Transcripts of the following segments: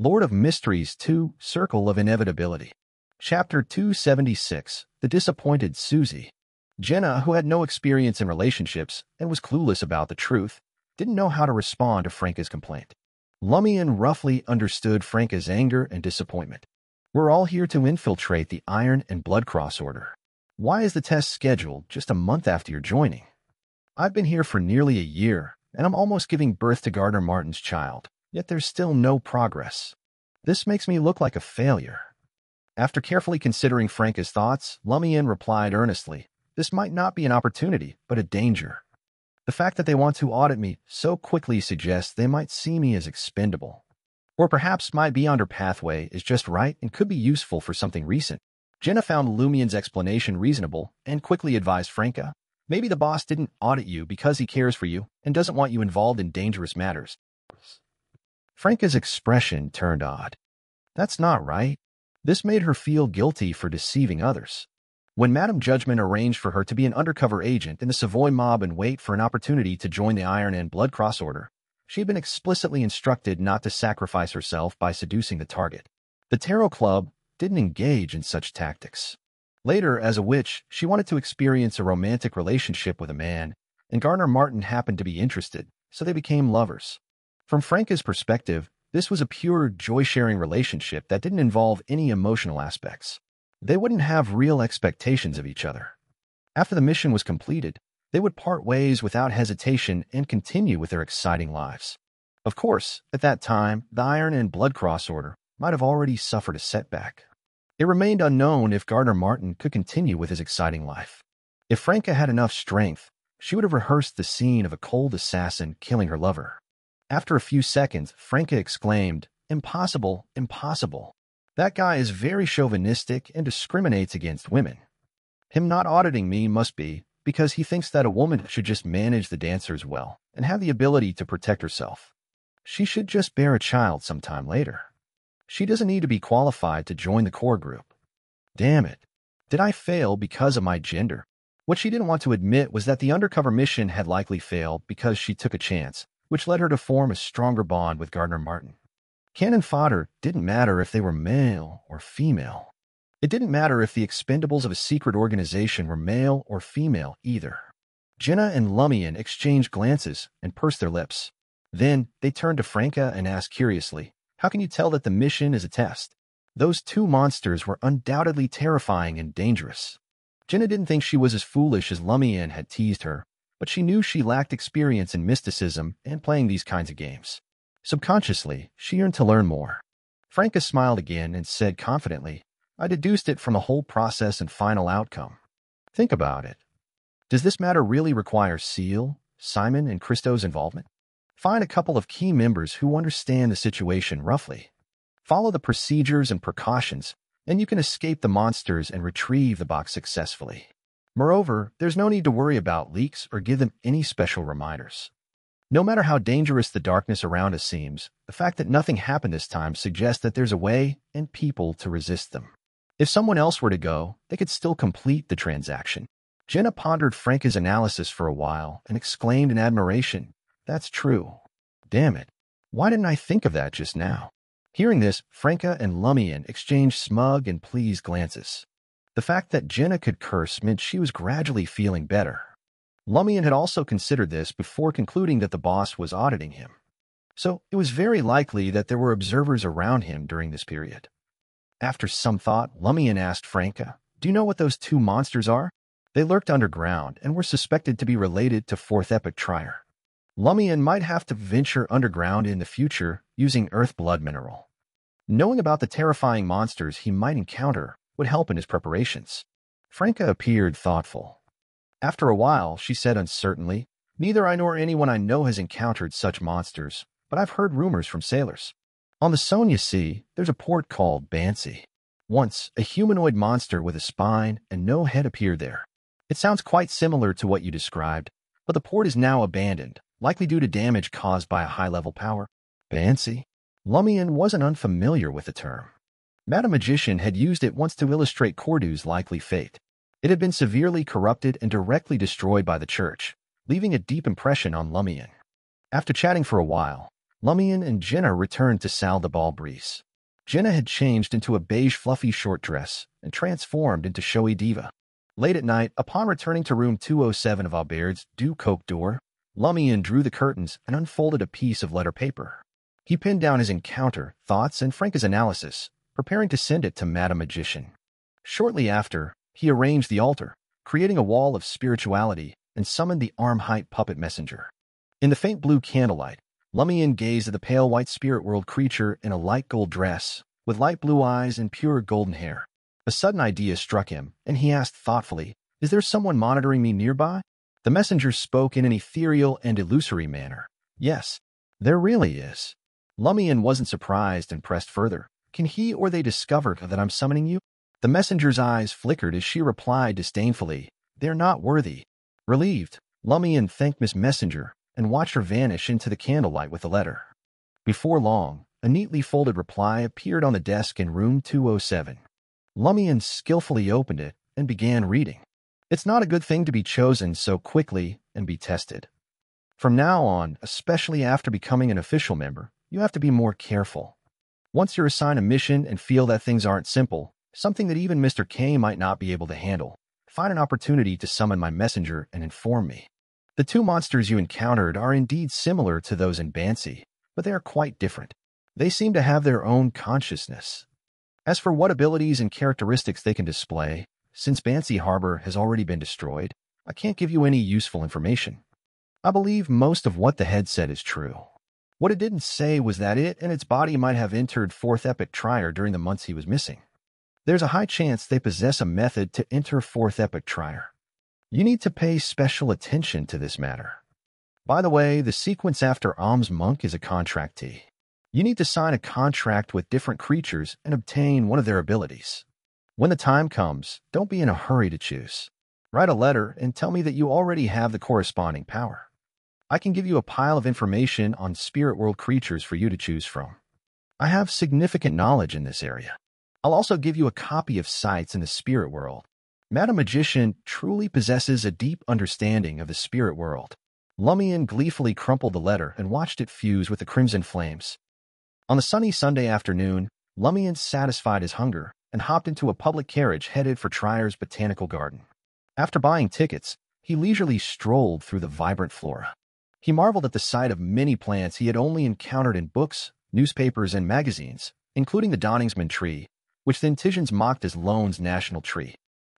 Lord of Mysteries 2, Circle of Inevitability. Chapter 276, The Disappointed Susie. Jenna, who had no experience in relationships and was clueless about the truth, didn't know how to respond to Franca's complaint. Lumian roughly understood Franca's anger and disappointment. We're all here to infiltrate the Iron and Blood Cross Order. Why is the test scheduled just a month after you're joining? I've been here for nearly a year, and I'm almost giving birth to Gardner Martin's child, yet there's still no progress. This makes me look like a failure. After carefully considering Franca's thoughts, Lumian replied earnestly, this might not be an opportunity, but a danger. The fact that they want to audit me so quickly suggests they might see me as expendable. Or perhaps my beyonder pathway is just right and could be useful for something recent. Jenna found Lumian's explanation reasonable and quickly advised Franca, maybe the boss didn't audit you because he cares for you and doesn't want you involved in dangerous matters. Franca's expression turned odd. That's not right. This made her feel guilty for deceiving others. When Madame Judgment arranged for her to be an undercover agent in the Savoy mob and wait for an opportunity to join the Iron and Blood Cross Order, she had been explicitly instructed not to sacrifice herself by seducing the target. The Tarot Club didn't engage in such tactics. Later, as a witch, she wanted to experience a romantic relationship with a man, and Gardner Martin happened to be interested, so they became lovers. From Franca's perspective, this was a pure joy-sharing relationship that didn't involve any emotional aspects. They wouldn't have real expectations of each other. After the mission was completed, they would part ways without hesitation and continue with their exciting lives. Of course, at that time, the Iron and Blood Cross Order might have already suffered a setback. It remained unknown if Gardner Martin could continue with his exciting life. If Franca had enough strength, she would have rehearsed the scene of a cold assassin killing her lover. After a few seconds, Franca exclaimed, "Impossible, impossible. That guy is very chauvinistic and discriminates against women. Him not auditing me must be because he thinks that a woman should just manage the dancers well and have the ability to protect herself. She should just bear a child sometime later. She doesn't need to be qualified to join the core group. Damn it. Did I fail because of my gender?" What she didn't want to admit was that the undercover mission had likely failed because she took a chance, which led her to form a stronger bond with Gardner Martin. Cannon fodder didn't matter if they were male or female. It didn't matter if the expendables of a secret organization were male or female either. Jenna and Lumian exchanged glances and pursed their lips. Then they turned to Franca and asked curiously, "How can you tell that the mission is a test?" Those two monsters were undoubtedly terrifying and dangerous. Jenna didn't think she was as foolish as Lumian had teased her, but she knew she lacked experience in mysticism and playing these kinds of games. Subconsciously, she yearned to learn more. Franca smiled again and said confidently, "I deduced it from the whole process and final outcome. Think about it. Does this matter really require Seal, Simon, and Christo's involvement? Find a couple of key members who understand the situation roughly. Follow the procedures and precautions, and you can escape the monsters and retrieve the box successfully. Moreover, there's no need to worry about leaks or give them any special reminders. No matter how dangerous the darkness around us seems, the fact that nothing happened this time suggests that there's a way and people to resist them. If someone else were to go, they could still complete the transaction." Jenna pondered Franca's analysis for a while and exclaimed in admiration, "That's true. Damn it. Why didn't I think of that just now?" Hearing this, Franca and Lumian exchanged smug and pleased glances. The fact that Jenna could curse meant she was gradually feeling better. Lumian had also considered this before concluding that the boss was auditing him. So it was very likely that there were observers around him during this period. After some thought, Lumian asked Franca, "Do you know what those two monsters are?" They lurked underground and were suspected to be related to Fourth Epic Trier. Lumian might have to venture underground in the future using earth blood mineral. Knowing about the terrifying monsters he might encounter would help in his preparations. Franca appeared thoughtful. After a while, she said uncertainly, "Neither I nor anyone I know has encountered such monsters, but I've heard rumors from sailors. On the Sonia Sea, there's a port called Bansi. Once, a humanoid monster with a spine and no head appeared there. It sounds quite similar to what you described, but the port is now abandoned, likely due to damage caused by a high-level power." Bansi? Lumian wasn't unfamiliar with the term. Madame Magician had used it once to illustrate Cordu's likely fate. It had been severely corrupted and directly destroyed by the church, leaving a deep impression on Lumian. After chatting for a while, Lumian and Jenna returned to Salle de Balbrise. Jenna had changed into a beige fluffy short dress and transformed into showy diva. Late at night, upon returning to room 207 of Aubert's Du Coq d'Or, Lumian drew the curtains and unfolded a piece of letter paper. He pinned down his encounter, thoughts, and Franca's analysis, preparing to send it to Madame Magician. Shortly after, he arranged the altar, creating a wall of spirituality, and summoned the arm-height puppet messenger. In the faint blue candlelight, Lumian gazed at the pale white spirit world creature in a light gold dress, with light blue eyes and pure golden hair. A sudden idea struck him, and he asked thoughtfully, "Is there someone monitoring me nearby?" The messenger spoke in an ethereal and illusory manner. "Yes, there really is." Lumian wasn't surprised and pressed further. "Can he or they discover that I'm summoning you?" The messenger's eyes flickered as she replied disdainfully, "They're not worthy." Relieved, Lumian thanked Miss Messenger and watched her vanish into the candlelight with the letter. Before long, a neatly folded reply appeared on the desk in room 207. Lumian skillfully opened it and began reading. "It's not a good thing to be chosen so quickly and be tested. From now on, especially after becoming an official member, you have to be more careful. Once you're assigned a mission and feel that things aren't simple, something that even Mr. K might not be able to handle, find an opportunity to summon my messenger and inform me. The two monsters you encountered are indeed similar to those in Bansi, but they are quite different. They seem to have their own consciousness. As for what abilities and characteristics they can display, since Bansi Harbor has already been destroyed, I can't give you any useful information. I believe most of what the head said is true. What it didn't say was that it and its body might have entered Fourth Epoch Trier during the months he was missing. There's a high chance they possess a method to enter Fourth Epoch Trier. You need to pay special attention to this matter. By the way, the sequence after Alms Monk is a contractee. You need to sign a contract with different creatures and obtain one of their abilities. When the time comes, don't be in a hurry to choose. Write a letter and tell me that you already have the corresponding power. I can give you a pile of information on spirit world creatures for you to choose from. I have significant knowledge in this area. I'll also give you a copy of Sights in the Spirit World. Madame Magician truly possesses a deep understanding of the spirit world." Lumian gleefully crumpled the letter and watched it fuse with the crimson flames. On the sunny Sunday afternoon, Lumian satisfied his hunger and hopped into a public carriage headed for Trier's Botanical Garden. After buying tickets, he leisurely strolled through the vibrant flora. He marveled at the sight of many plants he had only encountered in books, newspapers, and magazines, including the Donningsman tree, which the Intisians mocked as Lone's national tree.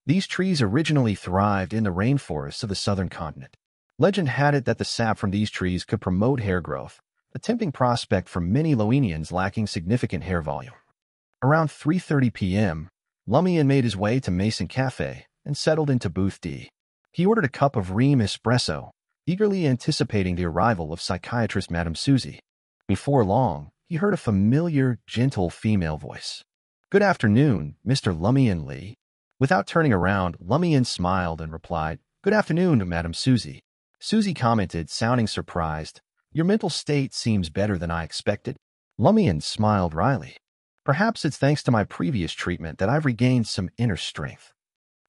These trees originally thrived in the rainforests of the southern continent. Legend had it that the sap from these trees could promote hair growth, a tempting prospect for many Loenians lacking significant hair volume. Around 3:30 p.m., Lumian made his way to Mason Cafe and settled into Booth D. He ordered a cup of Ream espresso, eagerly anticipating the arrival of psychiatrist Madame Susie. Before long, he heard a familiar, gentle female voice. "Good afternoon, Mr. Lumian Lee." Without turning around, Lumian smiled and replied, "Good afternoon, Madame Susie." Susie commented, sounding surprised, "Your mental state seems better than I expected." Lumian smiled wryly. "Perhaps it's thanks to my previous treatment that I've regained some inner strength.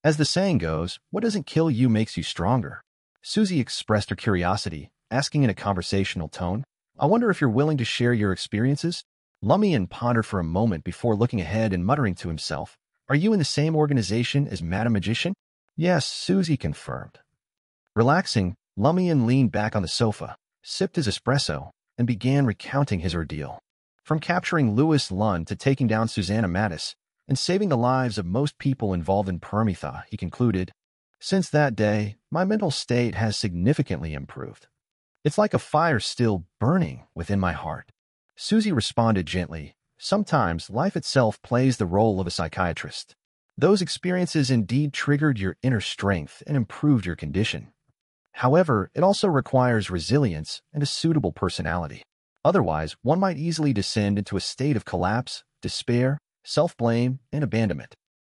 As the saying goes, what doesn't kill you makes you stronger." Susie expressed her curiosity, asking in a conversational tone, "I wonder if you're willing to share your experiences?" Lumian pondered for a moment before looking ahead and muttering to himself, "Are you in the same organization as Madame Magician?" "Yes," Susie confirmed. Relaxing, Lumian leaned back on the sofa, sipped his espresso, and began recounting his ordeal. From capturing Louis Lund to taking down Susanna Mattis and saving the lives of most people involved in Permitha, he concluded, "Since that day, my mental state has significantly improved. It's like a fire still burning within my heart." Susie responded gently, "Sometimes life itself plays the role of a psychiatrist. Those experiences indeed triggered your inner strength and improved your condition. However, it also requires resilience and a suitable personality. Otherwise, one might easily descend into a state of collapse, despair, self-blame, and abandonment.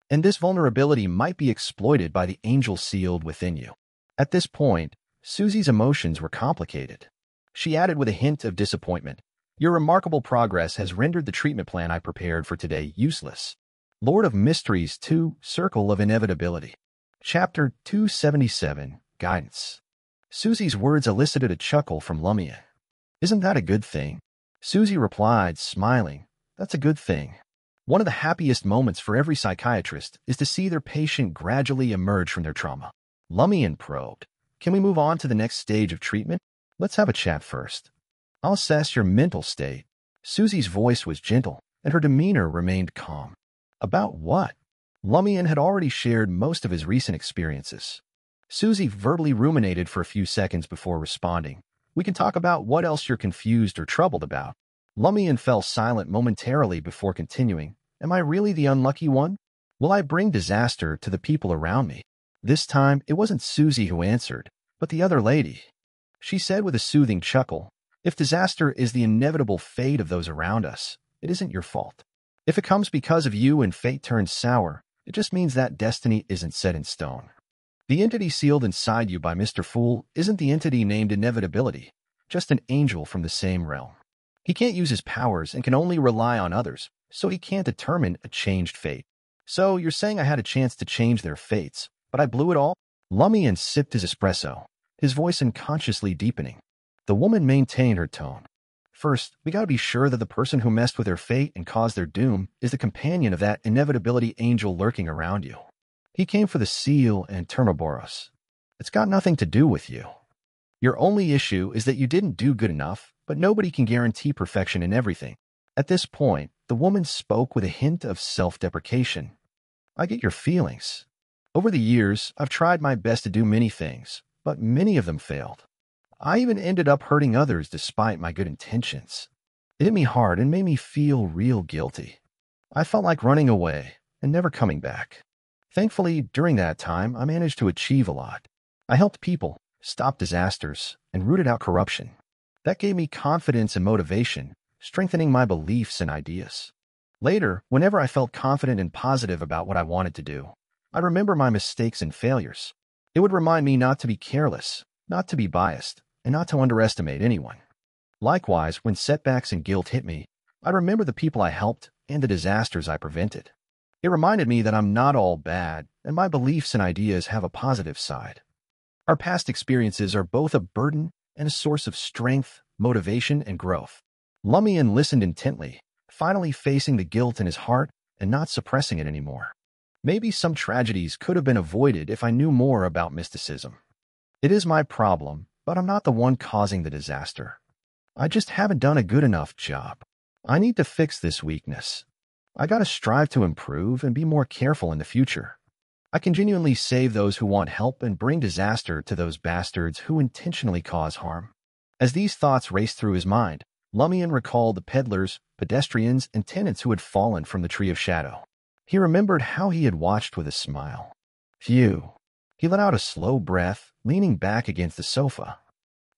And this vulnerability might be exploited by the angel sealed within you." At this point, Susie's emotions were complicated. She added with a hint of disappointment, "Your remarkable progress has rendered the treatment plan I prepared for today useless." Lord of Mysteries 2, Circle of Inevitability. Chapter 277, Guidance. Susie's words elicited a chuckle from Lumian. "Isn't that a good thing? Susie replied, smiling, "That's a good thing." One of the happiest moments for every psychiatrist is to see their patient gradually emerge from their trauma. Lumian probed, "Can we move on to the next stage of treatment? Let's have a chat first. I'll assess your mental state." Susie's voice was gentle, and her demeanor remained calm. About what? Lumian had already shared most of his recent experiences. Susie verbally ruminated for a few seconds before responding. "We can talk about what else you're confused or troubled about." Lumian fell silent momentarily before continuing. "Am I really the unlucky one? Will I bring disaster to the people around me?" This time, it wasn't Susie who answered, but the other lady. She said with a soothing chuckle, "If disaster is the inevitable fate of those around us, it isn't your fault. If it comes because of you and fate turns sour, it just means that destiny isn't set in stone. The entity sealed inside you by Mr. Fool isn't the entity named Inevitability, just an angel from the same realm. He can't use his powers and can only rely on others, so he can't determine a changed fate." "So you're saying I had a chance to change their fates, but I blew it all?" Lumian sipped his espresso, his voice unconsciously deepening. The woman maintained her tone. "First, we gotta be sure that the person who messed with their fate and caused their doom is the companion of that inevitability angel lurking around you. He came for the seal and Termaboros. It's got nothing to do with you. Your only issue is that you didn't do good enough, but nobody can guarantee perfection in everything." At this point, the woman spoke with a hint of self-deprecation. "I get your feelings. Over the years, I've tried my best to do many things, but many of them failed. I even ended up hurting others despite my good intentions. It hit me hard and made me feel real guilty. I felt like running away and never coming back. Thankfully, during that time, I managed to achieve a lot. I helped people, stopped disasters, and rooted out corruption. That gave me confidence and motivation, strengthening my beliefs and ideas. Later, whenever I felt confident and positive about what I wanted to do, I'd remember my mistakes and failures. It would remind me not to be careless, not to be biased, and not to underestimate anyone. Likewise, when setbacks and guilt hit me, I'd remember the people I helped and the disasters I prevented. It reminded me that I'm not all bad, and my beliefs and ideas have a positive side. Our past experiences are both a burden and a source of strength, motivation, and growth." Lumian listened intently, finally facing the guilt in his heart and not suppressing it anymore. "Maybe some tragedies could have been avoided if I knew more about mysticism. It is my problem, but I'm not the one causing the disaster. I just haven't done a good enough job. I need to fix this weakness. I gotta strive to improve and be more careful in the future. I can genuinely save those who want help and bring disaster to those bastards who intentionally cause harm." As these thoughts raced through his mind, Lumian recalled the peddlers, pedestrians, and tenants who had fallen from the Tree of Shadow. He remembered how he had watched with a smile. Phew. He let out a slow breath, leaning back against the sofa.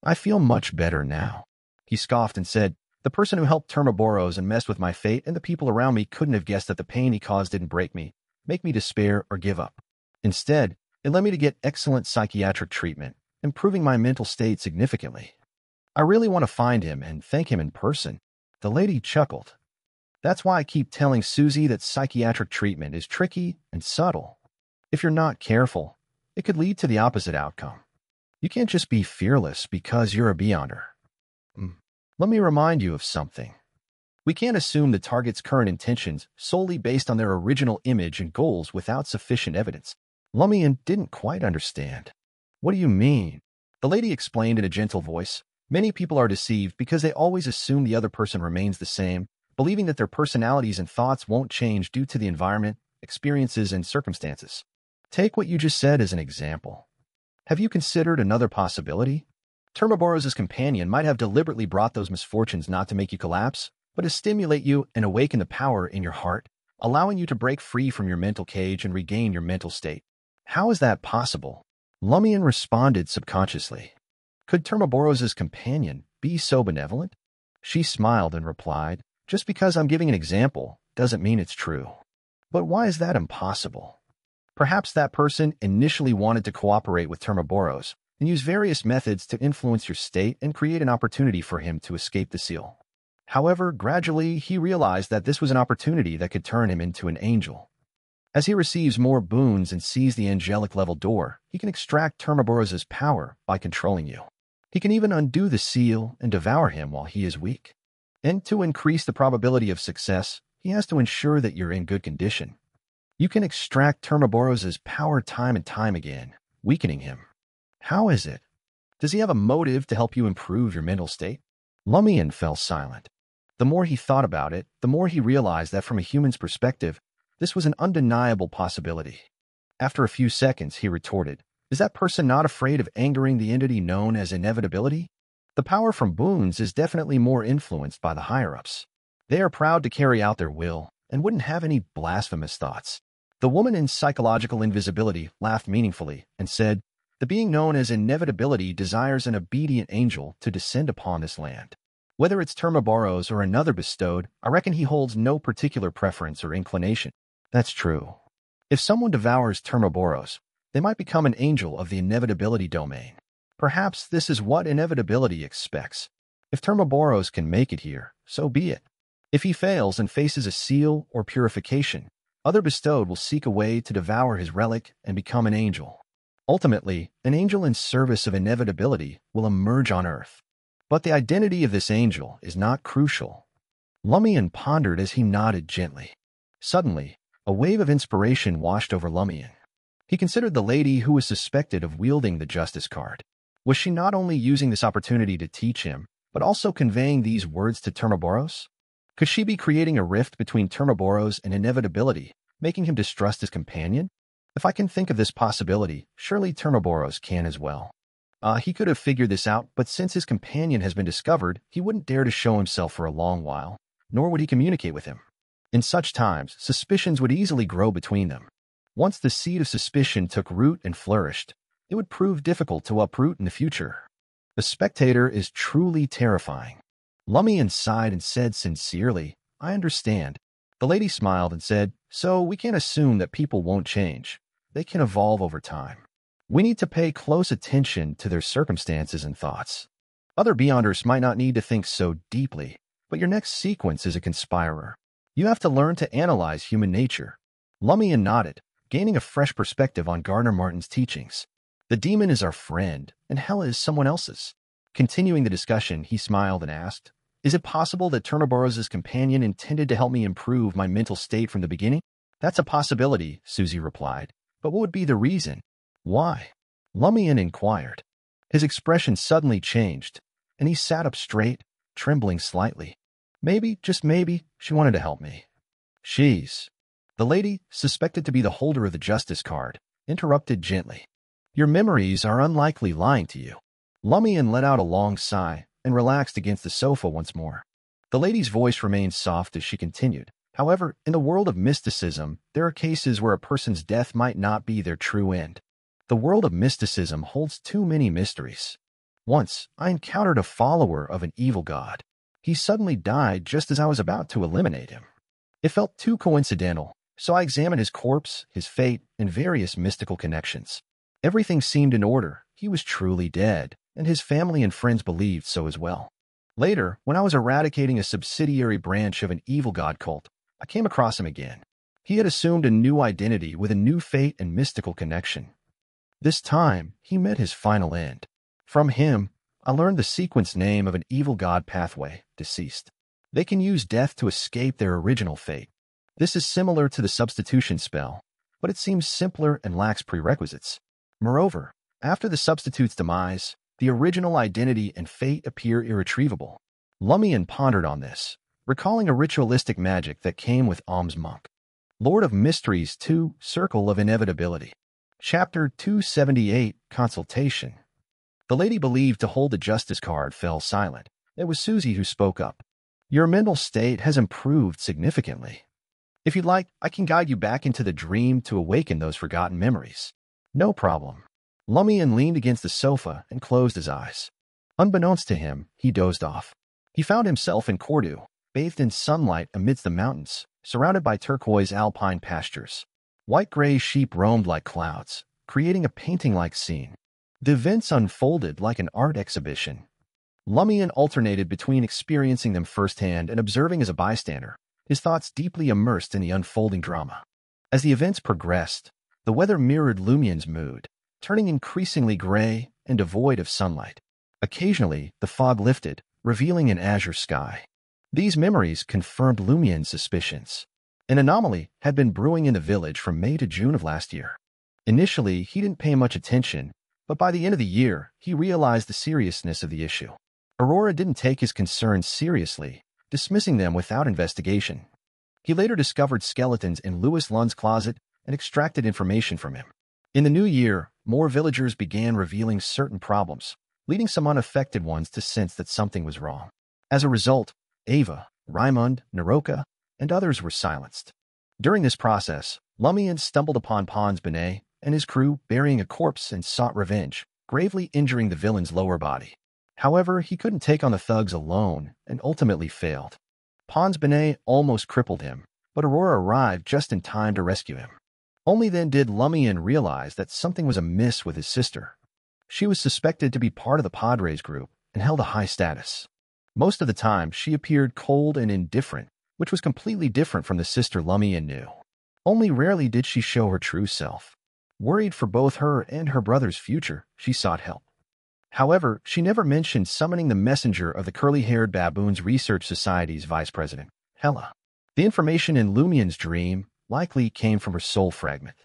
"I feel much better now." He scoffed and said, "The person who helped Termaboros and messed with my fate and the people around me couldn't have guessed that the pain he caused didn't break me, make me despair, or give up. Instead, it led me to get excellent psychiatric treatment, improving my mental state significantly. I really want to find him and thank him in person." The lady chuckled. "That's why I keep telling Susie that psychiatric treatment is tricky and subtle. If you're not careful, it could lead to the opposite outcome. You can't just be fearless because you're a beyonder. Let me remind you of something. We can't assume the target's current intentions solely based on their original image and goals without sufficient evidence." Lumian didn't quite understand. "What do you mean?" The lady explained in a gentle voice. "Many people are deceived because they always assume the other person remains the same, believing that their personalities and thoughts won't change due to the environment, experiences, and circumstances. Take what you just said as an example. Have you considered another possibility? Termaboros' companion might have deliberately brought those misfortunes not to make you collapse, but to stimulate you and awaken the power in your heart, allowing you to break free from your mental cage and regain your mental state. How is that possible?" Lumian responded subconsciously. "Could Termaboros' companion be so benevolent?" She smiled and replied, "Just because I'm giving an example doesn't mean it's true. But why is that impossible? Perhaps that person initially wanted to cooperate with Termaboros and use various methods to influence your state and create an opportunity for him to escape the seal. However, gradually he realized that this was an opportunity that could turn him into an angel. As he receives more boons and sees the angelic level door, he can extract Termaboros' power by controlling you. He can even undo the seal and devour him while he is weak. And to increase the probability of success, he has to ensure that you're in good condition. You can extract Termaboros's power time and time again, weakening him. How is it? Does he have a motive to help you improve your mental state? Lumian fell silent. The more he thought about it, the more he realized that from a human's perspective, this was an undeniable possibility. After a few seconds, he retorted, "Is that person not afraid of angering the entity known as inevitability? The power from boons is definitely more influenced by the higher-ups. They are proud to carry out their will and wouldn't have any blasphemous thoughts." The woman in psychological invisibility laughed meaningfully and said, "The being known as inevitability desires an obedient angel to descend upon this land. Whether it's Termaboros or another bestowed, I reckon he holds no particular preference or inclination." That's true. If someone devours Termaboros, they might become an angel of the inevitability domain. Perhaps this is what inevitability expects. If Termaboros can make it here, so be it. If he fails and faces a seal or purification, other bestowed will seek a way to devour his relic and become an angel. Ultimately, an angel in service of inevitability will emerge on Earth. But the identity of this angel is not crucial. Lumian pondered as he nodded gently. Suddenly, a wave of inspiration washed over Lumian. He considered the lady who was suspected of wielding the justice card. Was she not only using this opportunity to teach him, but also conveying these words to Termaboros? Could she be creating a rift between Termaboros and inevitability, making him distrust his companion? If I can think of this possibility, surely Termaboros can as well. He could have figured this out, but since his companion has been discovered, he wouldn't dare to show himself for a long while, nor would he communicate with him. In such times, suspicions would easily grow between them. Once the seed of suspicion took root and flourished, it would prove difficult to uproot in the future. The spectator is truly terrifying. Lumian sighed and said sincerely, "I understand." The lady smiled and said, "So we can't assume that people won't change. They can evolve over time. We need to pay close attention to their circumstances and thoughts. Other Beyonders might not need to think so deeply, but your next sequence is a conspirer. You have to learn to analyze human nature." Lumian nodded, gaining a fresh perspective on Gardner Martin's teachings. The demon is our friend, and hell is someone else's. Continuing the discussion, he smiled and asked, "Is it possible that Termaboros' companion intended to help me improve my mental state from the beginning?" "That's a possibility," Susie replied. "But what would be the reason?" "Why?" Lumian inquired. His expression suddenly changed, and he sat up straight, trembling slightly. "Maybe, just maybe, she wanted to help me." "She's..." The lady, suspected to be the holder of the justice card, interrupted gently. "Your memories are unlikely lying to you." Lumian let out a long sigh and relaxed against the sofa once more. The lady's voice remained soft as she continued. "However, in the world of mysticism, there are cases where a person's death might not be their true end. The world of mysticism holds too many mysteries. Once, I encountered a follower of an evil god. He suddenly died just as I was about to eliminate him. It felt too coincidental, so I examined his corpse, his fate, and various mystical connections. Everything seemed in order. He was truly dead, and his family and friends believed so as well. Later, when I was eradicating a subsidiary branch of an evil god cult, I came across him again. He had assumed a new identity with a new fate and mystical connection. This time, he met his final end. From him, I learned the sequence name of an evil god pathway, deceased. They can use death to escape their original fate. This is similar to the substitution spell, but it seems simpler and lacks prerequisites. Moreover, after the substitute's demise, the original identity and fate appear irretrievable. Lumian pondered on this, recalling a ritualistic magic that came with Om's monk. Lord of Mysteries 2, Circle of Inevitability. Chapter 278, Consultation. The lady believed to hold the justice card fell silent. It was Susie who spoke up. "Your mental state has improved significantly. If you'd like, I can guide you back into the dream to awaken those forgotten memories." "No problem." Lumian leaned against the sofa and closed his eyes. Unbeknownst to him, he dozed off. He found himself in Cordu, bathed in sunlight amidst the mountains, surrounded by turquoise alpine pastures. White-gray sheep roamed like clouds, creating a painting-like scene. The events unfolded like an art exhibition. Lumian alternated between experiencing them firsthand and observing as a bystander, his thoughts deeply immersed in the unfolding drama. As the events progressed, the weather mirrored Lumian's mood, turning increasingly gray and devoid of sunlight. Occasionally, the fog lifted, revealing an azure sky. These memories confirmed Lumian's suspicions. An anomaly had been brewing in the village from May to June of last year. Initially, he didn't pay much attention, but by the end of the year, he realized the seriousness of the issue. Aurora didn't take his concerns seriously, dismissing them without investigation. He later discovered skeletons in Louis Lund's closet and extracted information from him. In the new year, more villagers began revealing certain problems, leading some unaffected ones to sense that something was wrong. As a result, Ava, Raimund, Naroka, and others were silenced. During this process, Lumian stumbled upon Pons Benet and his crew burying a corpse and sought revenge, gravely injuring the villain's lower body. However, he couldn't take on the thugs alone and ultimately failed. Pons Benet almost crippled him, but Aurora arrived just in time to rescue him. Only then did Lumian realize that something was amiss with his sister. She was suspected to be part of the Padres group and held a high status. Most of the time, she appeared cold and indifferent, which was completely different from the sister Lumian knew. Only rarely did she show her true self. Worried for both her and her brother's future, she sought help. However, she never mentioned summoning the messenger of the curly-haired Baboons Research Society's vice president, Hela. The information in Lumian's dream likely came from her soul fragment.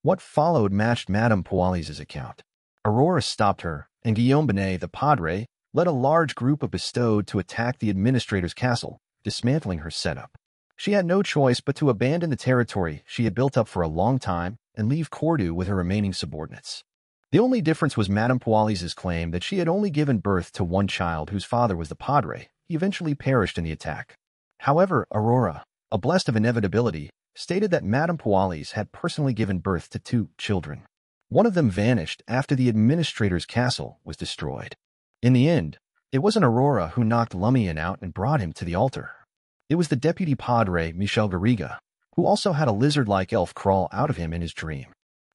What followed matched Madame Poali's account. Aurora stopped her, and Guillaume Benet, the padre, led a large group of bestowed to attack the administrator's castle, dismantling her setup. She had no choice but to abandon the territory she had built up for a long time and leave Cordu with her remaining subordinates. The only difference was Madame Poali's claim that she had only given birth to one child whose father was the padre. He eventually perished in the attack. However, Aurora, abreast of Inevitability, stated that Madame Poali's had personally given birth to 2 children. One of them vanished after the administrator's castle was destroyed. In the end, it wasn't Aurora who knocked Lumian out and brought him to the altar. It was the deputy padre, Michel Garriga, who also had a lizard-like elf crawl out of him in his dream.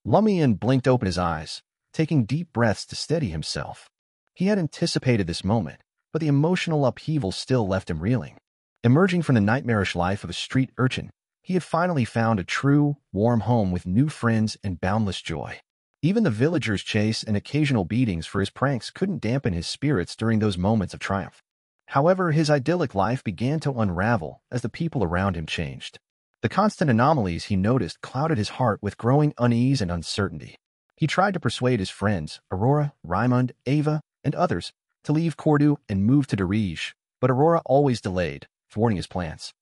Lumian blinked open his eyes, taking deep breaths to steady himself. He had anticipated this moment, but the emotional upheaval still left him reeling. Emerging from the nightmarish life of a street urchin, he had finally found a true, warm home with new friends and boundless joy. Even the villagers' chase and occasional beatings for his pranks couldn't dampen his spirits during those moments of triumph. However, his idyllic life began to unravel as the people around him changed. The constant anomalies he noticed clouded his heart with growing unease and uncertainty. He tried to persuade his friends, Aurora, Raimund, Ava, and others, to leave Cordu and move to Darige, but Aurora always delayed, thwarting his plans.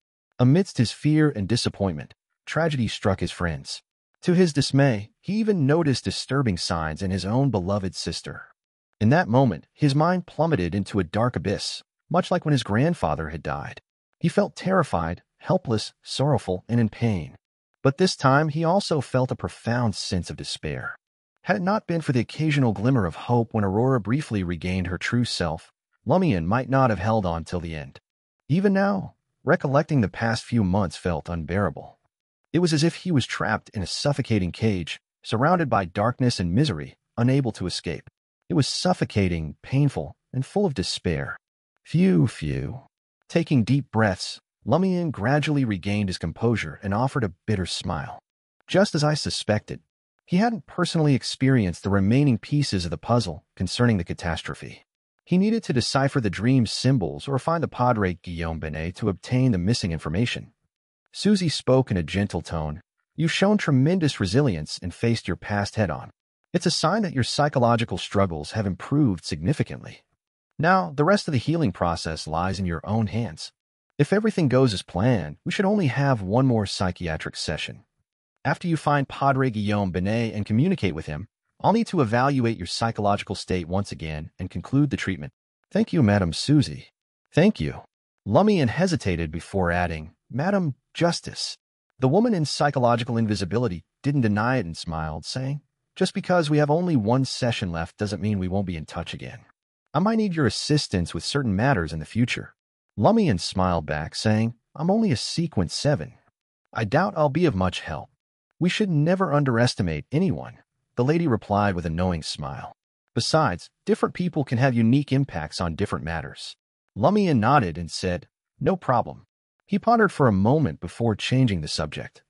Amidst his fear and disappointment, tragedy struck his friends. To his dismay, he even noticed disturbing signs in his own beloved sister. In that moment, his mind plummeted into a dark abyss, much like when his grandfather had died. He felt terrified, helpless, sorrowful, and in pain. But this time, he also felt a profound sense of despair. Had it not been for the occasional glimmer of hope when Aurora briefly regained her true self, Lumian might not have held on till the end. Even now, recollecting the past few months felt unbearable. It was as if he was trapped in a suffocating cage, surrounded by darkness and misery, unable to escape. It was suffocating, painful, and full of despair. Phew. Taking deep breaths, Lumian gradually regained his composure and offered a bitter smile. Just as I suspected, he hadn't personally experienced the remaining pieces of the puzzle concerning the catastrophe. He needed to decipher the dream's symbols or find the Padre Guillaume Benet to obtain the missing information. Susie spoke in a gentle tone. You've shown tremendous resilience and faced your past head-on. It's a sign that your psychological struggles have improved significantly. Now, the rest of the healing process lies in your own hands. If everything goes as planned, we should only have one more psychiatric session. After you find Padre Guillaume Benet and communicate with him, I'll need to evaluate your psychological state once again and conclude the treatment. Thank you, Madame Susie. Thank you. Lumian hesitated before adding, Madame Justice. The woman in psychological invisibility didn't deny it and smiled, saying, just because we have only one session left doesn't mean we won't be in touch again. I might need your assistance with certain matters in the future. Lumian smiled back, saying, I'm only a sequence 7. I doubt I'll be of much help. We should never underestimate anyone, the lady replied with a knowing smile. Besides, different people can have unique impacts on different matters. Lumian nodded and said, no problem. He pondered for a moment before changing the subject.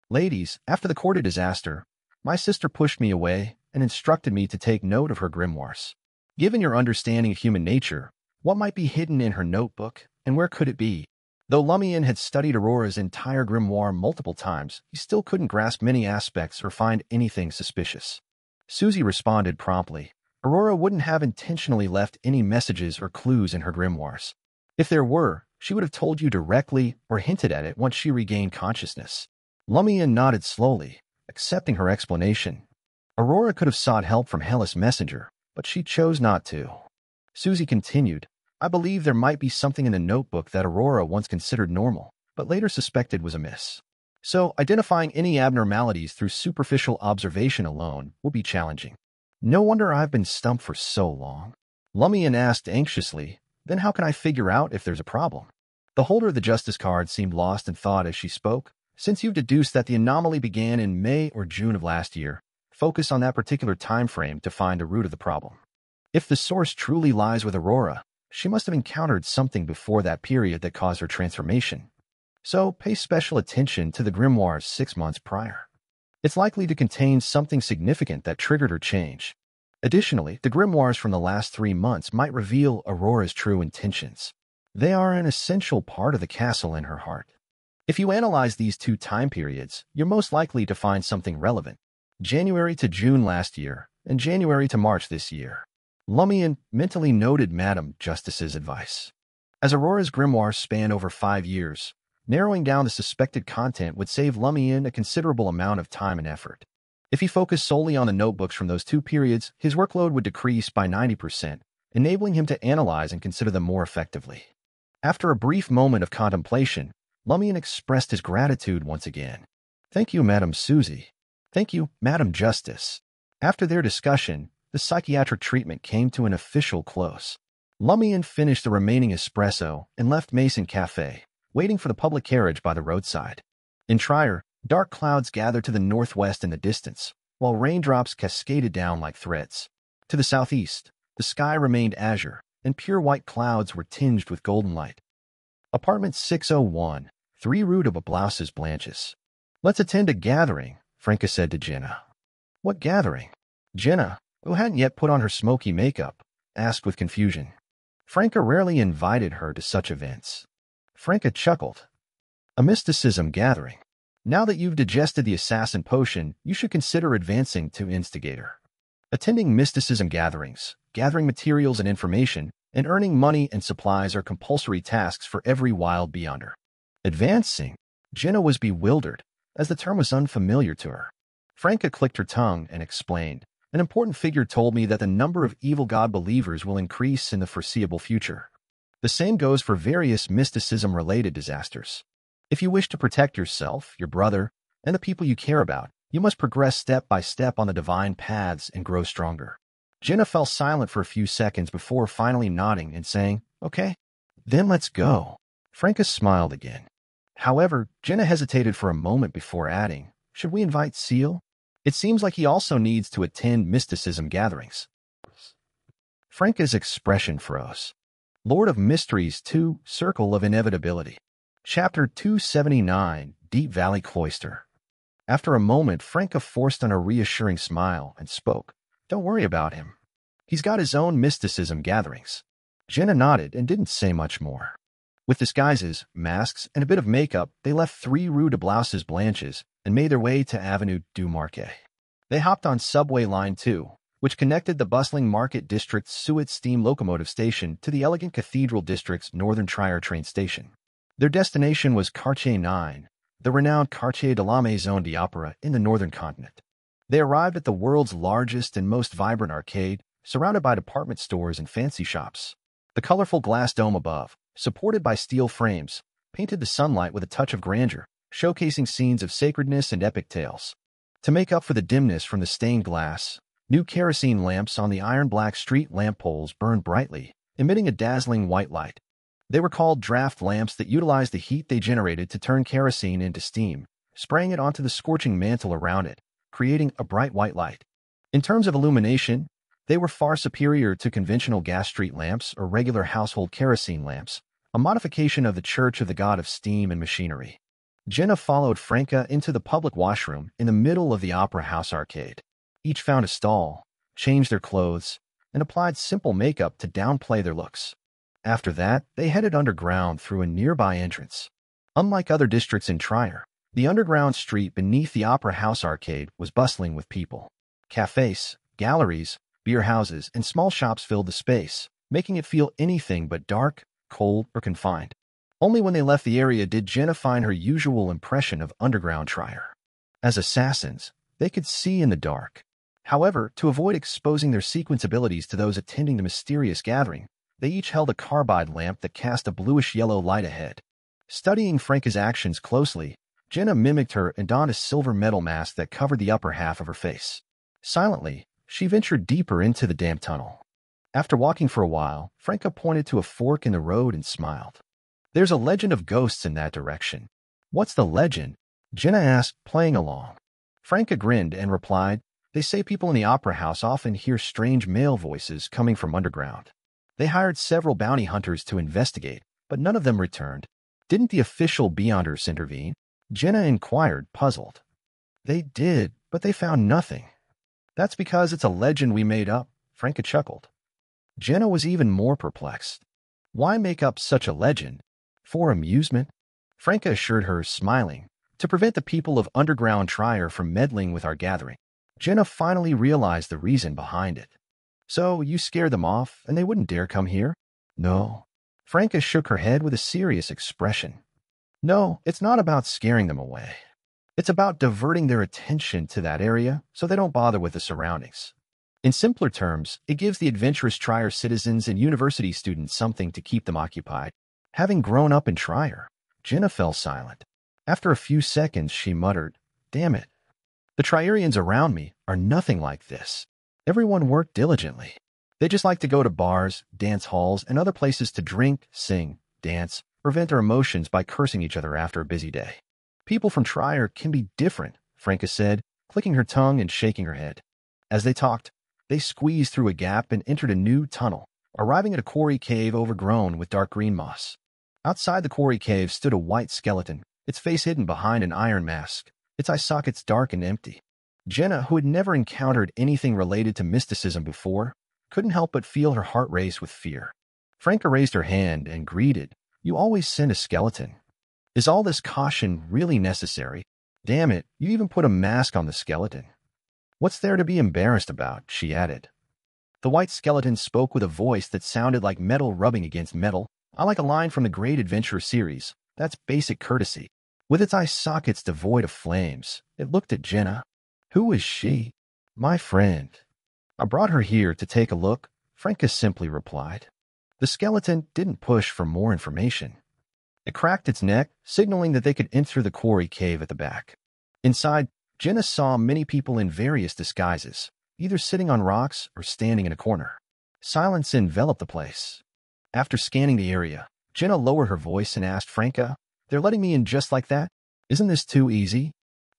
Ladies, after the Cordu disaster, my sister pushed me away and instructed me to take note of her grimoires. Given your understanding of human nature, what might be hidden in her notebook, and where could it be? Though Lumian had studied Aurora's entire grimoire multiple times, he still couldn't grasp many aspects or find anything suspicious. Susie responded promptly. Aurora wouldn't have intentionally left any messages or clues in her grimoires. If there were, she would have told you directly or hinted at it once she regained consciousness. Lumian nodded slowly, accepting her explanation. Aurora could have sought help from Hellas' messenger, but she chose not to. Susie continued, I believe there might be something in the notebook that Aurora once considered normal, but later suspected was amiss. So, identifying any abnormalities through superficial observation alone will be challenging. No wonder I've been stumped for so long. Lumian asked anxiously, then how can I figure out if there's a problem? The holder of the justice card seemed lost in thought as she spoke. Since you've deduced that the anomaly began in May or June of last year, focus on that particular time frame to find the root of the problem. If the source truly lies with Aurora, she must have encountered something before that period that caused her transformation. So pay special attention to the grimoires 6 months prior. It's likely to contain something significant that triggered her change. Additionally, the grimoires from the last 3 months might reveal Aurora's true intentions. They are an essential part of the castle in her heart. If you analyze these 2 time periods, you're most likely to find something relevant. January to June last year, and January to March this year. Lumian mentally noted Madame Justice's advice. As Aurora's grimoires span over 5 years, narrowing down the suspected content would save Lumian a considerable amount of time and effort. If he focused solely on the notebooks from those 2 periods, his workload would decrease by 90%, enabling him to analyze and consider them more effectively. After a brief moment of contemplation, Lumian expressed his gratitude once again. Thank you, Madame Susie. Thank you, Madame Justice. After their discussion, the psychiatric treatment came to an official close. Lumian finished the remaining espresso and left Mason Cafe, waiting for the public carriage by the roadside. In Trier, dark clouds gathered to the northwest in the distance, while raindrops cascaded down like threads. To the southeast, the sky remained azure, and pure white clouds were tinged with golden light. Apartment 601, 3 Rue de Blouses Blanches. Let's attend a gathering, Franca said to Jenna. What gathering? Jenna, who hadn't yet put on her smoky makeup, asked with confusion. Franca rarely invited her to such events. Franca chuckled. A mysticism gathering. Now that you've digested the assassin potion, you should consider advancing to instigator. Attending mysticism gatherings, gathering materials and information, and earning money and supplies are compulsory tasks for every wild beyonder. Advancing? Jenna was bewildered, as the term was unfamiliar to her. Franca clicked her tongue and explained. An important figure told me that the number of evil god believers will increase in the foreseeable future. The same goes for various mysticism-related disasters. If you wish to protect yourself, your brother, and the people you care about, you must progress step by step on the divine paths and grow stronger. Jenna fell silent for a few seconds before finally nodding and saying, Okay, then let's go. Franca smiled again. However, Jenna hesitated for a moment before adding, Should we invite Seal? It seems like he also needs to attend mysticism gatherings. Franca's expression froze. Lord of Mysteries 2, Circle of Inevitability. Chapter 279, Deep Valley Cloister. After a moment, Franca forced on a reassuring smile and spoke. Don't worry about him. He's got his own mysticism gatherings. Jenna nodded and didn't say much more. With disguises, masks, and a bit of makeup, they left 3 Rue de Blouses Blanches and made their way to Avenue du Marquet. They hopped on Subway Line 2, which connected the bustling Market District's Suet steam locomotive station to the elegant Cathedral District's Northern Trier train station. Their destination was Quartier 9, the renowned Quartier de la Maison d'Opéra in the northern continent. They arrived at the world's largest and most vibrant arcade, surrounded by department stores and fancy shops. The colorful glass dome above, supported by steel frames, painted the sunlight with a touch of grandeur, showcasing scenes of sacredness and epic tales. To make up for the dimness from the stained glass, new kerosene lamps on the iron-black street lamp poles burned brightly, emitting a dazzling white light. They were called draft lamps that utilized the heat they generated to turn kerosene into steam, spraying it onto the scorching mantle around it, creating a bright white light. In terms of illumination, they were far superior to conventional gas street lamps or regular household kerosene lamps, a modification of the Church of the God of Steam and Machinery. Jenna followed Franca into the public washroom in the middle of the Opera House arcade. Each found a stall, changed their clothes, and applied simple makeup to downplay their looks. After that, they headed underground through a nearby entrance. Unlike other districts in Trier, the underground street beneath the Opera House arcade was bustling with people. Cafes, galleries, beer houses, and small shops filled the space, making it feel anything but dark, cold, or confined. Only when they left the area did Jenna find her usual impression of underground Trier. As assassins, they could see in the dark. However, to avoid exposing their sequence abilities to those attending the mysterious gathering, they each held a carbide lamp that cast a bluish-yellow light ahead. Studying Franca's actions closely, Jenna mimicked her and donned a silver metal mask that covered the upper half of her face. Silently, she ventured deeper into the damp tunnel. After walking for a while, Franca pointed to a fork in the road and smiled. "There's a legend of ghosts in that direction." "What's the legend?" Jenna asked, playing along. Franca grinned and replied, "They say people in the opera house often hear strange male voices coming from underground. They hired several bounty hunters to investigate, but none of them returned." "Didn't the official Beyonders intervene?" Jenna inquired, puzzled. "They did, but they found nothing." "That's because it's a legend we made up," Franca chuckled. Jenna was even more perplexed. Why make up such a legend? For amusement? Franca assured her, smiling, "To prevent the people of underground Trier from meddling with our gathering." Jenna finally realized the reason behind it. "So you scared them off, and they wouldn't dare come here?" "No." Franca shook her head with a serious expression. "No, it's not about scaring them away. It's about diverting their attention to that area so they don't bother with the surroundings. In simpler terms, it gives the adventurous Trier citizens and university students something to keep them occupied." Having grown up in Trier, Jenna fell silent. After a few seconds, she muttered, "Damn it. The Trierians around me are nothing like this. Everyone worked diligently. They just like to go to bars, dance halls, and other places to drink, sing, dance, or vent their emotions by cursing each other after a busy day." "People from Trier can be different," Franca said, clicking her tongue and shaking her head. As they talked, they squeezed through a gap and entered a new tunnel, arriving at a quarry cave overgrown with dark green moss. Outside the quarry cave stood a white skeleton, its face hidden behind an iron mask, its eye sockets dark and empty. Jenna, who had never encountered anything related to mysticism before, couldn't help but feel her heart race with fear. Franca raised her hand and greeted, "You always send a skeleton. Is all this caution really necessary? Damn it, you even put a mask on the skeleton." "What's there to be embarrassed about?" she added. The white skeleton spoke with a voice that sounded like metal rubbing against metal. "I like a line from the Great Adventure series. That's basic courtesy." With its eye sockets devoid of flames, it looked at Jenna. "Who is she?" "My friend. I brought her here to take a look," Franca simply replied. The skeleton didn't push for more information. It cracked its neck, signaling that they could enter the quarry cave at the back. Inside, Jenna saw many people in various disguises, either sitting on rocks or standing in a corner. Silence enveloped the place. After scanning the area, Jenna lowered her voice and asked Franca, "They're letting me in just like that? Isn't this too easy?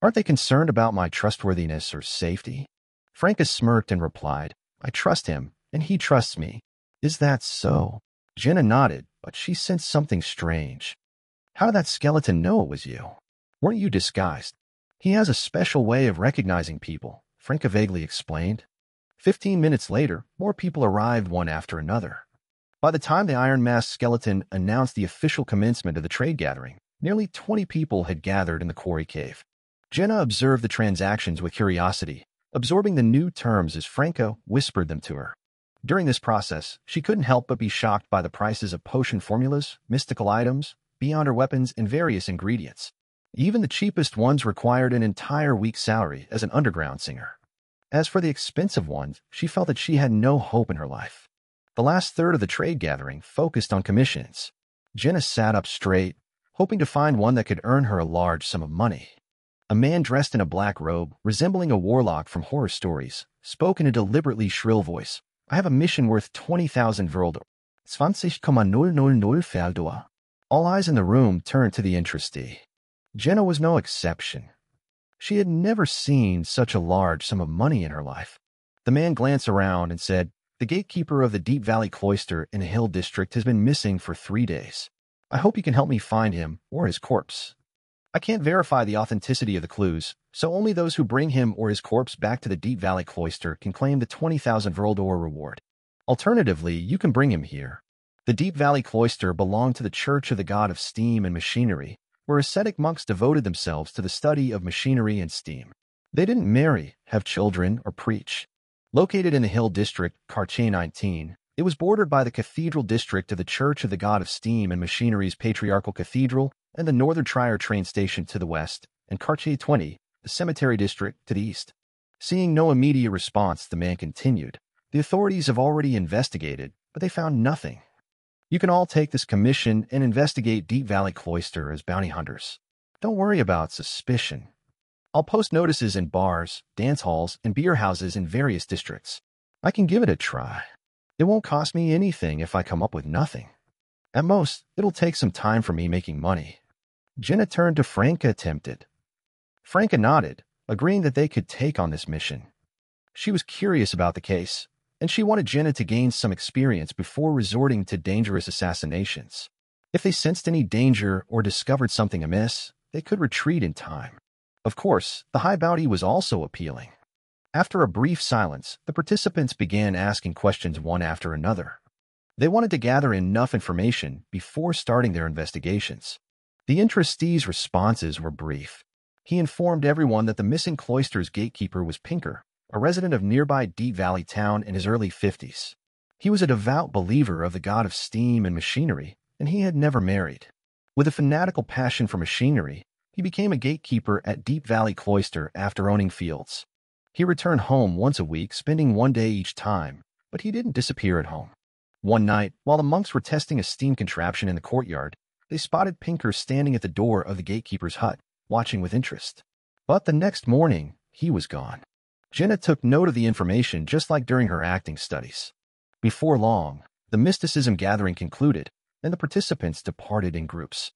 Aren't they concerned about my trustworthiness or safety?" Franca smirked and replied, "I trust him, and he trusts me." "Is that so?" Jenna nodded, but she sensed something strange. "How did that skeleton know it was you? Weren't you disguised?" "He has a special way of recognizing people," Franca vaguely explained. 15 minutes later, more people arrived one after another. By the time the Iron Masked skeleton announced the official commencement of the trade gathering, nearly 20 people had gathered in the quarry cave. Jenna observed the transactions with curiosity, absorbing the new terms as Franca whispered them to her. During this process, she couldn't help but be shocked by the prices of potion formulas, mystical items, beyonder weapons, and various ingredients. Even the cheapest ones required an entire week's salary as an underground singer. As for the expensive ones, she felt that she had no hope in her life. The last third of the trade gathering focused on commissions. Jenna sat up straight, hoping to find one that could earn her a large sum of money. A man dressed in a black robe, resembling a warlock from horror stories, spoke in a deliberately shrill voice. "I have a mission worth 20,000 Verldor. 20,000 Faldor." All eyes in the room turned to the interestee. Jenna was no exception. She had never seen such a large sum of money in her life. The man glanced around and said, "The gatekeeper of the Deep Valley Cloister in the Hill District has been missing for 3 days. I hope you can help me find him or his corpse. I can't verify the authenticity of the clues, so only those who bring him or his corpse back to the Deep Valley Cloister can claim the 20,000 Verldor reward. Alternatively, you can bring him here. The Deep Valley Cloister belonged to the Church of the God of Steam and Machinery, where ascetic monks devoted themselves to the study of machinery and steam. They didn't marry, have children, or preach. Located in the Hill District, Quartier 19, it was bordered by the Cathedral District of the Church of the God of Steam and Machinery's Patriarchal Cathedral and the Northern Trier train station to the west, and Quartier 20, the Cemetery District, to the east. Seeing no immediate response, the man continued, "The authorities have already investigated, but they found nothing. You can all take this commission and investigate Deep Valley Cloister as bounty hunters. Don't worry about suspicion. I'll post notices in bars, dance halls, and beer houses in various districts. I can give it a try. It won't cost me anything if I come up with nothing. At most, it'll take some time for me making money." Jenna turned to Franca, tempted. Franca nodded, agreeing that they could take on this mission. She was curious about the case, and she wanted Jenna to gain some experience before resorting to dangerous assassinations. If they sensed any danger or discovered something amiss, they could retreat in time. Of course, the high bounty was also appealing. After a brief silence, the participants began asking questions one after another. They wanted to gather enough information before starting their investigations. The interestee's responses were brief. He informed everyone that the missing cloister's gatekeeper was Pinker, a resident of nearby Deep Valley town in his early 50s. He was a devout believer of the God of Steam and Machinery, and he had never married. With a fanatical passion for machinery, he became a gatekeeper at Deep Valley Cloister after owning fields. He returned home once a week, spending one day each time, but he didn't disappear at home. One night, while the monks were testing a steam contraption in the courtyard, they spotted Pinker standing at the door of the gatekeeper's hut, watching with interest. But the next morning, he was gone. Jenna took note of the information just like during her acting studies. Before long, the mysticism gathering concluded, and the participants departed in groups.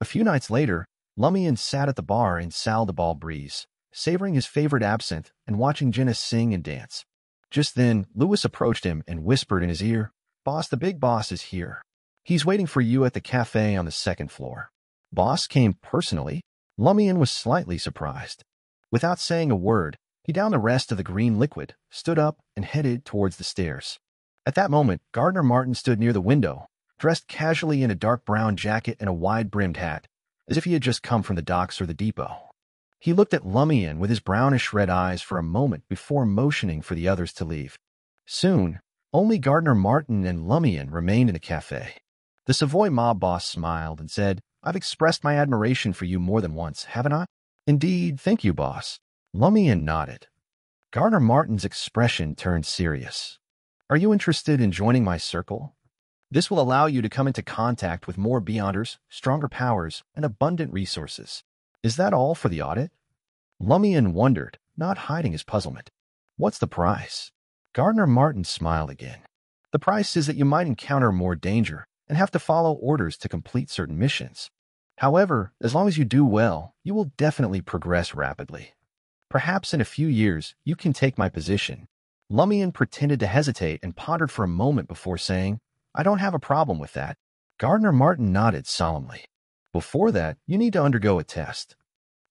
A few nights later, Lumian sat at the bar in Salle de Bal Brise, savoring his favorite absinthe and watching Jenna sing and dance. Just then, Louis approached him and whispered in his ear, "Boss, the big boss is here. He's waiting for you at the cafe on the second floor." Boss came personally? Lumian was slightly surprised. Without saying a word, he downed the rest of the green liquid, stood up, and headed towards the stairs. At that moment, Gardner Martin stood near the window, dressed casually in a dark brown jacket and a wide-brimmed hat, as if he had just come from the docks or the depot. He looked at Lumian with his brownish red eyes for a moment before motioning for the others to leave. Soon, only Gardner Martin and Lumian remained in the cafe. The Savoy mob boss smiled and said, "I've expressed my admiration for you more than once, haven't I?" "Indeed, thank you, boss." Lumian nodded. Gardner Martin's expression turned serious. "Are you interested in joining my circle? This will allow you to come into contact with more Beyonders, stronger powers, and abundant resources. Is that all for the audit?" Lumian wondered, not hiding his puzzlement. "What's the price?" Gardner Martin smiled again. "The price is that you might encounter more danger and have to follow orders to complete certain missions. However, as long as you do well, you will definitely progress rapidly. Perhaps in a few years, you can take my position." Lumian pretended to hesitate and pondered for a moment before saying, "I don't have a problem with that." Gardner Martin nodded solemnly. "Before that, you need to undergo a test.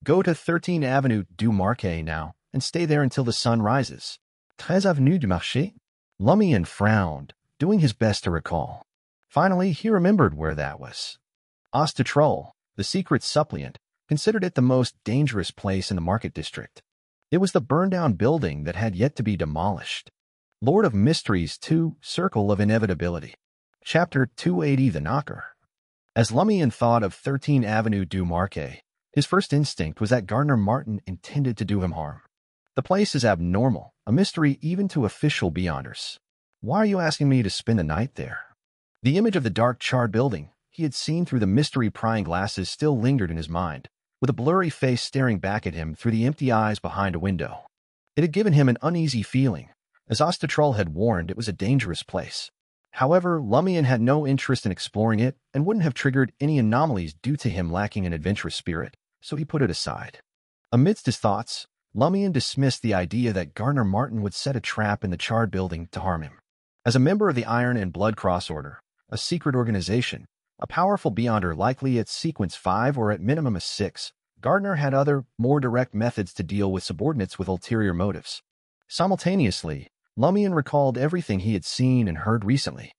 Go to 13 Avenue du Marché now and stay there until the sun rises." 13 Avenue du Marché? Lumian frowned, doing his best to recall. Finally, he remembered where that was. Ostatrol, the secret suppliant, considered it the most dangerous place in the market district. It was the burned-down building that had yet to be demolished. Lord of Mysteries 2, Circle of Inevitability. Chapter 280, The Knocker. As Lumian thought of 13 Avenue du Marché, his first instinct was that Gardner Martin intended to do him harm. The place is abnormal, a mystery even to official Beyonders. "Why are you asking me to spend the night there?" The image of the dark, charred building he had seen through the mystery-prying glasses still lingered in his mind, with a blurry face staring back at him through the empty eyes behind a window. It had given him an uneasy feeling. As Ostatrol had warned, it was a dangerous place. However, Lumian had no interest in exploring it and wouldn't have triggered any anomalies due to him lacking an adventurous spirit, so he put it aside. Amidst his thoughts, Lumian dismissed the idea that Gardner Martin would set a trap in the charred building to harm him. As a member of the Iron and Blood Cross Order, a secret organization, a powerful Beyonder likely at Sequence 5 or at minimum a 6, Gardner had other, more direct methods to deal with subordinates with ulterior motives. Simultaneously, Lumian recalled everything he had seen and heard recently.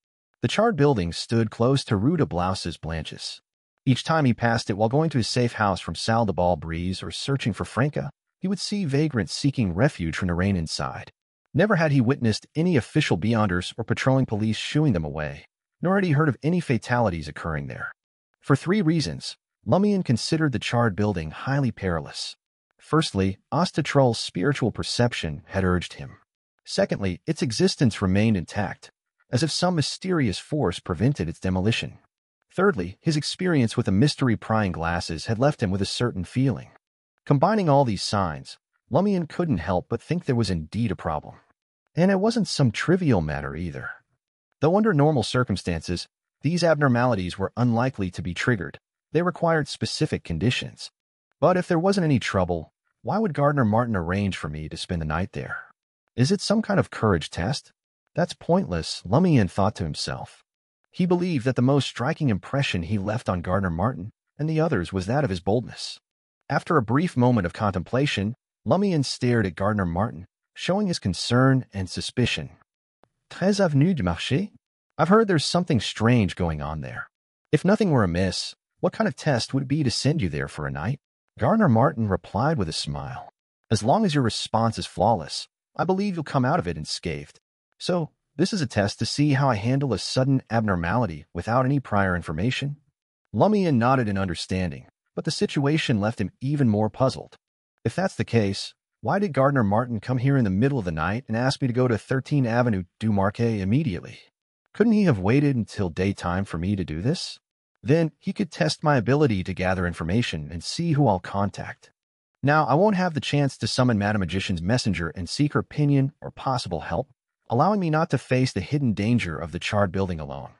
The charred building stood close to Rue de Blouses Blanches. Each time he passed it while going to his safe house from Salle de Bal Brise or searching for Franca, he would see vagrants seeking refuge from the rain inside. Never had he witnessed any official beyonders or patrolling police shooing them away, nor had he heard of any fatalities occurring there. For 3 reasons, Lumian considered the charred building highly perilous. Firstly, Ostatrol's spiritual perception had urged him. Secondly, its existence remained intact, as if some mysterious force prevented its demolition. Thirdly, his experience with the mystery prying glasses had left him with a certain feeling. Combining all these signs, Lumian couldn't help but think there was indeed a problem. And it wasn't some trivial matter either. Though under normal circumstances, these abnormalities were unlikely to be triggered. They required specific conditions. But if there wasn't any trouble, why would Gardner Martin arrange for me to spend the night there? Is it some kind of courage test? That's pointless, Lumian thought to himself. He believed that the most striking impression he left on Gardner Martin and the others was that of his boldness. After a brief moment of contemplation, Lumian stared at Gardner Martin, showing his concern and suspicion. Très avenue du marché? I've heard there's something strange going on there. If nothing were amiss, what kind of test would it be to send you there for a night? Gardner Martin replied with a smile. As long as your response is flawless, I believe you'll come out of it unscathed. So, this is a test to see how I handle a sudden abnormality without any prior information? Lumian nodded in understanding, but the situation left him even more puzzled. If that's the case, why did Gardner Martin come here in the middle of the night and ask me to go to 13 Avenue du Marquet immediately? Couldn't he have waited until daytime for me to do this? Then he could test my ability to gather information and see who I'll contact. Now, I won't have the chance to summon Madame Magician's messenger and seek her opinion or possible help, allowing me not to face the hidden danger of the charred building alone.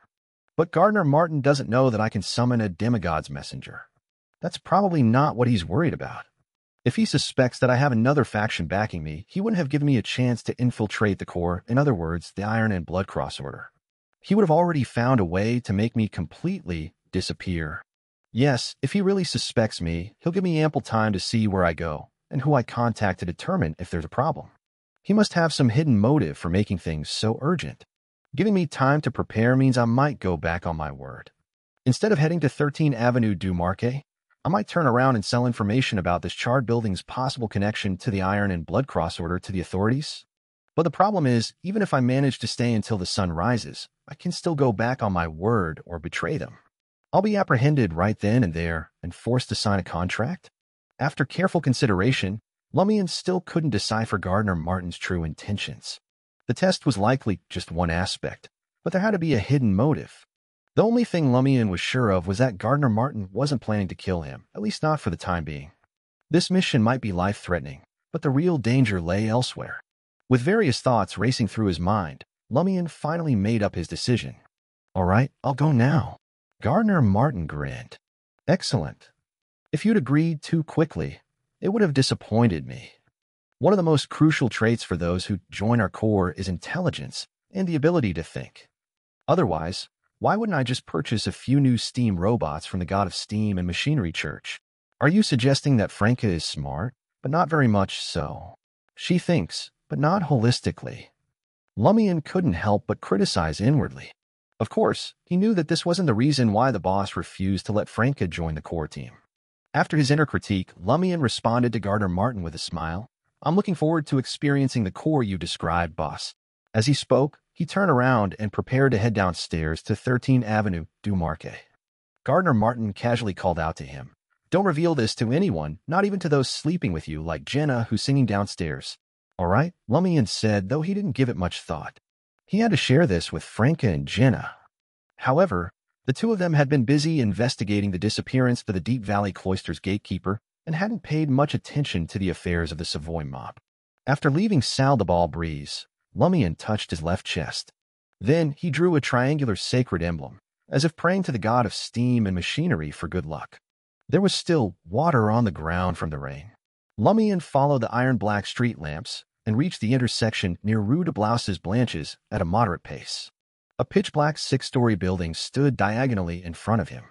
But Gardner Martin doesn't know that I can summon a demigod's messenger. That's probably not what he's worried about. If he suspects that I have another faction backing me, he wouldn't have given me a chance to infiltrate the Corps, in other words, the Iron and Blood Cross Order. He would have already found a way to make me completely disappear. Yes, if he really suspects me, he'll give me ample time to see where I go and who I contact to determine if there's a problem. He must have some hidden motive for making things so urgent. Giving me time to prepare means I might go back on my word. Instead of heading to 13 Avenue du Marquet, I might turn around and sell information about this charred building's possible connection to the Iron and Blood Cross Order to the authorities. But the problem is, even if I manage to stay until the sun rises, I can still go back on my word or betray them. I'll be apprehended right then and there and forced to sign a contract. After careful consideration, Lumian still couldn't decipher Gardner Martin's true intentions. The test was likely just one aspect, but there had to be a hidden motive. The only thing Lumian was sure of was that Gardner Martin wasn't planning to kill him, at least not for the time being. This mission might be life-threatening, but the real danger lay elsewhere. With various thoughts racing through his mind, Lumian finally made up his decision. All right, I'll go now. Gardner Martin grinned. Excellent. If you'd agreed too quickly, it would have disappointed me. One of the most crucial traits for those who join our Corps is intelligence and the ability to think. Otherwise, why wouldn't I just purchase a few new steam robots from the God of Steam and Machinery Church? Are you suggesting that Franca is smart, but not very much so? She thinks, but not holistically. Lumian couldn't help but criticize inwardly. Of course, he knew that this wasn't the reason why the boss refused to let Franca join the Corps team. After his inner critique, Lumian responded to Gardner Martin with a smile. I'm looking forward to experiencing the Corps you described, boss. As he spoke, he turned around and prepared to head downstairs to 13 Avenue du Marquet. Gardner Martin casually called out to him, Don't reveal this to anyone, not even to those sleeping with you like Jenna who's singing downstairs. All right, Lumian said, though he didn't give it much thought. He had to share this with Franca and Jenna. However, the two of them had been busy investigating the disappearance of the Deep Valley Cloister's gatekeeper and hadn't paid much attention to the affairs of the Savoy mob. After leaving Salle de Bal Brise, Lumian touched his left chest. Then he drew a triangular sacred emblem, as if praying to the God of Steam and Machinery for good luck. There was still water on the ground from the rain. Lumian followed the iron-black street lamps and reached the intersection near Rue de Blouses Blanches at a moderate pace. A pitch-black 6-story building stood diagonally in front of him.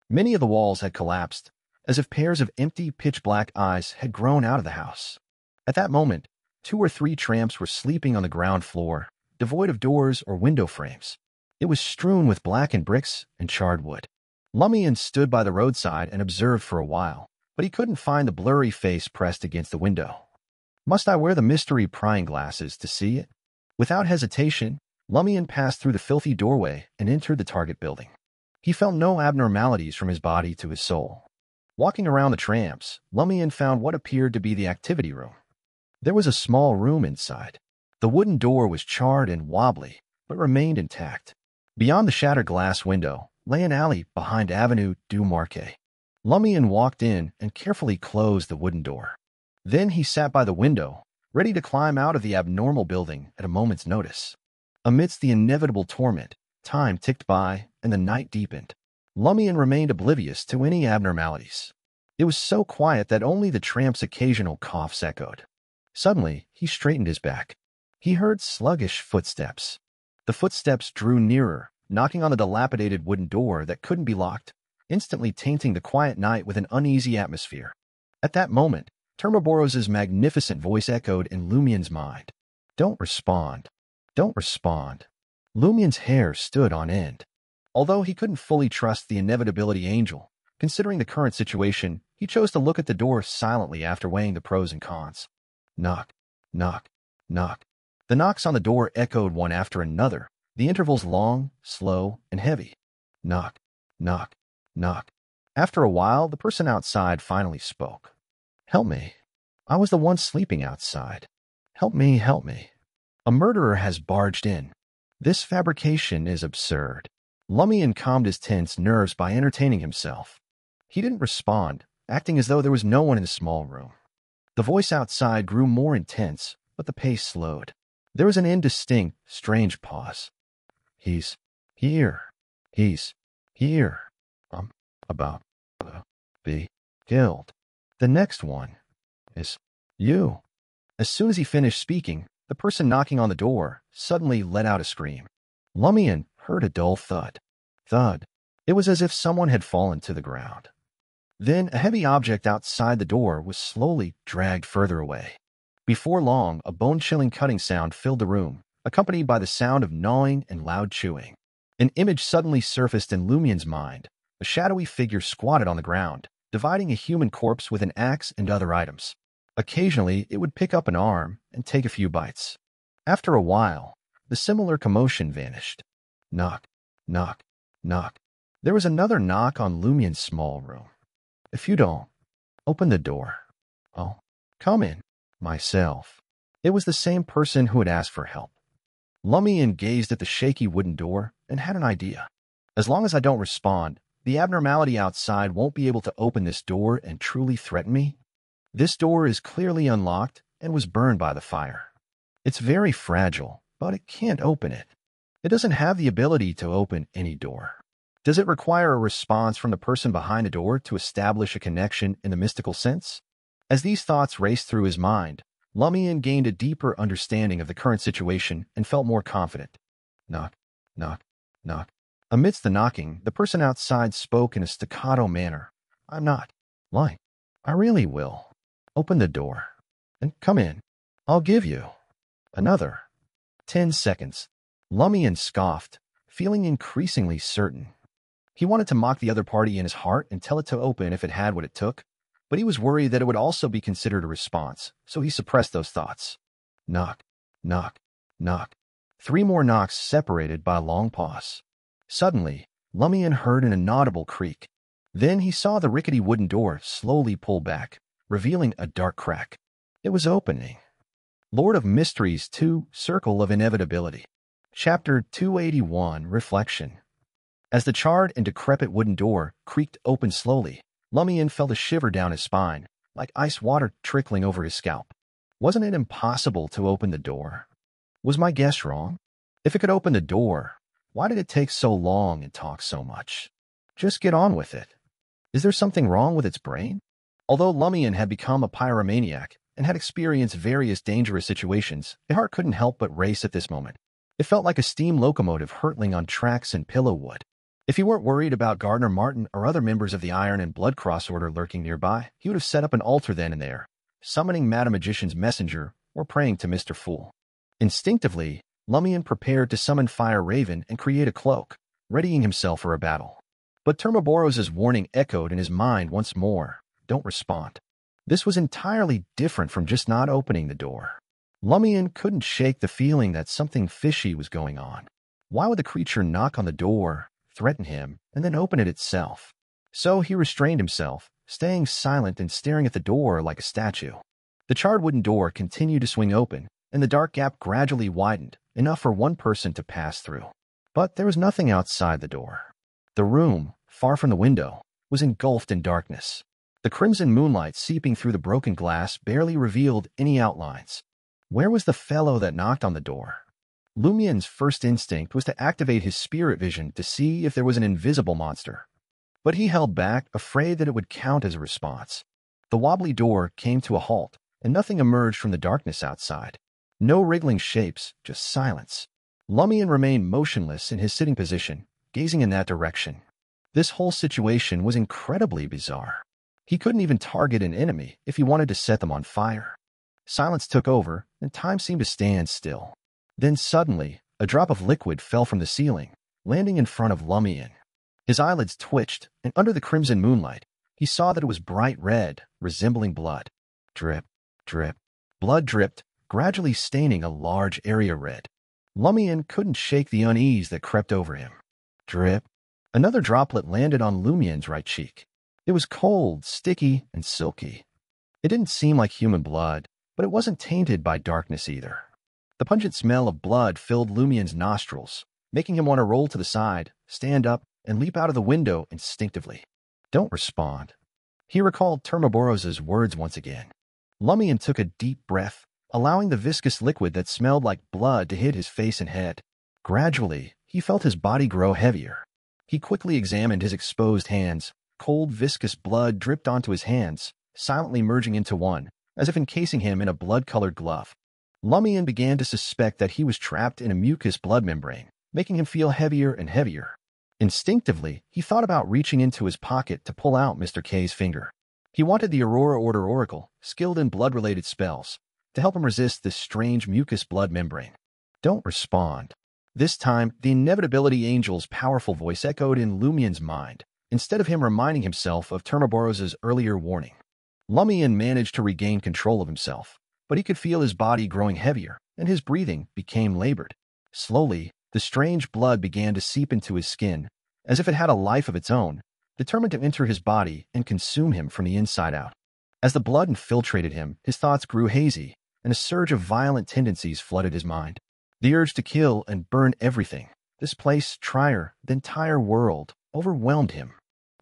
Many of the walls had collapsed, as if pairs of empty pitch-black eyes had grown out of the house. At that moment, 2 or 3 tramps were sleeping on the ground floor, devoid of doors or window frames. It was strewn with blackened bricks and charred wood. Lumian stood by the roadside and observed for a while, but he couldn't find the blurry face pressed against the window. Must I wear the mystery prying glasses to see it? Without hesitation, Lumian passed through the filthy doorway and entered the target building. He felt no abnormalities from his body to his soul. Walking around the tramps, Lumian found what appeared to be the activity room. There was a small room inside. The wooden door was charred and wobbly, but remained intact. Beyond the shattered glass window lay an alley behind Avenue du Marquet. Lumian walked in and carefully closed the wooden door. Then he sat by the window, ready to climb out of the abnormal building at a moment's notice. Amidst the inevitable torment, time ticked by and the night deepened. Lumian remained oblivious to any abnormalities. It was so quiet that only the tramp's occasional coughs echoed. Suddenly, he straightened his back. He heard sluggish footsteps. The footsteps drew nearer, knocking on the dilapidated wooden door that couldn't be locked, instantly tainting the quiet night with an uneasy atmosphere. At that moment, Termaboros's magnificent voice echoed in Lumian's mind. Don't respond. Don't respond. Lumian's hair stood on end. Although he couldn't fully trust the Inevitability angel, considering the current situation, he chose to look at the door silently after weighing the pros and cons. Knock, knock, knock. The knocks on the door echoed one after another, the intervals long, slow, and heavy. Knock, knock, knock. After a while, the person outside finally spoke. Help me. I was the one sleeping outside. Help me, help me. A murderer has barged in. This fabrication is absurd. Lumian calmed his tense nerves by entertaining himself. He didn't respond, acting as though there was no one in the small room. The voice outside grew more intense, but the pace slowed. There was an indistinct, strange pause. He's here. He's here. I'm about to be killed. The next one is you. As soon as he finished speaking, the person knocking on the door suddenly let out a scream. Lumian heard a dull thud. Thud. It was as if someone had fallen to the ground. Then a heavy object outside the door was slowly dragged further away. Before long, a bone-chilling cutting sound filled the room, accompanied by the sound of gnawing and loud chewing. An image suddenly surfaced in Lumian's mind. A shadowy figure squatted on the ground, dividing a human corpse with an axe and other items. Occasionally, it would pick up an arm and take a few bites. After a while, the similar commotion vanished. Knock, knock, knock. There was another knock on Lumian's small room. If you don't open the door, I'll come in myself. It was the same person who had asked for help. Lumian gazed at the shaky wooden door and had an idea. As long as I don't respond, the abnormality outside won't be able to open this door and truly threaten me. This door is clearly unlocked and was burned by the fire. It's very fragile, but it can't open it. It doesn't have the ability to open any door. Does it require a response from the person behind the door to establish a connection in the mystical sense? As these thoughts raced through his mind, Lumian gained a deeper understanding of the current situation and felt more confident. Knock, knock, knock. Amidst the knocking, the person outside spoke in a staccato manner. I'm not lying. I really will. Open the door and come in. I'll give you another 10 seconds. Lumian scoffed, feeling increasingly certain. He wanted to mock the other party in his heart and tell it to open if it had what it took, but he was worried that it would also be considered a response, so he suppressed those thoughts. Knock, knock, knock. 3 more knocks separated by a long pause. Suddenly, Lumian heard an inaudible creak. Then he saw the rickety wooden door slowly pull back, revealing a dark crack. It was opening. Lord of Mysteries 2, Circle of Inevitability. Chapter 281, Reflection. As the charred and decrepit wooden door creaked open slowly, Lumian felt a shiver down his spine, like ice water trickling over his scalp. Wasn't it impossible to open the door? Was my guess wrong? If it could open the door, why did it take so long and talk so much? Just get on with it. Is there something wrong with its brain? Although Lumian had become a pyromaniac and had experienced various dangerous situations, his heart couldn't help but race at this moment. It felt like a steam locomotive hurtling on tracks and pillow wood. If he weren't worried about Gardner Martin or other members of the Iron and Blood Cross Order lurking nearby, he would have set up an altar then and there, summoning Madam Magician's messenger or praying to Mr. Fool. Instinctively, Lumian prepared to summon Fire Raven and create a cloak, readying himself for a battle. But Termaboros's warning echoed in his mind once more. Don't respond. This was entirely different from just not opening the door. Lumian couldn't shake the feeling that something fishy was going on. Why would the creature knock on the door, threaten him, and then open it itself? So he restrained himself, staying silent and staring at the door like a statue. The charred wooden door continued to swing open, and the dark gap gradually widened, enough for one person to pass through. But there was nothing outside the door. The room, far from the window, was engulfed in darkness. The crimson moonlight seeping through the broken glass barely revealed any outlines. Where was the fellow that knocked on the door? Lumian's first instinct was to activate his spirit vision to see if there was an invisible monster. But he held back, afraid that it would count as a response. The wobbly door came to a halt, and nothing emerged from the darkness outside. No wriggling shapes, just silence. Lumian remained motionless in his sitting position, gazing in that direction. This whole situation was incredibly bizarre. He couldn't even target an enemy if he wanted to set them on fire. Silence took over, and time seemed to stand still. Then suddenly, a drop of liquid fell from the ceiling, landing in front of Lumian. His eyelids twitched, and under the crimson moonlight, he saw that it was bright red, resembling blood. Drip, drip. Blood dripped, gradually staining a large area red. Lumian couldn't shake the unease that crept over him. Drip. Another droplet landed on Lumian's right cheek. It was cold, sticky, and silky. It didn't seem like human blood, but it wasn't tainted by darkness either. The pungent smell of blood filled Lumian's nostrils, making him want to roll to the side, stand up, and leap out of the window instinctively. Don't respond. He recalled Termaboros's words once again. Lumian took a deep breath, allowing the viscous liquid that smelled like blood to hit his face and head. Gradually, he felt his body grow heavier. He quickly examined his exposed hands. Cold, viscous blood dripped onto his hands, silently merging into one, as if encasing him in a blood-colored glove. Lumian began to suspect that he was trapped in a mucus blood membrane, making him feel heavier and heavier. Instinctively, he thought about reaching into his pocket to pull out Mr. K's finger. He wanted the Aurora Order Oracle, skilled in blood-related spells, to help him resist this strange mucus blood membrane. Don't respond. This time, the Inevitability Angel's powerful voice echoed in Lumian's mind, instead of him reminding himself of Termaboros's earlier warning. Lumian managed to regain control of himself, but he could feel his body growing heavier, and his breathing became labored. Slowly, the strange blood began to seep into his skin, as if it had a life of its own, determined to enter his body and consume him from the inside out. As the blood infiltrated him, his thoughts grew hazy, and a surge of violent tendencies flooded his mind. The urge to kill and burn everything, this place, Trier, the entire world, overwhelmed him.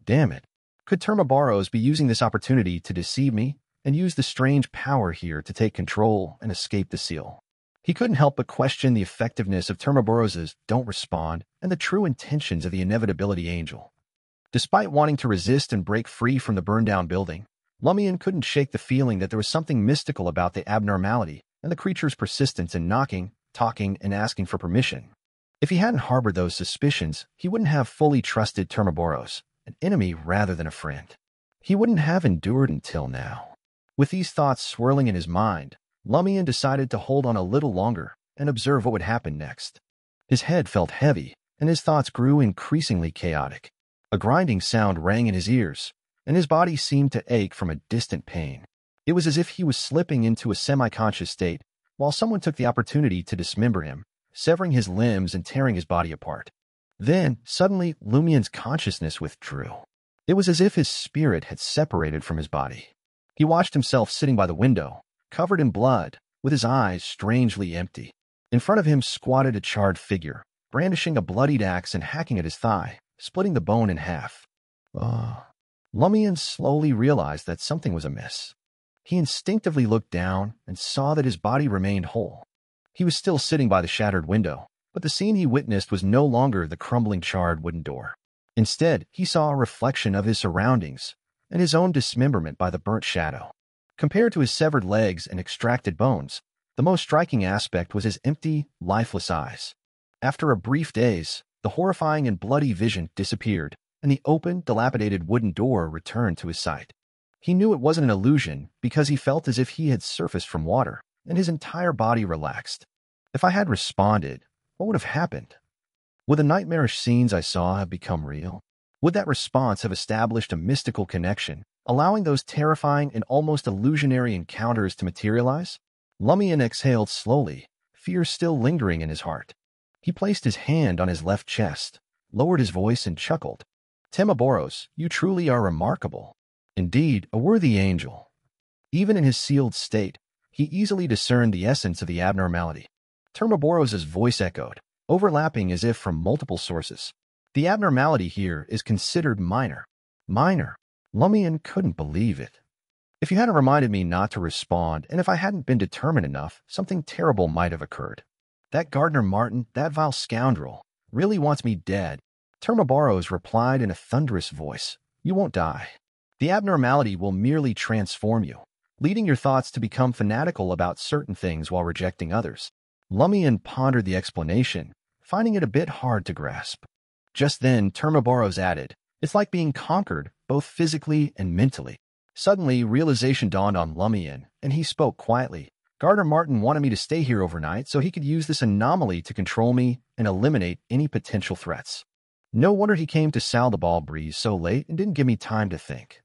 Damn it. Could Termaboros be using this opportunity to deceive me and use the strange power here to take control and escape the seal? He couldn't help but question the effectiveness of Termaboros's "don't respond" and the true intentions of the Inevitability Angel. Despite wanting to resist and break free from the burned-down building, Lumian couldn't shake the feeling that there was something mystical about the abnormality and the creature's persistence in knocking, talking, and asking for permission. If he hadn't harbored those suspicions, he wouldn't have fully trusted Termaboros, an enemy rather than a friend. He wouldn't have endured until now. With these thoughts swirling in his mind, Lumian decided to hold on a little longer and observe what would happen next. His head felt heavy, and his thoughts grew increasingly chaotic. A grinding sound rang in his ears, and his body seemed to ache from a distant pain. It was as if he was slipping into a semi-conscious state, while someone took the opportunity to dismember him, severing his limbs and tearing his body apart. Then, suddenly, Lumian's consciousness withdrew. It was as if his spirit had separated from his body. He watched himself sitting by the window, covered in blood, with his eyes strangely empty. In front of him squatted a charred figure, brandishing a bloodied axe and hacking at his thigh, splitting the bone in half. Lumian slowly realized that something was amiss. He instinctively looked down and saw that his body remained whole. He was still sitting by the shattered window, but the scene he witnessed was no longer the crumbling charred wooden door. Instead, he saw a reflection of his surroundings and his own dismemberment by the burnt shadow. Compared to his severed legs and extracted bones, the most striking aspect was his empty, lifeless eyes. After a brief daze, the horrifying and bloody vision disappeared, and the open, dilapidated wooden door returned to his sight. He knew it wasn't an illusion because he felt as if he had surfaced from water, and his entire body relaxed. If I had responded, what would have happened? Would the nightmarish scenes I saw have become real? Would that response have established a mystical connection, allowing those terrifying and almost illusionary encounters to materialize? Lumian exhaled slowly, fear still lingering in his heart. He placed his hand on his left chest, lowered his voice, and chuckled. Timoboros, you truly are remarkable. Indeed, a worthy angel. Even in his sealed state, he easily discerned the essence of the abnormality. Timoboros's voice echoed, overlapping as if from multiple sources. The abnormality here is considered minor. Minor. Lumian couldn't believe it. If you hadn't reminded me not to respond, and if I hadn't been determined enough, something terrible might have occurred. That Gardner Martin, that vile scoundrel, really wants me dead. Timoboros replied in a thunderous voice. You won't die. The abnormality will merely transform you, leading your thoughts to become fanatical about certain things while rejecting others. Lumian pondered the explanation, finding it a bit hard to grasp. Just then, Timoboros added, it's like being conquered, both physically and mentally. Suddenly, realization dawned on Lumian, and he spoke quietly. Gardner Martin wanted me to stay here overnight so he could use this anomaly to control me and eliminate any potential threats. No wonder he came to Saldabal Breeze so late and didn't give me time to think.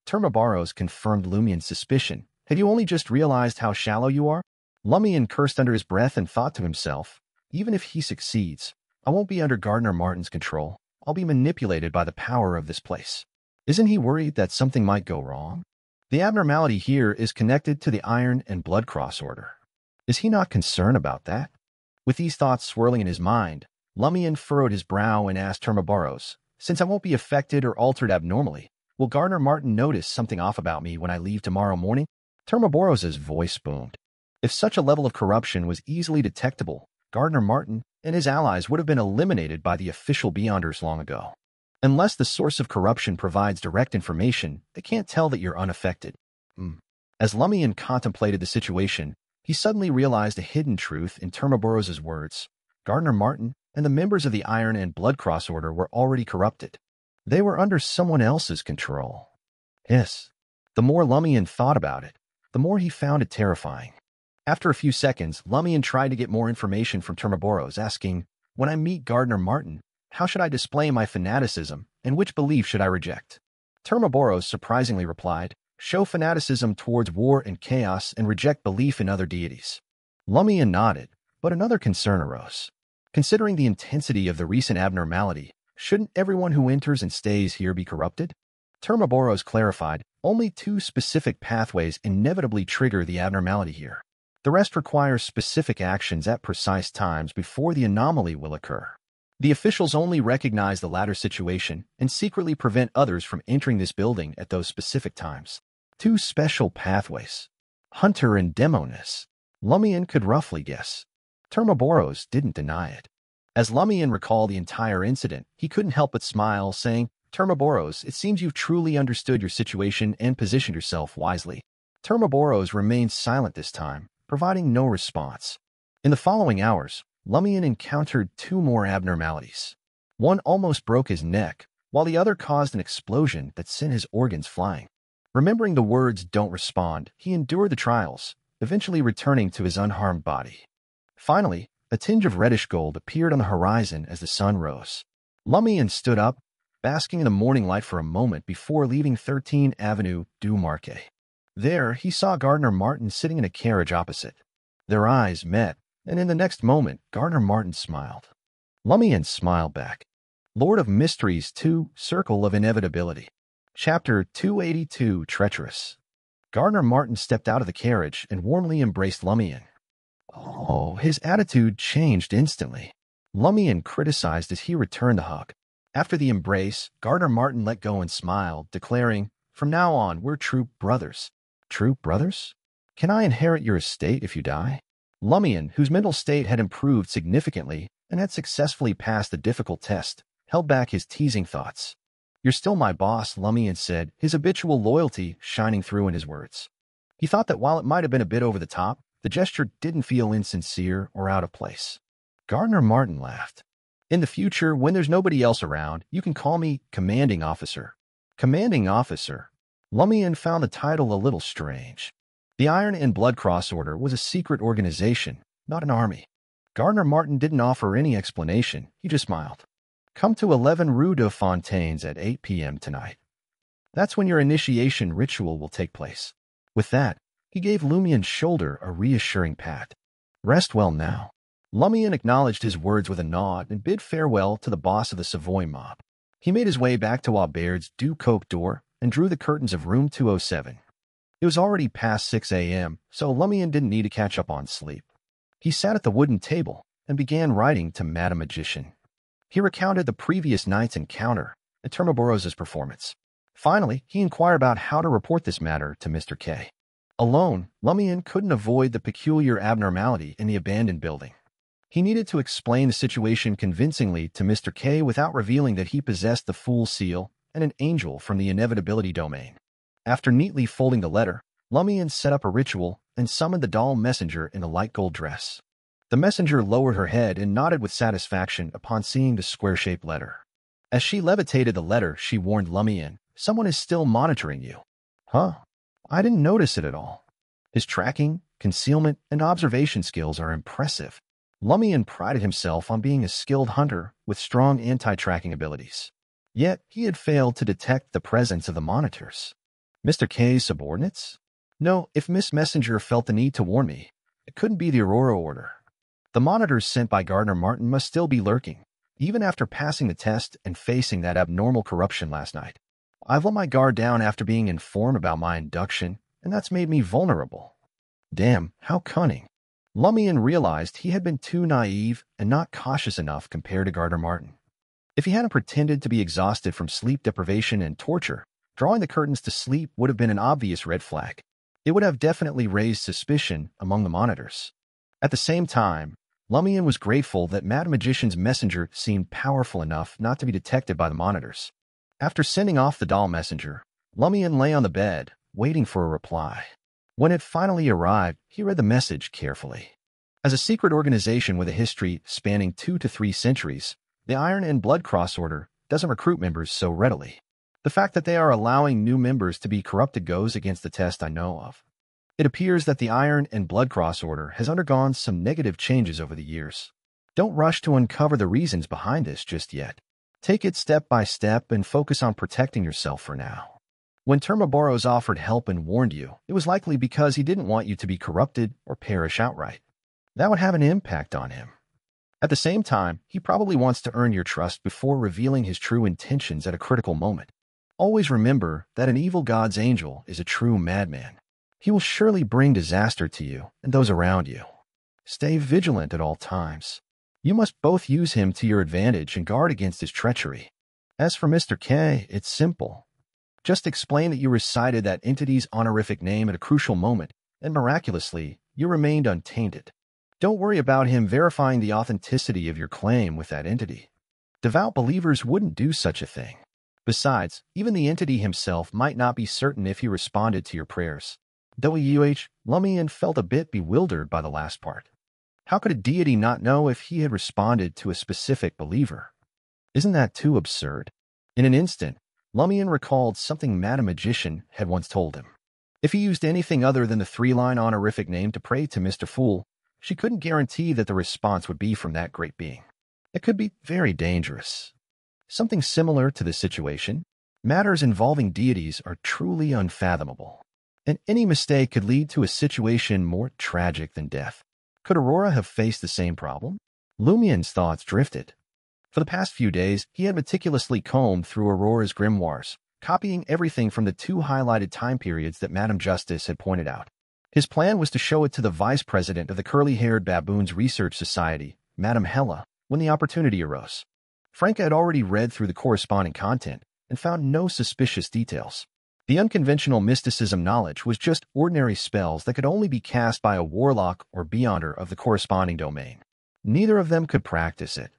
Timoboros confirmed Lumian's suspicion. Have you only just realized how shallow you are? Lumian cursed under his breath and thought to himself, even if he succeeds, I won't be under Gardner Martin's control. I'll be manipulated by the power of this place. Isn't he worried that something might go wrong? The abnormality here is connected to the Iron and Blood Cross Order. Is he not concerned about that? With these thoughts swirling in his mind, Lumian furrowed his brow and asked Timoboros, since I won't be affected or altered abnormally, will Gardner Martin notice something off about me when I leave tomorrow morning? Timoboros's voice boomed. If such a level of corruption was easily detectable, Gardner Martin and his allies would have been eliminated by the official Beyonders long ago. Unless the source of corruption provides direct information, they can't tell that you're unaffected. As Lumian contemplated the situation, he suddenly realized a hidden truth in Timoboros's words. Gardner Martin and the members of the Iron and Blood Cross Order were already corrupted. They were under someone else's control. Yes. The more Lumian thought about it, the more he found it terrifying. After a few seconds, Lumian tried to get more information from Timoboros, asking, when I meet Gardner Martin, how should I display my fanaticism, and which belief should I reject? Timoboros surprisingly replied, show fanaticism towards war and chaos and reject belief in other deities. Lumian nodded, but another concern arose. Considering the intensity of the recent abnormality, shouldn't everyone who enters and stays here be corrupted? Timoboros clarified, only 2 specific pathways inevitably trigger the abnormality here. The rest requires specific actions at precise times before the anomaly will occur. The officials only recognize the latter situation and secretly prevent others from entering this building at those specific times. 2 special pathways. Hunter and Demoness. Lumian could roughly guess. Timoboros didn't deny it. As Lumian recalled the entire incident, he couldn't help but smile, saying, Timoboros, it seems you've truly understood your situation and positioned yourself wisely. Timoboros remained silent this time, providing no response. In the following hours, Lumian encountered 2 more abnormalities. One almost broke his neck, while the other caused an explosion that sent his organs flying. Remembering the words don't respond, he endured the trials, eventually returning to his unharmed body. Finally, a tinge of reddish gold appeared on the horizon as the sun rose. Lumian stood up, basking in the morning light for a moment before leaving 13 Avenue du Marquet. There, he saw Gardner Martin sitting in a carriage opposite. Their eyes met, and in the next moment, Gardner Martin smiled. Lumian smiled back. Lord of Mysteries 2, Circle of Inevitability. Chapter 282, Treacherous. Gardner Martin stepped out of the carriage and warmly embraced Lumian. Oh, his attitude changed instantly. Lumian criticized as he returned the hug. After the embrace, Gardner Martin let go and smiled, declaring, from now on, we're true brothers. True brothers? Can I inherit your estate if you die? Lumian, whose mental state had improved significantly and had successfully passed the difficult test, held back his teasing thoughts. You're still my boss, Lumian said, his habitual loyalty shining through in his words. He thought that while it might have been a bit over the top, the gesture didn't feel insincere or out of place. Gardner Martin laughed. In the future, when there's nobody else around, you can call me Commanding Officer. Commanding Officer. Lumian found the title a little strange. The Iron and Blood Cross Order was a secret organization, not an army. Gardner Martin didn't offer any explanation. He just smiled. Come to 11 Rue de Fontaines at 8 p.m. tonight. That's when your initiation ritual will take place. With that, he gave Lumian's shoulder a reassuring pat. Rest well now. Lumian acknowledged his words with a nod and bid farewell to the boss of the Savoy mob. He made his way back to Aubert's Du Coq door and drew the curtains of room 207. It was already past 6 a.m., so Lumian didn't need to catch up on sleep. He sat at the wooden table and began writing to Madame Magician. He recounted the previous night's encounter and Termaboros' performance. Finally, he inquired about how to report this matter to Mr. K. Alone, Lumian couldn't avoid the peculiar abnormality in the abandoned building. He needed to explain the situation convincingly to Mr. K without revealing that he possessed the Fool Seal and an angel from the Inevitability domain. After neatly folding the letter, Lumian set up a ritual and summoned the doll messenger in a light gold dress. The messenger lowered her head and nodded with satisfaction upon seeing the square-shaped letter. As she levitated the letter, she warned Lumian, "Someone is still monitoring you." Huh? I didn't notice it at all. His tracking, concealment, and observation skills are impressive. Lumian prided himself on being a skilled hunter with strong anti-tracking abilities. Yet, he had failed to detect the presence of the monitors. Mr. K's subordinates? No, if Miss Messenger felt the need to warn me, it couldn't be the Aurora Order. The monitors sent by Gardner Martin must still be lurking, even after passing the test and facing that abnormal corruption last night. I've let my guard down after being informed about my induction, and that's made me vulnerable. Damn, how cunning. Lumian realized he had been too naive and not cautious enough compared to Gardner Martin. If he hadn't pretended to be exhausted from sleep deprivation and torture, drawing the curtains to sleep would have been an obvious red flag. It would have definitely raised suspicion among the monitors. At the same time, Lumian was grateful that Madame Magician's messenger seemed powerful enough not to be detected by the monitors. After sending off the doll messenger, Lumian lay on the bed, waiting for a reply. When it finally arrived, he read the message carefully. As a secret organization with a history spanning 2 to 3 centuries, the Iron and Blood Cross Order doesn't recruit members so readily. The fact that they are allowing new members to be corrupted goes against the test I know of. It appears that the Iron and Blood Cross Order has undergone some negative changes over the years. Don't rush to uncover the reasons behind this just yet. Take it step by step and focus on protecting yourself for now. When Termaboros offered help and warned you, it was likely because he didn't want you to be corrupted or perish outright. That would have an impact on him. At the same time, he probably wants to earn your trust before revealing his true intentions at a critical moment. Always remember that an evil god's angel is a true madman. He will surely bring disaster to you and those around you. Stay vigilant at all times. You must both use him to your advantage and guard against his treachery. As for Mr. K, it's simple. Just explain that you recited that entity's honorific name at a crucial moment, and miraculously, you remained untainted. Don't worry about him verifying the authenticity of your claim with that entity. Devout believers wouldn't do such a thing. Besides, even the entity himself might not be certain if he responded to your prayers. Lumian felt a bit bewildered by the last part. How could a deity not know if he had responded to a specific believer? Isn't that too absurd? In an instant, Lumian recalled something Madame Magician had once told him. If he used anything other than the 3-line honorific name to pray to Mr. Fool, she couldn't guarantee that the response would be from that great being. It could be very dangerous. Something similar to this situation, matters involving deities are truly unfathomable, and any mistake could lead to a situation more tragic than death. Could Aurora have faced the same problem? Lumian's thoughts drifted. For the past few days, he had meticulously combed through Aurora's grimoires, copying everything from the 2 highlighted time periods that Madame Justice had pointed out. His plan was to show it to the vice president of the Curly-Haired Baboons Research Society, Madame Hella, when the opportunity arose. Franca had already read through the corresponding content and found no suspicious details. The unconventional mysticism knowledge was just ordinary spells that could only be cast by a warlock or beyonder of the corresponding domain. Neither of them could practice it.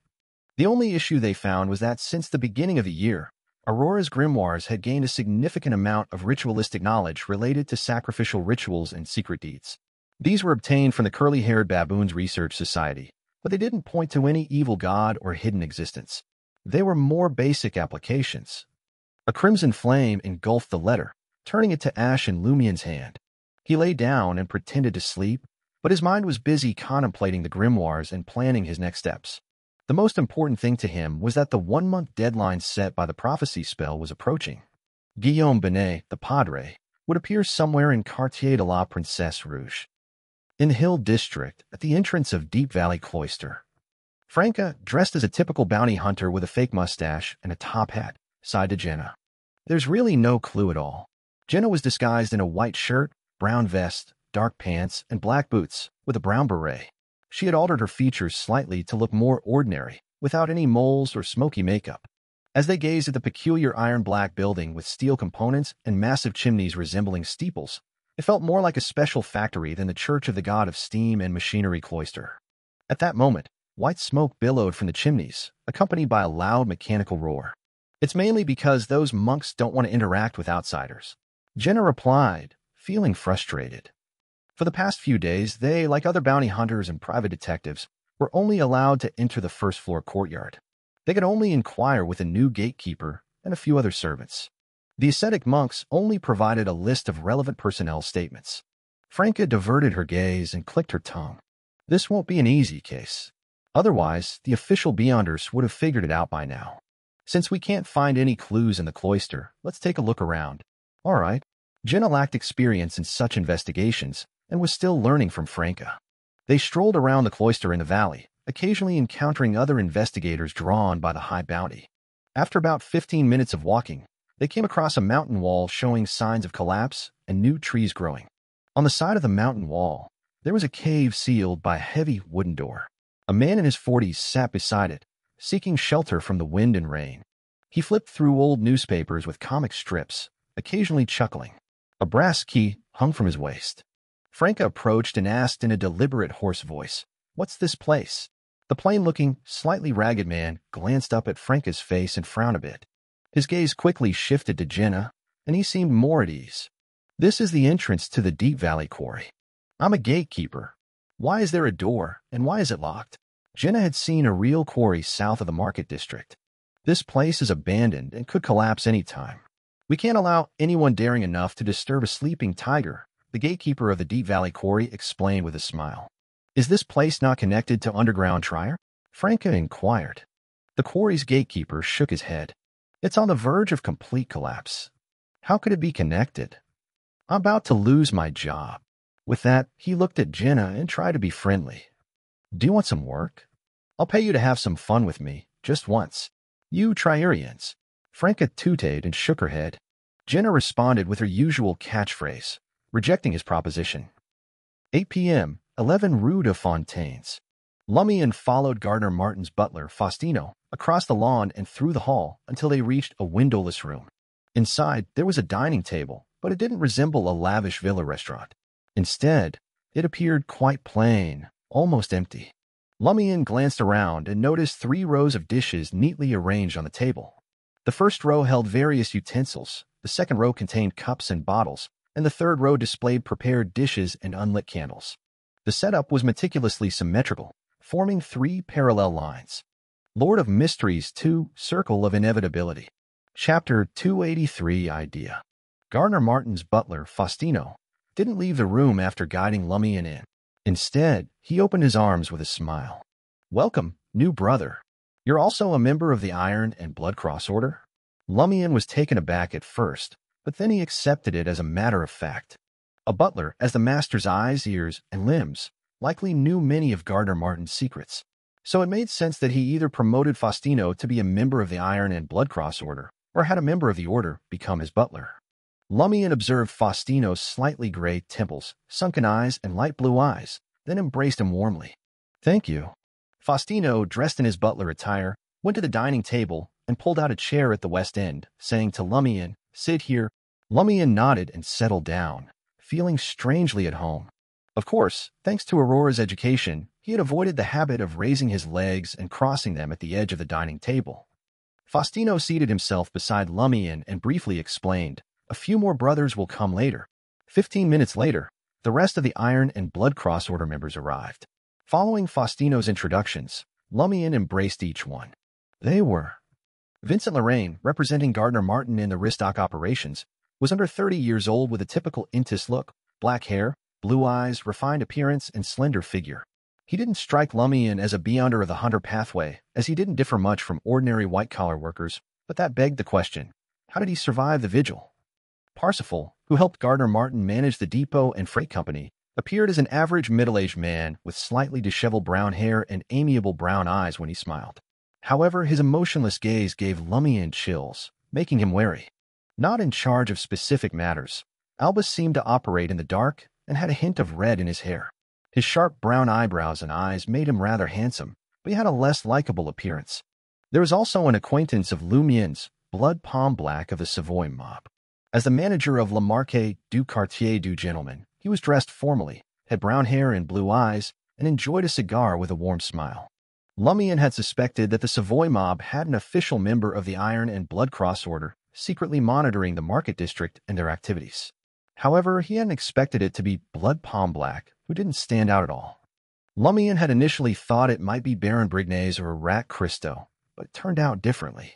The only issue they found was that since the beginning of the year, Aurora's grimoires had gained a significant amount of ritualistic knowledge related to sacrificial rituals and secret deeds. These were obtained from the Curly-Haired Baboons Research Society, but they didn't point to any evil god or hidden existence. They were more basic applications. A crimson flame engulfed the letter, turning it to ash in Lumian's hand. He lay down and pretended to sleep, but his mind was busy contemplating the grimoires and planning his next steps. The most important thing to him was that the 1-month deadline set by the prophecy spell was approaching. Guillaume Binet, the Padre, would appear somewhere in Quartier de la Princesse Rouge, in the Hill District, at the entrance of Deep Valley Cloister. Franca, dressed as a typical bounty hunter with a fake mustache and a top hat, sighed to Jenna. There's really no clue at all. Jenna was disguised in a white shirt, brown vest, dark pants, and black boots, with a brown beret. She had altered her features slightly to look more ordinary, without any moles or smoky makeup. As they gazed at the peculiar iron-black building with steel components and massive chimneys resembling steeples, it felt more like a special factory than the Church of the God of Steam and Machinery Cloister. At that moment, white smoke billowed from the chimneys, accompanied by a loud mechanical roar. It's mainly because those monks don't want to interact with outsiders, Jenna replied, feeling frustrated. For the past few days, they, like other bounty hunters and private detectives, were only allowed to enter the first-floor courtyard. They could only inquire with a new gatekeeper and a few other servants. The ascetic monks only provided a list of relevant personnel statements. Franca diverted her gaze and clicked her tongue. This won't be an easy case. Otherwise, the official Beyonders would have figured it out by now. Since we can't find any clues in the cloister, let's take a look around. All right. Jenna lacked experience in such investigations and was still learning from Franca. They strolled around the cloister in the valley, occasionally encountering other investigators drawn by the high bounty. After about 15 minutes of walking, they came across a mountain wall showing signs of collapse and new trees growing. On the side of the mountain wall, there was a cave sealed by a heavy wooden door. A man in his 40s sat beside it, seeking shelter from the wind and rain. He flipped through old newspapers with comic strips, occasionally chuckling. A brass key hung from his waist. Franca approached and asked in a deliberate hoarse voice, "What's this place?" The plain-looking, slightly ragged man glanced up at Franca's face and frowned a bit. His gaze quickly shifted to Jenna, and he seemed more at ease. "This is the entrance to the Deep Valley Quarry. I'm a gatekeeper. Why is there a door, and why is it locked?" Jenna had seen a real quarry south of the market district. "This place is abandoned and could collapse any time. We can't allow anyone daring enough to disturb a sleeping tiger," the gatekeeper of the Deep Valley Quarry explained with a smile. "Is this place not connected to underground Trier?" Franca inquired. The quarry's gatekeeper shook his head. "It's on the verge of complete collapse. How could it be connected? I'm about to lose my job." With that, he looked at Jenna and tried to be friendly. "Do you want some work? I'll pay you to have some fun with me, just once. You Trierians." Franca tooted and shook her head. Jenna responded with her usual catchphrase, rejecting his proposition. 8 p.m., 11 Rue de Fontaines. Lumian followed Gardner Martin's butler, Faustino, across the lawn and through the hall until they reached a windowless room. Inside, there was a dining table, but it didn't resemble a lavish villa restaurant. Instead, it appeared quite plain, almost empty. Lumian glanced around and noticed 3 rows of dishes neatly arranged on the table. The first row held various utensils, the second row contained cups and bottles, and the third row displayed prepared dishes and unlit candles. The setup was meticulously symmetrical, forming 3 parallel lines. Lord of Mysteries 2, Circle of Inevitability. Chapter 283 Idea. Gardner Martin's butler, Faustino, didn't leave the room after guiding Lumian in. Instead, he opened his arms with a smile. "Welcome, new brother. You're also a member of the Iron and Blood Cross Order?" Lumian was taken aback at first, but then he accepted it as a matter of fact. A butler, as the master's eyes, ears, and limbs, likely knew many of Gardner Martin's secrets. So it made sense that he either promoted Faustino to be a member of the Iron and Blood Cross Order, or had a member of the order become his butler. Lumian observed Faustino's slightly gray temples, sunken eyes, and light blue eyes, then embraced him warmly. "Thank you." Faustino, dressed in his butler attire, went to the dining table and pulled out a chair at the west end, saying to Lumian, "Sit here." Lumian nodded and settled down, feeling strangely at home. Of course, thanks to Aurora's education, he had avoided the habit of raising his legs and crossing them at the edge of the dining table. Faustino seated himself beside Lumian and briefly explained, "A few more brothers will come later." 15 minutes later, the rest of the Iron and Blood Cross Order members arrived. Following Faustino's introductions, Lumian embraced each one. They were Vincent Lorraine, representing Gardner Martin in the Ristock operations, was under 30 years old with a typical Intis look, black hair, blue eyes, refined appearance, and slender figure. He didn't strike Lumian as a beyonder of the hunter pathway, as he didn't differ much from ordinary white-collar workers, but that begged the question, how did he survive the vigil? Parsifal, who helped Gardner Martin manage the depot and freight company, appeared as an average middle-aged man with slightly disheveled brown hair and amiable brown eyes when he smiled. However, his emotionless gaze gave Lumian chills, making him wary. Not in charge of specific matters, Albus seemed to operate in the dark and had a hint of red in his hair. His sharp brown eyebrows and eyes made him rather handsome, but he had a less likable appearance. There was also an acquaintance of Lumian's, blood palm black of the Savoy mob. As the manager of Le Marché du Quartier du Gentleman, he was dressed formally, had brown hair and blue eyes, and enjoyed a cigar with a warm smile. Lumian had suspected that the Savoy mob had an official member of the Iron and Blood Cross Order secretly monitoring the market district and their activities. However, he hadn't expected it to be Blood Palm Black, who didn't stand out at all. Lumian had initially thought it might be Baron Brignays or Rat Christo, but it turned out differently.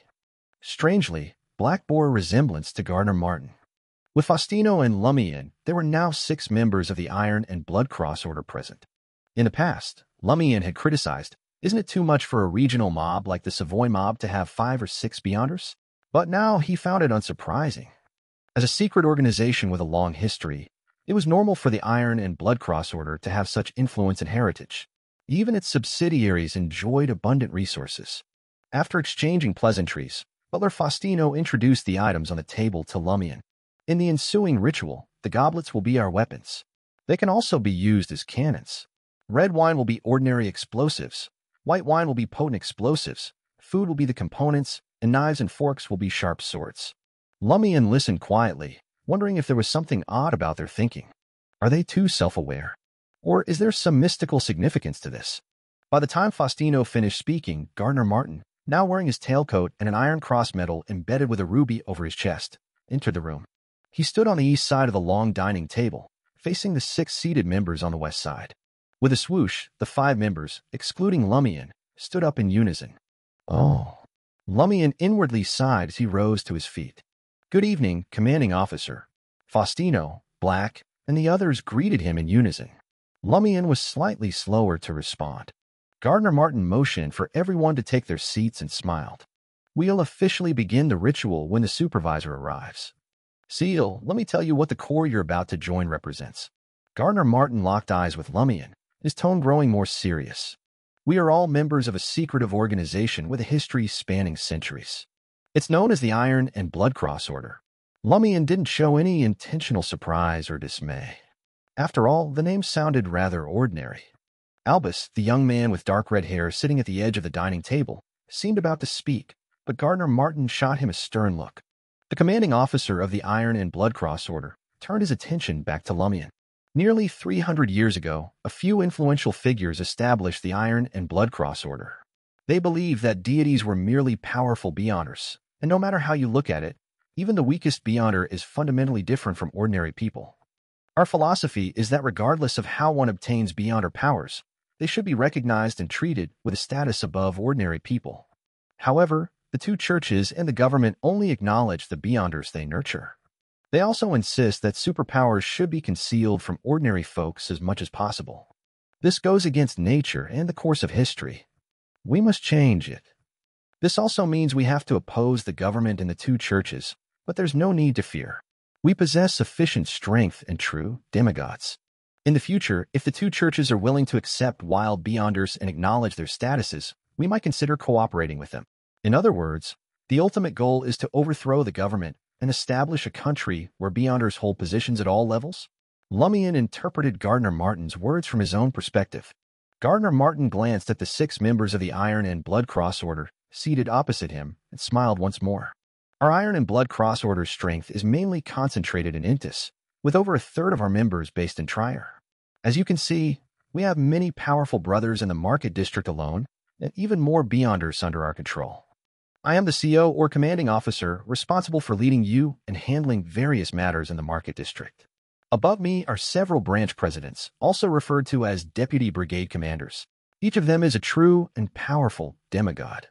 Strangely, Black bore a resemblance to Gardner Martin. With Faustino and Lumian, there were now 6 members of the Iron and Blood Cross Order present. In the past, Lumian had criticized, isn't it too much for a regional mob like the Savoy mob to have 5 or 6 Beyonders? But now he found it unsurprising. As a secret organization with a long history, it was normal for the Iron and Blood Cross Order to have such influence and heritage. Even its subsidiaries enjoyed abundant resources. After exchanging pleasantries, Butler Faustino introduced the items on the table to Lumian. In the ensuing ritual, the goblets will be our weapons. They can also be used as cannons. Red wine will be ordinary explosives. White wine will be potent explosives. Food will be the components, and knives and forks will be sharp swords. Lumian listened quietly, wondering if there was something odd about their thinking. Are they too self-aware? Or is there some mystical significance to this? By the time Faustino finished speaking, Gardner Martin, now wearing his tailcoat and an iron cross medal embedded with a ruby over his chest, entered the room. He stood on the east side of the long dining table, facing the 6 seated members on the west side. With a swoosh, the 5 members, excluding Lumian, stood up in unison. Oh. Lumian inwardly sighed as he rose to his feet. Good evening, commanding officer. Faustino, Black, and the others greeted him in unison. Lumian was slightly slower to respond. Gardner Martin motioned for everyone to take their seats and smiled. We'll officially begin the ritual when the supervisor arrives. Seal, let me tell you what the corps you're about to join represents. Gardner Martin locked eyes with Lumian, his tone growing more serious. We are all members of a secretive organization with a history spanning centuries. It's known as the Iron and Blood Cross Order. Lumian didn't show any intentional surprise or dismay. After all, the name sounded rather ordinary. Albus, the young man with dark red hair sitting at the edge of the dining table, seemed about to speak, but Gardner Martin shot him a stern look. The commanding officer of the Iron and Blood Cross Order turned his attention back to Lumian. Nearly 300 years ago, a few influential figures established the Iron and Blood Cross Order. They believed that deities were merely powerful Beyonders, and no matter how you look at it, even the weakest Beyonder is fundamentally different from ordinary people. Our philosophy is that regardless of how one obtains Beyonder powers, they should be recognized and treated with a status above ordinary people. However, the 2 churches and the government only acknowledge the Beyonders they nurture. They also insist that superpowers should be concealed from ordinary folks as much as possible. This goes against nature and the course of history. We must change it. This also means we have to oppose the government and the 2 churches, but there's no need to fear. We possess sufficient strength and true demigods. In the future, if the 2 churches are willing to accept wild Beyonders and acknowledge their statuses, we might consider cooperating with them. In other words, the ultimate goal is to overthrow the government and establish a country where Beyonders hold positions at all levels. Lumian interpreted Gardner Martin's words from his own perspective. Gardner Martin glanced at the 6 members of the Iron and Blood Cross Order seated opposite him and smiled once more. Our Iron and Blood Cross Order's strength is mainly concentrated in Intis, with over a third of our members based in Trier. As you can see, we have many powerful brothers in the market district alone, and even more Beyonders under our control. I am the CO or commanding officer responsible for leading you and handling various matters in the market district. Above me are several branch presidents, also referred to as deputy brigade commanders. Each of them is a true and powerful demigod.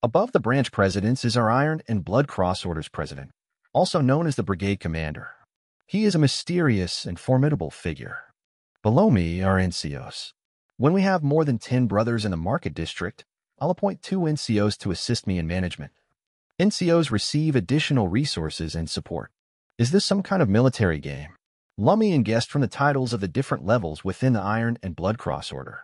Above the branch presidents is our Iron and Blood Cross Order's president, also known as the brigade commander. He is a mysterious and formidable figure. Below me are NCOs. When we have more than 10 brothers in the market district, I'll appoint 2 NCOs to assist me in management. NCOs receive additional resources and support. Is this some kind of military game? Lumian guessed from the titles of the different levels within the Iron and Blood Cross Order.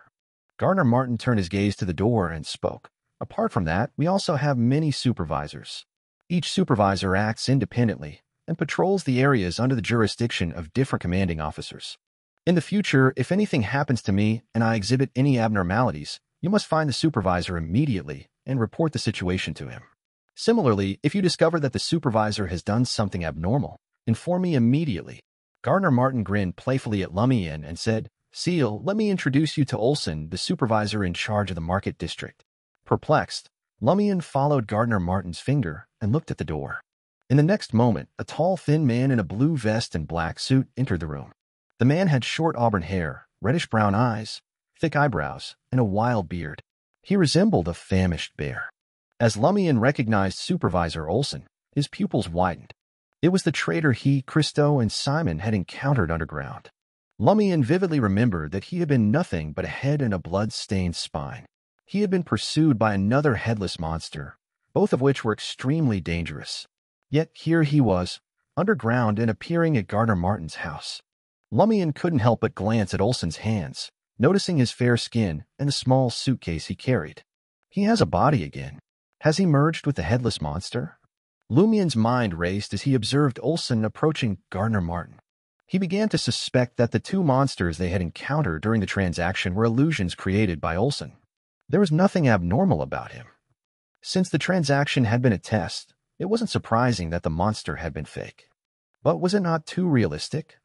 Gardner Martin turned his gaze to the door and spoke. Apart from that, we also have many supervisors. Each supervisor acts independently and patrols the areas under the jurisdiction of different commanding officers. In the future, if anything happens to me and I exhibit any abnormalities, you must find the supervisor immediately and report the situation to him. Similarly, if you discover that the supervisor has done something abnormal, inform me immediately. Gardner Martin grinned playfully at Lumian and said, Seal, let me introduce you to Olson, the supervisor in charge of the market district. Perplexed, Lumian followed Gardner Martin's finger and looked at the door. In the next moment, a tall, thin man in a blue vest and black suit entered the room. The man had short auburn hair, reddish-brown eyes, thick eyebrows, and a wild beard. He resembled a famished bear. As Lumian recognized Supervisor Olson, his pupils widened. It was the traitor he, Christo, and Simon had encountered underground. Lumian vividly remembered that he had been nothing but a head and a blood-stained spine. He had been pursued by another headless monster, both of which were extremely dangerous. Yet here he was, underground and appearing at Gardner Martin's house. Lumian couldn't help but glance at Olson's hands, noticing his fair skin and the small suitcase he carried. He has a body again. Has he merged with the headless monster? Lumian's mind raced as he observed Olson approaching Gardner Martin. He began to suspect that the 2 monsters they had encountered during the transaction were illusions created by Olson. There was nothing abnormal about him. Since the transaction had been a test, it wasn't surprising that the monster had been fake. But was it not too realistic?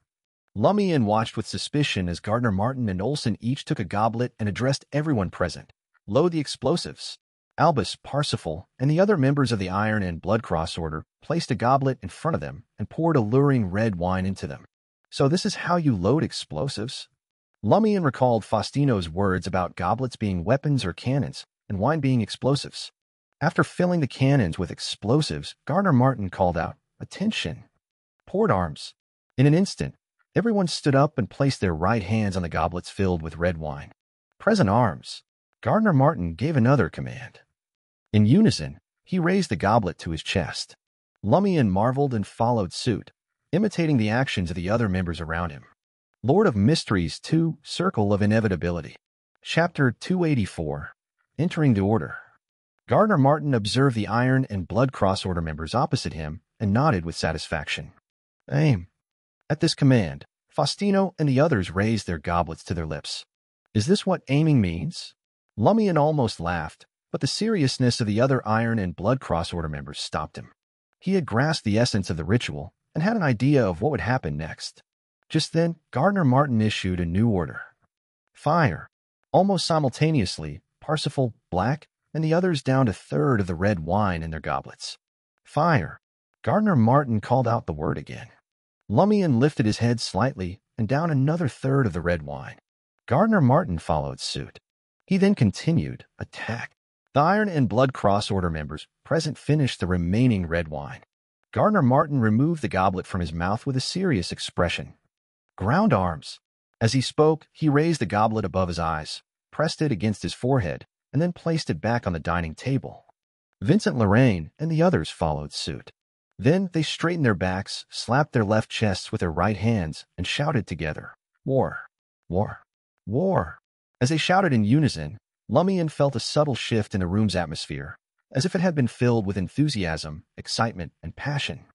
Lumian watched with suspicion as Gardner Martin and Olson each took a goblet and addressed everyone present. Load the explosives. Albus, Parsifal, and the other members of the Iron and Blood Cross Order placed a goblet in front of them and poured alluring red wine into them. So this is how you load explosives? Lumian recalled Faustino's words about goblets being weapons or cannons and wine being explosives. After filling the cannons with explosives, Gardner Martin called out, Attention! Port arms! In an instant, everyone stood up and placed their right hands on the goblets filled with red wine. Present arms! Gardner Martin gave another command. In unison, he raised the goblet to his chest. Lumian marveled and followed suit, imitating the actions of the other members around him. Lord of Mysteries 2, Circle of Inevitability. Chapter 284, Entering the Order. Gardner Martin observed the Iron and Blood Cross Order members opposite him and nodded with satisfaction. Aim. At this command, Faustino and the others raised their goblets to their lips. Is this what aiming means? Lumian almost laughed, but the seriousness of the other Iron and Blood Cross Order members stopped him. He had grasped the essence of the ritual and had an idea of what would happen next. Just then, Gardner Martin issued a new order. Fire. Almost simultaneously, Parsifal, Black, and the others downed a third of the red wine in their goblets. Fire. Gardner Martin called out the word again. Lumian lifted his head slightly and downed another third of the red wine. Gardner Martin followed suit. He then continued, Attack. The Iron and Blood Cross Order members present finished the remaining red wine. Gardner Martin removed the goblet from his mouth with a serious expression. Ground arms. As he spoke, he raised the goblet above his eyes, pressed it against his forehead, and then placed it back on the dining table. Vincent Lorraine and the others followed suit. Then they straightened their backs, slapped their left chests with their right hands, and shouted together, War! War! War! As they shouted in unison, Lumian felt a subtle shift in the room's atmosphere, as if it had been filled with enthusiasm, excitement, and passion.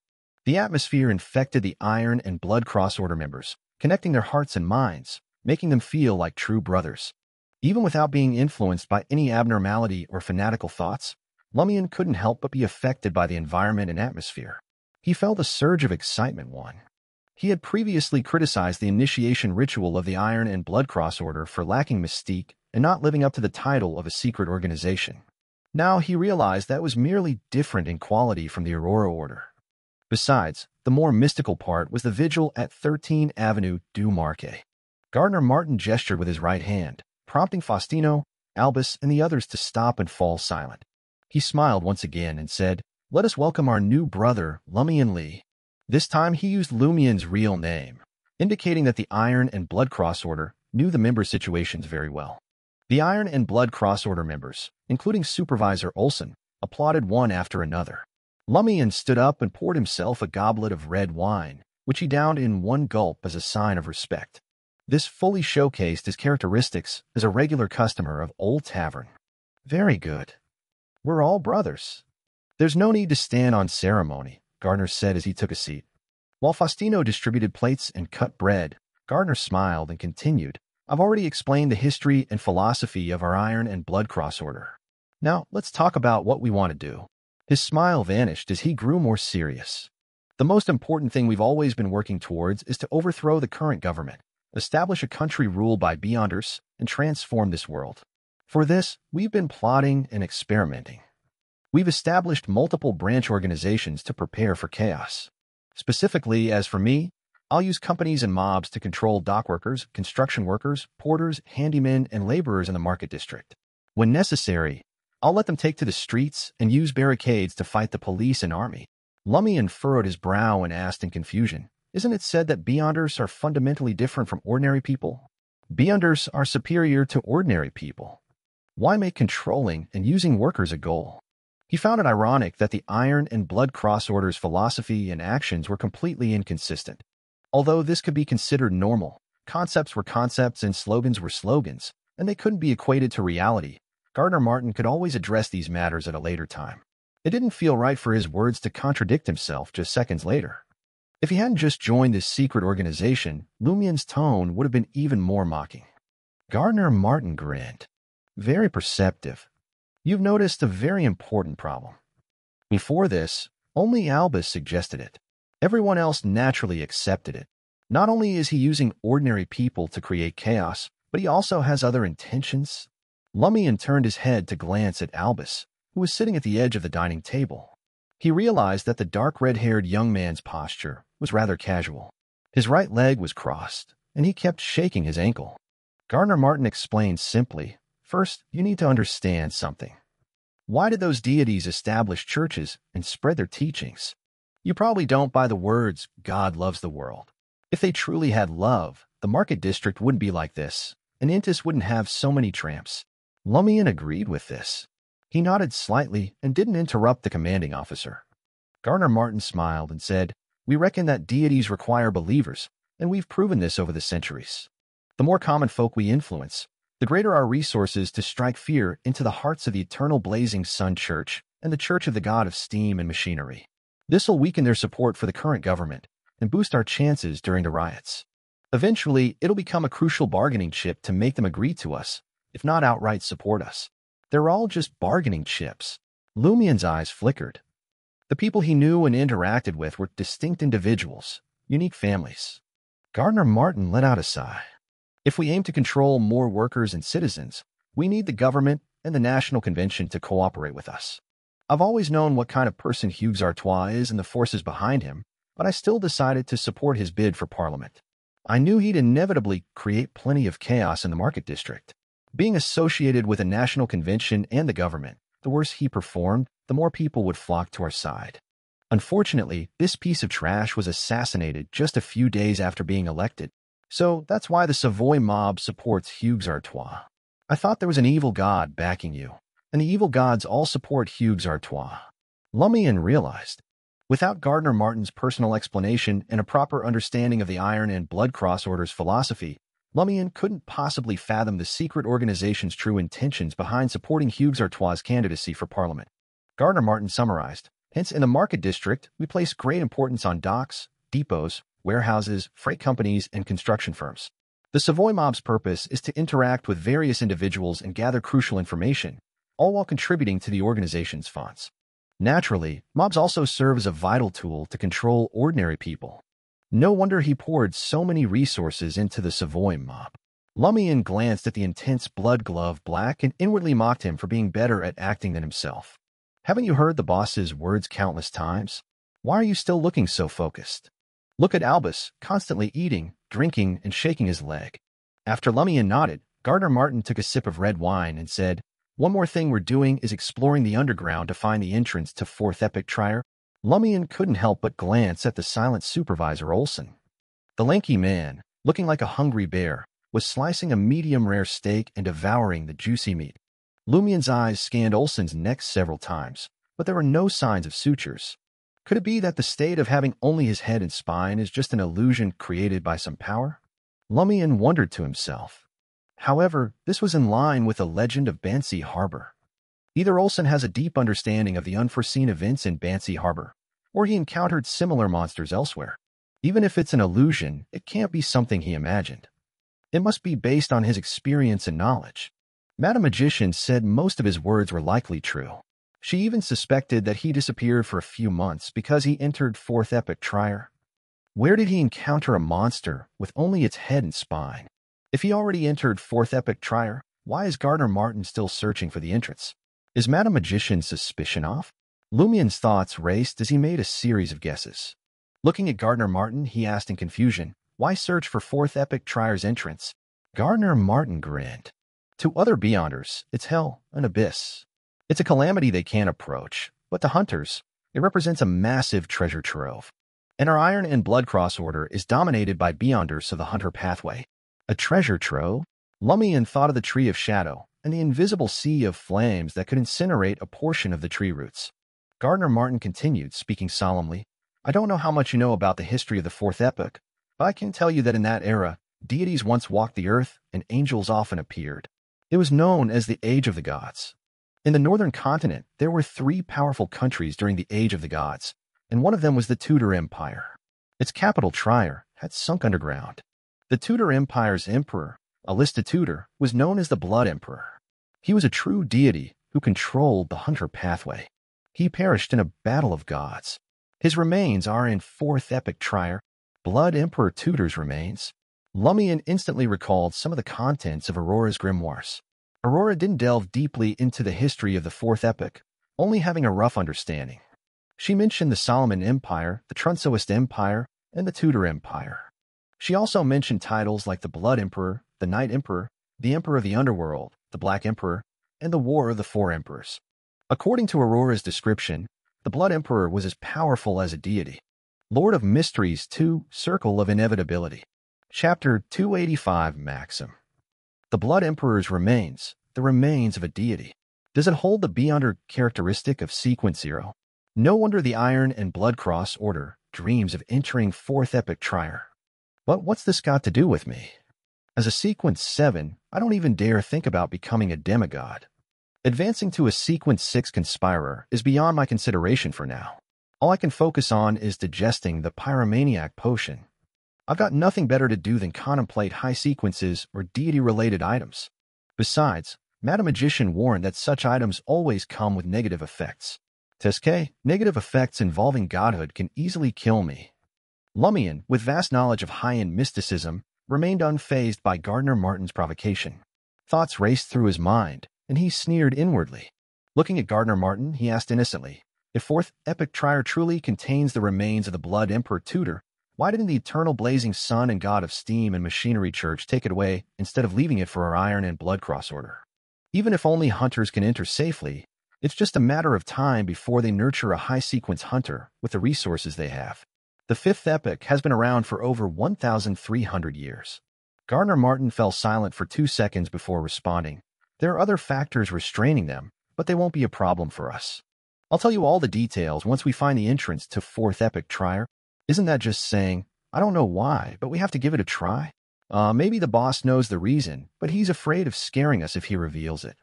The atmosphere infected the Iron and Blood Cross Order members, connecting their hearts and minds, making them feel like true brothers. Even without being influenced by any abnormality or fanatical thoughts, Lumian couldn't help but be affected by the environment and atmosphere. He felt a surge of excitement. He had previously criticized the initiation ritual of the Iron and Blood Cross Order for lacking mystique and not living up to the title of a secret organization. Now he realized that was merely different in quality from the Aurora Order. Besides, the more mystical part was the vigil at 13 Avenue du Marquet. Gardner Martin gestured with his right hand, prompting Faustino, Albus, and the others to stop and fall silent. He smiled once again and said, Let us welcome our new brother, Lumian Lee. This time he used Lumian's real name. indicating that the Iron and Blood Cross Order knew the member situations very well. The Iron and Blood Cross Order members, including Supervisor Olson, applauded one after another. Lumian stood up and poured himself a goblet of red wine, which he downed in one gulp as a sign of respect. This fully showcased his characteristics as a regular customer of Old Tavern. Very good. We're all brothers. There's no need to stand on ceremony, Gardner said as he took a seat. While Faustino distributed plates and cut bread, Gardner smiled and continued, I've already explained the history and philosophy of our Iron and Blood Cross Order. Now, let's talk about what we want to do. His smile vanished as he grew more serious. The most important thing we've always been working towards is to overthrow the current government, establish a country ruled by Beyonders, and transform this world. For this, we've been plotting and experimenting. We've established multiple branch organizations to prepare for chaos. Specifically, as for me, I'll use companies and mobs to control dock workers, construction workers, porters, handymen, and laborers in the market district. When necessary, I'll let them take to the streets and use barricades to fight the police and army. Lumian furrowed his brow and asked in confusion, Isn't it said that Beyonders are fundamentally different from ordinary people? Beyonders are superior to ordinary people. Why make controlling and using workers a goal? He found it ironic that the Iron and Blood Cross Order's philosophy and actions were completely inconsistent. Although this could be considered normal, concepts were concepts and slogans were slogans, and they couldn't be equated to reality. Gardner Martin could always address these matters at a later time. It didn't feel right for his words to contradict himself just seconds later. If he hadn't just joined this secret organization, Lumian's tone would have been even more mocking. Gardner Martin grinned. Very perceptive. You've noticed a very important problem. Before this, only Albus suggested it. Everyone else naturally accepted it. Not only is he using ordinary people to create chaos, but he also has other intentions. Lumian turned his head to glance at Albus, who was sitting at the edge of the dining table. He realized that the dark red-haired young man's posture was rather casual. His right leg was crossed, and he kept shaking his ankle. Gardner Martin explained simply, First, you need to understand something. Why did those deities establish churches and spread their teachings? You probably don't buy the words, God loves the world. If they truly had love, the market district wouldn't be like this, and Intis wouldn't have so many tramps. Lumian agreed with this. He nodded slightly and didn't interrupt the commanding officer. Gardner Martin smiled and said, We reckon that deities require believers, and we've proven this over the centuries. The more common folk we influence, the greater our resources to strike fear into the hearts of the eternal blazing sun church and the church of the god of steam and machinery. This will weaken their support for the current government and boost our chances during the riots. Eventually, it'll become a crucial bargaining chip to make them agree to us, if not outright support us. They're all just bargaining chips. Lumian's eyes flickered. The people he knew and interacted with were distinct individuals, unique families. Gardner Martin let out a sigh. If we aim to control more workers and citizens, we need the government and the National Convention to cooperate with us. I've always known what kind of person Hugues Artois is and the forces behind him, but I still decided to support his bid for Parliament. I knew he'd inevitably create plenty of chaos in the market district. Being associated with a national convention and the government, the worse he performed, the more people would flock to our side. Unfortunately, this piece of trash was assassinated just a few days after being elected, so that's why the Savoy mob supports Hugues Artois. I thought there was an evil god backing you, and the evil gods all support Hugues Artois. Lumian realized. Without Gardner Martin's personal explanation and a proper understanding of the Iron and Blood Cross Order's philosophy, Lumian couldn't possibly fathom the secret organization's true intentions behind supporting Hugues Artois' candidacy for Parliament. Gardner Martin summarized, Hence, in the market district, we place great importance on docks, depots, warehouses, freight companies, and construction firms. The Savoy mob's purpose is to interact with various individuals and gather crucial information, all while contributing to the organization's funds. Naturally, mobs also serve as a vital tool to control ordinary people. No wonder he poured so many resources into the Savoy mob. Lumian glanced at the intense blood-gloved black and inwardly mocked him for being better at acting than himself. Haven't you heard the boss's words countless times? Why are you still looking so focused? Look at Albus, constantly eating, drinking, and shaking his leg. After Lumian nodded, Gardner Martin took a sip of red wine and said, One more thing we're doing is exploring the underground to find the entrance to Fourth Epic Trier. Lumian couldn't help but glance at the silent supervisor Olson. The lanky man, looking like a hungry bear, was slicing a medium-rare steak and devouring the juicy meat. Lumian's eyes scanned Olsen's neck several times, but there were no signs of sutures. Could it be that the state of having only his head and spine is just an illusion created by some power? Lumian wondered to himself. However, this was in line with the legend of Bansi Harbor. Either Olsen has a deep understanding of the unforeseen events in Bansi Harbor, or he encountered similar monsters elsewhere. Even if it's an illusion, it can't be something he imagined. It must be based on his experience and knowledge. Madame Magician said most of his words were likely true. She even suspected that he disappeared for a few months because he entered Fourth Epoch Trier. Where did he encounter a monster with only its head and spine? If he already entered Fourth Epoch Trier, why is Gardner Martin still searching for the entrance? Is Madame Magician's suspicion off? Lumian's thoughts raced as he made a series of guesses. Looking at Gardner Martin, he asked in confusion, "Why search for Fourth Epoch Trier's entrance?" Gardner Martin grinned. To other Beyonders, it's hell, an abyss. It's a calamity they can't approach, but to hunters, it represents a massive treasure trove. And our Iron and Blood Cross Order is dominated by Beyonders of the Hunter Pathway. A treasure trove? Lumian thought of the Tree of Shadow and the invisible sea of flames that could incinerate a portion of the tree roots. Gardner Martin continued, speaking solemnly, "I don't know how much you know about the history of the Fourth Epoch, but I can tell you that in that era, deities once walked the earth and angels often appeared. It was known as the Age of the Gods. In the northern continent, there were 3 powerful countries during the Age of the Gods, and one of them was the Tudor Empire. Its capital, Trier, had sunk underground. The Tudor Empire's emperor, Alista Tudor, was known as the Blood Emperor. He was a true deity who controlled the Hunter Pathway. He perished in a battle of gods. His remains are in Fourth Epoch Trier, Blood Emperor Tudor's remains." Lumian instantly recalled some of the contents of Aurora's grimoires. Aurora didn't delve deeply into the history of the Fourth Epoch, only having a rough understanding. She mentioned the Solomon Empire, the Trunsoist Empire, and the Tudor Empire. She also mentioned titles like the Blood Emperor, the Night Emperor, the Emperor of the Underworld, the Black Emperor, and the War of the Four Emperors. According to Aurora's description, the Blood Emperor was as powerful as a deity. Lord of Mysteries 2, Circle of Inevitability. Chapter 285 Maxim. The Blood Emperor's remains, the remains of a deity. Does it hold the Beyonder characteristic of Sequence 0? No wonder the Iron and Blood Cross Order dreams of entering Fourth Epoch Trier. But what's this got to do with me? As a Sequence 7, I don't even dare think about becoming a demigod. Advancing to a Sequence 6 conspirer is beyond my consideration for now. All I can focus on is digesting the pyromaniac potion. I've got nothing better to do than contemplate high sequences or deity-related items. Besides, Madame Magician warned that such items always come with negative effects. Teske, negative effects involving godhood can easily kill me. Lumian, with vast knowledge of high-end mysticism, remained unfazed by Gardner Martin's provocation. Thoughts raced through his mind, and he sneered inwardly. Looking at Gardner Martin, he asked innocently, "If Fourth Epoch Trier truly contains the remains of the Blood Emperor Tudor, why didn't the eternal blazing sun and god of steam and machinery church take it away instead of leaving it for our Iron and Blood Cross Order? Even if only hunters can enter safely, it's just a matter of time before they nurture a high-sequence hunter with the resources they have. The Fifth Epoch has been around for over 1,300 years. Gardner Martin fell silent for 2 seconds before responding. There are other factors restraining them, but they won't be a problem for us. I'll tell you all the details once we find the entrance to Fourth Epoch Trier. Isn't that just saying, I don't know why, but we have to give it a try? Maybe the boss knows the reason, but he's afraid of scaring us if he reveals it.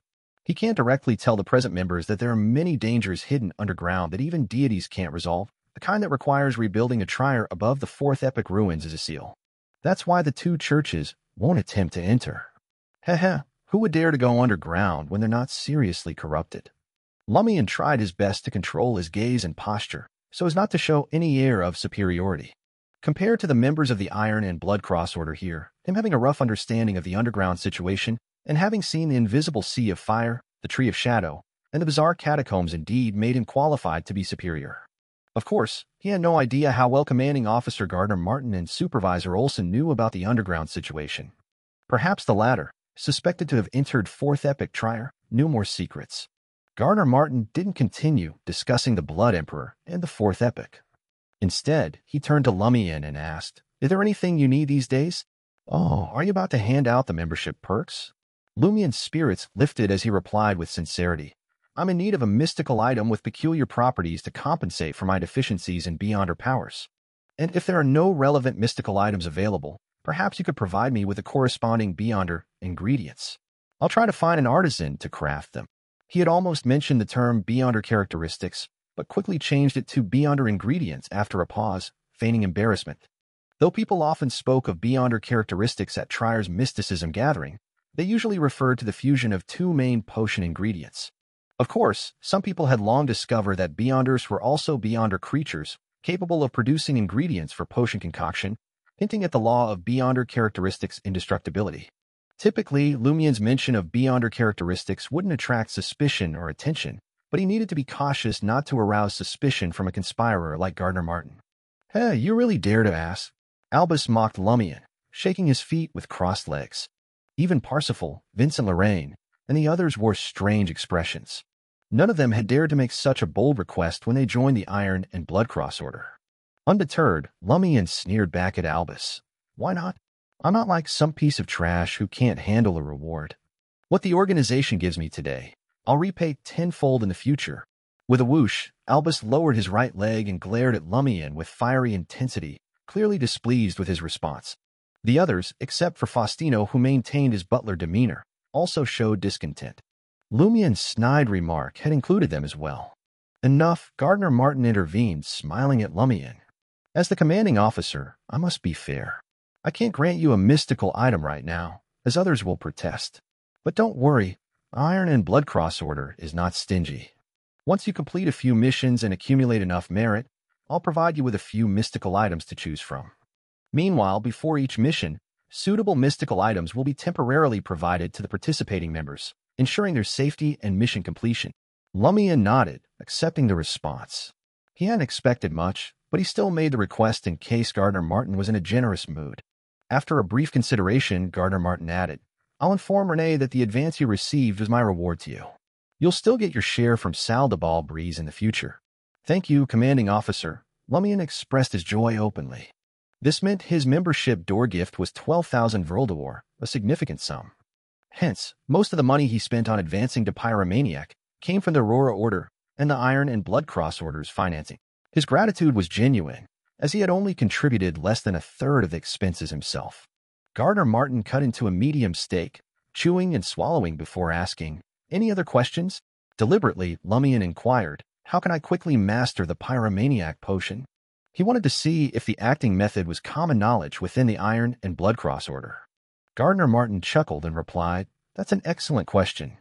He can't directly tell the present members that there are many dangers hidden underground that even deities can't resolve, the kind that requires rebuilding a trier above the Fourth Epoch ruins as a seal. That's why the 2 churches won't attempt to enter. Heh, who would dare to go underground when they're not seriously corrupted? Lumian tried his best to control his gaze and posture, so as not to show any air of superiority. Compared to the members of the Iron and Blood Cross Order here, him having a rough understanding of the underground situation, and having seen the invisible sea of fire, the Tree of Shadow, and the bizarre catacombs indeed made him qualified to be superior. Of course, he had no idea how well Commanding Officer Gardner Martin and Supervisor Olsen knew about the underground situation. Perhaps the latter, suspected to have entered Fourth Epoch Trier, knew more secrets. Gardner Martin didn't continue discussing the Blood Emperor and the Fourth Epoch. Instead, he turned to Lumian and asked, Is there anything you need these days? Oh, are you about to hand out the membership perks? Lumian's spirits lifted as he replied with sincerity. I'm in need of a mystical item with peculiar properties to compensate for my deficiencies in Beyonder powers. And if there are no relevant mystical items available, perhaps you could provide me with the corresponding Beyonder ingredients. I'll try to find an artisan to craft them. He had almost mentioned the term Beyonder characteristics, but quickly changed it to Beyonder ingredients after a pause, feigning embarrassment. Though people often spoke of Beyonder characteristics at Trier's mysticism gathering, they usually referred to the fusion of two main potion ingredients. Of course, some people had long discovered that Beyonders were also Beyonder creatures, capable of producing ingredients for potion concoction, hinting at the law of Beyonder characteristics indestructibility. Typically, Lumian's mention of Beyonder characteristics wouldn't attract suspicion or attention, but he needed to be cautious not to arouse suspicion from a conspirer like Gardner Martin. Hey, you really dare to ask? Albus mocked Lumian, shaking his feet with crossed legs. Even Parsifal, Vincent Lorraine, and the others wore strange expressions. None of them had dared to make such a bold request when they joined the Iron and Blood Cross Order. Undeterred, Lumian sneered back at Albus. Why not? I'm not like some piece of trash who can't handle a reward. What the organization gives me today, I'll repay tenfold in the future. With a whoosh, Albus lowered his right leg and glared at Lumian with fiery intensity, clearly displeased with his response. The others, except for Faustino, who maintained his butler demeanor, also showed discontent. Lumian's snide remark had included them as well. Enough, Gardner Martin intervened, smiling at Lumian. As the commanding officer, I must be fair. I can't grant you a mystical item right now, as others will protest. But don't worry, Iron and Blood Cross Order is not stingy. Once you complete a few missions and accumulate enough merit, I'll provide you with a few mystical items to choose from. Meanwhile, before each mission, suitable mystical items will be temporarily provided to the participating members, ensuring their safety and mission completion. Lumian nodded, accepting the response. He hadn't expected much, but he still made the request in case Gardner Martin was in a generous mood. After a brief consideration, Gardner Martin added, I'll inform Renee that the advance you received is my reward to you. You'll still get your share from Saldabal Breeze in the future. Thank you, commanding officer. Lumian expressed his joy openly. This meant his membership door gift was 12,000 Vrildor, a significant sum. Hence, most of the money he spent on advancing to Pyromaniac came from the Aurora Order and the Iron and Blood Cross Order's financing. His gratitude was genuine, as he had only contributed less than a third of the expenses himself. Gardner Martin cut into a medium steak, chewing and swallowing before asking, Any other questions? Deliberately, Lumian inquired, How can I quickly master the Pyromaniac potion? He wanted to see if the acting method was common knowledge within the Iron and Blood Cross Order. Gardner Martin chuckled and replied, That's an excellent question.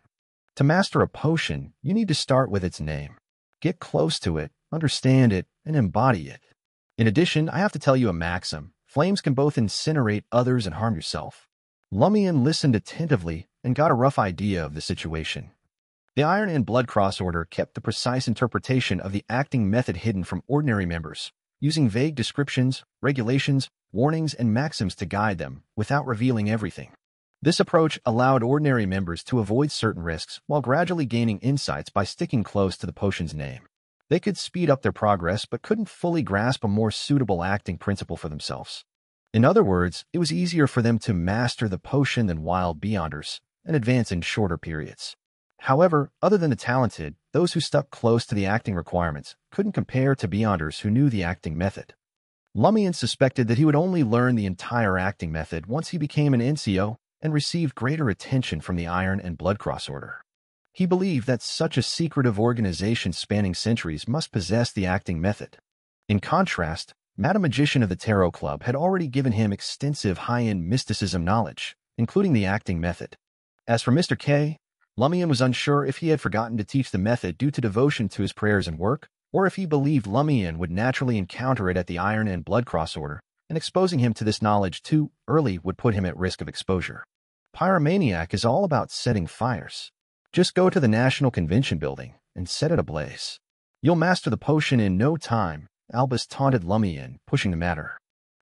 To master a potion, you need to start with its name. Get close to it, understand it, and embody it. In addition, I have to tell you a maxim. Flames can both incinerate others and harm yourself. Lumian listened attentively and got a rough idea of the situation. The Iron and Blood Cross Order kept the precise interpretation of the acting method hidden from ordinary members, using vague descriptions, regulations, warnings, and maxims to guide them, without revealing everything. This approach allowed ordinary members to avoid certain risks while gradually gaining insights by sticking close to the potion's name. They could speed up their progress but couldn't fully grasp a more suitable acting principle for themselves. In other words, it was easier for them to master the potion than wild Beyonders and advance in shorter periods. However, other than the talented, those who stuck close to the acting requirements couldn't compare to Beyonders who knew the acting method. Lumian suspected that he would only learn the entire acting method once he became an NCO and received greater attention from the Iron and Blood Cross Order. He believed that such a secretive organization spanning centuries must possess the acting method. In contrast, Madam Magician of the Tarot Club had already given him extensive high-end mysticism knowledge, including the acting method. As for Mr. K, Lumian was unsure if he had forgotten to teach the method due to devotion to his prayers and work, or if he believed Lumian would naturally encounter it at the Iron and Blood Cross Order, and exposing him to this knowledge too early would put him at risk of exposure. Pyromaniac is all about setting fires. Just go to the National Convention building and set it ablaze. You'll master the potion in no time, Albus taunted Lumian, pushing the matter.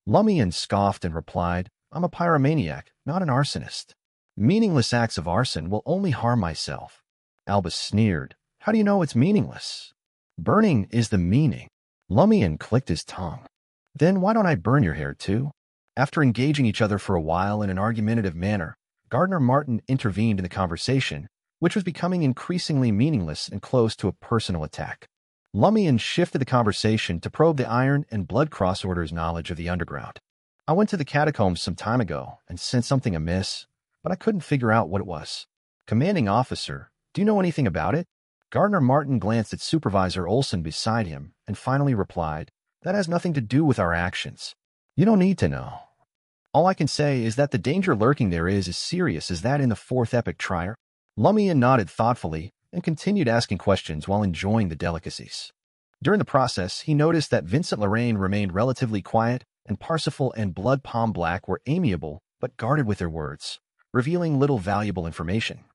Lumian scoffed and replied, I'm a pyromaniac, not an arsonist. Meaningless acts of arson will only harm myself. Albus sneered, How do you know it's meaningless? Burning is the meaning. Lumian clicked his tongue. Then why don't I burn your hair too? After engaging each other for a while in an argumentative manner, Gardner Martin intervened in the conversation, which was becoming increasingly meaningless and close to a personal attack. Lumian shifted the conversation to probe the Iron and Blood Cross Order's knowledge of the underground. I went to the catacombs some time ago and sensed something amiss, but I couldn't figure out what it was. Commanding officer, do you know anything about it? Gardner Martin glanced at Supervisor Olson beside him and finally replied, that has nothing to do with our actions. You don't need to know. All I can say is that the danger lurking there is as serious as that in the fourth epic trier. Lumian nodded thoughtfully and continued asking questions while enjoying the delicacies. During the process, he noticed that Vincent Lorraine remained relatively quiet, and Parsifal and Blood Palm Black were amiable but guarded with their words, revealing little valuable information.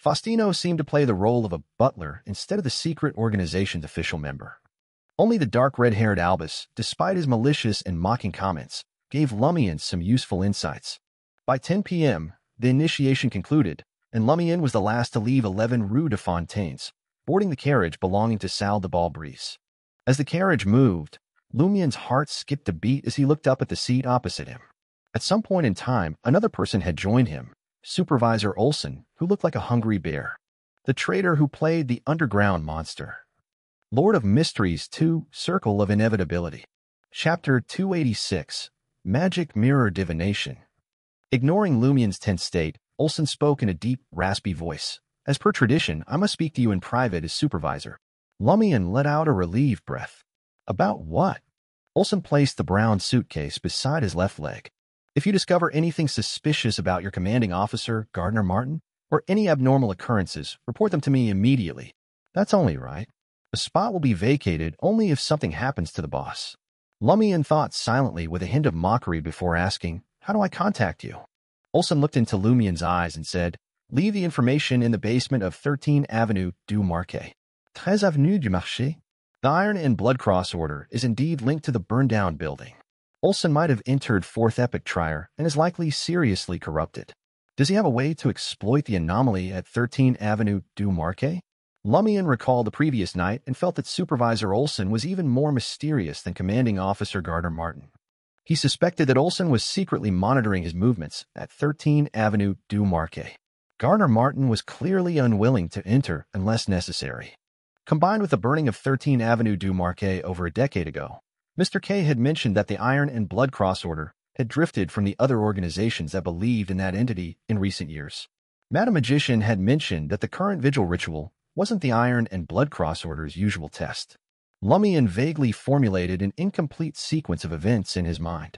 Faustino seemed to play the role of a butler instead of the secret organization's official member. Only the dark red-haired Albus, despite his malicious and mocking comments, gave Lumian some useful insights. By 10 p.m., the initiation concluded, and Lumian was the last to leave 11 Rue de Fontaines, boarding the carriage belonging to Sal de Balbrise. As the carriage moved, Lumian's heart skipped a beat as he looked up at the seat opposite him. At some point in time, another person had joined him, Supervisor Olson, who looked like a hungry bear. The traitor who played the underground monster. Lord of Mysteries 2, Circle of Inevitability. Chapter 286, Magic Mirror Divination. Ignoring Lumian's tense state, Olson spoke in a deep, raspy voice. As per tradition, I must speak to you in private as supervisor. Lumian let out a relieved breath. About what? Olson placed the brown suitcase beside his left leg. If you discover anything suspicious about your commanding officer, Gardner Martin, or any abnormal occurrences, report them to me immediately. That's only right. The spot will be vacated only if something happens to the boss. Lumian thought silently with a hint of mockery before asking, how do I contact you? Olson looked into Lumian's eyes and said, leave the information in the basement of 13 Avenue du Marquet. 13 Avenue du Marché? The Iron and Blood Cross Order is indeed linked to the burned-down building. Olson might have entered Fourth Epic Trier and is likely seriously corrupted. Does he have a way to exploit the anomaly at 13 Avenue du Marquet? Lumian recalled the previous night and felt that Supervisor Olson was even more mysterious than Commanding Officer Gardner Martin. He suspected that Olson was secretly monitoring his movements at 13 Avenue du Marquet. Gardner Martin was clearly unwilling to enter unless necessary. Combined with the burning of 13 Avenue du Marquet over a decade ago, Mr. K had mentioned that the Iron and Blood Cross Order had drifted from the other organizations that believed in that entity in recent years. Madam Magician had mentioned that the current vigil ritual wasn't the Iron and Blood Cross Order's usual test. Lumian vaguely formulated an incomplete sequence of events in his mind.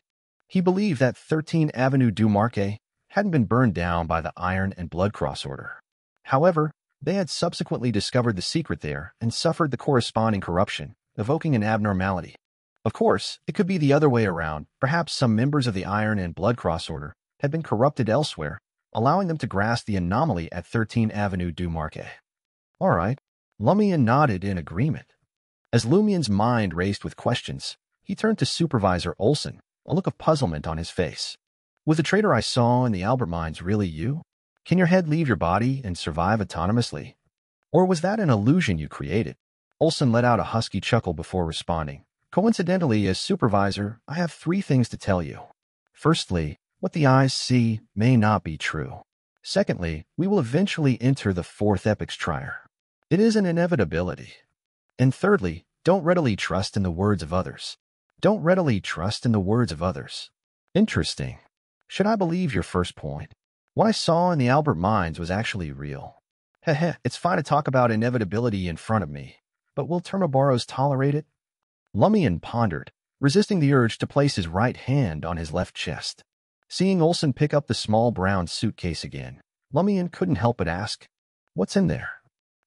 He believed that 13 Avenue du Marquet hadn't been burned down by the Iron and Blood Cross Order. However, they had subsequently discovered the secret there and suffered the corresponding corruption, evoking an abnormality. Of course, it could be the other way around. Perhaps some members of the Iron and Blood Cross Order had been corrupted elsewhere, allowing them to grasp the anomaly at 13 Avenue du Marquet. All right. Lumian nodded in agreement. As Lumian's mind raced with questions, he turned to Supervisor Olson, a look of puzzlement on his face. Was the traitor I saw in the Albert mines really you? Can your head leave your body and survive autonomously? Or was that an illusion you created? Olson let out a husky chuckle before responding. Coincidentally, as supervisor, I have 3 things to tell you. Firstly, what the eyes see may not be true. Secondly, we will eventually enter the fourth epic's trier. It is an inevitability. And thirdly, don't readily trust in the words of others. Don't readily trust in the words of others. Interesting. Should I believe your first point? What I saw in the Albert mines was actually real. Heh, it's fine to talk about inevitability in front of me, but will Termobaros tolerate it? Lumian pondered, resisting the urge to place his right hand on his left chest. Seeing Olson pick up the small brown suitcase again, Lumian couldn't help but ask, what's in there?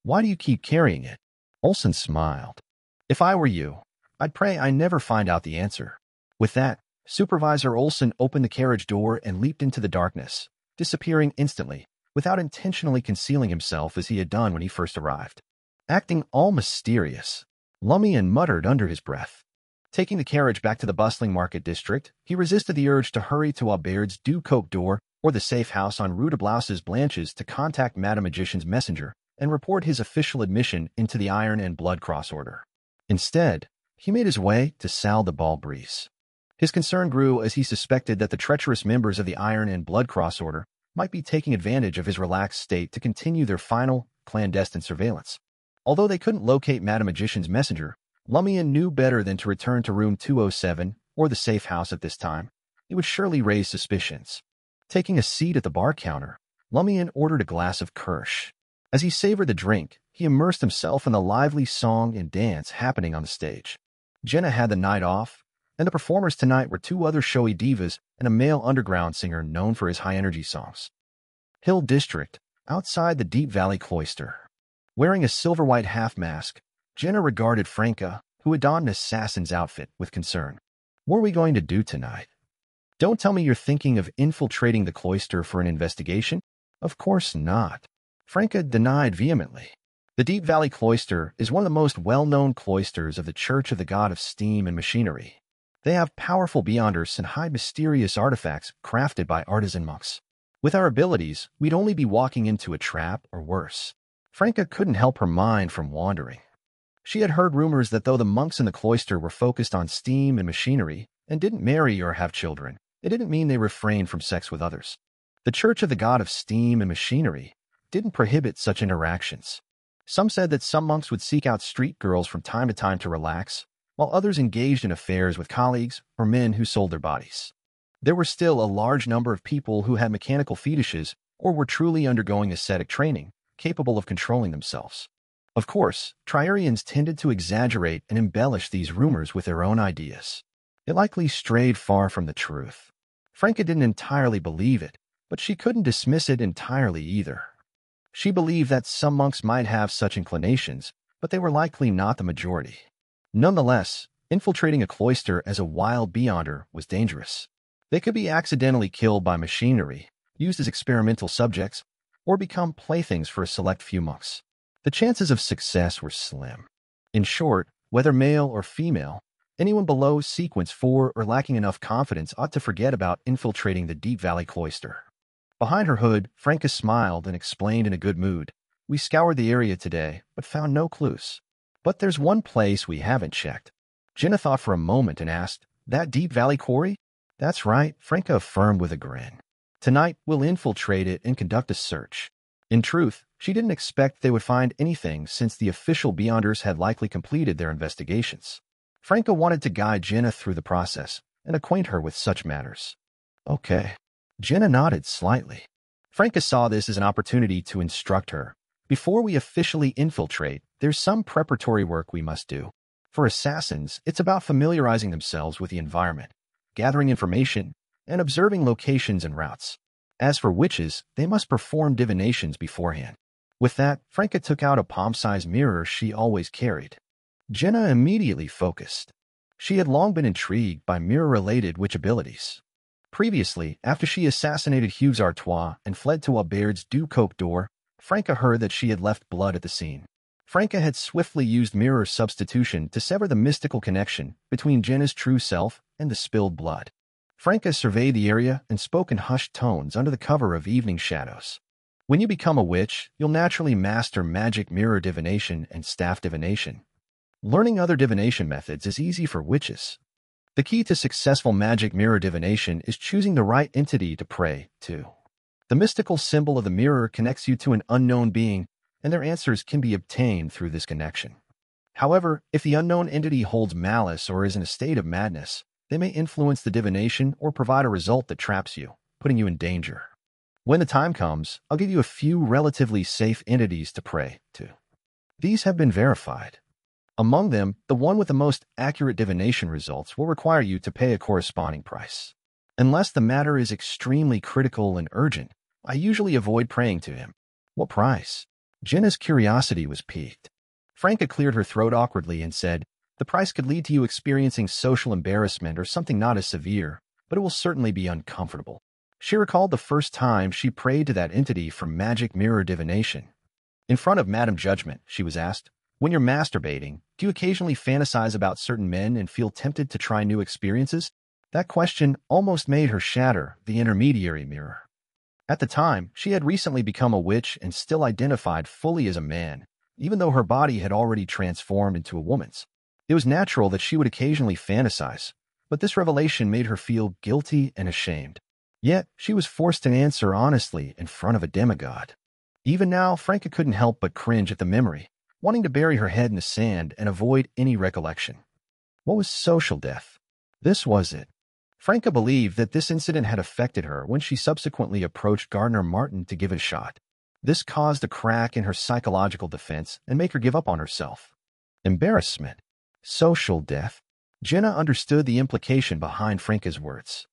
Why do you keep carrying it? Olson smiled. If I were you, I'd pray I never find out the answer. With that, Supervisor Olson opened the carriage door and leaped into the darkness, disappearing instantly, without intentionally concealing himself as he had done when he first arrived. Acting all mysterious, Lumian muttered under his breath. Taking the carriage back to the bustling market district, he resisted the urge to hurry to Aubert's Du Coq door or the safe house on Rue de Blouses Blanches to contact Madame Magician's messenger and report his official admission into the Iron and Blood Cross Order. Instead, he made his way to Sal de Balbrise. His concern grew as he suspected that the treacherous members of the Iron and Blood Cross Order might be taking advantage of his relaxed state to continue their final, clandestine surveillance. Although they couldn't locate Madam Magician's messenger, Lumian knew better than to return to room 207 or the safe house at this time. It would surely raise suspicions. Taking a seat at the bar counter, Lumian ordered a glass of Kirsch. As he savored the drink, he immersed himself in the lively song and dance happening on the stage. Jenna had the night off, and the performers tonight were two other showy divas and a male underground singer known for his high-energy songs. Hill District, outside the Deep Valley Cloister. Wearing a silver-white half-mask, Jenna regarded Franca, who adorned an assassin's outfit, with concern. What are we going to do tonight? Don't tell me you're thinking of infiltrating the cloister for an investigation? Of course not. Franca denied vehemently. The Deep Valley Cloister is one of the most well-known cloisters of the Church of the God of Steam and Machinery. They have powerful beyonders and hide mysterious artifacts crafted by artisan monks. With our abilities, we'd only be walking into a trap or worse. Franca couldn't help her mind from wandering. She had heard rumors that though the monks in the cloister were focused on steam and machinery and didn't marry or have children, it didn't mean they refrained from sex with others. The Church of the God of Steam and Machinery didn't prohibit such interactions. Some said that some monks would seek out street girls from time to time to relax, while others engaged in affairs with colleagues or men who sold their bodies. There were still a large number of people who had mechanical fetishes or were truly undergoing ascetic training, capable of controlling themselves. Of course, Triarians tended to exaggerate and embellish these rumors with their own ideas. It likely strayed far from the truth. Franca didn't entirely believe it, but she couldn't dismiss it entirely either. She believed that some monks might have such inclinations, but they were likely not the majority. Nonetheless, infiltrating a cloister as a wild beyonder was dangerous. They could be accidentally killed by machinery, used as experimental subjects, or become playthings for a select few monks. The chances of success were slim. In short, whether male or female, anyone below sequence 4 or lacking enough confidence ought to forget about infiltrating the Deep Valley Cloister. Behind her hood, Franca smiled and explained in a good mood. We scoured the area today, but found no clues. But there's one place we haven't checked. Jenna thought for a moment and asked, that Deep Valley Quarry? That's right, Franca affirmed with a grin. Tonight, we'll infiltrate it and conduct a search. In truth, she didn't expect they would find anything since the official Beyonders had likely completed their investigations. Franca wanted to guide Jenna through the process and acquaint her with such matters. Okay. Jenna nodded slightly. Franca saw this as an opportunity to instruct her. Before we officially infiltrate, there's some preparatory work we must do. For assassins, it's about familiarizing themselves with the environment, gathering information, and observing locations and routes. As for witches, they must perform divinations beforehand. With that, Franca took out a palm-sized mirror she always carried. Jenna immediately focused. She had long been intrigued by mirror-related witch abilities. Previously, after she assassinated Hughes Artois and fled to Aubert's Ducoque door, Franca heard that she had left blood at the scene. Franca had swiftly used mirror substitution to sever the mystical connection between Jenna's true self and the spilled blood. Franca surveyed the area and spoke in hushed tones under the cover of evening shadows. When you become a witch, you'll naturally master magic mirror divination and staff divination. Learning other divination methods is easy for witches. The key to successful magic mirror divination is choosing the right entity to pray to. The mystical symbol of the mirror connects you to an unknown being, and their answers can be obtained through this connection. However, if the unknown entity holds malice or is in a state of madness, they may influence the divination or provide a result that traps you, putting you in danger. When the time comes, I'll give you a few relatively safe entities to pray to. These have been verified. Among them, the one with the most accurate divination results will require you to pay a corresponding price. Unless the matter is extremely critical and urgent, I usually avoid praying to him. What price? Jenna's curiosity was piqued. Franca cleared her throat awkwardly and said, the price could lead to you experiencing social embarrassment or something not as severe, but it will certainly be uncomfortable. She recalled the first time she prayed to that entity for magic mirror divination. In front of Madame Judgment, she was asked, when you're masturbating, do you occasionally fantasize about certain men and feel tempted to try new experiences? That question almost made her shatter the intermediary mirror. At the time, she had recently become a witch and still identified fully as a man, even though her body had already transformed into a woman's. It was natural that she would occasionally fantasize, but this revelation made her feel guilty and ashamed. Yet, she was forced to answer honestly in front of a demigod. Even now, Franca couldn't help but cringe at the memory, wanting to bury her head in the sand and avoid any recollection. What was social death? This was it. Franca believed that this incident had affected her when she subsequently approached Gardner Martin to give it a shot. This caused a crack in her psychological defense and made her give up on herself. Embarrassment. Social death. Jenna understood the implication behind Franca's words.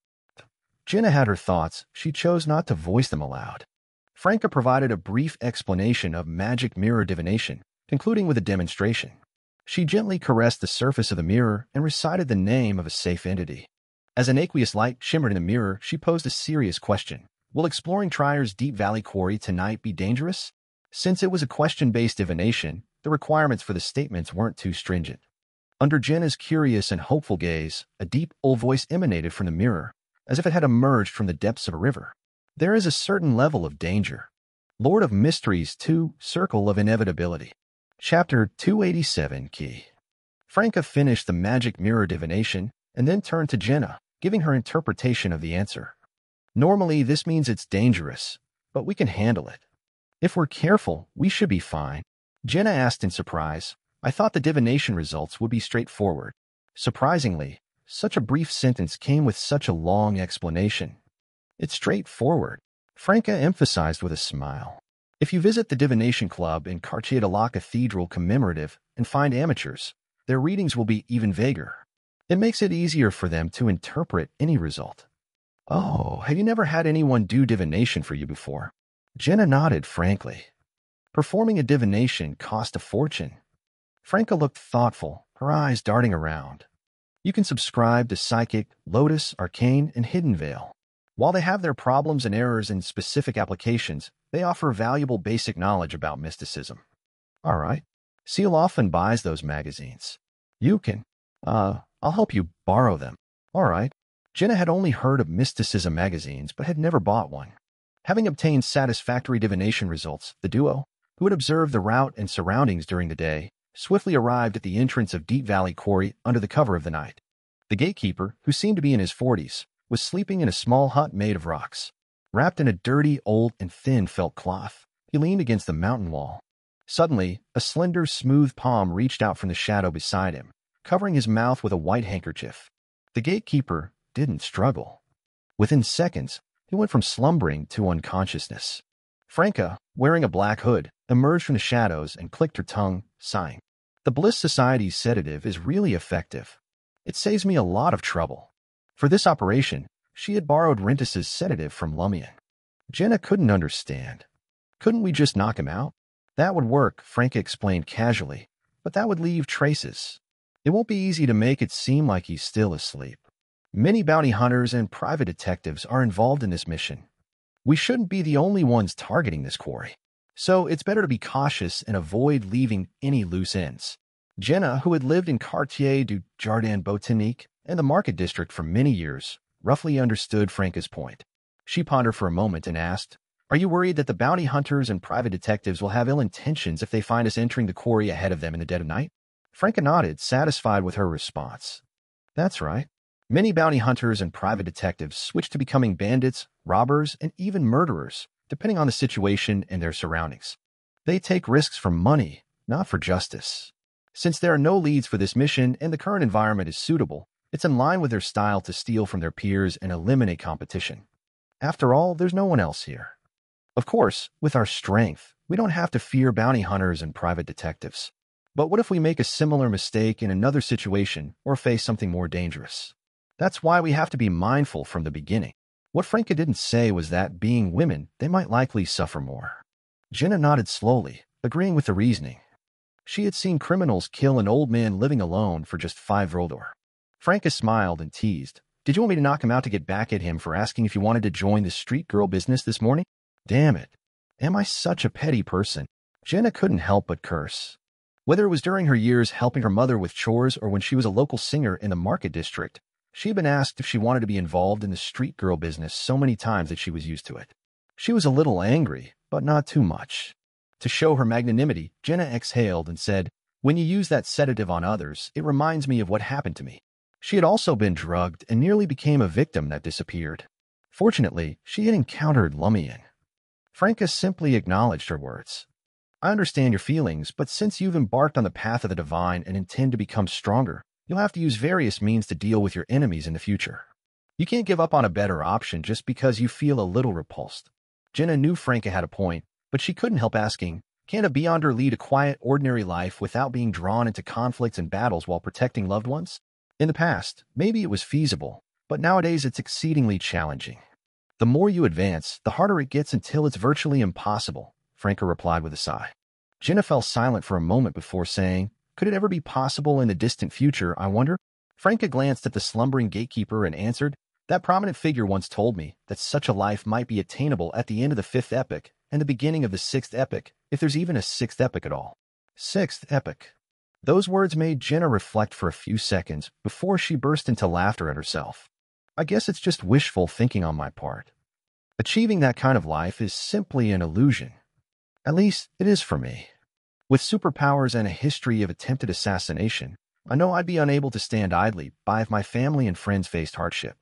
Jenna had her thoughts. She chose not to voice them aloud. Franca provided a brief explanation of magic mirror divination, concluding with a demonstration. She gently caressed the surface of the mirror and recited the name of a safe entity. As an aqueous light shimmered in the mirror, she posed a serious question. Will exploring Trier's Deep Valley Quarry tonight be dangerous? Since it was a question-based divination, the requirements for the statements weren't too stringent. Under Jenna's curious and hopeful gaze, a deep, old voice emanated from the mirror, as if it had emerged from the depths of a river. There is a certain level of danger. Lord of Mysteries 2, Circle of Inevitability. Chapter 287 Key. Franca finished the magic mirror divination and then turned to Jenna, giving her interpretation of the answer. Normally, this means it's dangerous, but we can handle it. If we're careful, we should be fine. Jenna asked in surprise. I thought the divination results would be straightforward. Surprisingly, such a brief sentence came with such a long explanation. It's straightforward, Franca emphasized with a smile. If you visit the Divination Club in Quartier de la Cathedral Commemorative and find amateurs, their readings will be even vaguer. It makes it easier for them to interpret any result. Oh, have you never had anyone do divination for you before? Jenna nodded frankly. Performing a divination cost a fortune. Franca looked thoughtful, her eyes darting around. You can subscribe to Psychic, Lotus, Arcane, and Hidden Veil. While they have their problems and errors in specific applications, they offer valuable basic knowledge about mysticism. All right. Seal often buys those magazines. You can. I'll help you borrow them. All right. Jenna had only heard of mysticism magazines, but had never bought one. Having obtained satisfactory divination results, the duo, who had observed the route and surroundings during the day, swiftly arrived at the entrance of Deep Valley Quarry under the cover of the night. The gatekeeper, who seemed to be in his 40s, was sleeping in a small hut made of rocks. Wrapped in a dirty, old, and thin felt cloth, he leaned against the mountain wall. Suddenly, a slender, smooth palm reached out from the shadow beside him, covering his mouth with a white handkerchief. The gatekeeper didn't struggle. Within seconds, he went from slumbering to unconsciousness. Franca, wearing a black hood, emerged from the shadows and clicked her tongue, sighing. The Bliss Society's sedative is really effective. It saves me a lot of trouble. For this operation, she had borrowed Rentus's sedative from Lumian. Jenna couldn't understand. Couldn't we just knock him out? That would work, Franca explained casually, but that would leave traces. It won't be easy to make it seem like he's still asleep. Many bounty hunters and private detectives are involved in this mission. We shouldn't be the only ones targeting this quarry. So it's better to be cautious and avoid leaving any loose ends. Jenna, who had lived in Quartier du Jardin Botanique and the Market District for many years, roughly understood Franca's point. She pondered for a moment and asked, Are you worried that the bounty hunters and private detectives will have ill intentions if they find us entering the quarry ahead of them in the dead of night? Franca nodded, satisfied with her response. That's right. Many bounty hunters and private detectives switch to becoming bandits, robbers, and even murderers, depending on the situation and their surroundings. They take risks for money, not for justice. Since there are no leads for this mission and the current environment is suitable, it's in line with their style to steal from their peers and eliminate competition. After all, there's no one else here. Of course, with our strength, we don't have to fear bounty hunters and private detectives. But what if we make a similar mistake in another situation or face something more dangerous? That's why we have to be mindful from the beginning. What Franca didn't say was that, being women, they might likely suffer more. Jenna nodded slowly, agreeing with the reasoning. She had seen criminals kill an old man living alone for just 5 Roldor. Franca smiled and teased. Did you want me to knock him out to get back at him for asking if you wanted to join the street girl business this morning? Damn it. Am I such a petty person? Jenna couldn't help but curse. Whether it was during her years helping her mother with chores or when she was a local singer in the Market District, she had been asked if she wanted to be involved in the street girl business so many times that she was used to it. She was a little angry, but not too much. To show her magnanimity, Jenna exhaled and said, When you use that sedative on others, it reminds me of what happened to me. She had also been drugged and nearly became a victim that disappeared. Fortunately, she had encountered Lumian. Franca simply acknowledged her words. I understand your feelings, but since you've embarked on the path of the divine and intend to become stronger, you'll have to use various means to deal with your enemies in the future. You can't give up on a better option just because you feel a little repulsed. Jenna knew Franca had a point, but she couldn't help asking, can a Beyonder lead a quiet, ordinary life without being drawn into conflicts and battles while protecting loved ones? In the past, maybe it was feasible, but nowadays it's exceedingly challenging. The more you advance, the harder it gets until it's virtually impossible, Franca replied with a sigh. Jenna fell silent for a moment before saying, could it ever be possible in the distant future, I wonder? Franca glanced at the slumbering gatekeeper and answered, that prominent figure once told me that such a life might be attainable at the end of the fifth epoch and the beginning of the sixth epoch, if there's even a sixth epoch at all. Sixth epoch. Those words made Jenna reflect for a few seconds before she burst into laughter at herself. I guess it's just wishful thinking on my part. Achieving that kind of life is simply an illusion. At least, it is for me. With superpowers and a history of attempted assassination, I know I'd be unable to stand idly by if my family and friends faced hardship.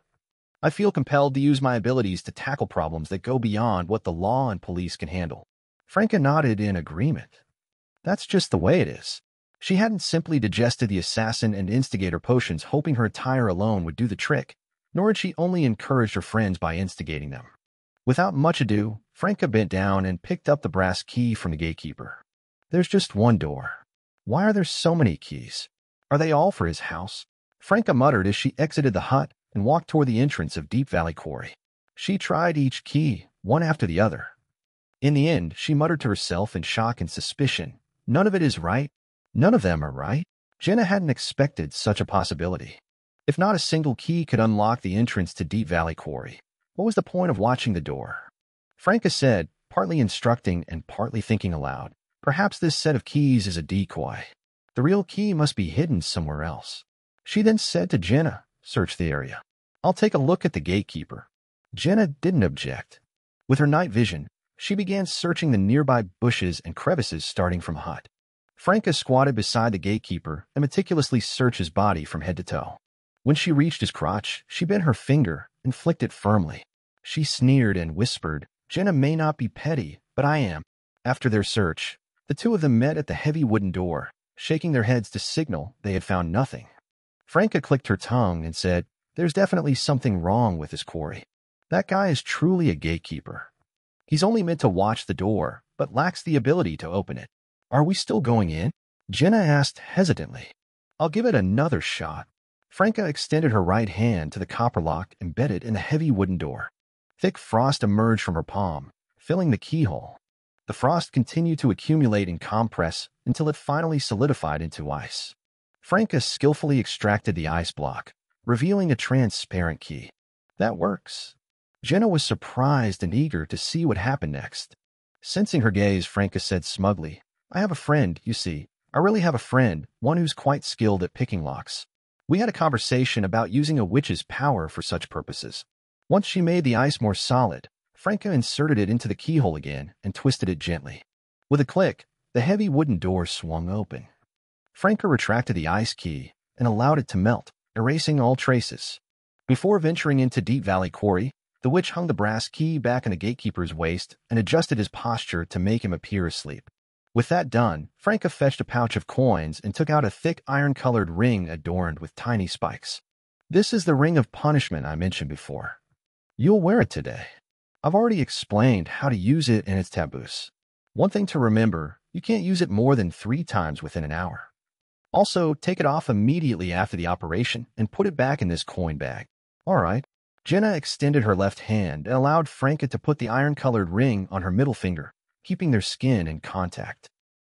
I feel compelled to use my abilities to tackle problems that go beyond what the law and police can handle. Franca nodded in agreement. That's just the way it is. She hadn't simply digested the assassin and instigator potions hoping her attire alone would do the trick, nor had she only encouraged her friends by instigating them. Without much ado, Franca bent down and picked up the brass key from the gatekeeper. There's just one door. Why are there so many keys? Are they all for his house? Franca muttered as she exited the hut and walked toward the entrance of Deep Valley Quarry. She tried each key, one after the other. In the end, she muttered to herself in shock and suspicion, none of it is right. None of them are right. Jenna hadn't expected such a possibility. If not a single key could unlock the entrance to Deep Valley Quarry, what was the point of watching the door? Franca said, partly instructing and partly thinking aloud, perhaps this set of keys is a decoy. The real key must be hidden somewhere else. She then said to Jenna, search the area. I'll take a look at the gatekeeper. Jenna didn't object. With her night vision, she began searching the nearby bushes and crevices starting from hut. Franca squatted beside the gatekeeper and meticulously searched his body from head to toe. When she reached his crotch, she bent her finger and flicked it firmly. She sneered and whispered, Jenna may not be petty, but I am. After their search, the two of them met at the heavy wooden door, shaking their heads to signal they had found nothing. Franca clicked her tongue and said, there's definitely something wrong with this quarry. That guy is truly a gatekeeper. He's only meant to watch the door, but lacks the ability to open it. Are we still going in? Jenna asked hesitantly. I'll give it another shot. Franca extended her right hand to the copper lock embedded in the heavy wooden door. Thick frost emerged from her palm, filling the keyhole. The frost continued to accumulate and compress until it finally solidified into ice. Franca skillfully extracted the ice block, revealing a transparent key. That works. Jenna was surprised and eager to see what happened next. Sensing her gaze, Franca said smugly, I have a friend, you see. I really have a friend, one who's quite skilled at picking locks. We had a conversation about using a witch's power for such purposes. Once she made the ice more solid, Franca inserted it into the keyhole again and twisted it gently. With a click, the heavy wooden door swung open. Franca retracted the ice key and allowed it to melt, erasing all traces. Before venturing into Deep Valley Quarry, the witch hung the brass key back in the gatekeeper's waist and adjusted his posture to make him appear asleep. With that done, Franca fetched a pouch of coins and took out a thick iron-colored ring adorned with tiny spikes. This is the ring of punishment I mentioned before. You'll wear it today. I've already explained how to use it and its taboos. One thing to remember, you can't use it more than 3 times within an hour. Also, take it off immediately after the operation and put it back in this coin bag. All right. Jenna extended her left hand and allowed Franca to put the iron-colored ring on her middle finger, keeping their skin in contact.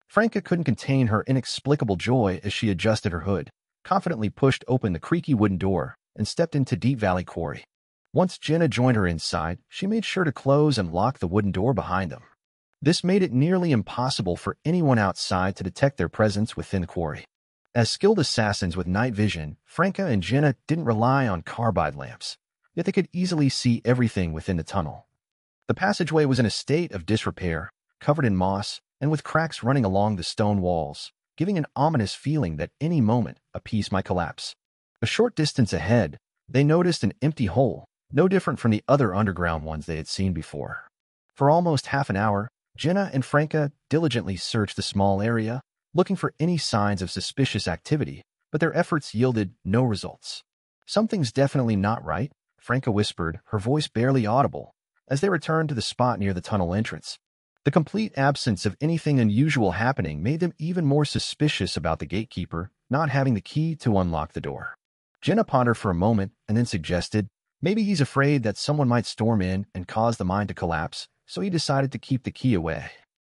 Franca couldn't contain her inexplicable joy as she adjusted her hood, confidently pushed open the creaky wooden door, and stepped into Deep Valley Quarry. Once Jenna joined her inside, she made sure to close and lock the wooden door behind them. This made it nearly impossible for anyone outside to detect their presence within the quarry. As skilled assassins with night vision, Franca and Jenna didn't rely on carbide lamps, yet they could easily see everything within the tunnel. The passageway was in a state of disrepair, covered in moss, and with cracks running along the stone walls, giving an ominous feeling that any moment a piece might collapse. A short distance ahead, they noticed an empty hole, no different from the other underground ones they had seen before. For almost half an hour, Jenna and Franca diligently searched the small area, looking for any signs of suspicious activity, but their efforts yielded no results. "Something's definitely not right," Franca whispered, her voice barely audible, as they returned to the spot near the tunnel entrance. The complete absence of anything unusual happening made them even more suspicious about the gatekeeper not having the key to unlock the door. Jenna pondered for a moment and then suggested, maybe he's afraid that someone might storm in and cause the mine to collapse, so he decided to keep the key away.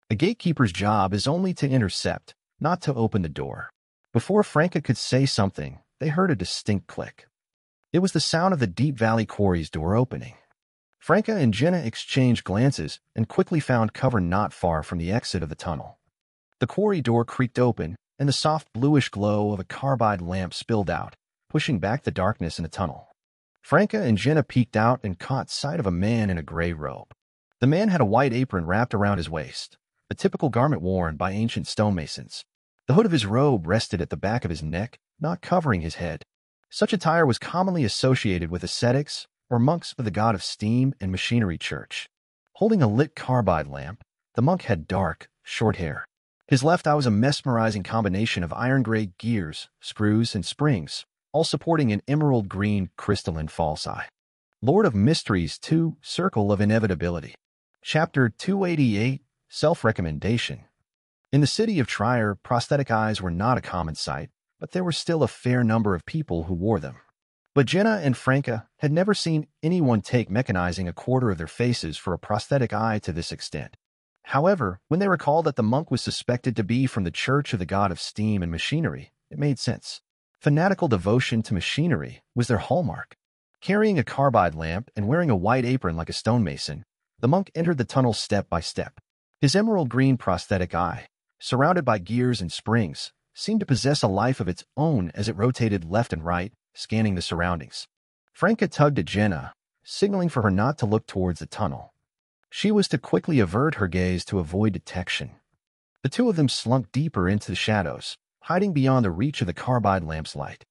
The gatekeeper's job is only to intercept, not to open the door. Before Franca could say something, they heard a distinct click. It was the sound of the Deep Valley Quarry's door opening. Franca and Jenna exchanged glances and quickly found cover not far from the exit of the tunnel. The quarry door creaked open, and the soft bluish glow of a carbide lamp spilled out, pushing back the darkness in the tunnel. Franca and Jenna peeked out and caught sight of a man in a gray robe. The man had a white apron wrapped around his waist, a typical garment worn by ancient stonemasons. The hood of his robe rested at the back of his neck, not covering his head. Such attire was commonly associated with ascetics or monks of the god of steam and machinery church. Holding a lit carbide lamp, the monk had dark, short hair. His left eye was a mesmerizing combination of iron-gray gears, screws, and springs, all supporting an emerald-green crystalline false eye. Lord of Mysteries 2, Circle of Inevitability. Chapter 288, Self-Recommendation. In the city of Trier, prosthetic eyes were not a common sight, but there were still a fair number of people who wore them. But Jenna and Franca had never seen anyone take mechanizing a quarter of their faces for a prosthetic eye to this extent. However, when they recalled that the monk was suspected to be from the Church of the God of Steam and Machinery, it made sense. Fanatical devotion to machinery was their hallmark. Carrying a carbide lamp and wearing a white apron like a stonemason, the monk entered the tunnel step by step. His emerald-green prosthetic eye, surrounded by gears and springs, seemed to possess a life of its own as it rotated left and right, scanning the surroundings. Franca tugged at Jenna, signaling for her not to look towards the tunnel. She was to quickly avert her gaze to avoid detection. The two of them slunk deeper into the shadows, hiding beyond the reach of the carbide lamp's light.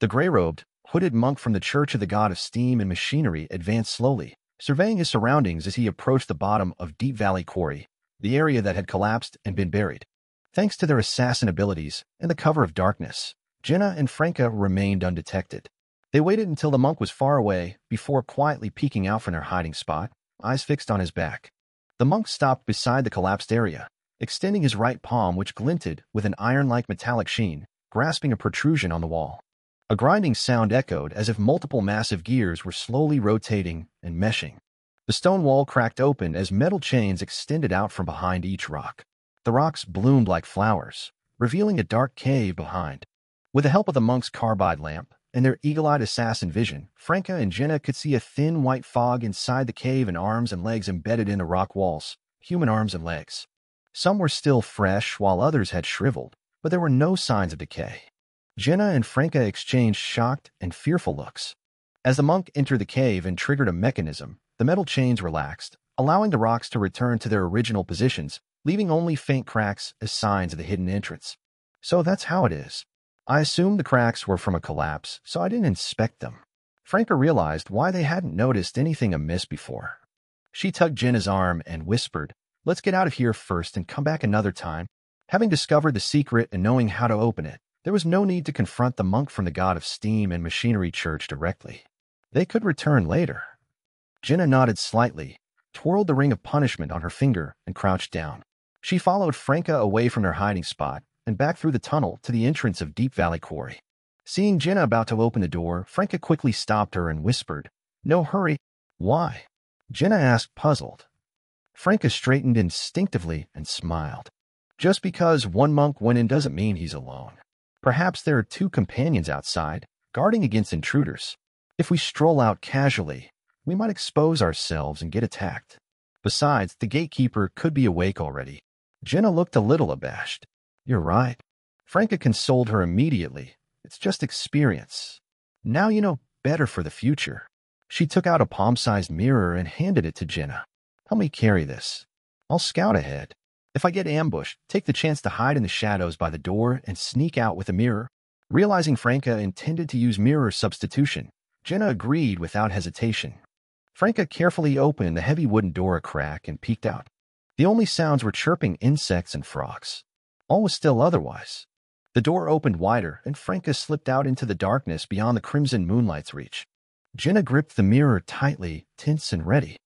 The gray-robed, hooded monk from the Church of the God of Steam and Machinery advanced slowly, surveying his surroundings as he approached the bottom of Deep Valley Quarry, the area that had collapsed and been buried. Thanks to their assassin abilities and the cover of darkness, Jenna and Franca remained undetected. They waited until the monk was far away before quietly peeking out from their hiding spot, eyes fixed on his back. The monk stopped beside the collapsed area, extending his right palm which glinted with an iron-like metallic sheen, grasping a protrusion on the wall. A grinding sound echoed as if multiple massive gears were slowly rotating and meshing. The stone wall cracked open as metal chains extended out from behind each rock. The rocks bloomed like flowers, revealing a dark cave behind. With the help of the monk's carbide lamp and their eagle-eyed assassin vision, Franca and Jenna could see a thin white fog inside the cave and arms and legs embedded in the rock walls, human arms and legs. Some were still fresh while others had shriveled, but there were no signs of decay. Jenna and Franca exchanged shocked and fearful looks. As the monk entered the cave and triggered a mechanism, the metal chains relaxed, allowing the rocks to return to their original positions, leaving only faint cracks as signs of the hidden entrance. So that's how it is. I assumed the cracks were from a collapse, so I didn't inspect them. Franca realized why they hadn't noticed anything amiss before. She tugged Jenna's arm and whispered, "Let's get out of here first and come back another time." Having discovered the secret and knowing how to open it, there was no need to confront the monk from the God of Steam and Machinery Church directly. They could return later. Jenna nodded slightly, twirled the ring of punishment on her finger, and crouched down. She followed Franca away from their hiding spot and back through the tunnel to the entrance of Deep Valley Quarry. Seeing Jenna about to open the door, Franca quickly stopped her and whispered, "No hurry." "Why?" Jenna asked, puzzled. Franca straightened instinctively and smiled. "Just because one monk went in doesn't mean he's alone. Perhaps there are two companions outside, guarding against intruders. If we stroll out casually, we might expose ourselves and get attacked. Besides, the gatekeeper could be awake already." Jenna looked a little abashed. "You're right." Franca consoled her immediately. "It's just experience. Now you know better for the future." She took out a palm-sized mirror and handed it to Jenna. "Help me carry this. I'll scout ahead. If I get ambushed, take the chance to hide in the shadows by the door and sneak out with the mirror." Realizing Franca intended to use mirror substitution, Jenna agreed without hesitation. Franca carefully opened the heavy wooden door a crack and peeked out. The only sounds were chirping insects and frogs. All was still otherwise. The door opened wider, and Franca slipped out into the darkness beyond the crimson moonlight's reach. Jenna gripped the mirror tightly, tense and ready.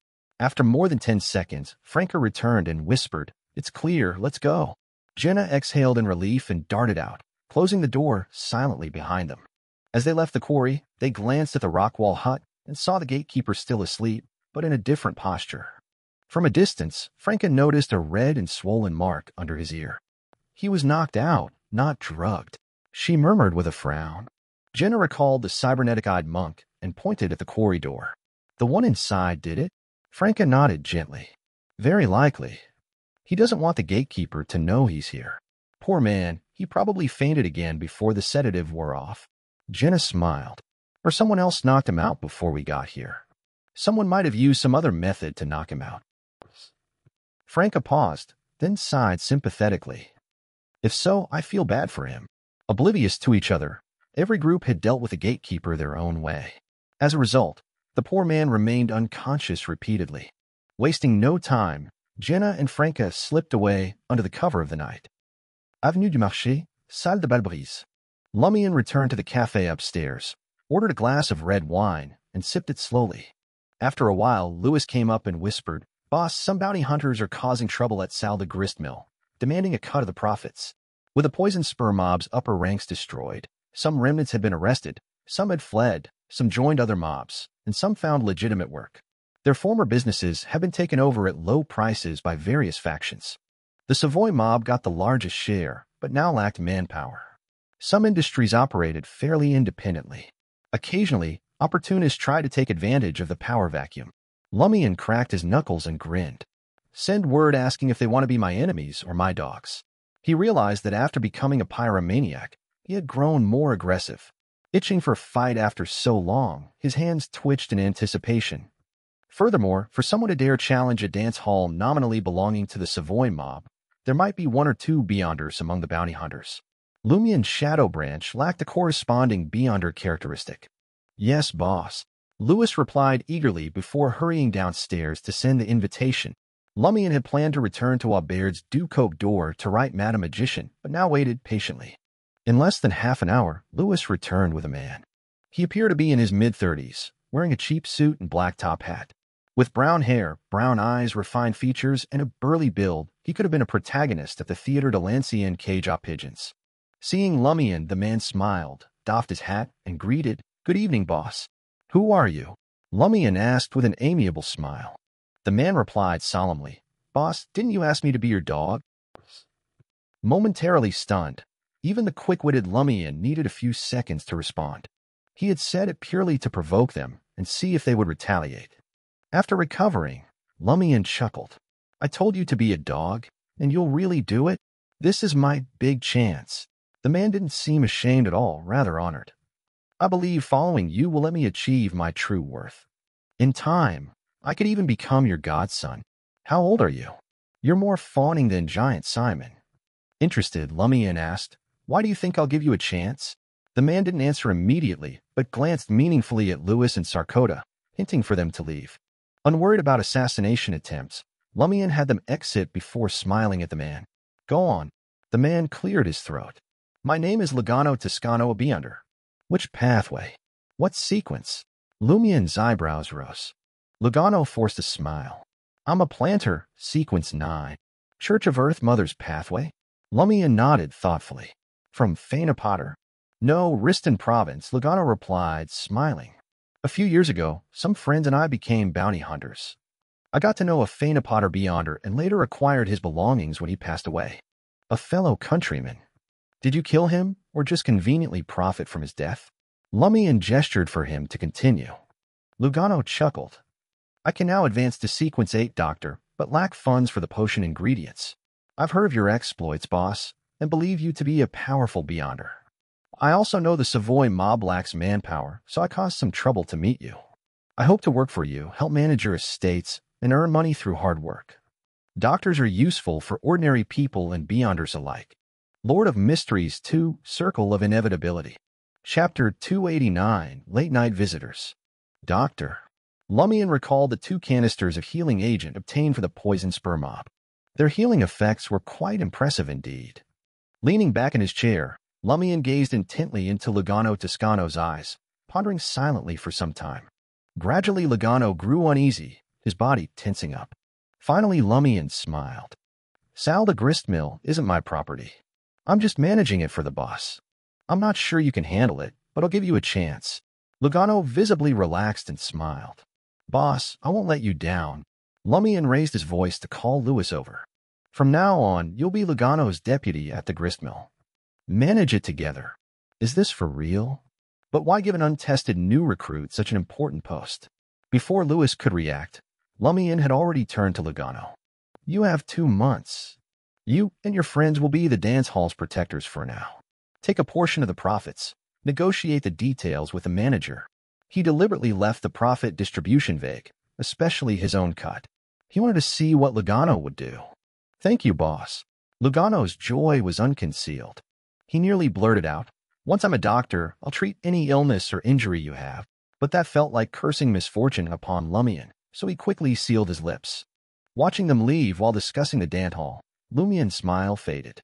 After more than 10 seconds, Franca returned and whispered, "It's clear, let's go." Jenna exhaled in relief and darted out, closing the door silently behind them. As they left the quarry, they glanced at the rock wall hut and saw the gatekeeper still asleep, but in a different posture. From a distance, Franca noticed a red and swollen mark under his ear. He was knocked out, not drugged. She murmured with a frown. Jenna recalled the cybernetic-eyed monk and pointed at the quarry door. "The one inside did it?" Franca nodded gently. "Very likely. He doesn't want the gatekeeper to know he's here. Poor man, he probably fainted again before the sedative wore off." Jenna smiled. "Or someone else knocked him out before we got here. Someone might have used some other method to knock him out." Franca paused, then sighed sympathetically. "If so, I feel bad for him." Oblivious to each other, every group had dealt with the gatekeeper their own way. As a result, the poor man remained unconscious repeatedly. Wasting no time, Jenna and Franca slipped away under the cover of the night. Avenue du Marché, Salle de Balbrise. Lumian returned to the cafe upstairs, ordered a glass of red wine, and sipped it slowly. After a while, Louis came up and whispered, "Boss, some bounty hunters are causing trouble at Salle de Grist Mill, demanding a cut of the profits. With the poison spur mob's upper ranks destroyed, some remnants had been arrested, some had fled, some joined other mobs, and some found legitimate work. Their former businesses have been taken over at low prices by various factions. The Savoy mob got the largest share, but now lacked manpower. Some industries operated fairly independently. Occasionally, opportunists tried to take advantage of the power vacuum." Lumian cracked his knuckles and grinned. "Send word asking if they want to be my enemies or my dogs." He realized that after becoming a pyromaniac, he had grown more aggressive. Itching for a fight after so long, his hands twitched in anticipation. Furthermore, for someone to dare challenge a dance hall nominally belonging to the Savoy mob, there might be one or two Beyonders among the bounty hunters. Lumian's Shadow Branch lacked a corresponding Beyonder characteristic. "Yes, boss," Louis replied eagerly before hurrying downstairs to send the invitation. Lumian had planned to return to Aubert's Ducoque door to write Madame Magician, but now waited patiently. In less than half an hour, Louis returned with a man. He appeared to be in his mid-30s, wearing a cheap suit and black top hat. With brown hair, brown eyes, refined features, and a burly build, he could have been a protagonist at the Theatre de l'Ancien Cage aux Pigeons. Seeing Lumian, the man smiled, doffed his hat, and greeted, "Good evening, boss." "Who are you?" Lumian asked with an amiable smile. The man replied solemnly, "Boss, didn't you ask me to be your dog?" Momentarily stunned, even the quick-witted Lumian needed a few seconds to respond. He had said it purely to provoke them and see if they would retaliate. After recovering, Lumian chuckled. "I told you to be a dog, and you'll really do it? This is my big chance." The man didn't seem ashamed at all, rather honored. "I believe following you will let me achieve my true worth. In time, I could even become your godson. How old are you?" "You're more fawning than Giant Simon." Interested, Lumian asked, "Why do you think I'll give you a chance?" The man didn't answer immediately, but glanced meaningfully at Louis and Sarkota, hinting for them to leave. Unworried about assassination attempts, Lumian had them exit before smiling at the man. "Go on." The man cleared his throat. "My name is Lugano Toscano a Beyonder." "Which pathway? What sequence?" Lumian's eyebrows rose. Lugano forced a smile. "I'm a planter, sequence 9. Church of Earth Mother's pathway?" Lumian nodded thoughtfully. "From Faina Potter?" "No, Riston Province," Lugano replied, smiling. "A few years ago, some friends and I became bounty hunters. I got to know a Faina Potter Beyonder and later acquired his belongings when he passed away. A fellow countryman. Did you kill him, or just conveniently profit from his death?" Lumian gestured for him to continue. Lugano chuckled. "I can now advance to Sequence 8, Doctor, but lack funds for the potion ingredients. I've heard of your exploits, boss, and believe you to be a powerful Beyonder. I also know the Savoy mob lacks manpower, so I caused some trouble to meet you. I hope to work for you, help manage your estates, and earn money through hard work. Doctors are useful for ordinary people and Beyonders alike. Lord of Mysteries 2, Circle of Inevitability. Chapter 289, Late Night Visitors. Doctor. Lumian recalled the 2 canisters of healing agent obtained for the poison spur mob. Their healing effects were quite impressive indeed. Leaning back in his chair, Lumian gazed intently into Lugano Toscano's eyes, pondering silently for some time. Gradually, Lugano grew uneasy, his body tensing up. Finally, Lumian smiled. Sal the gristmill isn't my property. I'm just managing it for the boss. I'm not sure you can handle it, but I'll give you a chance. Lugano visibly relaxed and smiled. Boss, I won't let you down. Lumian raised his voice to call Lewis over. From now on, you'll be Lugano's deputy at the gristmill. Manage it together. Is this for real? But why give an untested new recruit such an important post? Before Lewis could react, Lumian had already turned to Lugano. You have 2 months. You and your friends will be the dance hall's protectors for now. Take a portion of the profits. Negotiate the details with the manager. He deliberately left the profit distribution vague, especially his own cut. He wanted to see what Lugano would do. Thank you, boss. Lugano's joy was unconcealed. He nearly blurted out, Once I'm a doctor, I'll treat any illness or injury you have. But that felt like cursing misfortune upon Lumian, so he quickly sealed his lips. Watching them leave while discussing the dance hall, Lumian's smile faded.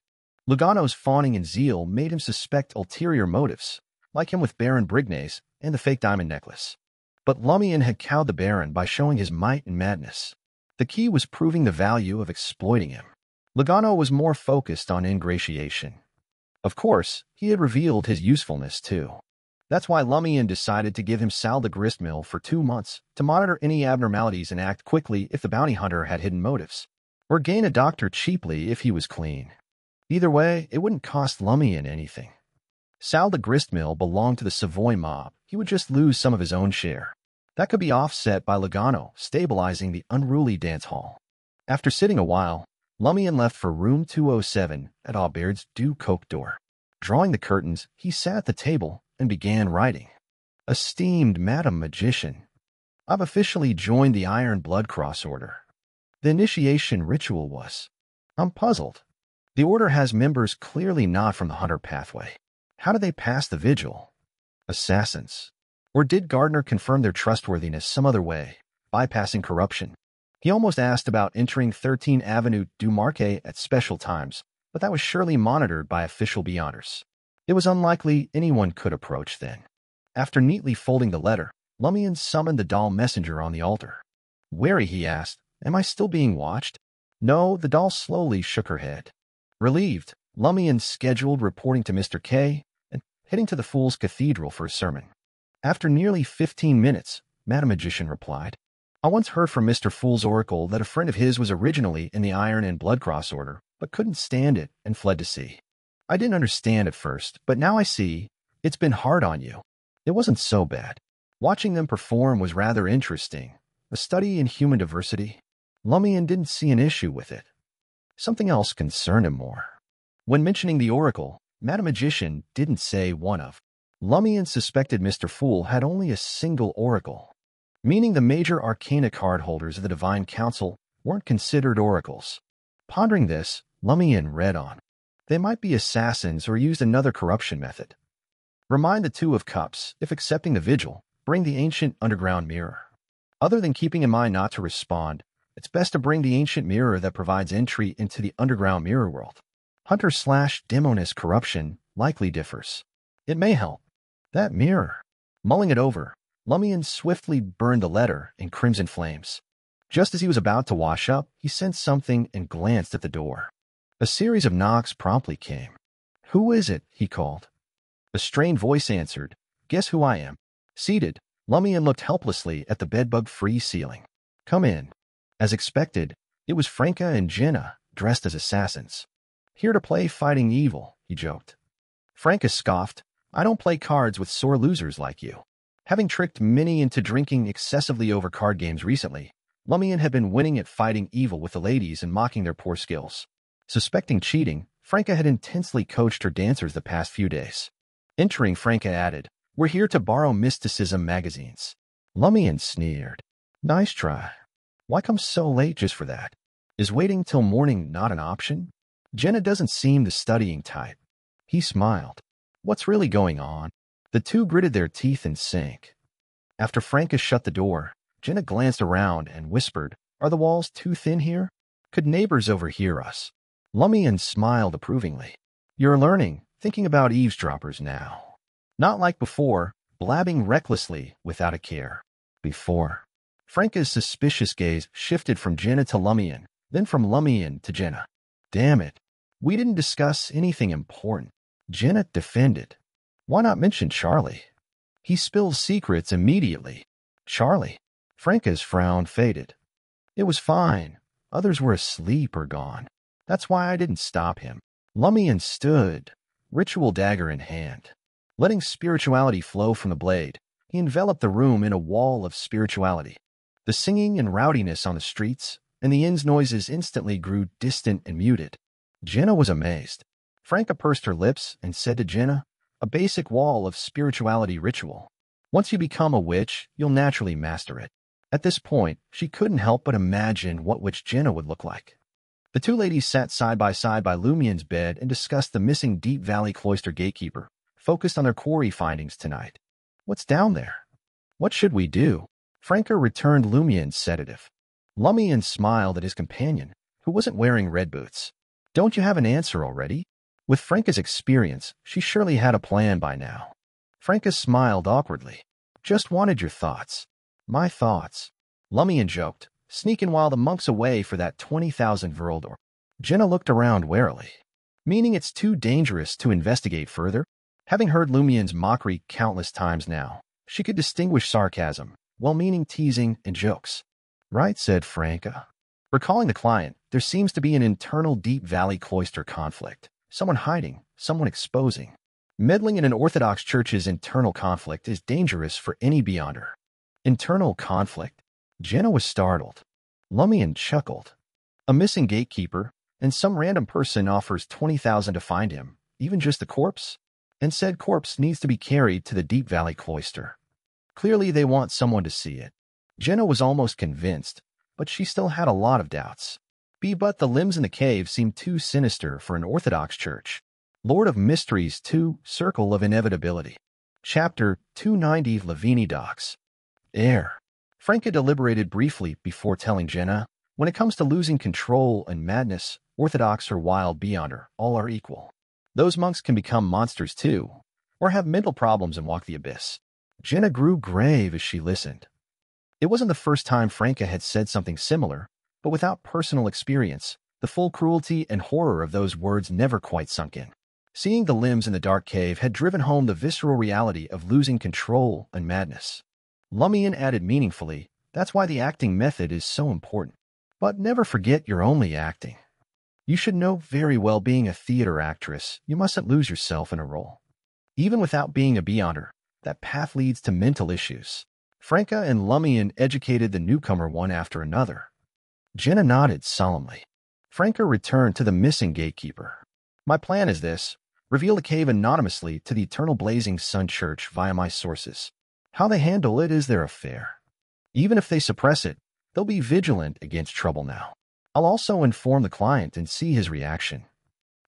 Lugano's fawning and zeal made him suspect ulterior motives, like him with Baron Brignace and the fake diamond necklace. But Lumian had cowed the Baron by showing his might and madness. The key was proving the value of exploiting him. Lugano was more focused on ingratiation. Of course, he had revealed his usefulness too. That's why Lumian decided to give him Sal the gristmill for 2 months to monitor any abnormalities and act quickly if the bounty hunter had hidden motives, or gain a doctor cheaply if he was clean. Either way, it wouldn't cost Lumian anything. Sal the gristmill belonged to the Savoy mob. He would just lose some of his own share. That could be offset by Lugano stabilizing the unruly dance hall. After sitting a while, Lumian left for room 207 at Aubaird's Du Coq door. Drawing the curtains, he sat at the table and began writing. Esteemed Madam Magician, I've officially joined the Iron Blood Cross Order. The initiation ritual was. I'm puzzled. The order has members clearly not from the Hunter pathway. How did they pass the vigil? Assassins. Or did Gardner confirm their trustworthiness some other way, bypassing corruption? He almost asked about entering 13 Avenue du Marquet at special times, but that was surely monitored by official Beyonders. It was unlikely anyone could approach then. After neatly folding the letter, Lumian summoned the doll messenger on the altar. Wary, he asked, am I still being watched? No, the doll slowly shook her head. Relieved, Lumian scheduled reporting to Mr. K and heading to the Fool's Cathedral for a sermon. After nearly 15 minutes, Madam Magician replied, I once heard from Mr. Fool's oracle that a friend of his was originally in the Iron and Blood Cross Order, but couldn't stand it and fled to sea. I didn't understand at first, but now I see it's been hard on you. It wasn't so bad. Watching them perform was rather interesting. A study in human diversity. Lumian didn't see an issue with it. Something else concerned him more. When mentioning the oracle, Madam Magician didn't say one of. Lumian suspected Mr. Fool had only a single oracle, meaning the major arcana card holders of the Divine Council weren't considered oracles. Pondering this, Lumian read on. They might be assassins or used another corruption method. Remind the Two of Cups, if accepting the vigil, bring the ancient underground mirror. Other than keeping in mind not to respond, it's best to bring the ancient mirror that provides entry into the underground mirror world. Hunter/demoness corruption likely differs. It may help. That mirror. Mulling it over, Lumian swiftly burned the letter in crimson flames. Just as he was about to wash up, he sensed something and glanced at the door. A series of knocks promptly came. Who is it? He called. A strained voice answered, Guess who I am? Seated, Lumian looked helplessly at the bedbug-free ceiling. Come in. As expected, it was Franca and Jenna, dressed as assassins. Here to play fighting evil, he joked. Franca scoffed, I don't play cards with sore losers like you. Having tricked many into drinking excessively over card games recently, Lumian had been winning at fighting evil with the ladies and mocking their poor skills. Suspecting cheating, Franca had intensely coached her dancers the past few days. Entering, Franca added, We're here to borrow mysticism magazines. Lumian sneered. Nice try. Why come so late just for that? Is waiting till morning not an option? Jenna doesn't seem the studying type. He smiled. What's really going on? The two gritted their teeth in sync. After Franca shut the door, Jenna glanced around and whispered, "Are the walls too thin here? Could neighbors overhear us?" Lumian smiled approvingly. "You're learning, thinking about eavesdroppers now. Not like before, blabbing recklessly without a care." Before. Franca's suspicious gaze shifted from Jenna to Lumian, then from Lumian to Jenna. "Damn it. We didn't discuss anything important." Jenna defended. "Why not mention Charlie? He spills secrets immediately." "Charlie?" Franca's frown faded. "It was fine. Others were asleep or gone. That's why I didn't stop him." Lumian stood, ritual dagger in hand. Letting spirituality flow from the blade, he enveloped the room in a wall of spirituality. The singing and rowdiness on the streets and the inn's noises instantly grew distant and muted. Jenna was amazed. Franca pursed her lips and said to Jenna, "A basic wall of spirituality ritual. Once you become a witch, you'll naturally master it." At this point, she couldn't help but imagine what witch Jenna would look like. The two ladies sat side by Lumian's bed and discussed the missing Deep Valley Cloister gatekeeper, focused on their quarry findings tonight. "What's down there? What should we do?" Franca returned Lumian's sedative. Lumian smiled at his companion, who wasn't wearing red boots. "Don't you have an answer already?" With Franca's experience, she surely had a plan by now. Franca smiled awkwardly. "Just wanted your thoughts." "My thoughts," Lumian joked, sneaking while the monk's away for that 20,000 Veraldor. Jenna looked around warily. "Meaning it's too dangerous to investigate further?" Having heard Lumian's mockery countless times now, she could distinguish sarcasm, well-meaning teasing, and jokes. "Right," said Franca. Recalling the client, there seems to be an internal Deep Valley Cloister conflict. Someone hiding, someone exposing. Meddling in an Orthodox church's internal conflict is dangerous for any beyonder. Internal conflict? Jenna was startled. Lumian chuckled. "A missing gatekeeper, and some random person offers 20,000 to find him, even just a corpse? And said corpse needs to be carried to the Deep Valley Cloister. Clearly they want someone to see it." Jenna was almost convinced, but she still had a lot of doubts. But the limbs in the cave seemed too sinister for an Orthodox church. Lord of Mysteries 2, Circle of Inevitability. Chapter 290, Lavini Docks. Air. Franca deliberated briefly before telling Jenna, "When it comes to losing control and madness, Orthodox or wild beyonder, all are equal. Those monks can become monsters too, or have mental problems and walk the abyss." Jenna grew grave as she listened. It wasn't the first time Franca had said something similar, but without personal experience, the full cruelty and horror of those words never quite sunk in. Seeing the limbs in the dark cave had driven home the visceral reality of losing control and madness. Lumian added meaningfully, "That's why the acting method is so important. But never forget you're only acting. You should know very well being a theater actress, you mustn't lose yourself in a role. Even without being a beyonder, that path leads to mental issues." Franca and Lumian educated the newcomer one after another. Jenna nodded solemnly. Franca returned to the missing gatekeeper. "My plan is this. Reveal the cave anonymously to the Eternal Blazing Sun Church via my sources. How they handle it is their affair. Even if they suppress it, they'll be vigilant against trouble now. I'll also inform the client and see his reaction.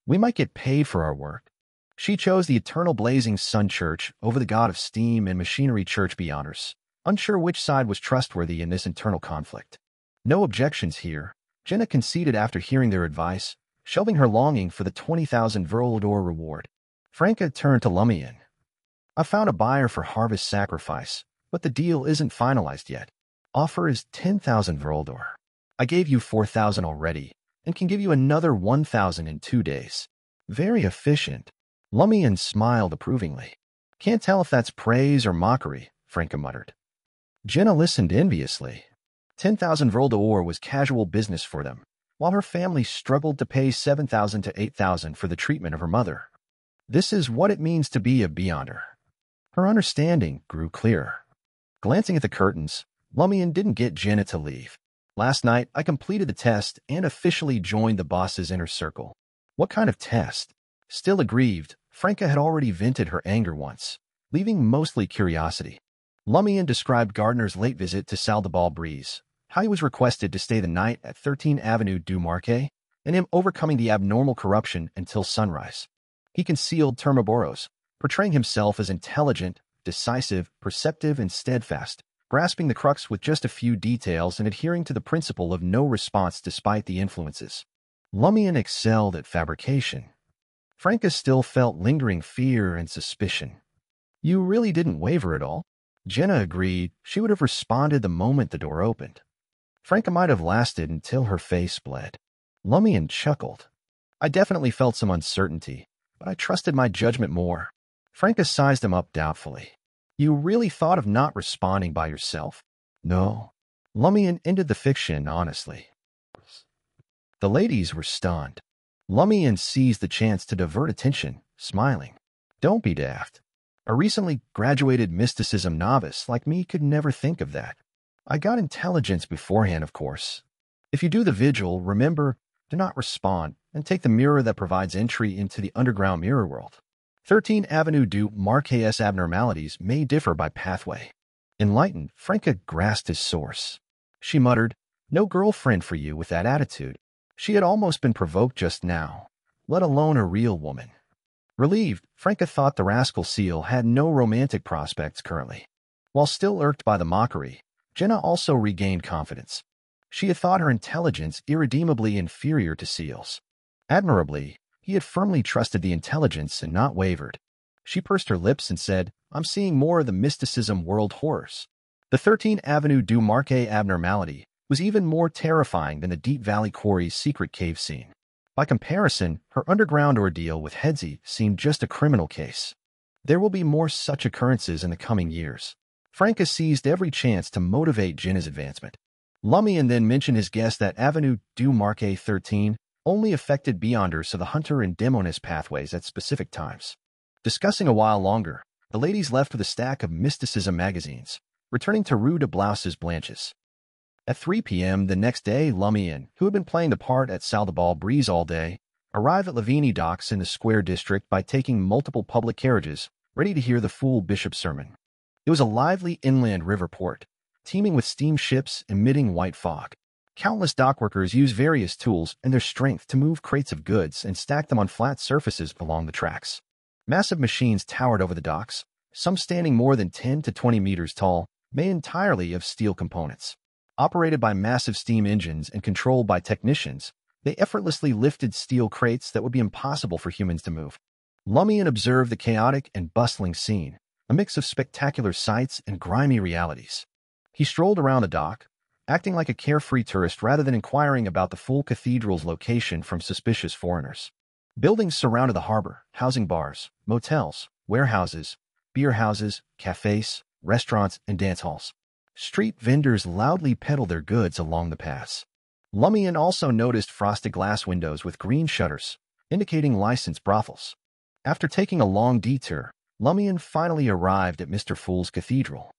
We might get paid for our work." She chose the Eternal Blazing Sun Church over the God of Steam and Machinery Church beyonders, unsure which side was trustworthy in this internal conflict. No objections here, Jenna conceded after hearing their advice, shelving her longing for the 20,000 Veraldor reward. Franca turned to Lumian. "I found a buyer for Harvest Sacrifice, but the deal isn't finalized yet. Offer is 10,000 Veraldor. I gave you 4,000 already, and can give you another 1,000 in 2 days. Very efficient." Lumian smiled approvingly. "Can't tell if that's praise or mockery," Franca muttered. Jenna listened enviously. 10,000 Veraldor was casual business for them, while her family struggled to pay 7,000 to 8,000 for the treatment of her mother. This is what it means to be a beyonder. Her understanding grew clearer. Glancing at the curtains, Lumian didn't get Jenna to leave. "Last night, I completed the test and officially joined the boss's inner circle." "What kind of test?" Still aggrieved, Franca had already vented her anger once, leaving mostly curiosity. Lumian described Gardner's late visit to Salle de Ball Breeze, how he was requested to stay the night at 13 Avenue du Marquet, and him overcoming the abnormal corruption until sunrise. He concealed Termaboros, portraying himself as intelligent, decisive, perceptive, and steadfast, grasping the crux with just a few details and adhering to the principle of no response despite the influences. Lumian excelled at fabrication. Franca still felt lingering fear and suspicion. You really didn't waver at all? Jenna agreed. She would have responded the moment the door opened. Franca might have lasted until her face bled. Lumian chuckled. I definitely felt some uncertainty, but I trusted my judgment more. Franca sized him up doubtfully. You really thought of not responding by yourself? No. Lumian ended the fiction honestly. The ladies were stunned. Lumian seized the chance to divert attention, smiling. Don't be daft. A recently graduated mysticism novice like me could never think of that. I got intelligence beforehand, of course. If you do the vigil, remember, do not respond, and take the mirror that provides entry into the underground mirror world. 13 Avenue du Marques's abnormalities may differ by pathway. Enlightened, Franca grasped his source. She muttered, no girlfriend for you with that attitude. She had almost been provoked just now, let alone a real woman. Relieved, Franca thought the rascal seal had no romantic prospects currently. While still irked by the mockery, Jenna also regained confidence. She had thought her intelligence irredeemably inferior to Seal's. Admirably, he had firmly trusted the intelligence and not wavered. She pursed her lips and said, I'm seeing more of the mysticism world horrors. The 13 Avenue du Marques abnormality was even more terrifying than the Deep Valley Quarry's secret cave scene. By comparison, her underground ordeal with Hedzi seemed just a criminal case. There will be more such occurrences in the coming years. Franca seized every chance to motivate Jenna's advancement. Lumian then mentioned his guess that Avenue du Marques 13 only affected Beyonders to the Hunter and Demoness pathways at specific times. Discussing a while longer, the ladies left with a stack of mysticism magazines, returning to Rue de Blouses Blanches. At 3 p.m. the next day, Lumian, who had been playing the part at Salle de Bal Brise all day, arrived at Lavigny docks in the Square District by taking multiple public carriages, ready to hear the full bishop's sermon. It was a lively inland river port, teeming with steamships emitting white fog. Countless dockworkers used various tools and their strength to move crates of goods and stack them on flat surfaces along the tracks. Massive machines towered over the docks, some standing more than 10 to 20 meters tall, made entirely of steel components. Operated by massive steam engines and controlled by technicians, they effortlessly lifted steel crates that would be impossible for humans to move. Lumian observed the chaotic and bustling scene, a mix of spectacular sights and grimy realities. He strolled around the dock, acting like a carefree tourist rather than inquiring about the full cathedral's location from suspicious foreigners. Buildings surrounded the harbor, housing bars, motels, warehouses, beer houses, cafes, restaurants, and dance halls. Street vendors loudly peddled their goods along the paths. Lumian also noticed frosted glass windows with green shutters, indicating licensed brothels. After taking a long detour, Lumian finally arrived at Mr. Fool's Cathedral.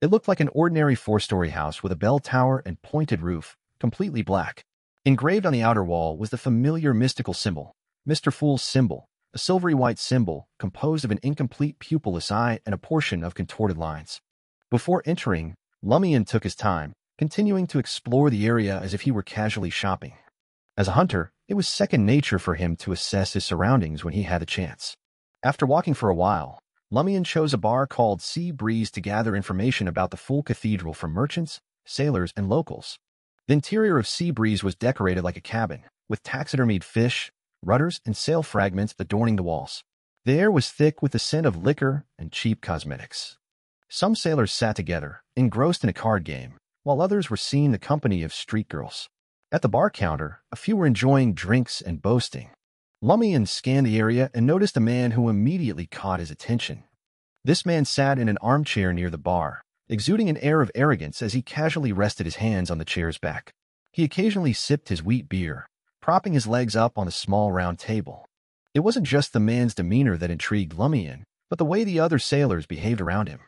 It looked like an ordinary four-story house with a bell tower and pointed roof, completely black. Engraved on the outer wall was the familiar mystical symbol, Mr. Fool's symbol, a silvery white symbol composed of an incomplete pupilless eye and a portion of contorted lines. Before entering, Lumian took his time, continuing to explore the area as if he were casually shopping. As a hunter, it was second nature for him to assess his surroundings when he had the chance. After walking for a while, Lumian chose a bar called Sea Breeze to gather information about the full cathedral from merchants, sailors, and locals. The interior of Sea Breeze was decorated like a cabin, with taxidermied fish, rudders, and sail fragments adorning the walls. The air was thick with the scent of liquor and cheap cosmetics. Some sailors sat together, engrossed in a card game, while others were seeing the company of street girls. At the bar counter, a few were enjoying drinks and boasting. Lumian scanned the area and noticed a man who immediately caught his attention. This man sat in an armchair near the bar, exuding an air of arrogance as he casually rested his hands on the chair's back. He occasionally sipped his wheat beer, propping his legs up on a small round table. It wasn't just the man's demeanor that intrigued Lumian, but the way the other sailors behaved around him.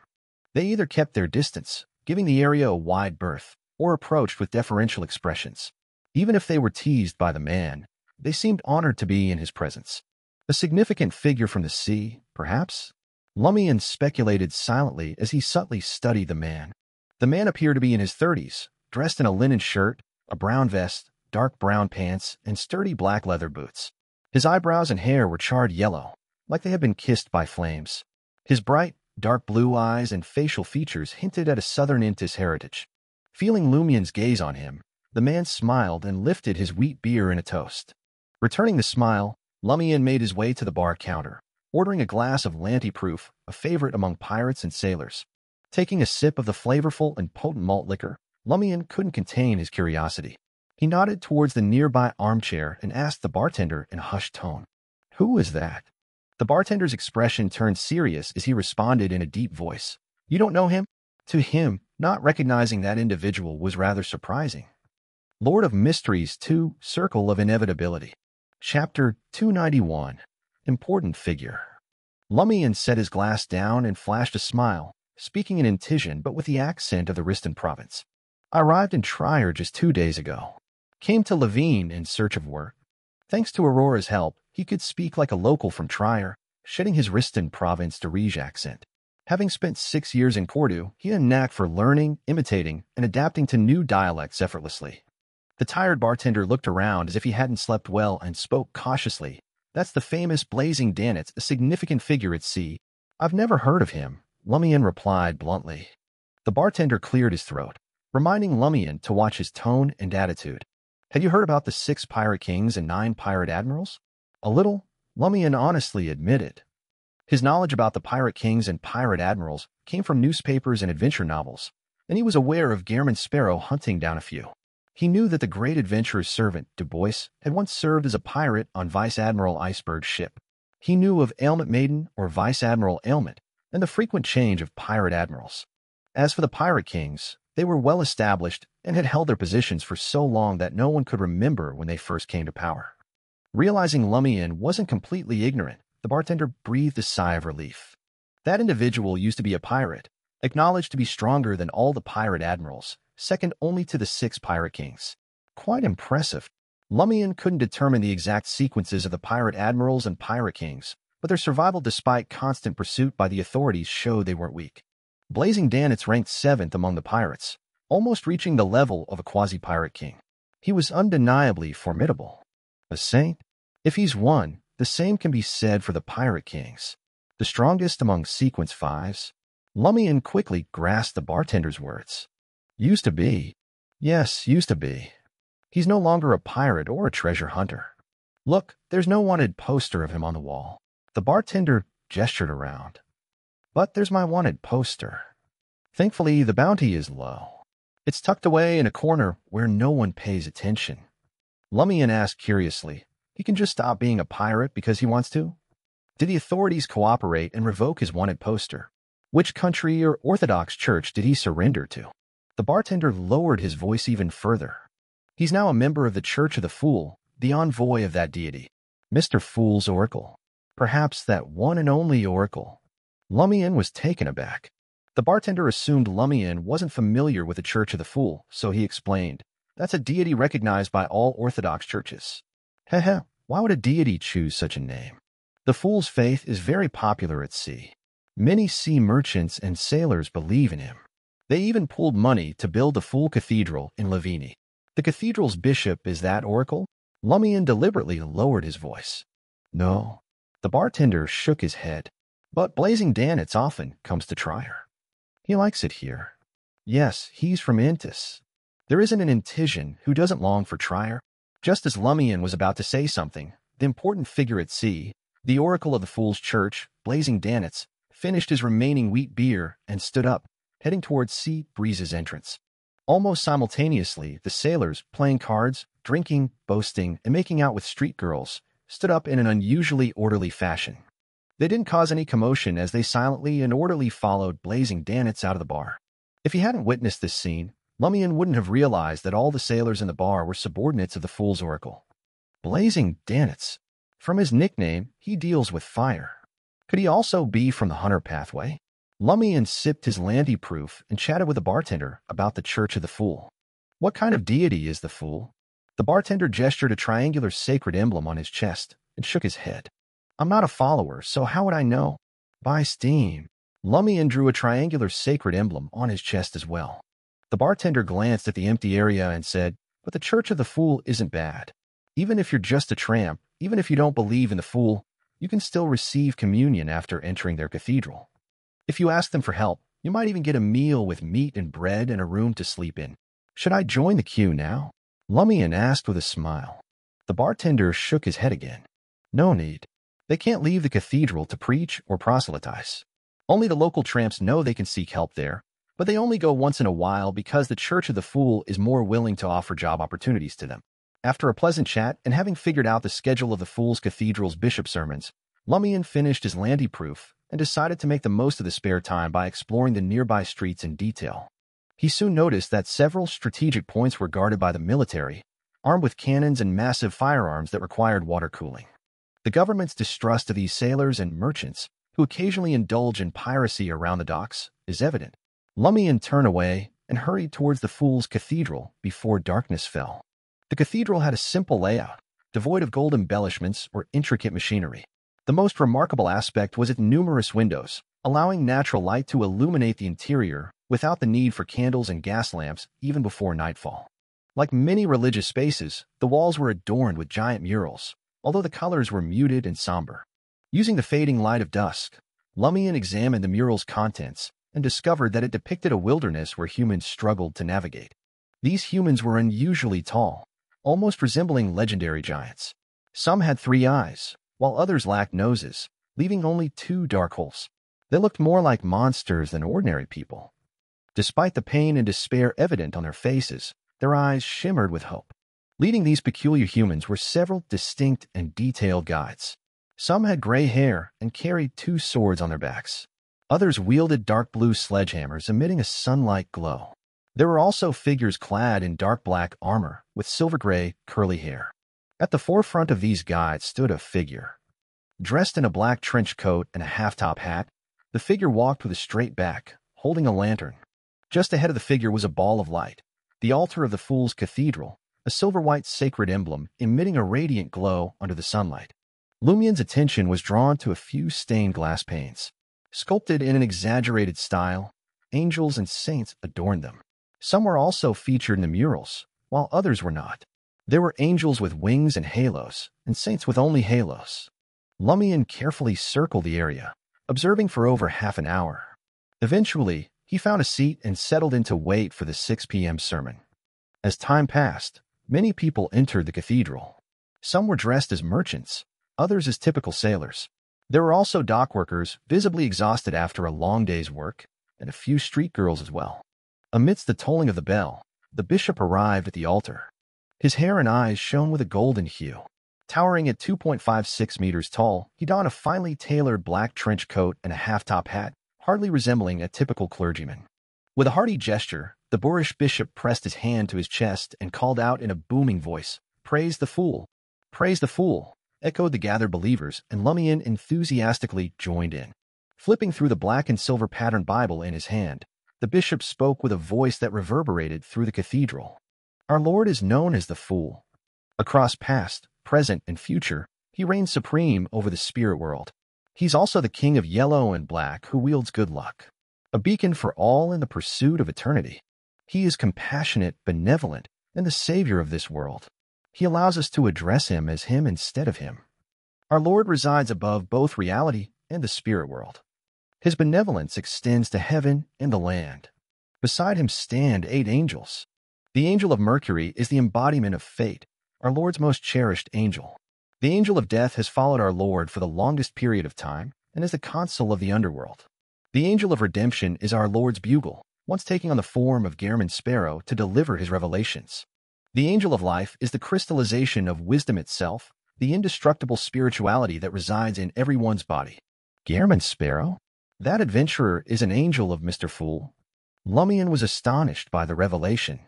They either kept their distance, giving the area a wide berth, or approached with deferential expressions. Even if they were teased by the man, they seemed honored to be in his presence. A significant figure from the sea, perhaps? Lumian speculated silently as he subtly studied the man. The man appeared to be in his 30s, dressed in a linen shirt, a brown vest, dark brown pants, and sturdy black leather boots. His eyebrows and hair were charred yellow, like they had been kissed by flames. His bright, dark blue eyes and facial features hinted at a southern Intis heritage. Feeling Lumian's gaze on him, the man smiled and lifted his wheat beer in a toast. Returning the smile, Lumian made his way to the bar counter, ordering a glass of Lanty Proof, a favorite among pirates and sailors. Taking a sip of the flavorful and potent malt liquor, Lumian couldn't contain his curiosity. He nodded towards the nearby armchair and asked the bartender in a hushed tone, "Who is that?" The bartender's expression turned serious as he responded in a deep voice, "You don't know him?" To him, not recognizing that individual was rather surprising. Lord of Mysteries 2, Circle of Inevitability. Chapter 291. Important Figure. Lumian set his glass down and flashed a smile, speaking in Intisian but with the accent of the Riston province. "I arrived in Trier just 2 days ago. Came to Levine in search of work. Thanks to Aurora's help, he could speak like a local from Trier, shedding his Riston province Dirige accent. Having spent 6 years in Cordoue, he had a knack for learning, imitating, and adapting to new dialects effortlessly." The tired bartender looked around as if he hadn't slept well and spoke cautiously. "That's the famous Blazing Danitz, a significant figure at sea." "I've never heard of him," Lumian replied bluntly. The bartender cleared his throat, reminding Lumian to watch his tone and attitude. "Had you heard about the 6 pirate kings and 9 pirate admirals?" "A little," Lumian honestly admitted. His knowledge about the pirate kings and pirate admirals came from newspapers and adventure novels, and he was aware of Gehrman Sparrow hunting down a few. He knew that the great adventurer's servant, Du Bois, had once served as a pirate on Vice Admiral Icebird's ship. He knew of Ailment Maiden or Vice Admiral Ailment and the frequent change of pirate admirals. As for the pirate kings, they were well established and had held their positions for so long that no one could remember when they first came to power. Realizing Lumian wasn't completely ignorant, the bartender breathed a sigh of relief. That individual used to be a pirate, acknowledged to be stronger than all the pirate admirals, second only to the 6 pirate kings. Quite impressive. Lumian couldn't determine the exact sequences of the pirate admirals and pirate kings, but their survival despite constant pursuit by the authorities showed they weren't weak. Blazing Danitz ranked 7th among the pirates, almost reaching the level of a quasi-pirate king. He was undeniably formidable. A saint? If he's one, the same can be said for the pirate kings. The strongest among sequence 5s. Lumian quickly grasped the bartender's words. "Used to be." "Yes, used to be. He's no longer a pirate or a treasure hunter. Look, there's no wanted poster of him on the wall." The bartender gestured around. "But there's my wanted poster. Thankfully, the bounty is low. It's tucked away in a corner where no one pays attention." Lumian asked curiously, "He can just stop being a pirate because he wants to?" Did the authorities cooperate and revoke his wanted poster? Which country or Orthodox church did he surrender to? The bartender lowered his voice even further. "He's now a member of the Church of the Fool, the envoy of that deity. Mr. Fool's Oracle. Perhaps that one and only Oracle." Lumian was taken aback. The bartender assumed Lumian wasn't familiar with the Church of the Fool, so he explained, "That's a deity recognized by all Orthodox churches." Heh, why would a deity choose such a name? The Fool's faith is very popular at sea. Many sea merchants and sailors believe in him. They even pulled money to build the Fool Cathedral in Lavini. The cathedral's bishop is that Oracle? Lumian deliberately lowered his voice. "No." The bartender shook his head. "But Blazing Danitz often comes to Trier. He likes it here." "Yes, he's from Intis. There isn't an Intisian who doesn't long for Trier." Just as Lumian was about to say something, the important figure at sea, the Oracle of the Fool's Church, Blazing Danitz, finished his remaining wheat beer and stood up, heading towards Sea Breeze's entrance. Almost simultaneously, the sailors, playing cards, drinking, boasting, and making out with street girls, stood up in an unusually orderly fashion. They didn't cause any commotion as they silently and orderly followed Blazing Danitz out of the bar. If he hadn't witnessed this scene, Lumian wouldn't have realized that all the sailors in the bar were subordinates of the Fool's Oracle. Blazing Danitz. From his nickname, he deals with fire. Could he also be from the Hunter Pathway? Lumian sipped his Lanty Proof and chatted with the bartender about the Church of the Fool. "What kind of deity is the Fool?" The bartender gestured a triangular sacred emblem on his chest and shook his head. "I'm not a follower, so how would I know?" "By steam." Lumian drew a triangular sacred emblem on his chest as well. The bartender glanced at the empty area and said, But the Church of the Fool isn't bad. Even if you're just a tramp, even if you don't believe in the Fool, you can still receive communion after entering their cathedral. If you ask them for help, you might even get a meal with meat and bread and a room to sleep in. Should I join the queue now? Lumian asked with a smile. The bartender shook his head again. No need. They can't leave the cathedral to preach or proselytize. Only the local tramps know they can seek help there, but they only go once in a while because the Church of the Fool is more willing to offer job opportunities to them. After a pleasant chat and having figured out the schedule of the Fool's Cathedral's bishop sermons, Lumian finished his landy proof and decided to make the most of the spare time by exploring the nearby streets in detail. He soon noticed that several strategic points were guarded by the military, armed with cannons and massive firearms that required water cooling. The government's distrust of these sailors and merchants, who occasionally indulge in piracy around the docks, is evident. Lumian turned away and hurried towards the Fool's Cathedral before darkness fell. The cathedral had a simple layout, devoid of gold embellishments or intricate machinery. The most remarkable aspect was its numerous windows, allowing natural light to illuminate the interior without the need for candles and gas lamps even before nightfall. Like many religious spaces, the walls were adorned with giant murals, although the colors were muted and somber. Using the fading light of dusk, Lumian examined the mural's contents and discovered that it depicted a wilderness where humans struggled to navigate. These humans were unusually tall, almost resembling legendary giants. Some had 3 eyes, while others lacked noses, leaving only 2 dark holes. They looked more like monsters than ordinary people. Despite the pain and despair evident on their faces, their eyes shimmered with hope. Leading these peculiar humans were several distinct and detailed guides. Some had gray hair and carried 2 swords on their backs. Others wielded dark blue sledgehammers emitting a sun-like glow. There were also figures clad in dark black armor with silver-gray, curly hair. At the forefront of these guides stood a figure. Dressed in a black trench coat and a half-top hat, the figure walked with a straight back, holding a lantern. Just ahead of the figure was a ball of light, the altar of the Fool's Cathedral, a silver-white sacred emblem emitting a radiant glow under the sunlight. Lumian's attention was drawn to a few stained glass panes. Sculpted in an exaggerated style, angels and saints adorned them. Some were also featured in the murals, while others were not. There were angels with wings and halos, and saints with only halos. Lumian carefully circled the area, observing for over half an hour. Eventually, he found a seat and settled in to wait for the 6 p.m. sermon. As time passed, many people entered the cathedral. Some were dressed as merchants, others as typical sailors. There were also dock workers, visibly exhausted after a long day's work, and a few street girls as well. Amidst the tolling of the bell, the bishop arrived at the altar. His hair and eyes shone with a golden hue. Towering at 2.56 meters tall, he donned a finely tailored black trench coat and a half-top hat, hardly resembling a typical clergyman. With a hearty gesture, the boorish bishop pressed his hand to his chest and called out in a booming voice, "Praise the Fool! Praise the Fool!" echoed the gathered believers, and Lumian enthusiastically joined in. Flipping through the black and silver patterned Bible in his hand, the bishop spoke with a voice that reverberated through the cathedral. Our Lord is known as the Fool. Across past, present, and future, he reigns supreme over the spirit world. He's also the king of yellow and black who wields good luck, a beacon for all in the pursuit of eternity. He is compassionate, benevolent, and the savior of this world. He allows us to address him as him instead of him. Our Lord resides above both reality and the spirit world. His benevolence extends to heaven and the land. Beside him stand 8 angels. The angel of Mercury is the embodiment of fate, our Lord's most cherished angel. The angel of death has followed our Lord for the longest period of time and is the consul of the underworld. The angel of redemption is our Lord's bugle, once taking on the form of Gairman Sparrow to deliver his revelations. The angel of life is the crystallization of wisdom itself, the indestructible spirituality that resides in everyone's body. Gairman Sparrow? That adventurer is an angel of Mr. Fool. Lumian was astonished by the revelation.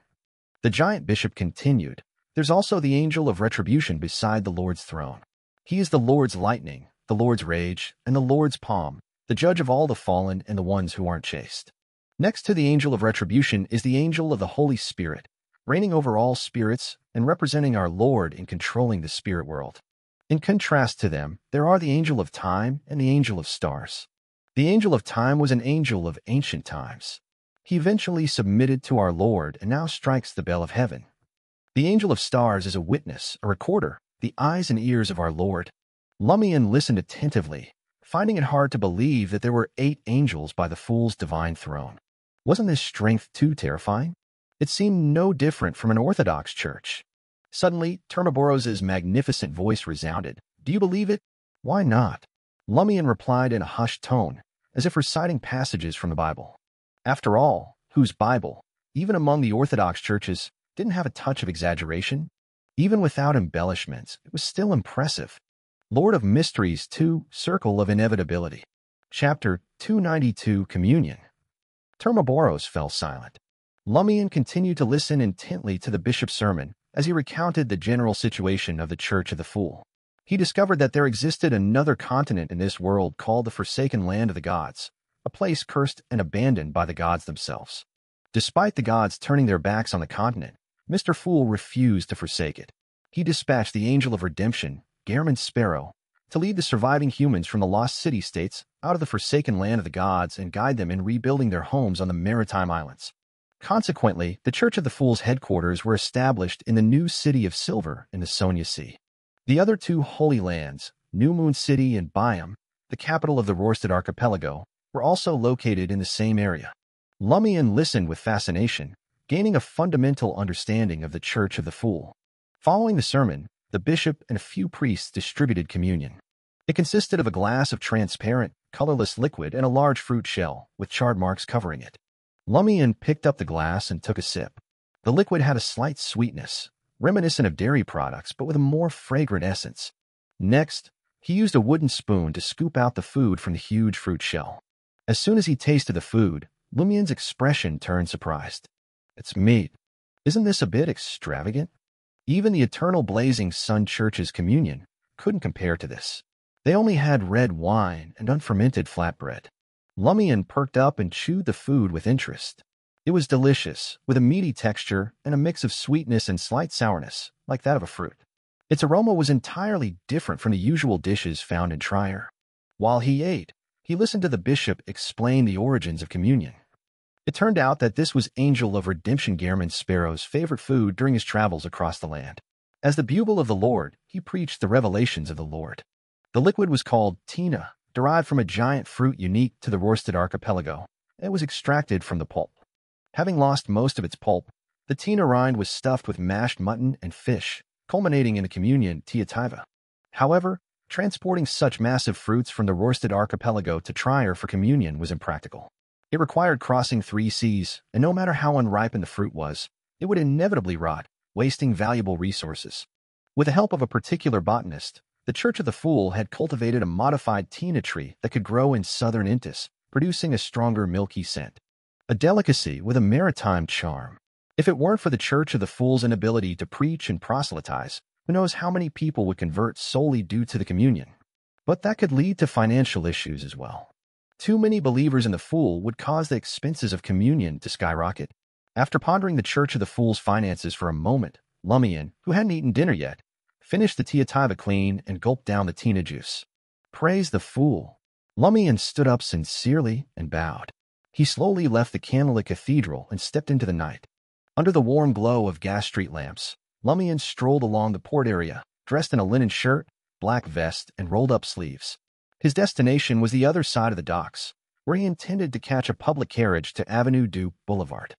The giant bishop continued, There's also the angel of retribution beside the Lord's throne. He is the Lord's lightning, the Lord's rage, and the Lord's palm, the judge of all the fallen and the ones who aren't chaste. Next to the angel of retribution is the angel of the Holy Spirit, reigning over all spirits and representing our Lord in controlling the spirit world. In contrast to them, there are the angel of time and the angel of stars. The angel of time was an angel of ancient times. He eventually submitted to our Lord and now strikes the bell of heaven. The angel of stars is a witness, a recorder, the eyes and ears of our Lord. Lumian listened attentively, finding it hard to believe that there were 8 angels by the fool's divine throne. Wasn't this strength too terrifying? It seemed no different from an Orthodox church. Suddenly, Termaboros's magnificent voice resounded. Do you believe it? Why not? Lumian replied in a hushed tone, as if reciting passages from the Bible. After all, whose Bible, even among the Orthodox churches, didn't have a touch of exaggeration? Even without embellishments, it was still impressive. Lord of Mysteries 2, Circle of Inevitability. Chapter 292, Communion. Termaboros fell silent. Lumian continued to listen intently to the bishop's sermon as he recounted the general situation of the Church of the Fool. He discovered that there existed another continent in this world called the Forsaken Land of the Gods, a place cursed and abandoned by the gods themselves. Despite the gods turning their backs on the continent, Mr. Fool refused to forsake it. He dispatched the Angel of Redemption, Gairman Sparrow, to lead the surviving humans from the lost city-states out of the Forsaken Land of the Gods and guide them in rebuilding their homes on the Maritime Islands. Consequently, the Church of the Fool's headquarters were established in the new city of Silver in the Sonia Sea. The other 2 holy lands, New Moon City and Byam, the capital of the Rorstad Archipelago, were also located in the same area. Lumian listened with fascination, gaining a fundamental understanding of the Church of the Fool. Following the sermon, the bishop and a few priests distributed communion. It consisted of a glass of transparent, colorless liquid and a large fruit shell, with charred marks covering it. Lumian picked up the glass and took a sip. The liquid had a slight sweetness, reminiscent of dairy products but with a more fragrant essence. Next, he used a wooden spoon to scoop out the food from the huge fruit shell. As soon as he tasted the food, Lumian's expression turned surprised. It's meat. Isn't this a bit extravagant? Even the Eternal Blazing Sun Church's communion couldn't compare to this. They only had red wine and unfermented flatbread. Lumian perked up and chewed the food with interest. It was delicious, with a meaty texture and a mix of sweetness and slight sourness, like that of a fruit. Its aroma was entirely different from the usual dishes found in Trier. While he ate, he listened to the bishop explain the origins of communion. It turned out that this was Angel of Redemption Gairman Sparrow's favorite food during his travels across the land. As the bugle of the Lord, he preached the revelations of the Lord. The liquid was called tina, derived from a giant fruit unique to the Rorstad Archipelago, and it was extracted from the pulp. Having lost most of its pulp, the tina rind was stuffed with mashed mutton and fish, culminating in a communion tiativa. However, transporting such massive fruits from the Rorstad Archipelago to Trier for communion was impractical. It required crossing 3 seas, and no matter how unripened the fruit was, it would inevitably rot, wasting valuable resources. With the help of a particular botanist, the Church of the Fool had cultivated a modified tina tree that could grow in southern Intis, producing a stronger milky scent. A delicacy with a maritime charm. If it weren't for the Church of the Fool's inability to preach and proselytize, who knows how many people would convert solely due to the communion. But that could lead to financial issues as well. Too many believers in the Fool would cause the expenses of communion to skyrocket. After pondering the Church of the Fool's finances for a moment, Lumian, who hadn't eaten dinner yet, finished the tiativa clean and gulped down the tina juice. Praise the Fool. Lumian stood up sincerely and bowed. He slowly left the candlelit cathedral and stepped into the night. Under the warm glow of gas street lamps, Lumian strolled along the port area, dressed in a linen shirt, black vest, and rolled-up sleeves. His destination was the other side of the docks, where he intended to catch a public carriage to Avenue du Boulevard.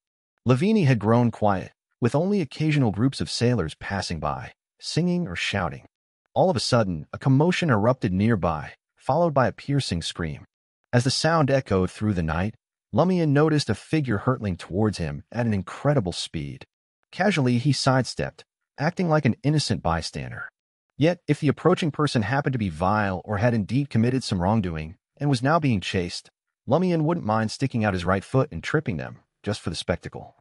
Lavini had grown quiet, with only occasional groups of sailors passing by, singing or shouting. All of a sudden, a commotion erupted nearby, followed by a piercing scream. As the sound echoed through the night, Lumian noticed a figure hurtling towards him at an incredible speed. Casually, he sidestepped, acting like an innocent bystander. Yet, if the approaching person happened to be vile or had indeed committed some wrongdoing and was now being chased, Lumian wouldn't mind sticking out his right foot and tripping them, just for the spectacle.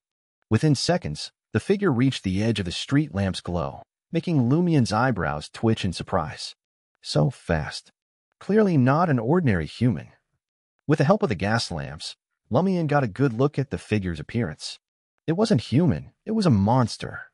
Within seconds, the figure reached the edge of the street lamp's glow, making Lumian's eyebrows twitch in surprise. So fast. Clearly not an ordinary human. With the help of the gas lamps, Lumian got a good look at the figure's appearance. It wasn't human, it was a monster.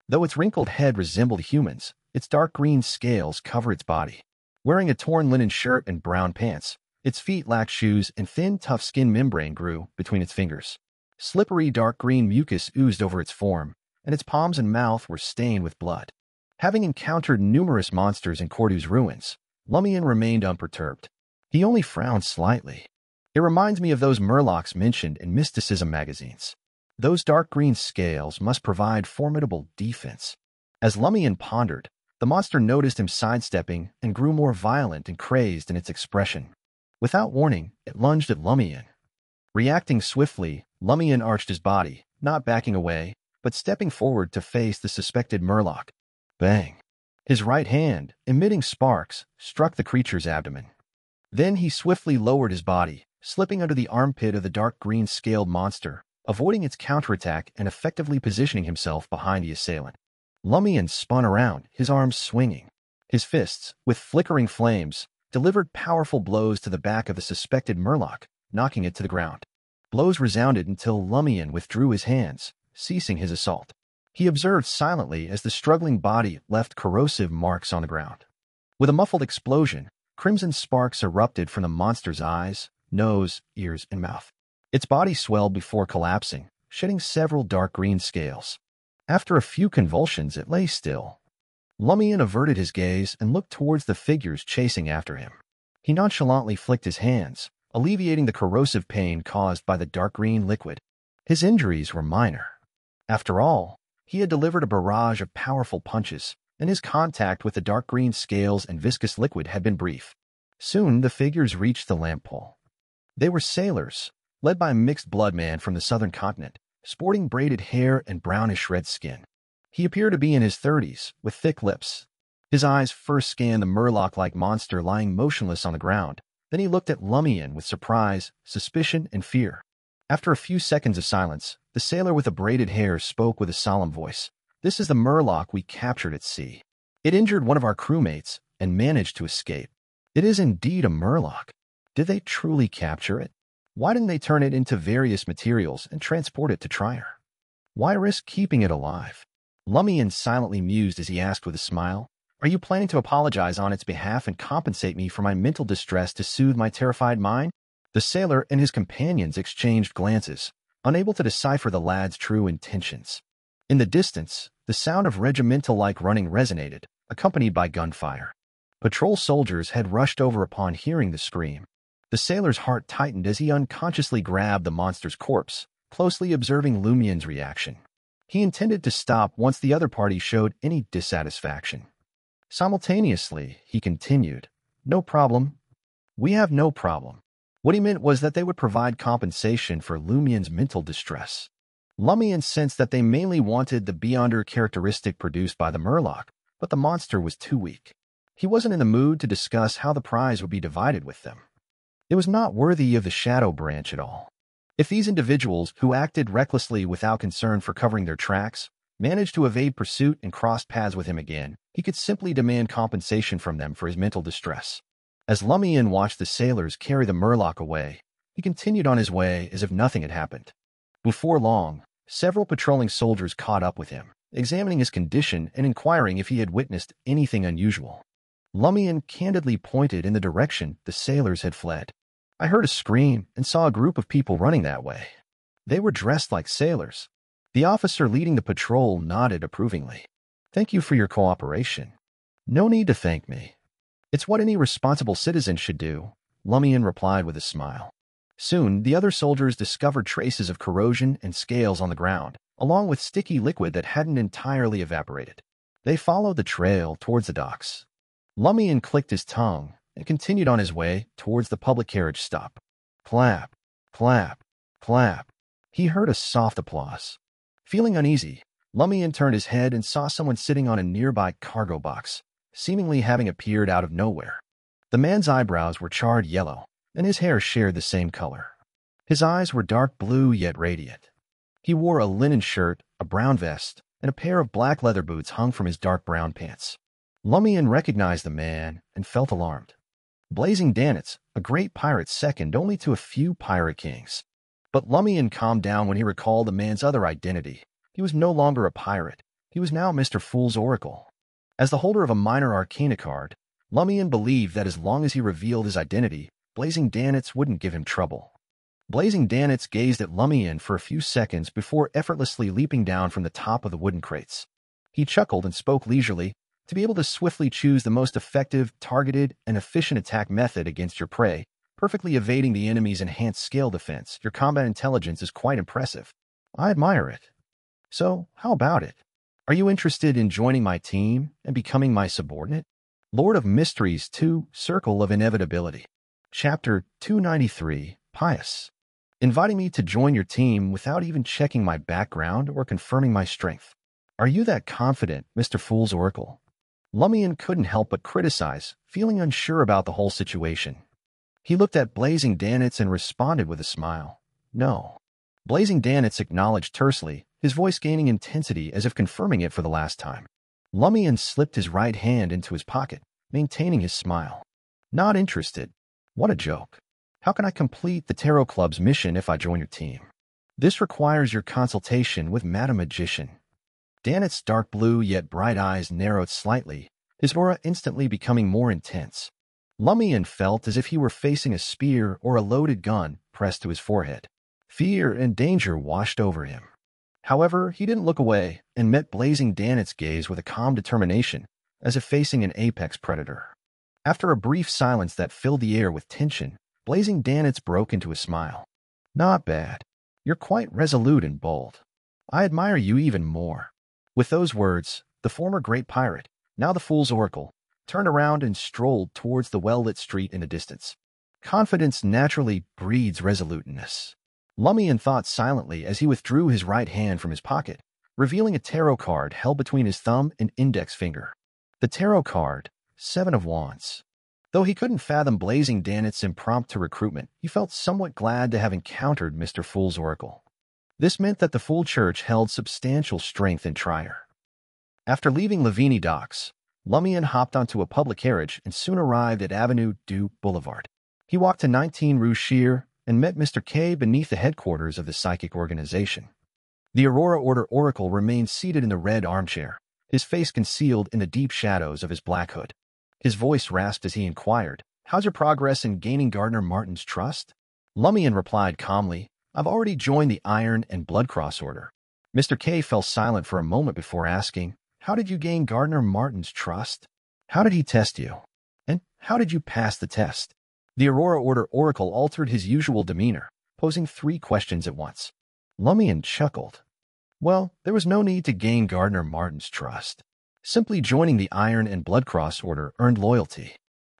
Though its wrinkled head resembled humans, its dark green scales covered its body. Wearing a torn linen shirt and brown pants, its feet lacked shoes and thin, tough skin membrane grew between its fingers. Slippery dark green mucus oozed over its form, and its palms and mouth were stained with blood. Having encountered numerous monsters in Cordu's ruins, Lumian remained unperturbed. He only frowned slightly. It reminds me of those murlocs mentioned in mysticism magazines. Those dark green scales must provide formidable defense. As Lumian pondered, the monster noticed him sidestepping and grew more violent and crazed in its expression. Without warning, it lunged at Lumian. Reacting swiftly, Lumian arched his body, not backing away, but stepping forward to face the suspected murloc. Bang! His right hand, emitting sparks, struck the creature's abdomen. Then he swiftly lowered his body, slipping under the armpit of the dark green scaled monster, avoiding its counterattack and effectively positioning himself behind the assailant. Lumian spun around, his arms swinging. His fists, with flickering flames, delivered powerful blows to the back of the suspected murloc, knocking it to the ground. Blows resounded until Lumian withdrew his hands, ceasing his assault. He observed silently as the struggling body left corrosive marks on the ground. With a muffled explosion, crimson sparks erupted from the monster's eyes, nose, ears, and mouth. Its body swelled before collapsing, shedding several dark green scales. After a few convulsions, it lay still. Lumian averted his gaze and looked towards the figures chasing after him. He nonchalantly flicked his hands, alleviating the corrosive pain caused by the dark green liquid. His injuries were minor. After all, he had delivered a barrage of powerful punches, and his contact with the dark green scales and viscous liquid had been brief. Soon the figures reached the lamp pole. They were sailors, led by a mixed-blood man from the southern continent, sporting braided hair and brownish red skin. He appeared to be in his 30s, with thick lips. His eyes first scanned the murloc-like monster lying motionless on the ground. Then he looked at Lumian with surprise, suspicion, and fear. After a few seconds of silence, the sailor with the braided hair spoke with a solemn voice. "This is the murloc we captured at sea. It injured one of our crewmates and managed to escape. It is indeed a murloc. Did they truly capture it? Why didn't they turn it into various materials and transport it to Trier? Why risk keeping it alive?" Lumian silently mused as he asked with a smile, "Are you planning to apologize on its behalf and compensate me for my mental distress to soothe my terrified mind?" The sailor and his companions exchanged glances, unable to decipher the lad's true intentions. In the distance, the sound of regimental-like running resonated, accompanied by gunfire. Patrol soldiers had rushed over upon hearing the scream. The sailor's heart tightened as he unconsciously grabbed the monster's corpse, closely observing Lumian's reaction. He intended to stop once the other party showed any dissatisfaction. Simultaneously, he continued, "No problem. We have no problem." What he meant was that they would provide compensation for Lumian's mental distress. Lumian sensed that they mainly wanted the beyonder characteristic produced by the murloc, but the monster was too weak. He wasn't in the mood to discuss how the prize would be divided with them. It was not worthy of the Shadow Branch at all. If these individuals, who acted recklessly without concern for covering their tracks, managed to evade pursuit and crossed paths with him again, he could simply demand compensation from them for his mental distress. As Lumian watched the sailors carry the murloc away, he continued on his way as if nothing had happened. Before long, several patrolling soldiers caught up with him, examining his condition and inquiring if he had witnessed anything unusual. Lumian candidly pointed in the direction the sailors had fled. "I heard a scream and saw a group of people running that way. They were dressed like sailors." The officer leading the patrol nodded approvingly. "Thank you for your cooperation." "No need to thank me. It's what any responsible citizen should do," Lumian replied with a smile. Soon, the other soldiers discovered traces of corrosion and scales on the ground, along with sticky liquid that hadn't entirely evaporated. They followed the trail towards the docks. Lumian clicked his tongue and continued on his way towards the public carriage stop. Clap, clap, clap. He heard a soft applause. Feeling uneasy, Lumian turned his head and saw someone sitting on a nearby cargo box, seemingly having appeared out of nowhere. The man's eyebrows were charred yellow, and his hair shared the same color. His eyes were dark blue yet radiant. He wore a linen shirt, a brown vest, and a pair of black leather boots hung from his dark brown pants. Lumian recognized the man and felt alarmed. Blazing Danitz, a great pirate second only to a few pirate kings. But Lumian calmed down when he recalled the man's other identity. He was no longer a pirate. He was now Mr. Fool's Oracle. As the holder of a minor arcana card, Lumian believed that as long as he revealed his identity, Blazing Danitz wouldn't give him trouble. Blazing Danitz gazed at Lumian for a few seconds before effortlessly leaping down from the top of the wooden crates. He chuckled and spoke leisurely. To be able to swiftly choose the most effective, targeted, and efficient attack method against your prey, perfectly evading the enemy's enhanced scale defense, your combat intelligence is quite impressive. I admire it. So, how about it? Are you interested in joining my team and becoming my subordinate? Lord of Mysteries 2, Circle of Inevitability. Chapter 293, Pious. Inviting me to join your team without even checking my background or confirming my strength. Are you that confident, Mr. Fool's Oracle? Lumian couldn't help but criticize, feeling unsure about the whole situation. He looked at Blazing Danitz and responded with a smile. No. Blazing Danitz acknowledged tersely, his voice gaining intensity as if confirming it for the last time. Lumian slipped his right hand into his pocket, maintaining his smile. Not interested. What a joke. How can I complete the Tarot Club's mission if I join your team? This requires your consultation with Madam Magician. Danitz's dark blue yet bright eyes narrowed slightly, his aura instantly becoming more intense. Lumian felt as if he were facing a spear or a loaded gun pressed to his forehead. Fear and danger washed over him. However, he didn't look away and met Blazing Danitz's gaze with a calm determination, as if facing an apex predator. After a brief silence that filled the air with tension, Blazing Danitz broke into a smile. Not bad. You're quite resolute and bold. I admire you even more. With those words, the former great pirate, now the Fool's Oracle, turned around and strolled towards the well-lit street in the distance. Confidence naturally breeds resoluteness. Lumian thought silently as he withdrew his right hand from his pocket, revealing a tarot card held between his thumb and index finger. The tarot card, 7 of Wands. Though he couldn't fathom Blazing Danitz's impromptu recruitment, he felt somewhat glad to have encountered Mr. Fool's Oracle. This meant that the Fool Church held substantial strength in Trier. After leaving Lavini Docks, Lumian hopped onto a public carriage and soon arrived at Avenue du Boulevard. He walked to 19 Rue Scheer and met Mr. K beneath the headquarters of the psychic organization. The Aurora Order Oracle remained seated in the red armchair, his face concealed in the deep shadows of his black hood. His voice rasped as he inquired, "How's your progress in gaining Gardner Martin's trust?" Lumian replied calmly, "I've already joined the Iron and Blood Cross Order." Mr. K fell silent for a moment before asking, "How did you gain Gardner Martin's trust? How did he test you? And how did you pass the test?" The Aurora Order Oracle altered his usual demeanor, posing 3 questions at once. Lumian chuckled. Well, there was no need to gain Gardner Martin's trust. Simply joining the Iron and Blood Cross Order earned loyalty.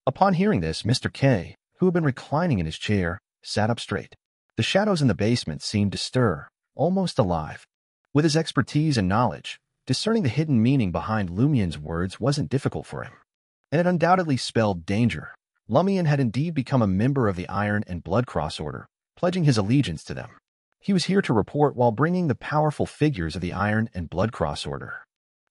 Upon hearing this, Mr. K, who had been reclining in his chair, sat up straight. The shadows in the basement seemed to stir, almost alive. With his expertise and knowledge, discerning the hidden meaning behind Lumian's words wasn't difficult for him. And it undoubtedly spelled danger. Lumian had indeed become a member of the Iron and Blood Cross Order, pledging his allegiance to them. He was here to report while bringing the powerful figures of the Iron and Blood Cross Order.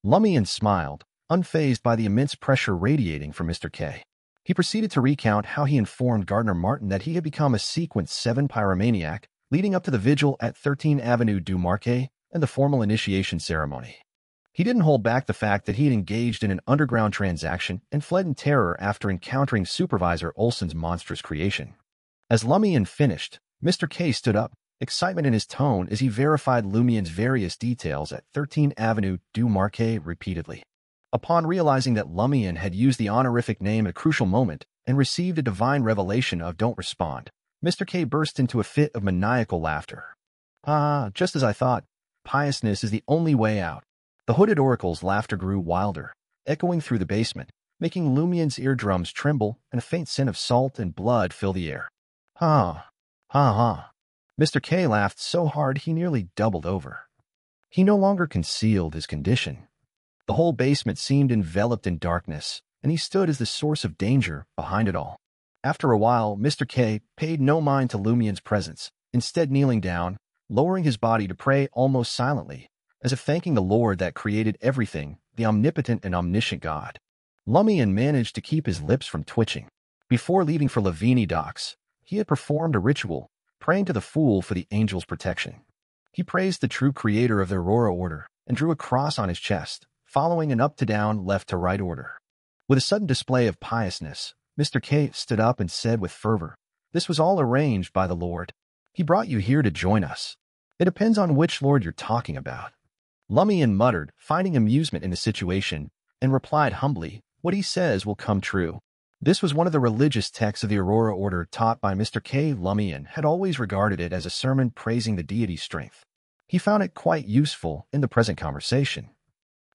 Lumian smiled, unfazed by the immense pressure radiating from Mr. K. He proceeded to recount how he informed Gardner Martin that he had become a Sequence 7 pyromaniac, leading up to the vigil at 13 Avenue du Marquet and the formal initiation ceremony. He didn't hold back the fact that he had engaged in an underground transaction and fled in terror after encountering Supervisor Olson's monstrous creation. As Lumian finished, Mr. K stood up, excitement in his tone as he verified Lumian's various details at 13 Avenue du Marquet repeatedly. Upon realizing that Lumian had used the honorific name at a crucial moment and received a divine revelation of "Don't respond," Mr. K burst into a fit of maniacal laughter. "Ah, just as I thought. Piousness is the only way out." The hooded oracle's laughter grew wilder, echoing through the basement, making Lumian's eardrums tremble and a faint scent of salt and blood fill the air. Ha, ha, ha. Mr. K laughed so hard he nearly doubled over. He no longer concealed his condition. The whole basement seemed enveloped in darkness, and he stood as the source of danger behind it all. After a while, Mr. K paid no mind to Lumian's presence, instead kneeling down, lowering his body to pray almost silently, as if thanking the Lord that created everything, the omnipotent and omniscient God. Lumian managed to keep his lips from twitching. Before leaving for Lavini Docks, he had performed a ritual, praying to the Fool for the angel's protection. He praised the true creator of the Aurora Order and drew a cross on his chest, following an up-to-down, left-to-right order. With a sudden display of piousness, Mr. K stood up and said with fervor, "This was all arranged by the Lord." He brought you here to join us. It depends on which lord you're talking about. Lumian muttered, finding amusement in the situation, and replied humbly, what he says will come true. This was one of the religious texts of the Aurora Order taught by Mr. K. Lumian had always regarded it as a sermon praising the deity's strength. He found it quite useful in the present conversation.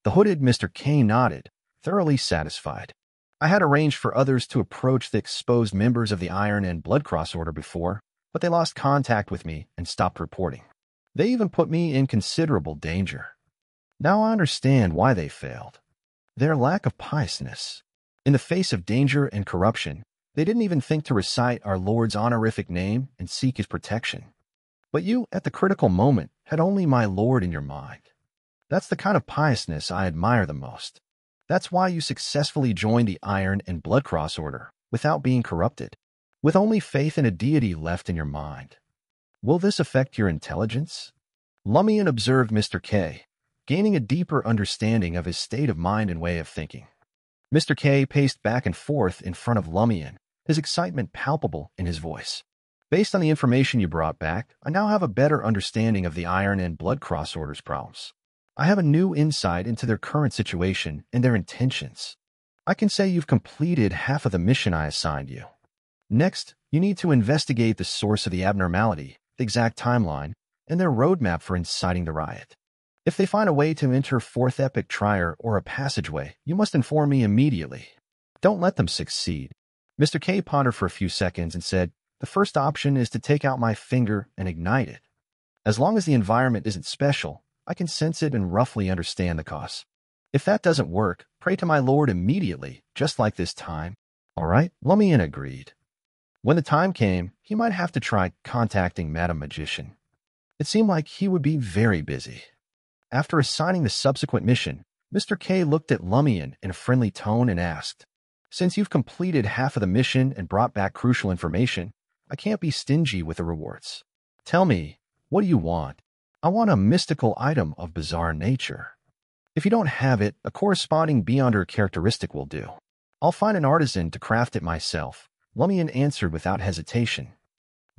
The hooded Mr. K nodded, thoroughly satisfied. I had arranged for others to approach the exposed members of the Iron and Blood Cross Order before, but they lost contact with me and stopped reporting. They even put me in considerable danger. Now I understand why they failed. Their lack of piousness. In the face of danger and corruption, they didn't even think to recite our Lord's honorific name and seek his protection. But you, at the critical moment, had only my Lord in your mind. That's the kind of piousness I admire the most. That's why you successfully joined the Iron and Blood Cross Order without being corrupted, with only faith in a deity left in your mind. Will this affect your intelligence? Lumian observed Mr. K, gaining a deeper understanding of his state of mind and way of thinking. Mr. K paced back and forth in front of Lumian, his excitement palpable in his voice. Based on the information you brought back, I now have a better understanding of the Iron and Blood Cross Order's problems. I have a new insight into their current situation and their intentions. I can say you've completed half of the mission I assigned you. Next, you need to investigate the source of the abnormality, the exact timeline, and their roadmap for inciting the riot. If they find a way to enter Fourth Epic Trier or a passageway, you must inform me immediately. Don't let them succeed. Mr. K pondered for a few seconds and said, the first option is to take out my finger and ignite it. As long as the environment isn't special, I can sense it and roughly understand the cause. If that doesn't work, pray to my Lord immediately, just like this time. All right, Lumian agreed. When the time came, he might have to try contacting Madam Magician. It seemed like he would be very busy. After assigning the subsequent mission, Mr. K looked at Lumian in a friendly tone and asked, since you've completed half of the mission and brought back crucial information, I can't be stingy with the rewards. Tell me, what do you want? I want a mystical item of bizarre nature. If you don't have it, a corresponding beyonder characteristic will do. I'll find an artisan to craft it myself, Lumian answered without hesitation.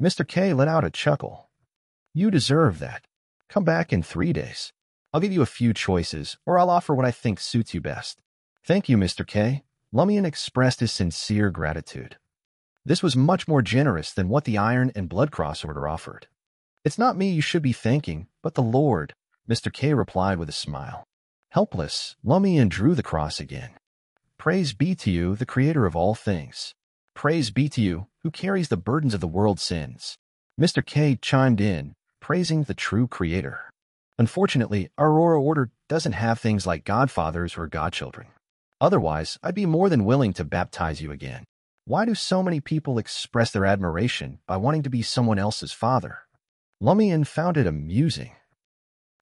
Mr. K let out a chuckle. You deserve that. Come back in 3 days. I'll give you a few choices, or I'll offer what I think suits you best. Thank you, Mr. K. Lumian expressed his sincere gratitude. This was much more generous than what the Iron and Blood Cross Order offered. It's not me you should be thanking, but the Lord, Mr. K replied with a smile. Helpless, Lumian drew the cross again. Praise be to you, the Creator of all things. Praise be to you, who carries the burdens of the world's sins. Mr. K chimed in, praising the true Creator. Unfortunately, our Aurora Order doesn't have things like godfathers or godchildren. Otherwise, I'd be more than willing to baptize you again. Why do so many people express their admiration by wanting to be someone else's father? Lumian found it amusing.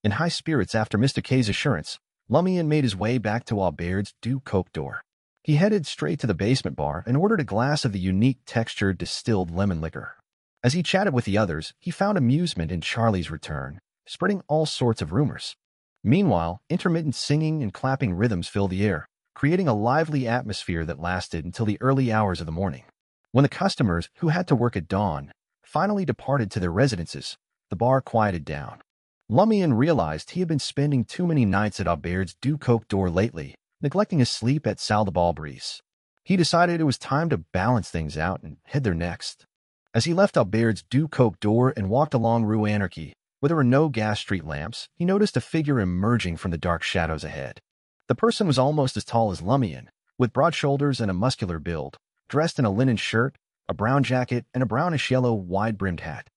In high spirits after Mr. K's assurance, Lumian made his way back to Aubert's Du Coq d'Or. He headed straight to the basement bar and ordered a glass of the unique textured distilled lemon liquor. As he chatted with the others, he found amusement in Charlie's return, spreading all sorts of rumors. Meanwhile, intermittent singing and clapping rhythms filled the air, creating a lively atmosphere that lasted until the early hours of the morning. When the customers, who had to work at dawn, finally departed to their residences, the bar quieted down. Lumian realized he had been spending too many nights at Aubert's Du Coq d'Or lately, neglecting his sleep at Salle de Balbrise. He decided it was time to balance things out and head there next. As he left Aubert's Du Coq d'Or and walked along Rue Anarchy, where there were no gas street lamps, he noticed a figure emerging from the dark shadows ahead. The person was almost as tall as Lumian, with broad shoulders and a muscular build, dressed in a linen shirt, a brown jacket, and a brownish-yellow wide-brimmed hat.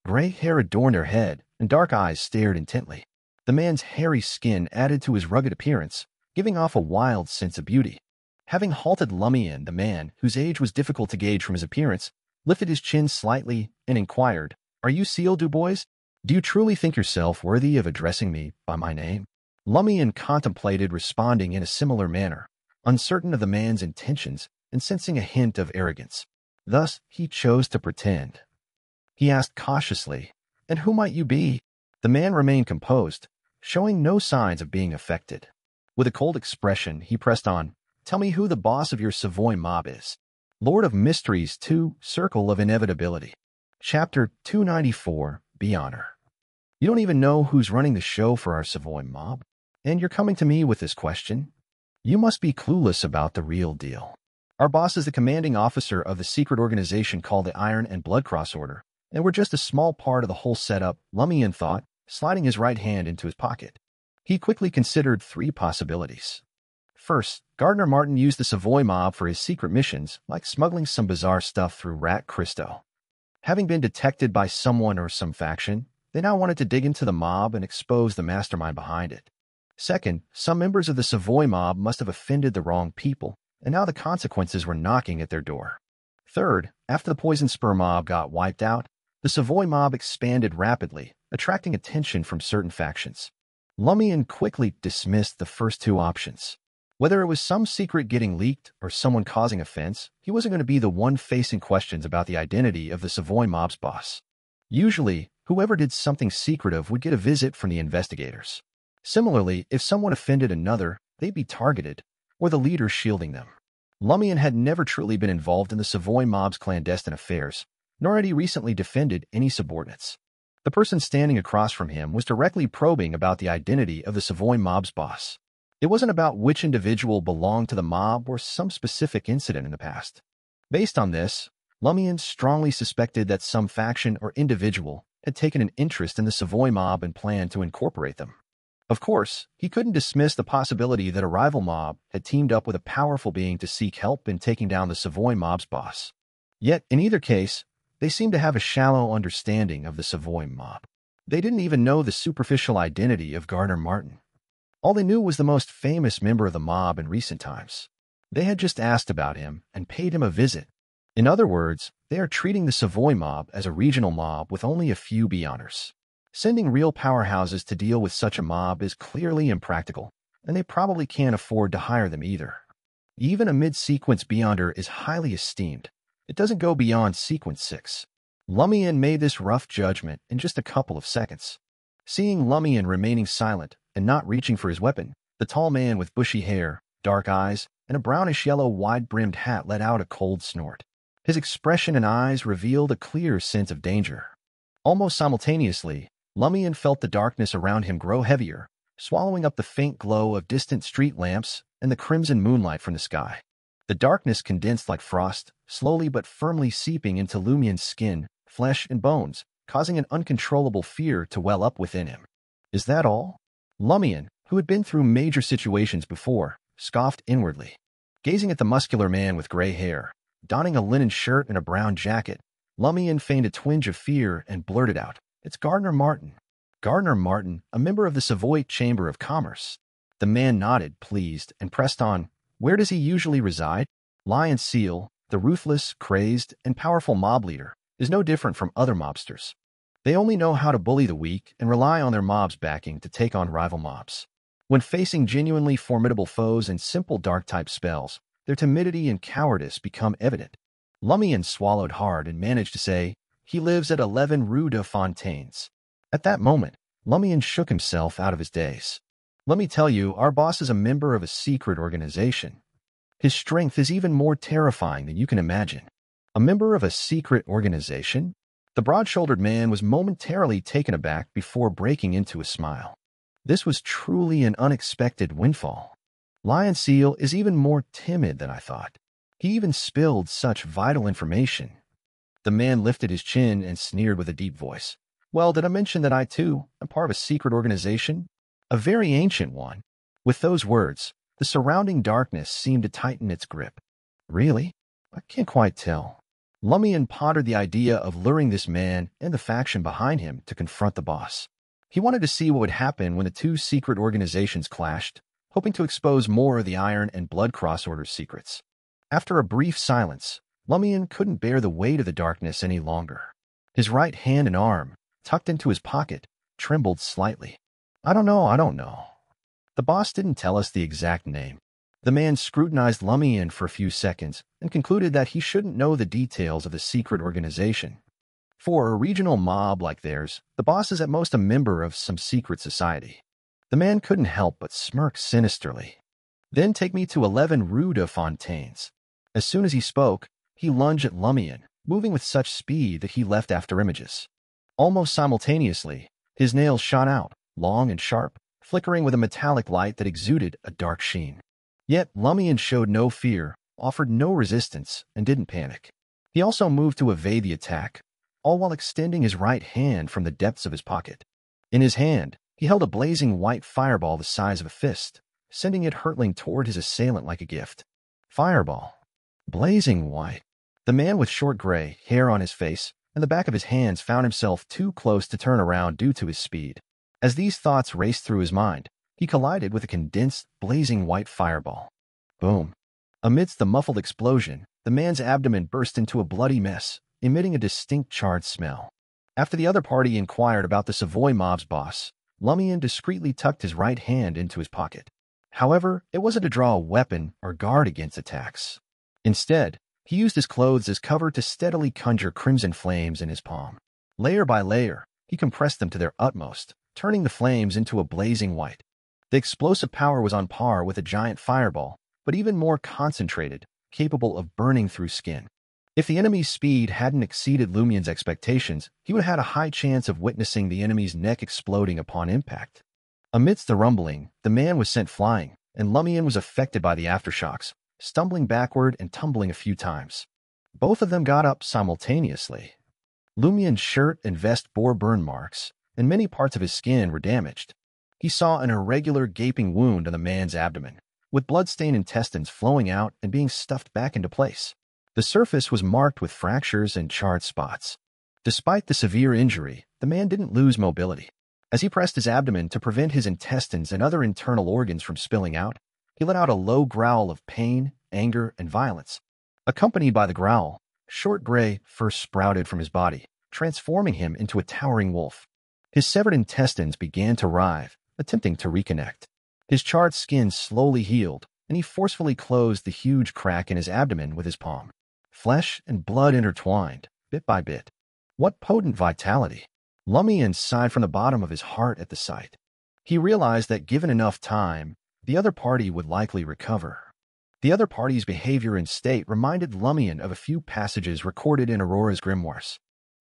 Gray hair adorned her head, and dark eyes stared intently. The man's hairy skin added to his rugged appearance, giving off a wild sense of beauty. Having halted Lumian, the man, whose age was difficult to gauge from his appearance, lifted his chin slightly and inquired, Are you Seal Dubois? Do you truly think yourself worthy of addressing me by my name? Lumian contemplated responding in a similar manner, uncertain of the man's intentions and sensing a hint of arrogance. Thus, he chose to pretend. He asked cautiously, And who might you be? The man remained composed, showing no signs of being affected. With a cold expression, he pressed on, Tell me who the boss of your Savoy mob is. Lord of Mysteries 2, Circle of Inevitability. Chapter 294, Be Honor. You don't even know who's running the show for our Savoy mob, and you're coming to me with this question? You must be clueless about the real deal. Our boss is the commanding officer of the secret organization called the Iron and Blood Cross Order, and we're just a small part of the whole setup, Lumian thought, sliding his right hand into his pocket. He quickly considered three possibilities. First, Gardner Martin used the Savoy mob for his secret missions, like smuggling some bizarre stuff through Rat Christo. Having been detected by someone or some faction, they now wanted to dig into the mob and expose the mastermind behind it. Second, some members of the Savoy mob must have offended the wrong people, and now the consequences were knocking at their door. Third, after the Poison Spur mob got wiped out, the Savoy mob expanded rapidly, attracting attention from certain factions. Lumian quickly dismissed the first two options. Whether it was some secret getting leaked or someone causing offense, he wasn't going to be the one facing questions about the identity of the Savoy mob's boss. Usually, whoever did something secretive would get a visit from the investigators. Similarly, if someone offended another, they'd be targeted, or the leader shielding them. Lumian had never truly been involved in the Savoy mob's clandestine affairs, nor had he recently defended any subordinates. The person standing across from him was directly probing about the identity of the Savoy mob's boss. It wasn't about which individual belonged to the mob or some specific incident in the past. Based on this, Lumian strongly suspected that some faction or individual had taken an interest in the Savoy mob and planned to incorporate them. Of course, he couldn't dismiss the possibility that a rival mob had teamed up with a powerful being to seek help in taking down the Savoy mob's boss. Yet, in either case, they seemed to have a shallow understanding of the Savoy mob. They didn't even know the superficial identity of Gardner Martin. All they knew was the most famous member of the mob in recent times. They had just asked about him and paid him a visit. In other words, they are treating the Savoy mob as a regional mob with only a few Beyonders. Sending real powerhouses to deal with such a mob is clearly impractical, and they probably can't afford to hire them either. Even a mid-sequence Beyonder is highly esteemed. It doesn't go beyond sequence 6. Lumian made this rough judgment in just a couple of seconds. Seeing Lumian remaining silent and not reaching for his weapon, the tall man with bushy hair, dark eyes, and a brownish-yellow wide-brimmed hat let out a cold snort. His expression and eyes revealed a clear sense of danger. Almost simultaneously, Lumian felt the darkness around him grow heavier, swallowing up the faint glow of distant street lamps and the crimson moonlight from the sky. The darkness condensed like frost, slowly but firmly seeping into Lumian's skin, flesh, and bones, causing an uncontrollable fear to well up within him. Is that all? Lumian, who had been through major situations before, scoffed inwardly. Gazing at the muscular man with gray hair, donning a linen shirt and a brown jacket, Lumian feigned a twinge of fear and blurted out, "It's Gardner Martin." Gardner Martin, a member of the Savoy Chamber of Commerce. The man nodded, pleased, and pressed on, "Where does he usually reside?" Lion Seal, the ruthless, crazed, and powerful mob leader, is no different from other mobsters. They only know how to bully the weak and rely on their mob's backing to take on rival mobs. When facing genuinely formidable foes and simple dark-type spells, their timidity and cowardice become evident. Lumian swallowed hard and managed to say, "He lives at 11 Rue de Fontaines." At that moment, Lumian shook himself out of his daze. "Let me tell you, our boss is a member of a secret organization. His strength is even more terrifying than you can imagine." A member of a secret organization? The broad-shouldered man was momentarily taken aback before breaking into a smile. This was truly an unexpected windfall. Lion Seal is even more timid than I thought. He even spilled such vital information. The man lifted his chin and sneered with a deep voice. "Well, did I mention that I, too, am part of a secret organization? A very ancient one." With those words, the surrounding darkness seemed to tighten its grip. "Really? I can't quite tell." Lumian pondered the idea of luring this man and the faction behind him to confront the boss. He wanted to see what would happen when the two secret organizations clashed, hoping to expose more of the Iron and Blood Cross Order's secrets. After a brief silence, Lumian couldn't bear the weight of the darkness any longer. His right hand and arm, tucked into his pocket, trembled slightly. I don't know. The boss didn't tell us the exact name." The man scrutinized Lumian for a few seconds and concluded that he shouldn't know the details of the secret organization. For a regional mob like theirs, the boss is at most a member of some secret society. The man couldn't help but smirk sinisterly. "Then take me to 11 Rue de Fontaines." As soon as he spoke, he lunged at Lumian, moving with such speed that he left afterimages. Almost simultaneously, his nails shot out, long and sharp, flickering with a metallic light that exuded a dark sheen. Yet Lumian showed no fear, offered no resistance, and didn't panic. He also moved to evade the attack, all while extending his right hand from the depths of his pocket. In his hand, he held a blazing white fireball the size of a fist, sending it hurtling toward his assailant like a gift. Fireball. Blazing white. The man with short gray hair on his face and the back of his hands found himself too close to turn around due to his speed. As these thoughts raced through his mind, he collided with a condensed, blazing white fireball. Boom. Amidst the muffled explosion, the man's abdomen burst into a bloody mess, emitting a distinct charred smell. After the other party inquired about the Savoy mob's boss, Lumian discreetly tucked his right hand into his pocket. However, it wasn't to draw a weapon or guard against attacks. Instead, he used his clothes as cover to steadily conjure crimson flames in his palm. Layer by layer, he compressed them to their utmost, turning the flames into a blazing white. The explosive power was on par with a giant fireball, but even more concentrated, capable of burning through skin. If the enemy's speed hadn't exceeded Lumian's expectations, he would have had a high chance of witnessing the enemy's neck exploding upon impact. Amidst the rumbling, the man was sent flying, and Lumian was affected by the aftershocks, stumbling backward and tumbling a few times. Both of them got up simultaneously. Lumian's shirt and vest bore burn marks, and many parts of his skin were damaged. He saw an irregular gaping wound on the man's abdomen, with blood-stained intestines flowing out and being stuffed back into place. The surface was marked with fractures and charred spots. Despite the severe injury, the man didn't lose mobility. As he pressed his abdomen to prevent his intestines and other internal organs from spilling out, he let out a low growl of pain, anger, and violence. Accompanied by the growl, short gray fur sprouted from his body, transforming him into a towering wolf. His severed intestines began to writhe, attempting to reconnect. His charred skin slowly healed, and he forcefully closed the huge crack in his abdomen with his palm. Flesh and blood intertwined, bit by bit. What potent vitality! Lumian sighed from the bottom of his heart at the sight. He realized that given enough time, the other party would likely recover. The other party's behavior and state reminded Lumian of a few passages recorded in Aurora's grimoires.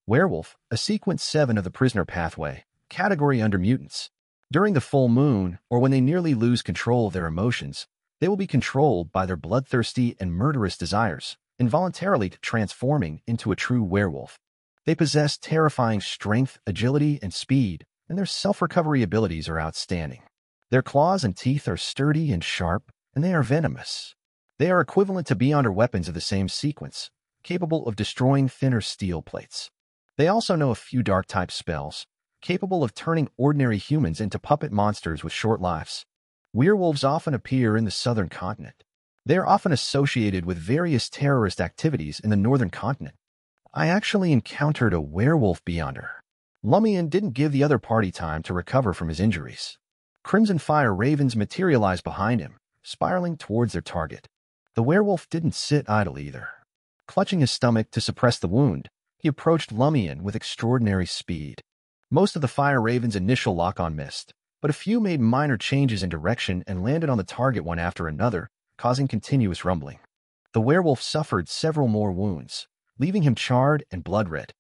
Werewolf, a sequence 7 of the prisoner pathway, category under mutants. During the full moon, or when they nearly lose control of their emotions, they will be controlled by their bloodthirsty and murderous desires, involuntarily transforming into a true werewolf. They possess terrifying strength, agility, and speed, and their self-recovery abilities are outstanding. Their claws and teeth are sturdy and sharp, and they are venomous. They are equivalent to beyonder weapons of the same sequence, capable of destroying thinner steel plates. They also know a few dark-type spells, capable of turning ordinary humans into puppet monsters with short lives. Werewolves often appear in the southern continent. They are often associated with various terrorist activities in the northern continent. I actually encountered a werewolf beyonder. Lumian didn't give the other party time to recover from his injuries. Crimson fire ravens materialized behind him, spiraling towards their target. The werewolf didn't sit idle either. Clutching his stomach to suppress the wound, he approached Lumian with extraordinary speed. Most of the fire raven's initial lock-on missed, but a few made minor changes in direction and landed on the target one after another, causing continuous rumbling. The werewolf suffered several more wounds, leaving him charred and blood-red.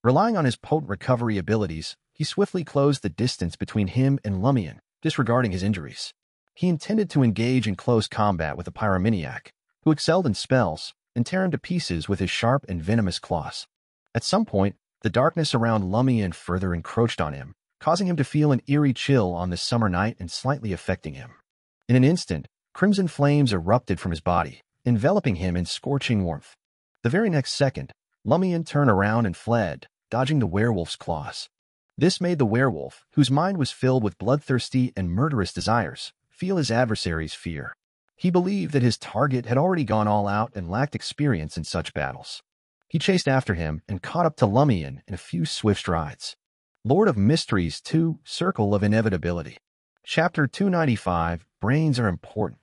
Relying on his potent recovery abilities, he swiftly closed the distance between him and Lumian, disregarding his injuries. He intended to engage in close combat with the pyromaniac, who excelled in spells, and tear him to pieces with his sharp and venomous claws. At some point, the darkness around Lumian further encroached on him, causing him to feel an eerie chill on this summer night and slightly affecting him. In an instant, crimson flames erupted from his body, enveloping him in scorching warmth. The very next second, Lumian turned around and fled, dodging the werewolf's claws. This made the werewolf, whose mind was filled with bloodthirsty and murderous desires, feel his adversary's fear. He believed that his target had already gone all out and lacked experience in such battles. He chased after him and caught up to Lumian in a few swift strides. Lord of Mysteries 2, Circle of Inevitability. Chapter 295, Brains Are Important.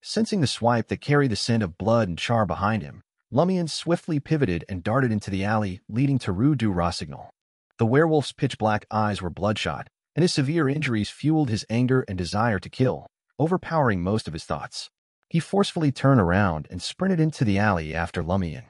Sensing the swipe that carried the scent of blood and char behind him, Lumian swiftly pivoted and darted into the alley leading to Rue du Rossignol. The werewolf's pitch-black eyes were bloodshot, and his severe injuries fueled his anger and desire to kill, overpowering most of his thoughts. He forcefully turned around and sprinted into the alley after Lumian.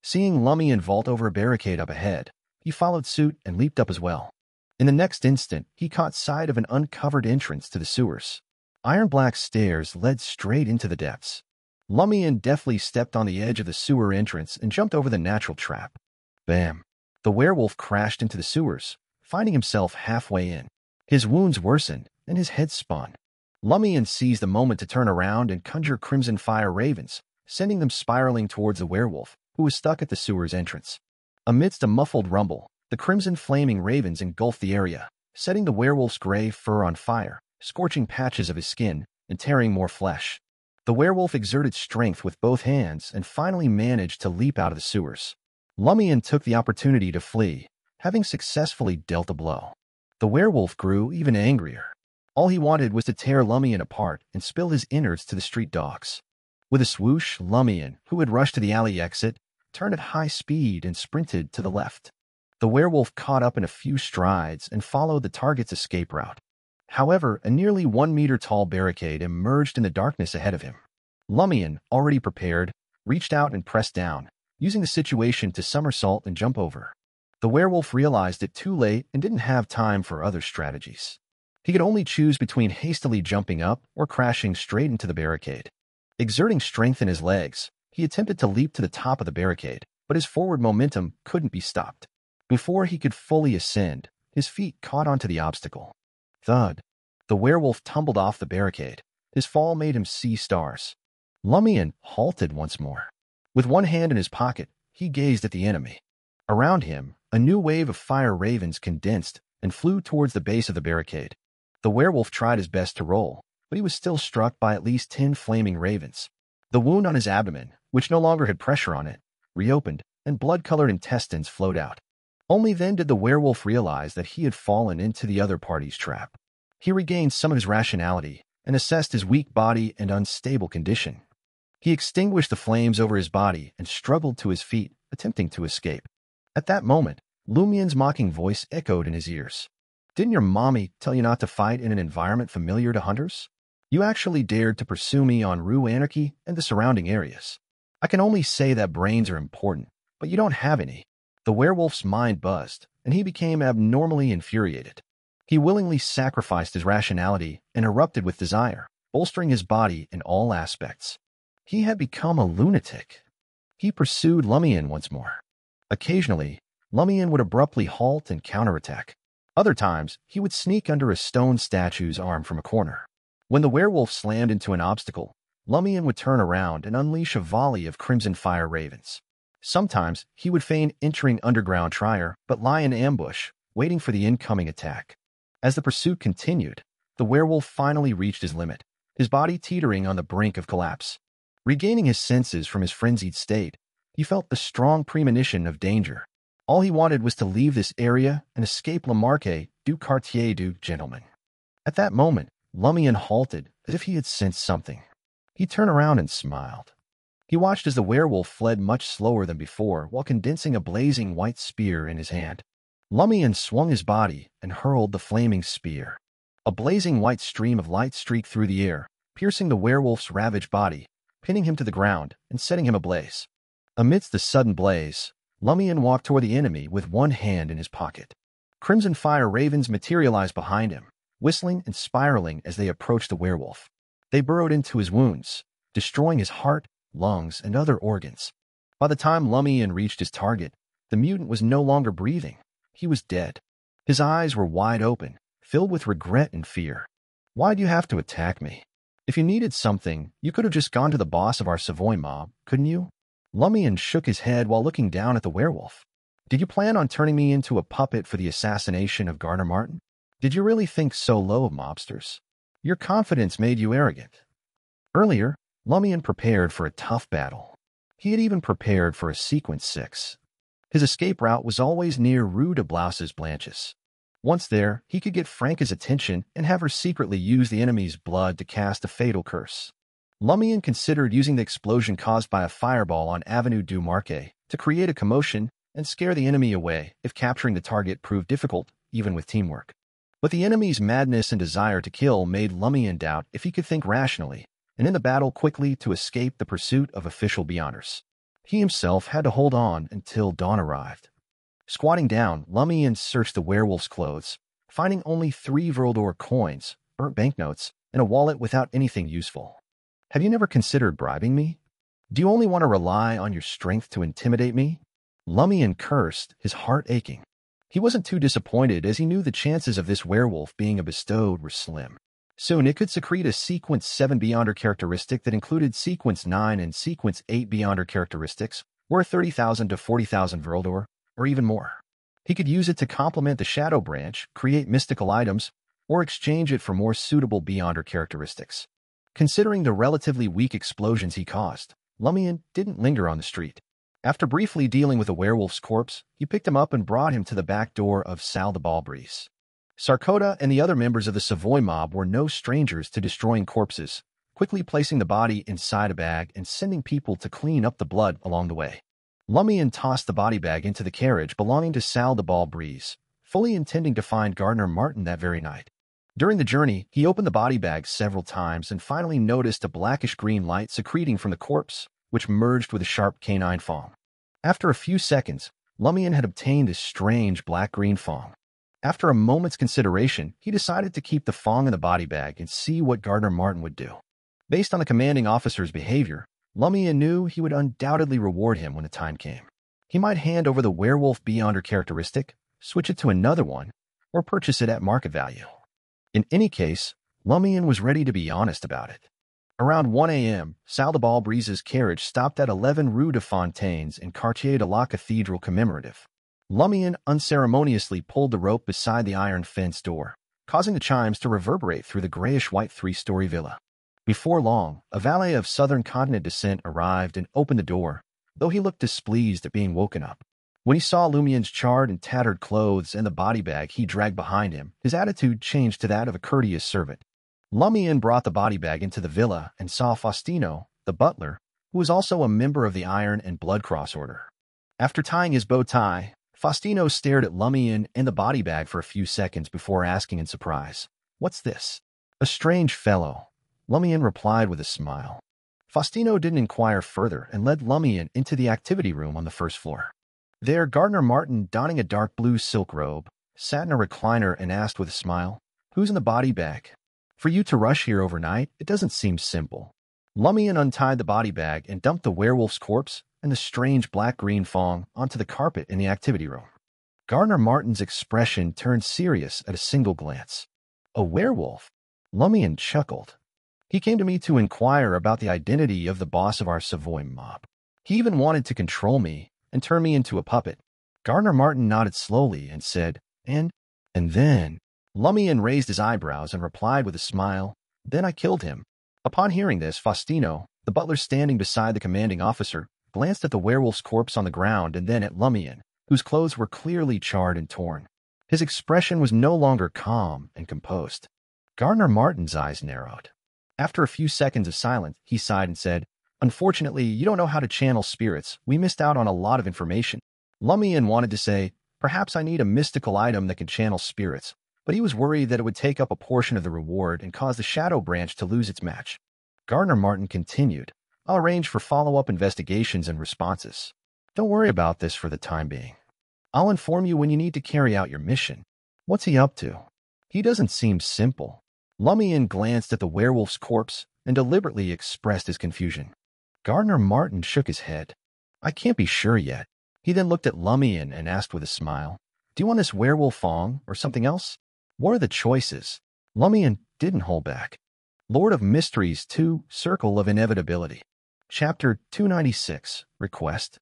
Seeing Lumian vault over a barricade up ahead, he followed suit and leaped up as well. In the next instant, he caught sight of an uncovered entrance to the sewers. Iron-black stairs led straight into the depths. Lumian deftly stepped on the edge of the sewer entrance and jumped over the natural trap. Bam! The werewolf crashed into the sewers, finding himself halfway in. His wounds worsened, and his head spun. Lumian seized the moment to turn around and conjure crimson fire ravens, sending them spiraling towards the werewolf, who was stuck at the sewer's entrance. Amidst a muffled rumble, the crimson flaming ravens engulfed the area, setting the werewolf's gray fur on fire, scorching patches of his skin and tearing more flesh. The werewolf exerted strength with both hands and finally managed to leap out of the sewers. Lumian took the opportunity to flee, having successfully dealt a blow. The werewolf grew even angrier. All he wanted was to tear Lumian apart and spill his innards to the street dogs. With a swoosh, Lumian, who had rushed to the alley exit, turned at high speed and sprinted to the left. The werewolf caught up in a few strides and followed the target's escape route. However, a nearly 1-meter-tall barricade emerged in the darkness ahead of him. Lumian, already prepared, reached out and pressed down, using the situation to somersault and jump over. The werewolf realized it too late and didn't have time for other strategies. He could only choose between hastily jumping up or crashing straight into the barricade. Exerting strength in his legs, he attempted to leap to the top of the barricade, but his forward momentum couldn't be stopped. Before he could fully ascend, his feet caught onto the obstacle. Thud! The werewolf tumbled off the barricade. His fall made him see stars. Lumian halted once more. With one hand in his pocket, he gazed at the enemy. Around him, a new wave of fire ravens condensed and flew towards the base of the barricade. The werewolf tried his best to roll, but he was still struck by at least 10 flaming ravens. The wound on his abdomen, which no longer had pressure on it, reopened, and blood-colored intestines flowed out. Only then did the werewolf realize that he had fallen into the other party's trap. He regained some of his rationality and assessed his weak body and unstable condition. He extinguished the flames over his body and struggled to his feet, attempting to escape. At that moment, Lumian's mocking voice echoed in his ears. "Didn't your mommy tell you not to fight in an environment familiar to hunters? You actually dared to pursue me on Rue Anarchy and the surrounding areas. I can only say that brains are important, but you don't have any." The werewolf's mind buzzed, and he became abnormally infuriated. He willingly sacrificed his rationality and erupted with desire, bolstering his body in all aspects. He had become a lunatic. He pursued Lumian once more. Occasionally, Lumian would abruptly halt and counterattack. Other times, he would sneak under a stone statue's arm from a corner. When the werewolf slammed into an obstacle, Lumian would turn around and unleash a volley of crimson fire ravens. Sometimes, he would feign entering underground Trier, but lie in ambush, waiting for the incoming attack. As the pursuit continued, the werewolf finally reached his limit, his body teetering on the brink of collapse. Regaining his senses from his frenzied state, he felt the strong premonition of danger. All he wanted was to leave this area and escape Lamarque du Quartier du Gentleman. At that moment, Lumian halted, as if he had sensed something. He turned around and smiled. He watched as the werewolf fled much slower than before while condensing a blazing white spear in his hand. Lumian swung his body and hurled the flaming spear. A blazing white stream of light streaked through the air, piercing the werewolf's ravaged body, pinning him to the ground and setting him ablaze. Amidst the sudden blaze, Lumian walked toward the enemy with one hand in his pocket. Crimson fire ravens materialized behind him, whistling and spiraling as they approached the werewolf. They burrowed into his wounds, destroying his heart, lungs, and other organs. By the time Lumian reached his target, the mutant was no longer breathing. He was dead. His eyes were wide open, filled with regret and fear. "Why'd you have to attack me? If you needed something, you could have just gone to the boss of our Savoy mob, couldn't you?" Lumian shook his head while looking down at the werewolf. "Did you plan on turning me into a puppet for the assassination of Garner Martin? Did you really think so low of mobsters? Your confidence made you arrogant." Earlier, Lumian prepared for a tough battle. He had even prepared for a Sequence 6. His escape route was always near Rue de Blauses Blanches. Once there, he could get Franca's attention and have her secretly use the enemy's blood to cast a fatal curse. Lumian considered using the explosion caused by a fireball on Avenue du Marquet to create a commotion and scare the enemy away if capturing the target proved difficult, even with teamwork. But the enemy's madness and desire to kill made Lumian doubt if he could think rationally, and in the battle quickly to escape the pursuit of official Beyonders. He himself had to hold on until dawn arrived. Squatting down, Lumian searched the werewolf's clothes, finding only 3 Vrildor coins, burnt banknotes, and a wallet without anything useful. Have you never considered bribing me? Do you only want to rely on your strength to intimidate me? Lumian cursed, his heart aching. He wasn't too disappointed, as he knew the chances of this werewolf being a bestowed were slim. Soon it could secrete a Sequence 7 Beyonder characteristic that included Sequence 9 and Sequence 8 Beyonder characteristics, worth 30,000 to 40,000 Vrildor, or even more. He could use it to complement the Shadow Branch, create mystical items, or exchange it for more suitable Beyonder characteristics. Considering the relatively weak explosions he caused, Lumian didn't linger on the street. After briefly dealing with a werewolf's corpse, he picked him up and brought him to the back door of Sal the Balbreeze. Sarkota and the other members of the Savoy mob were no strangers to destroying corpses, quickly placing the body inside a bag and sending people to clean up the blood along the way. Lumian tossed the body bag into the carriage belonging to Sal the Balbreeze, fully intending to find Gardner Martin that very night. During the journey, he opened the body bag several times and finally noticed a blackish-green light secreting from the corpse, which merged with a sharp canine fong. After a few seconds, Lumian had obtained this strange black-green fong. After a moment's consideration, he decided to keep the fong in the body bag and see what Gardner Martin would do. Based on the commanding officer's behavior, Lumian knew he would undoubtedly reward him when the time came. He might hand over the werewolf Beyonder characteristic, switch it to another one, or purchase it at market value. In any case, Lumian was ready to be honest about it. Around 1 a.m., Sal the Balbreeze's carriage stopped at 11 Rue de Fontaines in Quartier de la Cathedral Commemorative. Lumian unceremoniously pulled the rope beside the iron fence door, causing the chimes to reverberate through the grayish-white 3-story villa. Before long, a valet of Southern Continent descent arrived and opened the door, though he looked displeased at being woken up. When he saw Lumian's charred and tattered clothes and the body bag he dragged behind him, his attitude changed to that of a courteous servant. Lumian brought the body bag into the villa and saw Faustino, the butler, who was also a member of the Iron and Blood Cross Order. After tying his bow tie, Faustino stared at Lumian and the body bag for a few seconds before asking in surprise, "What's this?" "A strange fellow," Lumian replied with a smile. Faustino didn't inquire further and led Lumian into the activity room on the first floor. There, Gardner Martin, donning a dark blue silk robe, sat in a recliner and asked with a smile, "Who's in the body bag? For you to rush here overnight, it doesn't seem simple." Lumian untied the body bag and dumped the werewolf's corpse and the strange black-green fong onto the carpet in the activity room. Gardner Martin's expression turned serious at a single glance. "A werewolf?" Lumian chuckled. "He came to me to inquire about the identity of the boss of our Savoy mob. He even wanted to control me and turn me into a puppet." Gardner Martin nodded slowly and said, And then... Lumian raised his eyebrows and replied with a smile, "Then I killed him." Upon hearing this, Faustino, the butler standing beside the commanding officer, glanced at the werewolf's corpse on the ground and then at Lumian, whose clothes were clearly charred and torn. His expression was no longer calm and composed. Gardner Martin's eyes narrowed. After a few seconds of silence, he sighed and said, "Unfortunately, you don't know how to channel spirits. We missed out on a lot of information." Lumian wanted to say, "Perhaps I need a mystical item that can channel spirits," but he was worried that it would take up a portion of the reward and cause the Shadow Branch to lose its match. Gardner Martin continued, "I'll arrange for follow-up investigations and responses. Don't worry about this for the time being. I'll inform you when you need to carry out your mission." "What's he up to? He doesn't seem simple." Lumian glanced at the werewolf's corpse and deliberately expressed his confusion. Gardner Martin shook his head. "I can't be sure yet." He then looked at Lumian and asked with a smile, "Do you want this werewolf fong or something else? What are the choices?" Lumian didn't hold back. Lord of Mysteries 2, Circle of Inevitability. Chapter 296, Request.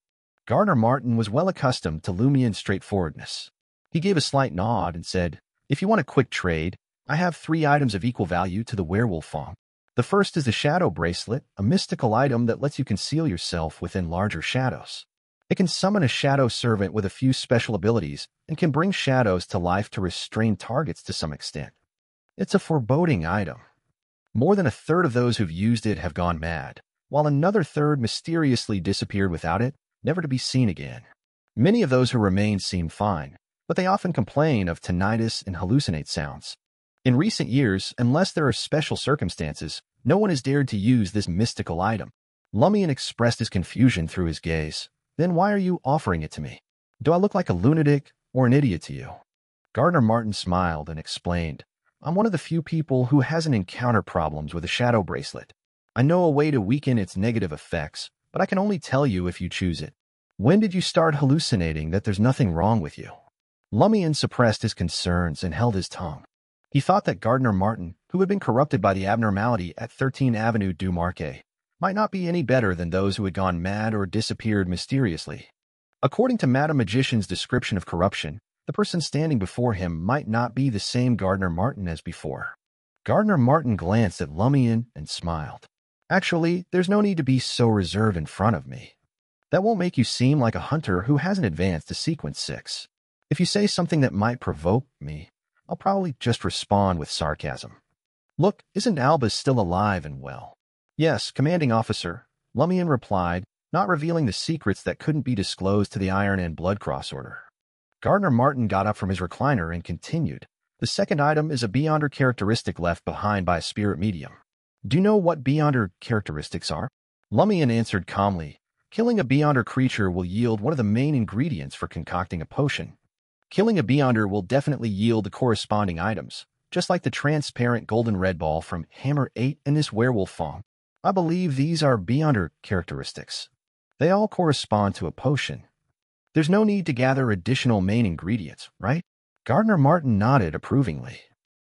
Gardner Martin was well accustomed to Lumian's straightforwardness. He gave a slight nod and said, "If you want a quick trade, I have 3 items of equal value to the werewolf fong. The first is the Shadow Bracelet, a mystical item that lets you conceal yourself within larger shadows. It can summon a shadow servant with a few special abilities and can bring shadows to life to restrain targets to some extent. It's a foreboding item. More than a third of those who've used it have gone mad, while another third mysteriously disappeared without it, never to be seen again. Many of those who remain seem fine, but they often complain of tinnitus and hallucinate sounds. In recent years, unless there are special circumstances, no one has dared to use this mystical item. Lumian expressed his confusion through his gaze. Then why are you offering it to me? Do I look like a lunatic or an idiot to you? Gardner Martin smiled and explained, I'm one of the few people who hasn't encountered problems with a shadow bracelet. I know a way to weaken its negative effects, but I can only tell you if you choose it. When did you start hallucinating that there's nothing wrong with you? Lumian suppressed his concerns and held his tongue. He thought that Gardner Martin, who had been corrupted by the abnormality at 13 Avenue du Marquet, might not be any better than those who had gone mad or disappeared mysteriously. According to Madame Magician's description of corruption, the person standing before him might not be the same Gardner Martin as before. Gardner Martin glanced at Lumian and smiled. Actually, there's no need to be so reserved in front of me. That won't make you seem like a hunter who hasn't advanced to Sequence 6. If you say something that might provoke me, I'll probably just respond with sarcasm. Look, isn't Albus still alive and well? Yes, commanding officer, Lumian replied, not revealing the secrets that couldn't be disclosed to the Iron and Blood Cross Order. Gardner Martin got up from his recliner and continued. The second item is a Beyonder characteristic left behind by a spirit medium. Do you know what Beyonder characteristics are? Lumian answered calmly. Killing a Beyonder creature will yield one of the main ingredients for concocting a potion. Killing a Beyonder will definitely yield the corresponding items, just like the transparent golden red ball from Hammer 8 and this werewolf fong. I believe these are Beyonder characteristics. They all correspond to a potion. There's no need to gather additional main ingredients, right? Gardner Martin nodded approvingly.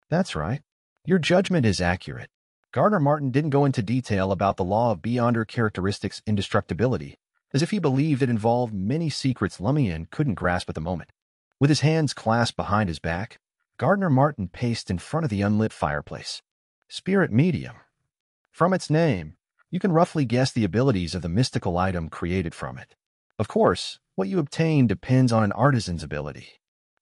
That's right. Your judgment is accurate. Gardner Martin didn't go into detail about the law of Beyonder characteristics' indestructibility, as if he believed it involved many secrets Lumian couldn't grasp at the moment. With his hands clasped behind his back, Gardner Martin paced in front of the unlit fireplace. Spirit medium. From its name, you can roughly guess the abilities of the mystical item created from it. Of course, what you obtain depends on an artisan's ability.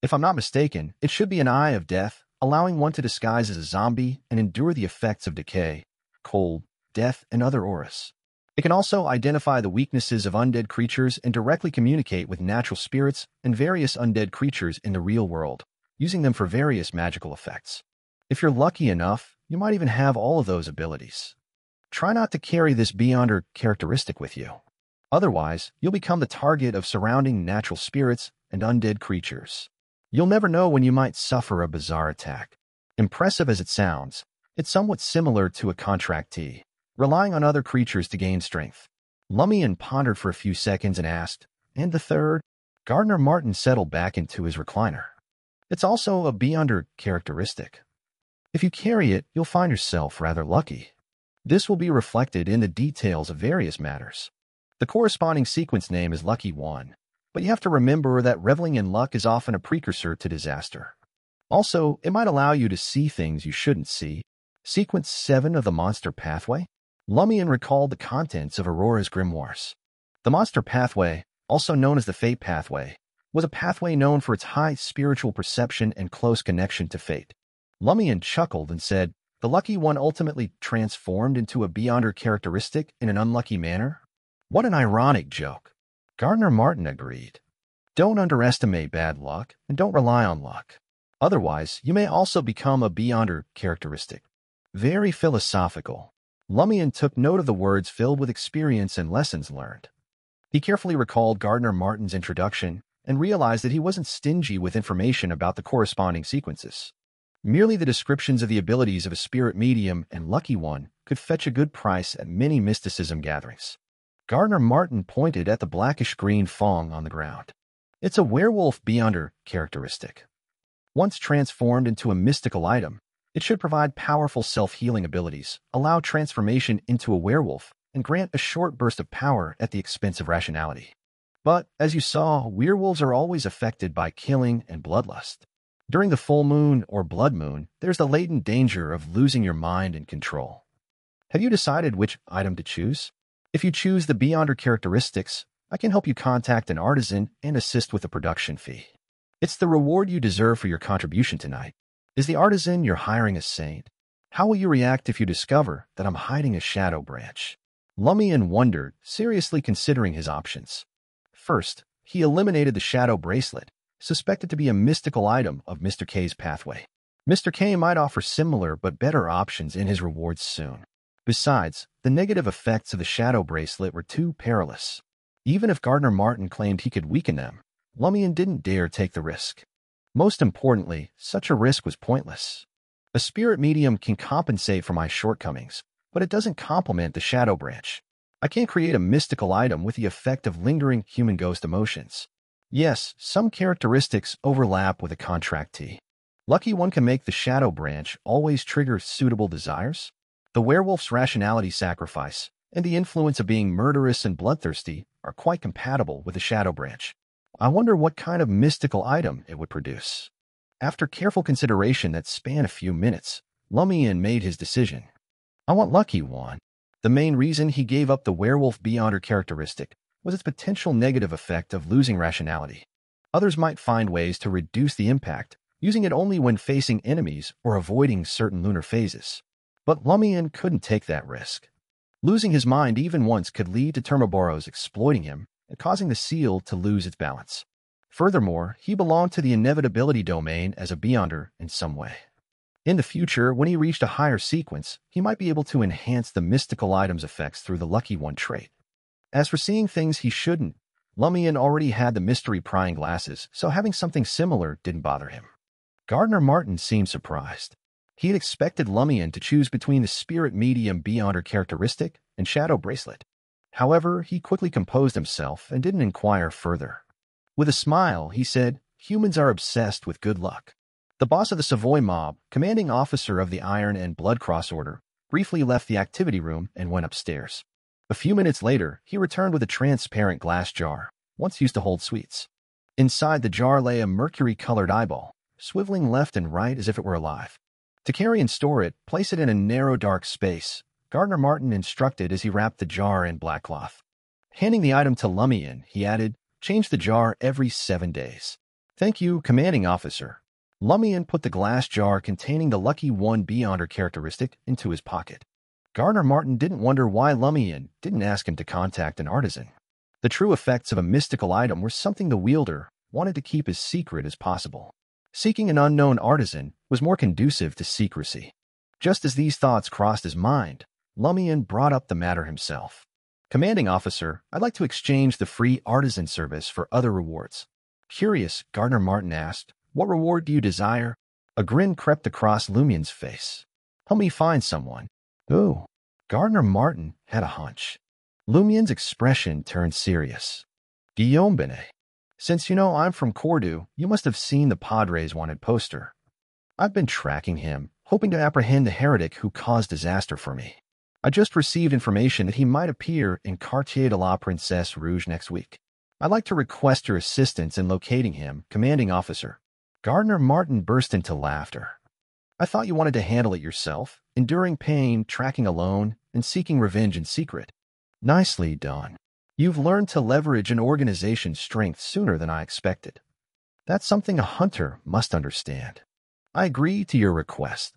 If I'm not mistaken, it should be an Eye of Death, allowing one to disguise as a zombie and endure the effects of decay, cold, death, and other auras. It can also identify the weaknesses of undead creatures and directly communicate with natural spirits and various undead creatures in the real world, using them for various magical effects. If you're lucky enough, you might even have all of those abilities. Try not to carry this Beyonder characteristic with you. Otherwise, you'll become the target of surrounding natural spirits and undead creatures. You'll never know when you might suffer a bizarre attack. Impressive as it sounds, it's somewhat similar to a contractee, relying on other creatures to gain strength. Lumian pondered for a few seconds and asked, and the third? Gardner Martin settled back into his recliner. It's also a Beyonder characteristic. If you carry it, you'll find yourself rather lucky. This will be reflected in the details of various matters. The corresponding sequence name is Lucky 1, but you have to remember that reveling in luck is often a precursor to disaster. Also, it might allow you to see things you shouldn't see. Sequence 7 of the Monster Pathway? Lumian recalled the contents of Aurora's grimoires. The Monster Pathway, also known as the Fate Pathway, was a pathway known for its high spiritual perception and close connection to fate. Lumian chuckled and said, the Lucky One ultimately transformed into a Beyonder characteristic in an unlucky manner? What an ironic joke. Gardner Martin agreed. Don't underestimate bad luck, and don't rely on luck. Otherwise, you may also become a Beyonder characteristic. Very philosophical. Lumian took note of the words filled with experience and lessons learned. He carefully recalled Gardner Martin's introduction and realized that he wasn't stingy with information about the corresponding sequences. Merely the descriptions of the abilities of a spirit medium and Lucky One could fetch a good price at many mysticism gatherings. Gardner Martin pointed at the blackish-green fong on the ground. It's a werewolf Beyonder characteristic. Once transformed into a mystical item, it should provide powerful self-healing abilities, allow transformation into a werewolf, and grant a short burst of power at the expense of rationality. But, as you saw, werewolves are always affected by killing and bloodlust. During the full moon or blood moon, there's the latent danger of losing your mind and control. Have you decided which item to choose? If you choose the Beyonder characteristics, I can help you contact an artisan and assist with the production fee. It's the reward you deserve for your contribution tonight. Is the artisan you're hiring a saint? How will you react if you discover that I'm hiding a shadow branch? Lumian wondered, seriously considering his options. First, he eliminated the shadow bracelet, suspected to be a mystical item of Mr. K's pathway. Mr. K might offer similar but better options in his rewards soon. Besides, the negative effects of the shadow bracelet were too perilous. Even if Gardner Martin claimed he could weaken them, Lumian didn't dare take the risk. Most importantly, such a risk was pointless. A spirit medium can compensate for my shortcomings, but it doesn't complement the shadow branch. I can't create a mystical item with the effect of lingering human ghost emotions. Yes, some characteristics overlap with a contractee. Lucky one can make the shadow branch always trigger suitable desires. The werewolf's rationality sacrifice and the influence of being murderous and bloodthirsty are quite compatible with the shadow branch. I wonder what kind of mystical item it would produce. After careful consideration that spanned a few minutes, Lumian made his decision. I want Lucky One. The main reason he gave up the werewolf beyonder characteristic was its potential negative effect of losing rationality. Others might find ways to reduce the impact, using it only when facing enemies or avoiding certain lunar phases. But Lumian couldn't take that risk. Losing his mind even once could lead to Termoboros exploiting him and causing the seal to lose its balance. Furthermore, he belonged to the inevitability domain as a beyonder in some way. In the future, when he reached a higher sequence, he might be able to enhance the mystical item's effects through the Lucky One trait. As for seeing things he shouldn't, Lumian already had the mystery prying glasses, so having something similar didn't bother him. Gardner Martin seemed surprised. He had expected Lumian to choose between the spirit medium beyonder characteristic and shadow bracelet. However, he quickly composed himself and didn't inquire further. With a smile, he said, "Humans are obsessed with good luck." The boss of the Savoy mob, commanding officer of the Iron and Blood Cross Order, briefly left the activity room and went upstairs. A few minutes later, he returned with a transparent glass jar, once used to hold sweets. Inside the jar lay a mercury-colored eyeball, swiveling left and right as if it were alive. To carry and store it, place it in a narrow dark space, Gardner Martin instructed as he wrapped the jar in black cloth. Handing the item to Lumian, he added, "Change the jar every 7 days." "Thank you, commanding officer." Lumian put the glass jar containing the Lucky One beyonder characteristic into his pocket. Gardner Martin didn't wonder why Lumian didn't ask him to contact an artisan. The true effects of a mystical item were something the wielder wanted to keep as secret as possible. Seeking an unknown artisan was more conducive to secrecy. Just as these thoughts crossed his mind, Lumian brought up the matter himself. "Commanding officer, I'd like to exchange the free artisan service for other rewards." Curious, Gardner Martin asked, "What reward do you desire?" A grin crept across Lumian's face. "Help me find someone." "Ooh." Gardner Martin had a hunch. Lumian's expression turned serious. "Guillaume Benet. Since you know I'm from Cordoue, you must have seen the Padres wanted poster. I've been tracking him, hoping to apprehend the heretic who caused disaster for me. I just received information that he might appear in Quartier de la Princesse Rouge next week. I'd like to request your assistance in locating him, commanding officer." Gardner Martin burst into laughter. "I thought you wanted to handle it yourself, enduring pain, tracking alone, and seeking revenge in secret. Nicely done. You've learned to leverage an organization's strength sooner than I expected. That's something a hunter must understand. I agree to your request."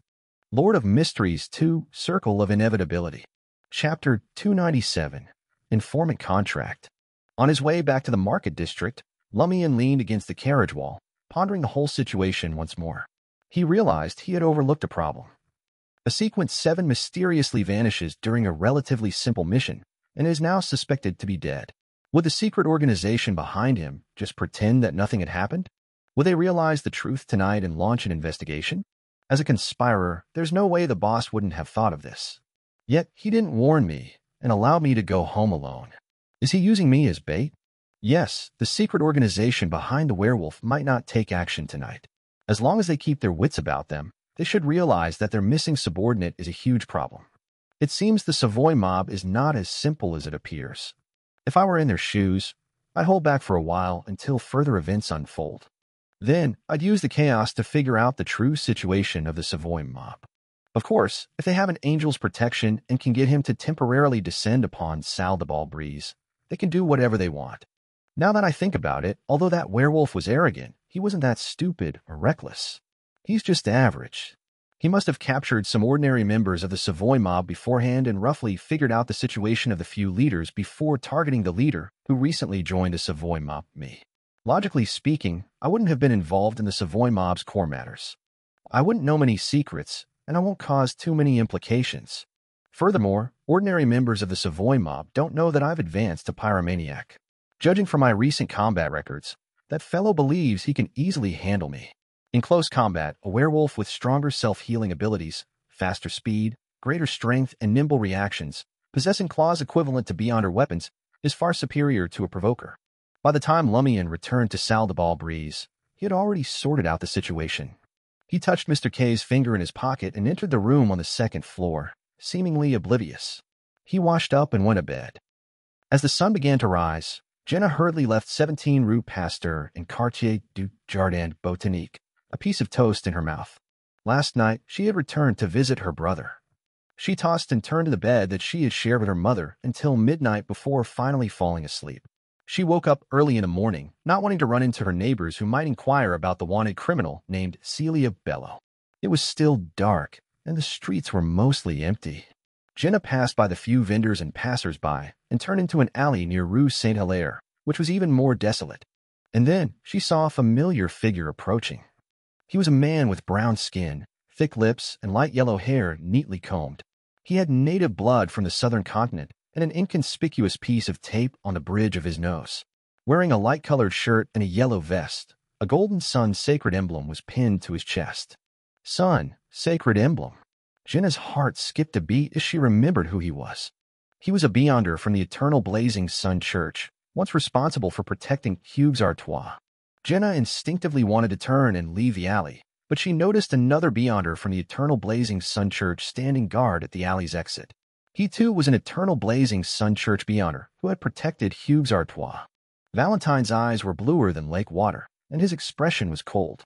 Lord of Mysteries 2, Circle of Inevitability. Chapter 297, Informant Contract. On his way back to the market district, Lumian leaned against the carriage wall, pondering the whole situation once more. He realized he had overlooked a problem. A Sequence 7 mysteriously vanishes during a relatively simple mission and is now suspected to be dead. Would the secret organization behind him just pretend that nothing had happened? Would they realize the truth tonight and launch an investigation? As a conspirer, there's no way the boss wouldn't have thought of this. Yet he didn't warn me and allowed me to go home alone. Is he using me as bait? Yes, the secret organization behind the werewolf might not take action tonight. As long as they keep their wits about them, they should realize that their missing subordinate is a huge problem. It seems the Savoy mob is not as simple as it appears. If I were in their shoes, I'd hold back for a while until further events unfold. Then, I'd use the chaos to figure out the true situation of the Savoy mob. Of course, if they have an angel's protection and can get him to temporarily descend upon Sal the Ball Breeze, they can do whatever they want. Now that I think about it, although that werewolf was arrogant, he wasn't that stupid or reckless. He's just average. He must have captured some ordinary members of the Savoy mob beforehand and roughly figured out the situation of the few leaders before targeting the leader who recently joined the Savoy mob, me. Logically speaking, I wouldn't have been involved in the Savoy mob's core matters. I wouldn't know many secrets, and I won't cause too many implications. Furthermore, ordinary members of the Savoy mob don't know that I've advanced to pyromaniac. Judging from my recent combat records, that fellow believes he can easily handle me. In close combat, a werewolf with stronger self-healing abilities, faster speed, greater strength, and nimble reactions, possessing claws equivalent to beyonder weapons, is far superior to a provoker. By the time Lumian returned to Sal de Ball Breeze, he had already sorted out the situation. He touched Mr. K's finger in his pocket and entered the room on the second floor, seemingly oblivious. He washed up and went to bed. As the sun began to rise, Jenna hurriedly left 17 Rue Pasteur and Quartier du Jardin Botanique, a piece of toast in her mouth. Last night, she had returned to visit her brother. She tossed and turned in the bed that she had shared with her mother until midnight before finally falling asleep. She woke up early in the morning, not wanting to run into her neighbors who might inquire about the wanted criminal named Celia Bello. It was still dark, and the streets were mostly empty. Jenna passed by the few vendors and passers-by and turned into an alley near Rue Saint-Hilaire, which was even more desolate. And then she saw a familiar figure approaching. He was a man with brown skin, thick lips, and light yellow hair neatly combed. He had native blood from the southern continent and an inconspicuous piece of tape on the bridge of his nose. Wearing a light-colored shirt and a yellow vest, a golden sun sacred emblem was pinned to his chest. Sun, sacred emblem. Jenna's heart skipped a beat as she remembered who he was. He was a Beyonder from the Eternal Blazing Sun Church, once responsible for protecting Hugues Artois. Jenna instinctively wanted to turn and leave the alley, but she noticed another Beyonder from the Eternal Blazing Sun Church standing guard at the alley's exit. He too was an Eternal Blazing Sun Church Beyonder who had protected Hugues Artois. Valentine's eyes were bluer than lake water, and his expression was cold.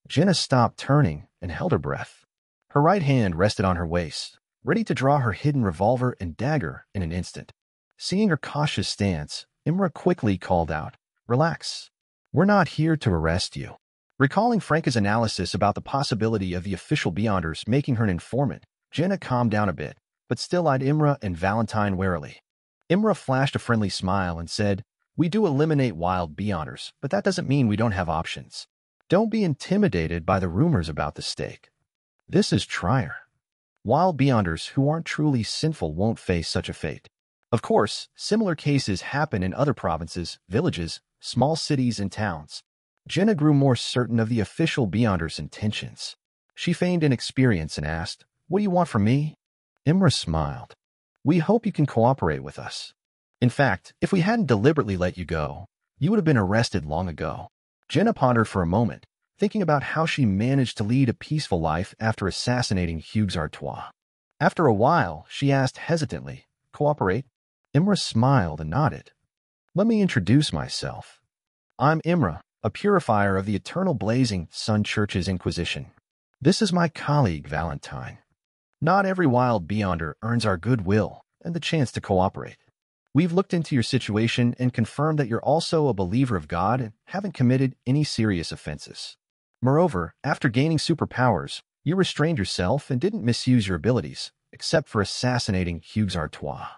Jenna stopped turning and held her breath. Her right hand rested on her waist, ready to draw her hidden revolver and dagger in an instant. Seeing her cautious stance, Imra quickly called out, "Relax. We're not here to arrest you." Recalling Franca's analysis about the possibility of the official Beyonders making her an informant, Jenna calmed down a bit, but still eyed Imra and Valentine warily. Imra flashed a friendly smile and said, "We do eliminate wild Beyonders, but that doesn't mean we don't have options. Don't be intimidated by the rumors about the stake. This is Trier. Wild Beyonders who aren't truly sinful won't face such a fate. Of course, similar cases happen in other provinces, villages, small cities, and towns." Jenna grew more certain of the official Beyonder's intentions. She feigned inexperience and asked, "What do you want from me?" Imra smiled. "We hope you can cooperate with us. In fact, if we hadn't deliberately let you go, you would have been arrested long ago." Jenna pondered for a moment, thinking about how she managed to lead a peaceful life after assassinating Hugues Artois. After a while, she asked hesitantly, "Cooperate?" Imra smiled and nodded. "Let me introduce myself. I'm Imra, a purifier of the Eternal Blazing Sun Church's Inquisition. This is my colleague Valentine. Not every wild Beyonder earns our goodwill and the chance to cooperate. We've looked into your situation and confirmed that you're also a believer of God and haven't committed any serious offenses. Moreover, after gaining superpowers, you restrained yourself and didn't misuse your abilities, except for assassinating Hugues Artois.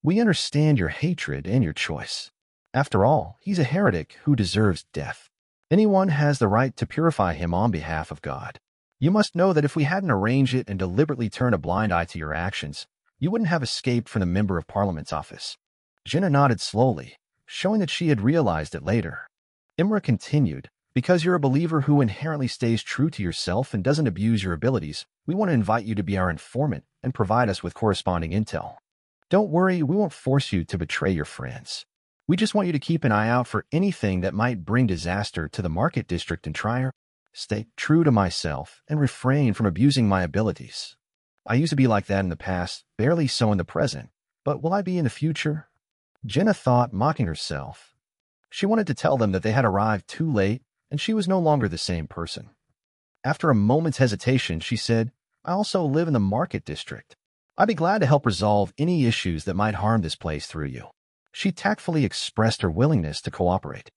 We understand your hatred and your choice. After all, he's a heretic who deserves death. Anyone has the right to purify him on behalf of God. You must know that if we hadn't arranged it and deliberately turned a blind eye to your actions, you wouldn't have escaped from the Member of Parliament's office." Jenna nodded slowly, showing that she had realized it later. Imra continued, "Because you're a believer who inherently stays true to yourself and doesn't abuse your abilities, we want to invite you to be our informant and provide us with corresponding intel. Don't worry, we won't force you to betray your friends. We just want you to keep an eye out for anything that might bring disaster to the market district in Trier. Stay true to myself and refrain from abusing my abilities. I used to be like that in the past, barely so in the present, but will I be in the future?" Jenna thought, mocking herself. She wanted to tell them that they had arrived too late and she was no longer the same person. After a moment's hesitation, she said, "I also live in the market district. I'd be glad to help resolve any issues that might harm this place through you." She tactfully expressed her willingness to cooperate.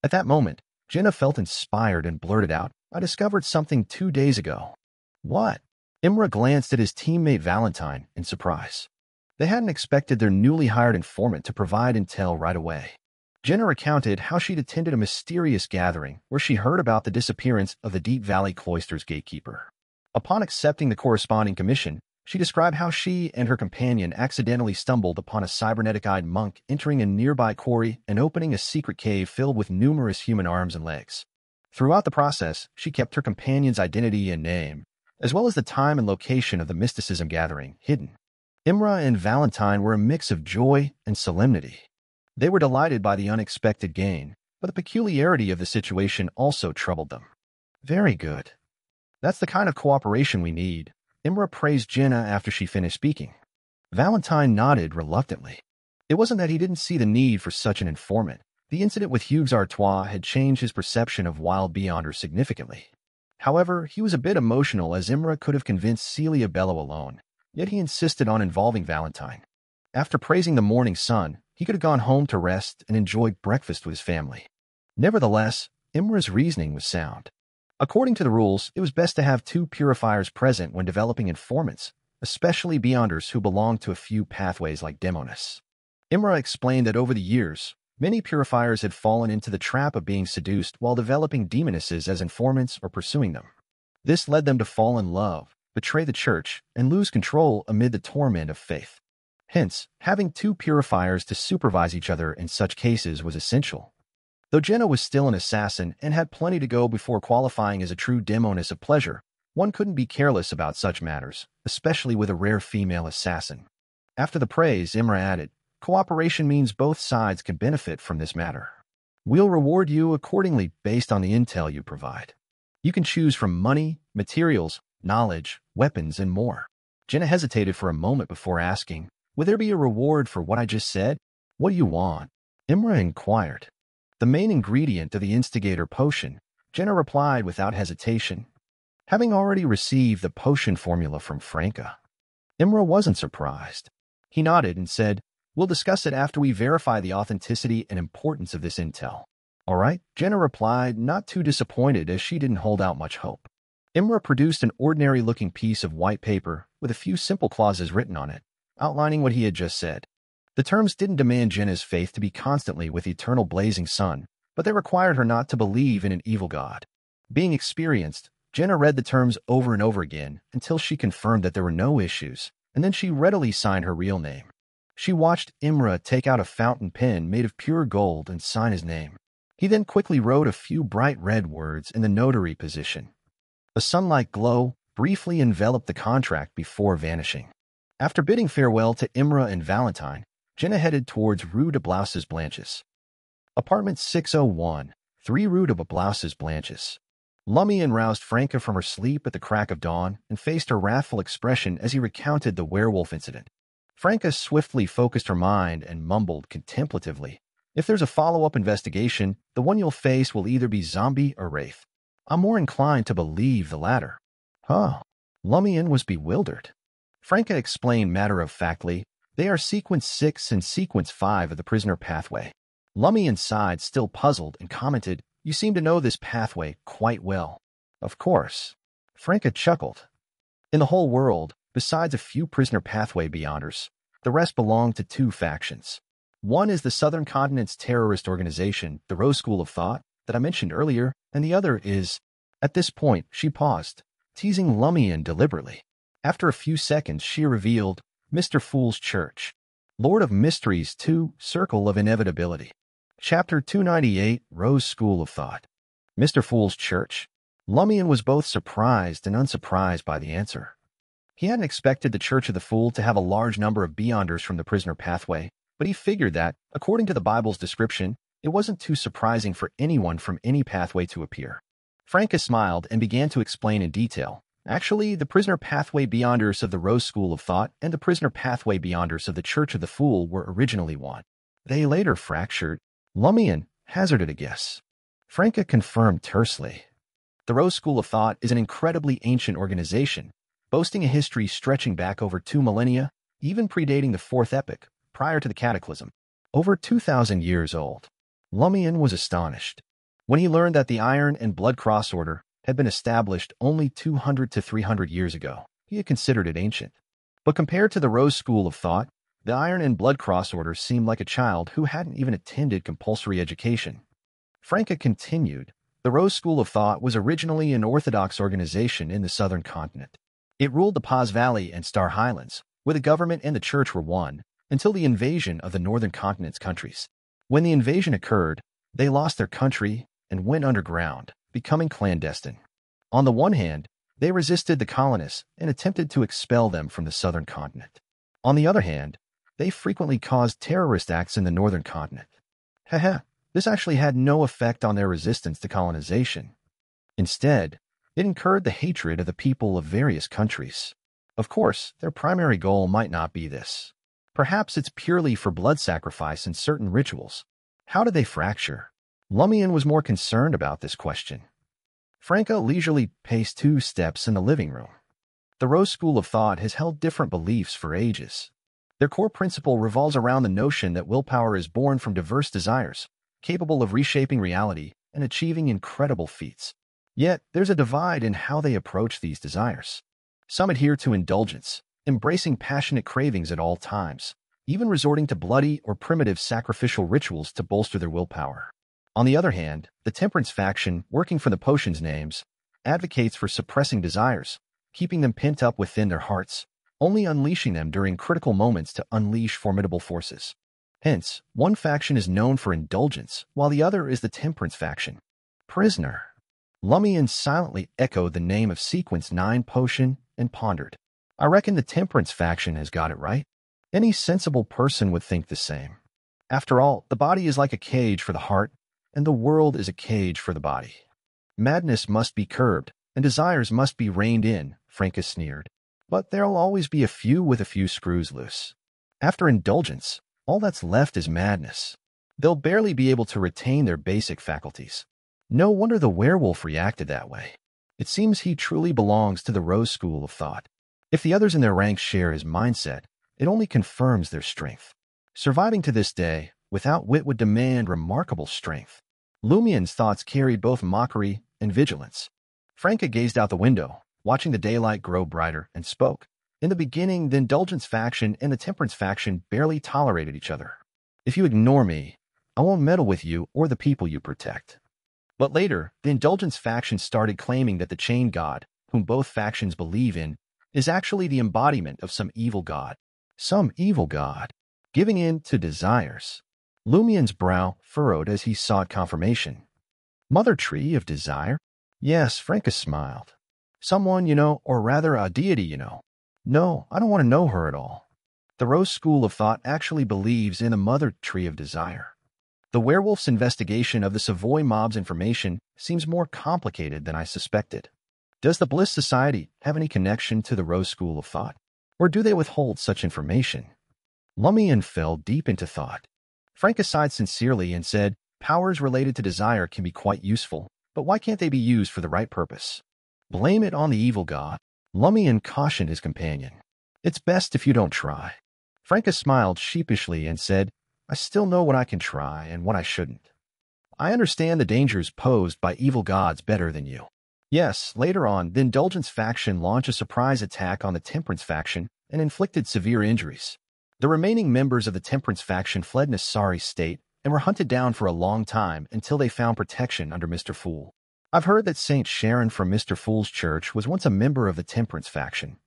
At that moment, Jenna felt inspired and blurted out, "I discovered something 2 days ago." "What?" Imra glanced at his teammate Valentine in surprise. They hadn't expected their newly hired informant to provide intel right away. Jenna recounted how she'd attended a mysterious gathering where she heard about the disappearance of the Deep Valley Cloister's gatekeeper. Upon accepting the corresponding commission, She described how she and her companion accidentally stumbled upon a cybernetic-eyed monk entering a nearby quarry and opening a secret cave filled with numerous human arms and legs. Throughout the process, she kept her companion's identity and name, as well as the time and location of the mysticism gathering, hidden. Imra and Valentine were a mix of joy and solemnity. They were delighted by the unexpected gain, but the peculiarity of the situation also troubled them. Very good. That's the kind of cooperation we need, Imra praised Jenna after she finished speaking. Valentine nodded reluctantly. It wasn't that he didn't see the need for such an informant. The incident with Hugues Artois had changed his perception of Wild Beyonders significantly. However, he was a bit emotional as Imra could have convinced Celia Bello alone, yet he insisted on involving Valentine. After praising the morning sun, he could have gone home to rest and enjoy breakfast with his family. Nevertheless, Imra's reasoning was sound. According to the rules, it was best to have two purifiers present when developing informants, especially Beyonders who belonged to a few pathways like Demonis. Imra explained that over the years, many purifiers had fallen into the trap of being seduced while developing demonesses as informants or pursuing them. This led them to fall in love, betray the church, and lose control amid the torment of faith. Hence, having two purifiers to supervise each other in such cases was essential. Though Jenna was still an assassin and had plenty to go before qualifying as a true demoness of pleasure, one couldn't be careless about such matters, especially with a rare female assassin. After the praise, Imra added, "Cooperation means both sides can benefit from this matter. We'll reward you accordingly based on the intel you provide. You can choose from money, materials, knowledge, weapons, and more." Jenna hesitated for a moment before asking, "Would there be a reward for what I just said?" "What do you want?" Imra inquired. "The main ingredient of the instigator potion," Jenna replied without hesitation, having already received the potion formula from Franca. Imra wasn't surprised. He nodded and said, "We'll discuss it after we verify the authenticity and importance of this intel." "All right," Jenna replied, not too disappointed as she didn't hold out much hope. Imra produced an ordinary-looking piece of white paper with a few simple clauses written on it, outlining what he had just said. The terms didn't demand Jenna's faith to be constantly with the eternal blazing sun, but they required her not to believe in an evil god. Being experienced, Jenna read the terms over and over again until she confirmed that there were no issues, and then she readily signed her real name. She watched Imra take out a fountain pen made of pure gold and sign his name. He then quickly wrote a few bright red words in the notary position. A sunlight glow briefly enveloped the contract before vanishing. After bidding farewell to Imra and Valentine, Jenna headed towards Rue de Blouses Blanches. Apartment 601, 3 Rue de Blouses Blanches. Lumian roused Franca from her sleep at the crack of dawn and faced her wrathful expression as he recounted the werewolf incident. Franca swiftly focused her mind and mumbled contemplatively, "If there's a follow-up investigation, the one you'll face will either be zombie or wraith. I'm more inclined to believe the latter." "Huh." Lumian was bewildered. Franca explained matter-of-factly, "They are Sequence 6 and Sequence 5 of the prisoner pathway." Lumian sighed, still puzzled, and commented, "You seem to know this pathway quite well." "Of course." Franca chuckled. "In the whole world, besides a few prisoner pathway beyonders, the rest belong to two factions. One is the Southern Continent's terrorist organization, the Rose School of Thought, that I mentioned earlier, and the other is—" At this point, she paused, teasing Lumian deliberately. After a few seconds, she revealed, "Mr. Fool's Church. Lord of Mysteries 2, Circle of Inevitability. Chapter 298, Rose School of Thought." Mr. Fool's Church? Lumian was both surprised and unsurprised by the answer. He hadn't expected the Church of the Fool to have a large number of Beyonders from the prisoner pathway, but he figured that, according to the Bible's description, it wasn't too surprising for anyone from any pathway to appear. Franca smiled and began to explain in detail. Actually, the prisoner pathway Beyonders of the Rose School of Thought and the prisoner pathway Beyonders of the Church of the Fool were originally one. They later fractured. Lumian hazarded a guess. Franca confirmed tersely. The Rose School of Thought is an incredibly ancient organization, boasting a history stretching back over 2 millennia, even predating the Fourth Epoch, prior to the Cataclysm. Over 2,000 years old. Lumian was astonished. When he learned that the Iron and Blood Cross Order had been established only 200 to 300 years ago, he had considered it ancient. But compared to the Rose School of Thought, the Iron and Blood Cross Order seemed like a child who hadn't even attended compulsory education. Franca continued, the Rose School of Thought was originally an Orthodox organization in the Southern Continent. It ruled the Paz Valley and Star Highlands, where the government and the church were one, until the invasion of the northern continent's countries. When the invasion occurred, they lost their country and went underground, becoming clandestine. On the one hand, they resisted the colonists and attempted to expel them from the southern continent. On the other hand, they frequently caused terrorist acts in the northern continent. This actually had no effect on their resistance to colonization. Instead, it incurred the hatred of the people of various countries. Of course, their primary goal might not be this. Perhaps it's purely for blood sacrifice and certain rituals. How did they fracture? Lumian was more concerned about this question. Franca leisurely paced 2 steps in the living room. The Rose School of Thought has held different beliefs for ages. Their core principle revolves around the notion that willpower is born from diverse desires, capable of reshaping reality and achieving incredible feats. Yet, there's a divide in how they approach these desires. Some adhere to indulgence, embracing passionate cravings at all times, even resorting to bloody or primitive sacrificial rituals to bolster their willpower. On the other hand, the temperance faction, working for the potion's names, advocates for suppressing desires, keeping them pent up within their hearts, only unleashing them during critical moments to unleash formidable forces. Hence, one faction is known for indulgence, while the other is the temperance faction. Prisoner. Lumian silently echoed the name of Sequence 9 potion and pondered. I reckon the temperance faction has got it right. Any sensible person would think the same. After all, the body is like a cage for the heart, and the world is a cage for the body. Madness must be curbed, and desires must be reined in, Franca sneered. But there'll always be a few with a few screws loose. After indulgence, all that's left is madness. They'll barely be able to retain their basic faculties. No wonder the werewolf reacted that way. It seems he truly belongs to the Rose School of Thought. If the others in their ranks share his mindset, it only confirms their strength. Surviving to this day, without wit would demand remarkable strength. Lumian's thoughts carried both mockery and vigilance. Franca gazed out the window, watching the daylight grow brighter, and spoke. In the beginning, the indulgence faction and the temperance faction barely tolerated each other. If you ignore me, I won't meddle with you or the people you protect. But later, the indulgence faction started claiming that the chain god, whom both factions believe in, is actually the embodiment of some evil god. Some evil god. Giving in to desires. Lumian's brow furrowed as he sought confirmation. Mother Tree of Desire? Yes, Franca smiled. Someone you know, or rather a deity you know. No, I don't want to know her at all. The Rose School of Thought actually believes in the Mother Tree of Desire. The werewolf's investigation of the Savoy mob's information seems more complicated than I suspected. Does the Bliss Society have any connection to the Rose School of Thought? Or do they withhold such information? Lumian fell deep into thought. Franca sighed sincerely and said, powers related to desire can be quite useful, but why can't they be used for the right purpose? Blame it on the evil god. Lumian cautioned his companion. It's best if you don't try. Franca smiled sheepishly and said, I still know what I can try and what I shouldn't. I understand the dangers posed by evil gods better than you. Yes, later on, the Indulgence faction launched a surprise attack on the Temperance faction and inflicted severe injuries. The remaining members of the Temperance faction fled in a sorry state and were hunted down for a long time until they found protection under Mr. Fool. I've heard that Saint Sharon from Mr. Fool's church was once a member of the Temperance faction.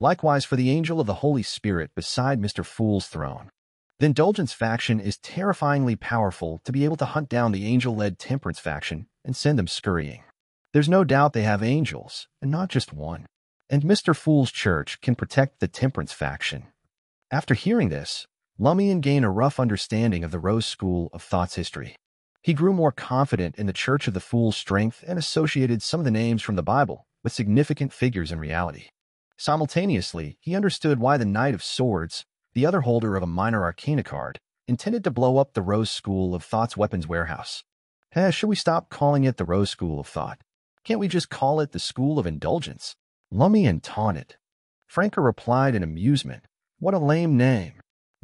Likewise for the Angel of the Holy Spirit beside Mr. Fool's throne. The Indulgence faction is terrifyingly powerful to be able to hunt down the angel-led Temperance faction and send them scurrying. There's no doubt they have angels, and not just one. And Mr. Fool's church can protect the Temperance faction. After hearing this, Lumian gained a rough understanding of the Rose School of Thought's history. He grew more confident in the Church of the Fool's strength and associated some of the names from the Bible with significant figures in reality. Simultaneously, he understood why the Knight of Swords, the other holder of a minor arcana card, intended to blow up the Rose School of Thought's weapons warehouse. Should we stop calling it the Rose School of Thought? Can't we just call it the School of Indulgence? Lumian taunted. Franca replied in amusement. What a lame name.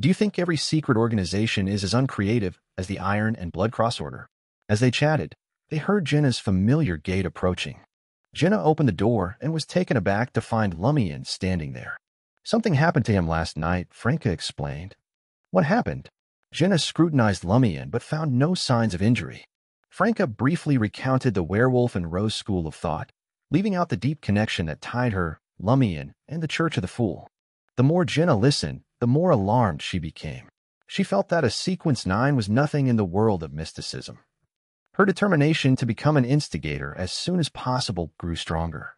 Do you think every secret organization is as uncreative as the Iron and Blood Cross Order? As they chatted, they heard Jenna's familiar gait approaching. Jenna opened the door and was taken aback to find Lumian standing there. Something happened to him last night, Franca explained. What happened? Jenna scrutinized Lumian but found no signs of injury. Franca briefly recounted the werewolf and Rose School of Thought, leaving out the deep connection that tied her Lumian, and the Church of the Fool. The more Jenna listened, the more alarmed she became. She felt that a sequence 9 was nothing in the world of mysticism. Her determination to become an instigator as soon as possible grew stronger.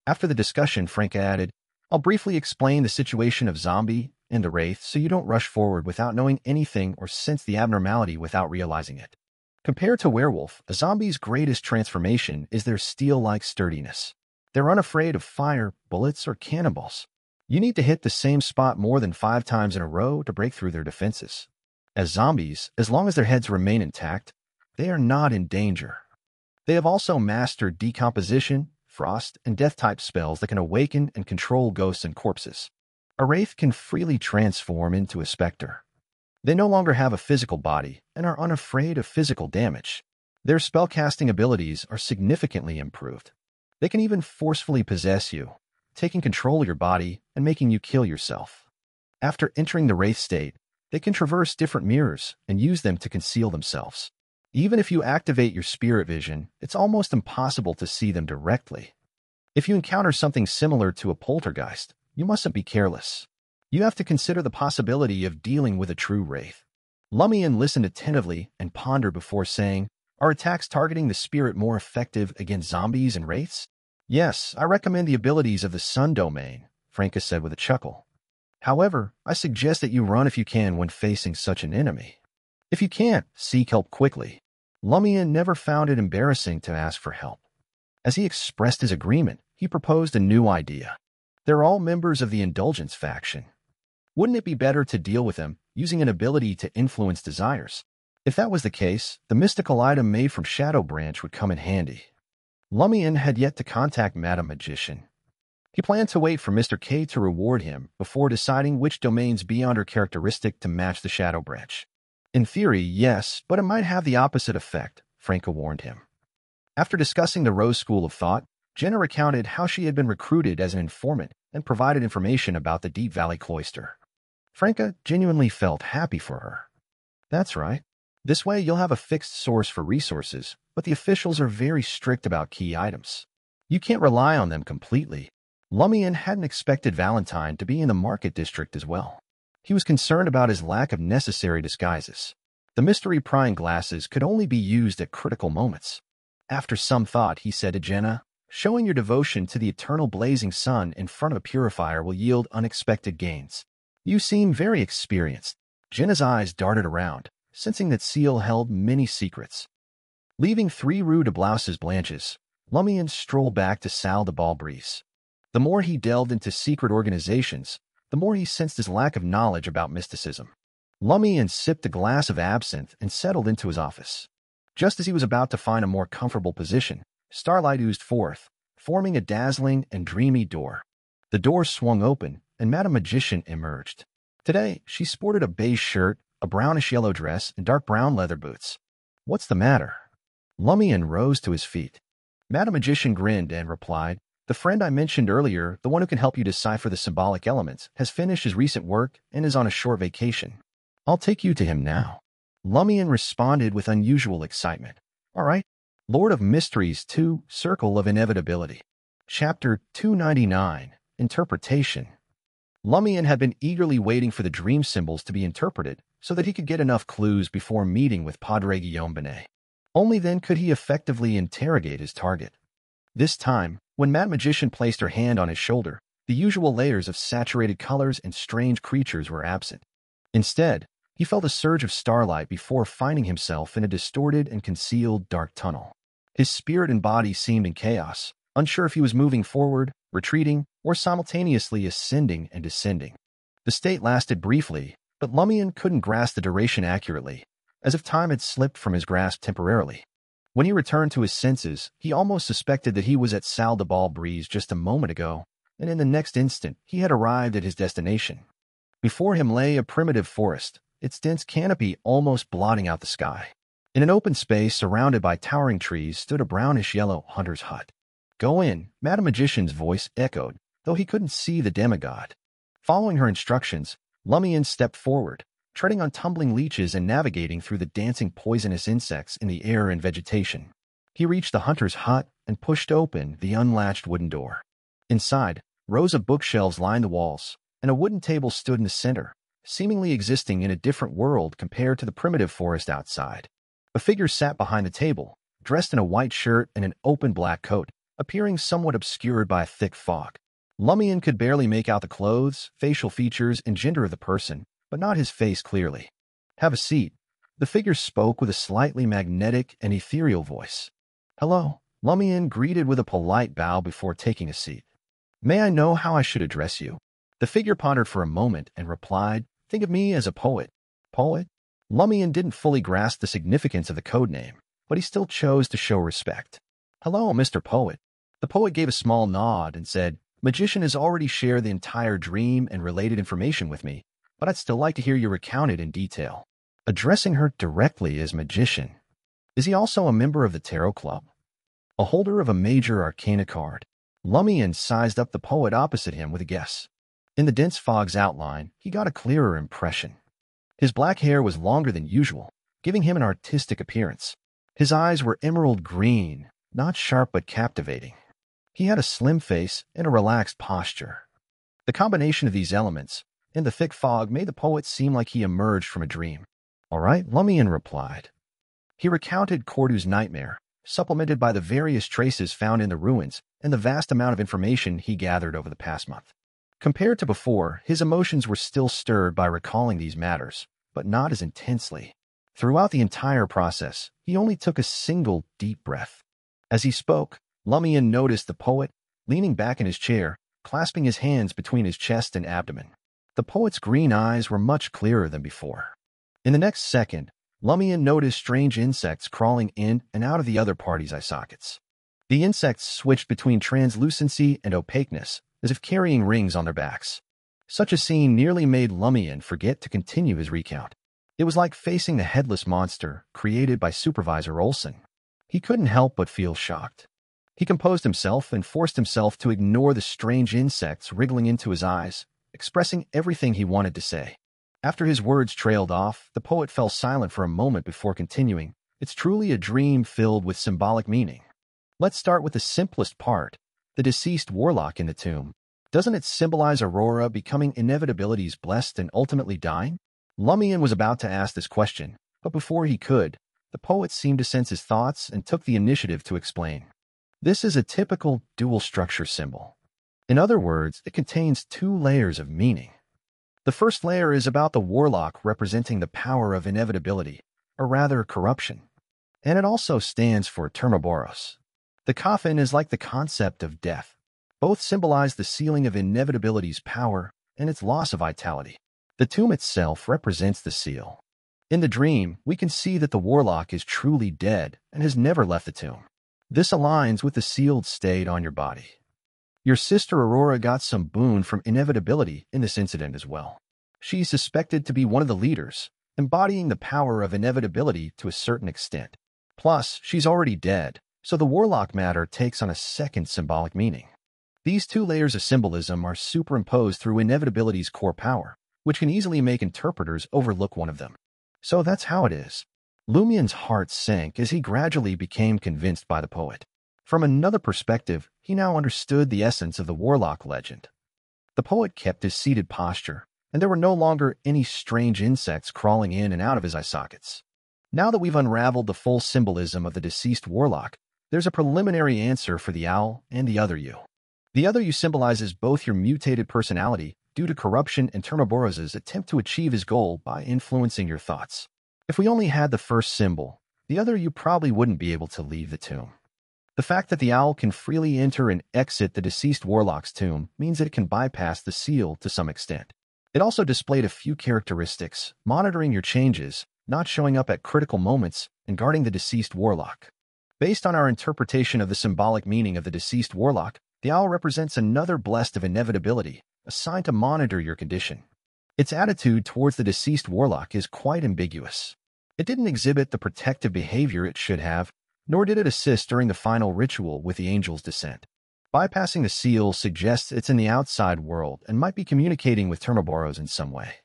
After the discussion, Franca added, "I'll briefly explain the situation of zombie and the wraith so you don't rush forward without knowing anything or sense the abnormality without realizing it. Compared to werewolf, a zombie's greatest transformation is their steel-like sturdiness. They're unafraid of fire, bullets, or cannonballs. You need to hit the same spot more than 5 times in a row to break through their defenses. As zombies, as long as their heads remain intact, they are not in danger. They have also mastered decomposition, frost, and death-type spells that can awaken and control ghosts and corpses. A wraith can freely transform into a specter. They no longer have a physical body and are unafraid of physical damage. Their spellcasting abilities are significantly improved. They can even forcefully possess you, taking control of your body and making you kill yourself. After entering the wraith state, they can traverse different mirrors and use them to conceal themselves. Even if you activate your spirit vision, it's almost impossible to see them directly. If you encounter something similar to a poltergeist, you mustn't be careless. You have to consider the possibility of dealing with a true wraith." Lumian listened attentively and pondered before saying, "Are attacks targeting the spirit more effective against zombies and wraiths?" "Yes, I recommend the abilities of the Sun Domain," Franca said with a chuckle. "However, I suggest that you run if you can when facing such an enemy. If you can't, seek help quickly." Lumian never found it embarrassing to ask for help. As he expressed his agreement, he proposed a new idea. They're all members of the Indulgence faction. Wouldn't it be better to deal with them using an ability to influence desires? If that was the case, the mystical item made from Shadow Branch would come in handy. Lumian had yet to contact Madam Magician. He planned to wait for Mr. K to reward him before deciding which domains beyond her characteristic to match the Shadow Branch. In theory, yes, but it might have the opposite effect, Franca warned him. After discussing the Rose School of Thought, Jenna recounted how she had been recruited as an informant and provided information about the Deep Valley Cloister. Franca genuinely felt happy for her. "That's right. This way you'll have a fixed source for resources, but the officials are very strict about key items. You can't rely on them completely." Lumian hadn't expected Valentine to be in the market district as well. He was concerned about his lack of necessary disguises. The mystery prying glasses could only be used at critical moments. After some thought, he said to Jenna, "Showing your devotion to the eternal blazing sun in front of a purifier will yield unexpected gains. You seem very experienced." Jenna's eyes darted around, sensing that Seal held many secrets. Leaving 3 Rue de Blouses Blanches, Lumian strolled back to Salle de Balbrise. The more he delved into secret organizations, the more he sensed his lack of knowledge about mysticism. Lumian sipped a glass of absinthe and settled into his office. Just as he was about to find a more comfortable position, starlight oozed forth, forming a dazzling and dreamy door. The door swung open, and Madam Magician emerged. Today, she sported a beige shirt, a brownish-yellow dress, and dark brown leather boots. "What's the matter?" Lumian rose to his feet. Madam Magician grinned and replied, "The friend I mentioned earlier, the one who can help you decipher the symbolic elements, has finished his recent work and is on a short vacation. I'll take you to him now." Lumian responded with unusual excitement. "All right." Lord of Mysteries 2, Circle of Inevitability. Chapter 299, Interpretation. Lumian had been eagerly waiting for the dream symbols to be interpreted so that he could get enough clues before meeting with Padre Guillaume Binet. Only then could he effectively interrogate his target. This time, when Madame Magician placed her hand on his shoulder, the usual layers of saturated colors and strange creatures were absent. Instead, he felt a surge of starlight before finding himself in a distorted and concealed dark tunnel. His spirit and body seemed in chaos, unsure if he was moving forward, retreating, or simultaneously ascending and descending. The state lasted briefly, but Lumian couldn't grasp the duration accurately, as if time had slipped from his grasp temporarily. When he returned to his senses, he almost suspected that he was at Salle de Balbrise just a moment ago, and in the next instant he had arrived at his destination. Before him lay a primitive forest, its dense canopy almost blotting out the sky. In an open space surrounded by towering trees stood a brownish-yellow hunter's hut. "Go in," Madame Magician's voice echoed, though he couldn't see the demigod. Following her instructions, Lumian stepped forward, treading on tumbling leeches and navigating through the dancing poisonous insects in the air and vegetation. He reached the hunter's hut and pushed open the unlatched wooden door. Inside, Rows of bookshelves lined the walls, and a wooden table stood in the center, seemingly existing in a different world compared to the primitive forest outside. A figure sat behind the table, dressed in a white shirt and an open black coat, appearing somewhat obscured by a thick fog. Lumian could barely make out the clothes, facial features, and gender of the person, but not his face clearly. "Have a seat." The figure spoke with a slightly magnetic and ethereal voice. "Hello," Lumian greeted with a polite bow before taking a seat. "May I know how I should address you?" The figure pondered for a moment and replied, "Think of me as a poet." "Poet?" Lumian didn't fully grasp the significance of the code name, but he still chose to show respect. "Hello, Mr. Poet." The poet gave a small nod and said, "Magician has already shared the entire dream and related information with me, but I'd still like to hear you recount it in detail." Addressing her directly as magician. "Is he also a member of the Tarot Club? A holder of a major arcana card?" Lumian sized up the poet opposite him with a guess. In the dense fog's outline, he got a clearer impression. His black hair was longer than usual, giving him an artistic appearance. His eyes were emerald green, not sharp but captivating. He had a slim face and a relaxed posture. The combination of these elements and the thick fog made the poet seem like he emerged from a dream. "All right," Lumian replied. He recounted Cordu's nightmare, supplemented by the various traces found in the ruins and the vast amount of information he gathered over the past month. Compared to before, his emotions were still stirred by recalling these matters, but not as intensely. Throughout the entire process, he only took a single deep breath. As he spoke, Lumian noticed the poet, leaning back in his chair, clasping his hands between his chest and abdomen. The poet's green eyes were much clearer than before. In the next second, Lumian noticed strange insects crawling in and out of the other party's eye sockets. The insects switched between translucency and opaqueness, as if carrying rings on their backs. Such a scene nearly made Lumian forget to continue his recount. It was like facing the headless monster created by Supervisor Olsen. He couldn't help but feel shocked. He composed himself and forced himself to ignore the strange insects wriggling into his eyes, expressing everything he wanted to say. After his words trailed off, the poet fell silent for a moment before continuing, "It's truly a dream filled with symbolic meaning. Let's start with the simplest part, the deceased warlock in the tomb. Doesn't it symbolize Aurora becoming Inevitability's blessed and ultimately dying?" Lumian was about to ask this question, but before he could, the poet seemed to sense his thoughts and took the initiative to explain. "This is a typical dual structure symbol. In other words, it contains two layers of meaning. The first layer is about the warlock representing the power of inevitability, or rather corruption. And it also stands for Termaboros. The coffin is like the concept of death. Both symbolize the sealing of inevitability's power and its loss of vitality. The tomb itself represents the seal. In the dream, we can see that the warlock is truly dead and has never left the tomb. This aligns with the sealed state on your body. Your sister Aurora got some boon from inevitability in this incident as well. She's suspected to be one of the leaders, embodying the power of inevitability to a certain extent. Plus, she's already dead, so the warlock matter takes on a second symbolic meaning. These two layers of symbolism are superimposed through inevitability's core power, which can easily make interpreters overlook one of them. So that's how it is. Lumian's heart sank as he gradually became convinced by the poet. From another perspective, he now understood the essence of the warlock legend. The poet kept his seated posture, and there were no longer any strange insects crawling in and out of his eye sockets. Now that we've unraveled the full symbolism of the deceased warlock, there's a preliminary answer for the owl and the other you. The other you symbolizes both your mutated personality due to corruption and Termaboros's attempt to achieve his goal by influencing your thoughts. If we only had the first symbol, the other you probably wouldn't be able to leave the tomb. The fact that the owl can freely enter and exit the deceased warlock's tomb means that it can bypass the seal to some extent. It also displayed a few characteristics, monitoring your changes, not showing up at critical moments, and guarding the deceased warlock. Based on our interpretation of the symbolic meaning of the deceased warlock, the owl represents another blessed of inevitability, assigned to monitor your condition. Its attitude towards the deceased warlock is quite ambiguous. It didn't exhibit the protective behavior it should have, nor did it assist during the final ritual with the angel's descent. Bypassing the seal suggests it's in the outside world and might be communicating with Termaboros in some way.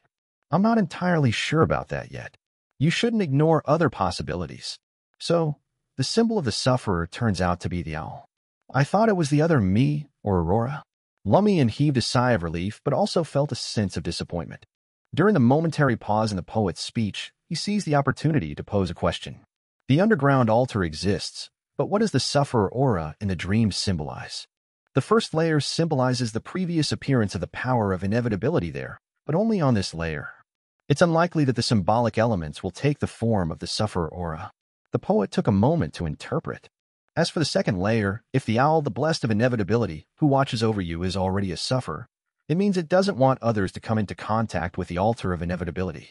I'm not entirely sure about that yet. You shouldn't ignore other possibilities. So, the symbol of the sufferer turns out to be the owl. I thought it was the other me or Aurora. Lumian heaved a sigh of relief, but also felt a sense of disappointment. During the momentary pause in the poet's speech, he seized the opportunity to pose a question. The underground altar exists, but what does the sufferer aura in the dream symbolize? The first layer symbolizes the previous appearance of the power of inevitability there, but only on this layer. It's unlikely that the symbolic elements will take the form of the sufferer aura. The poet took a moment to interpret. As for the second layer, if the owl, the blessed of inevitability, who watches over you is already a sufferer, it means it doesn't want others to come into contact with the altar of inevitability.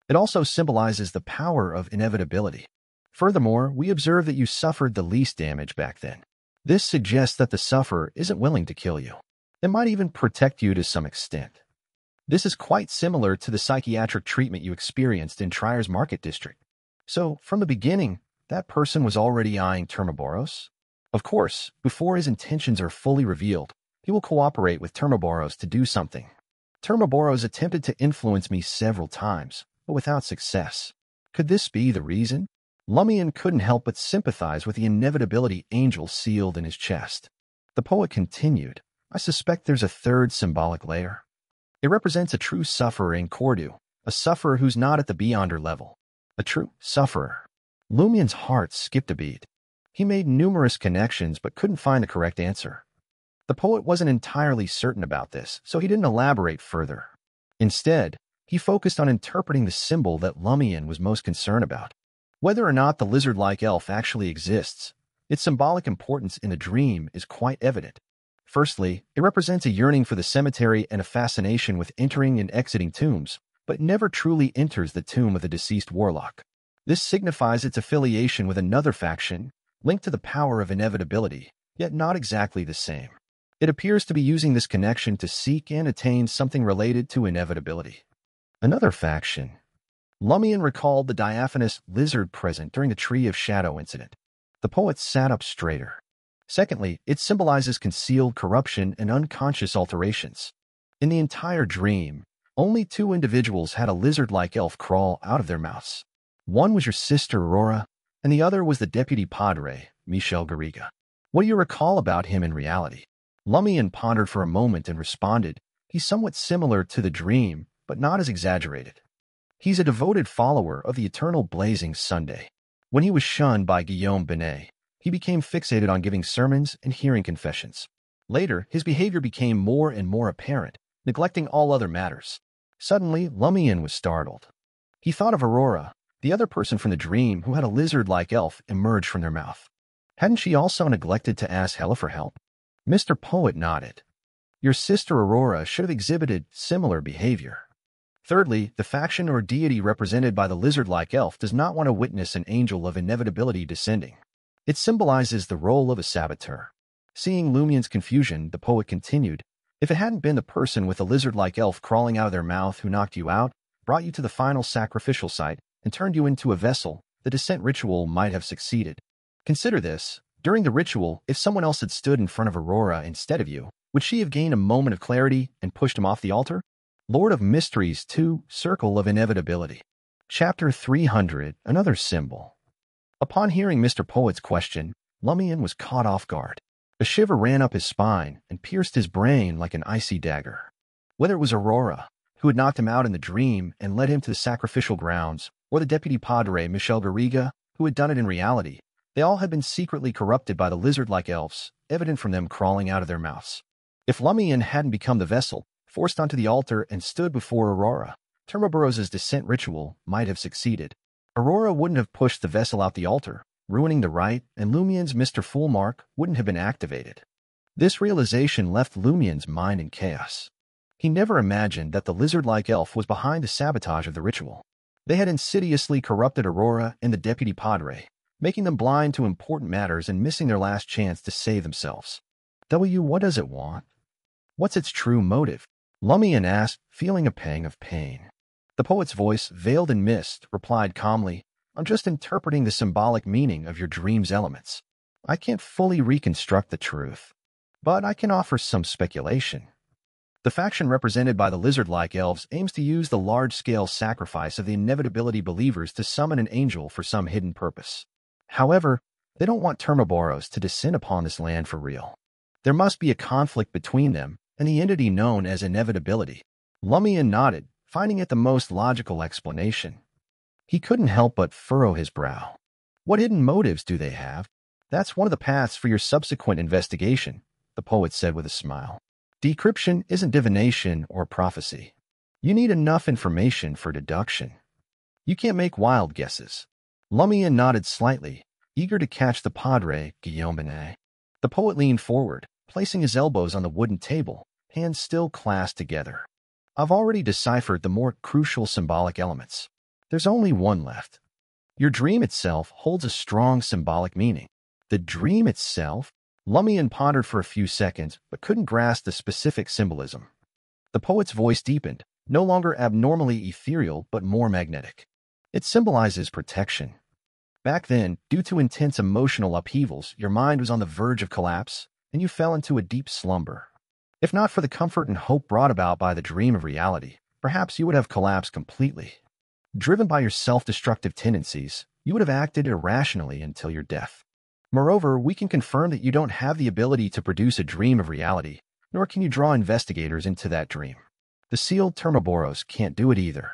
It also symbolizes the power of inevitability. Furthermore, we observe that you suffered the least damage back then. This suggests that the sufferer isn't willing to kill you. It might even protect you to some extent. This is quite similar to the psychiatric treatment you experienced in Trier's Market District. So, from the beginning, that person was already eyeing Termaboros? Of course, before his intentions are fully revealed, he will cooperate with Termaboros to do something. Termaboros attempted to influence me several times, but without success. Could this be the reason? Lumian couldn't help but sympathize with the inevitability angel sealed in his chest. The poet continued, I suspect there's a third symbolic layer. It represents a true sufferer in Cordu, a sufferer who's not at the beyonder level. A true sufferer. Lumian's heart skipped a beat. He made numerous connections but couldn't find the correct answer. The poet wasn't entirely certain about this, so he didn't elaborate further. Instead, he focused on interpreting the symbol that Lumian was most concerned about. Whether or not the lizard-like elf actually exists, its symbolic importance in the dream is quite evident. Firstly, it represents a yearning for the cemetery and a fascination with entering and exiting tombs, but never truly enters the tomb of the deceased warlock. This signifies its affiliation with another faction, linked to the power of inevitability, yet not exactly the same. It appears to be using this connection to seek and attain something related to inevitability. Another faction. Lumian recalled the diaphanous lizard present during the Tree of Shadow incident. The poet sat up straighter. Secondly, it symbolizes concealed corruption and unconscious alterations. In the entire dream, only two individuals had a lizard-like elf crawl out of their mouths. One was your sister Aurora, and the other was the deputy padre, Michel Garriga. What do you recall about him in reality? Lumian pondered for a moment and responded, he's somewhat similar to the dream, but not as exaggerated. He's a devoted follower of the eternal blazing Sunday. When he was shunned by Guillaume Binet, he became fixated on giving sermons and hearing confessions. Later, his behavior became more and more apparent, neglecting all other matters. Suddenly, Lumian was startled. He thought of Aurora, the other person from the dream who had a lizard-like elf emerge from their mouth. Hadn't she also neglected to ask Hela for help? Mr. Poet nodded. Your sister Aurora should have exhibited similar behavior. Thirdly, the faction or deity represented by the lizard-like elf does not want to witness an angel of inevitability descending. It symbolizes the role of a saboteur. Seeing Lumian's confusion, the poet continued, if it hadn't been the person with the lizard-like elf crawling out of their mouth who knocked you out, brought you to the final sacrificial site, and turned you into a vessel, the descent ritual might have succeeded. Consider this. During the ritual, if someone else had stood in front of Aurora instead of you, would she have gained a moment of clarity and pushed him off the altar? Lord of Mysteries 2, Circle of Inevitability. Chapter 300, Another Symbol. Upon hearing Mr. Poet's question, Lumian was caught off guard. A shiver ran up his spine and pierced his brain like an icy dagger. Whether it was Aurora, who had knocked him out in the dream and led him to the sacrificial grounds, or the deputy padre, Michel Garriga, who had done it in reality, they all had been secretly corrupted by the lizard-like elves, evident from them crawling out of their mouths. If Lumian hadn't become the vessel, forced onto the altar and stood before Aurora, Termaboros' descent ritual might have succeeded. Aurora wouldn't have pushed the vessel out the altar, ruining the rite, and Lumian's Mr. Fool mark wouldn't have been activated. This realization left Lumian's mind in chaos. He never imagined that the lizard-like elf was behind the sabotage of the ritual. They had insidiously corrupted Aurora and the deputy padre, making them blind to important matters and missing their last chance to save themselves. What does it want? What's its true motive? Lumian asked, feeling a pang of pain. The poet's voice, veiled in mist, replied calmly, I'm just interpreting the symbolic meaning of your dream's elements. I can't fully reconstruct the truth, but I can offer some speculation. The faction represented by the lizard-like elves aims to use the large-scale sacrifice of the inevitability believers to summon an angel for some hidden purpose. However, they don't want Termaboros to descend upon this land for real. There must be a conflict between them, and the entity known as Inevitability. Lumian nodded, finding it the most logical explanation. He couldn't help but furrow his brow. What hidden motives do they have? That's one of the paths for your subsequent investigation, the poet said with a smile. Decryption isn't divination or prophecy. You need enough information for deduction. You can't make wild guesses. Lumian nodded slightly, eager to catch the Padre Guillaume. The poet leaned forward, placing his elbows on the wooden table, hands still clasped together. I've already deciphered the more crucial symbolic elements. There's only one left. Your dream itself holds a strong symbolic meaning. The dream itself? Lumian pondered for a few seconds, but couldn't grasp the specific symbolism. The poet's voice deepened, no longer abnormally ethereal, but more magnetic. It symbolizes protection. Back then, due to intense emotional upheavals, your mind was on the verge of collapse, and you fell into a deep slumber. If not for the comfort and hope brought about by the dream of reality, perhaps you would have collapsed completely. Driven by your self-destructive tendencies, you would have acted irrationally until your death. Moreover, we can confirm that you don't have the ability to produce a dream of reality, nor can you draw investigators into that dream. The sealed Termaboros can't do it either.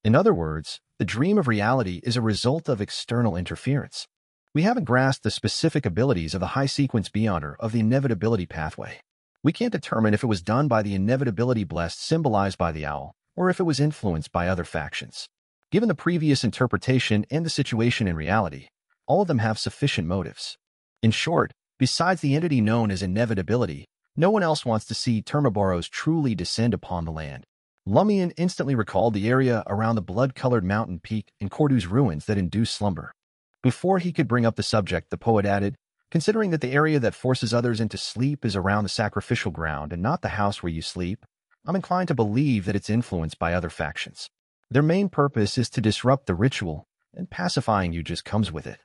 In other words, the dream of reality is a result of external interference. We haven't grasped the specific abilities of the high-sequence beyonder of the inevitability pathway. We can't determine if it was done by the inevitability blessed symbolized by the owl, or if it was influenced by other factions. Given the previous interpretation and the situation in reality, all of them have sufficient motives. In short, besides the entity known as inevitability, no one else wants to see Termaboros truly descend upon the land. Lumian instantly recalled the area around the blood-colored mountain peak in Cordu's ruins that induced slumber. Before he could bring up the subject, the poet added, considering that the area that forces others into sleep is around the sacrificial ground and not the house where you sleep, I'm inclined to believe that it's influenced by other factions. Their main purpose is to disrupt the ritual, and pacifying you just comes with it.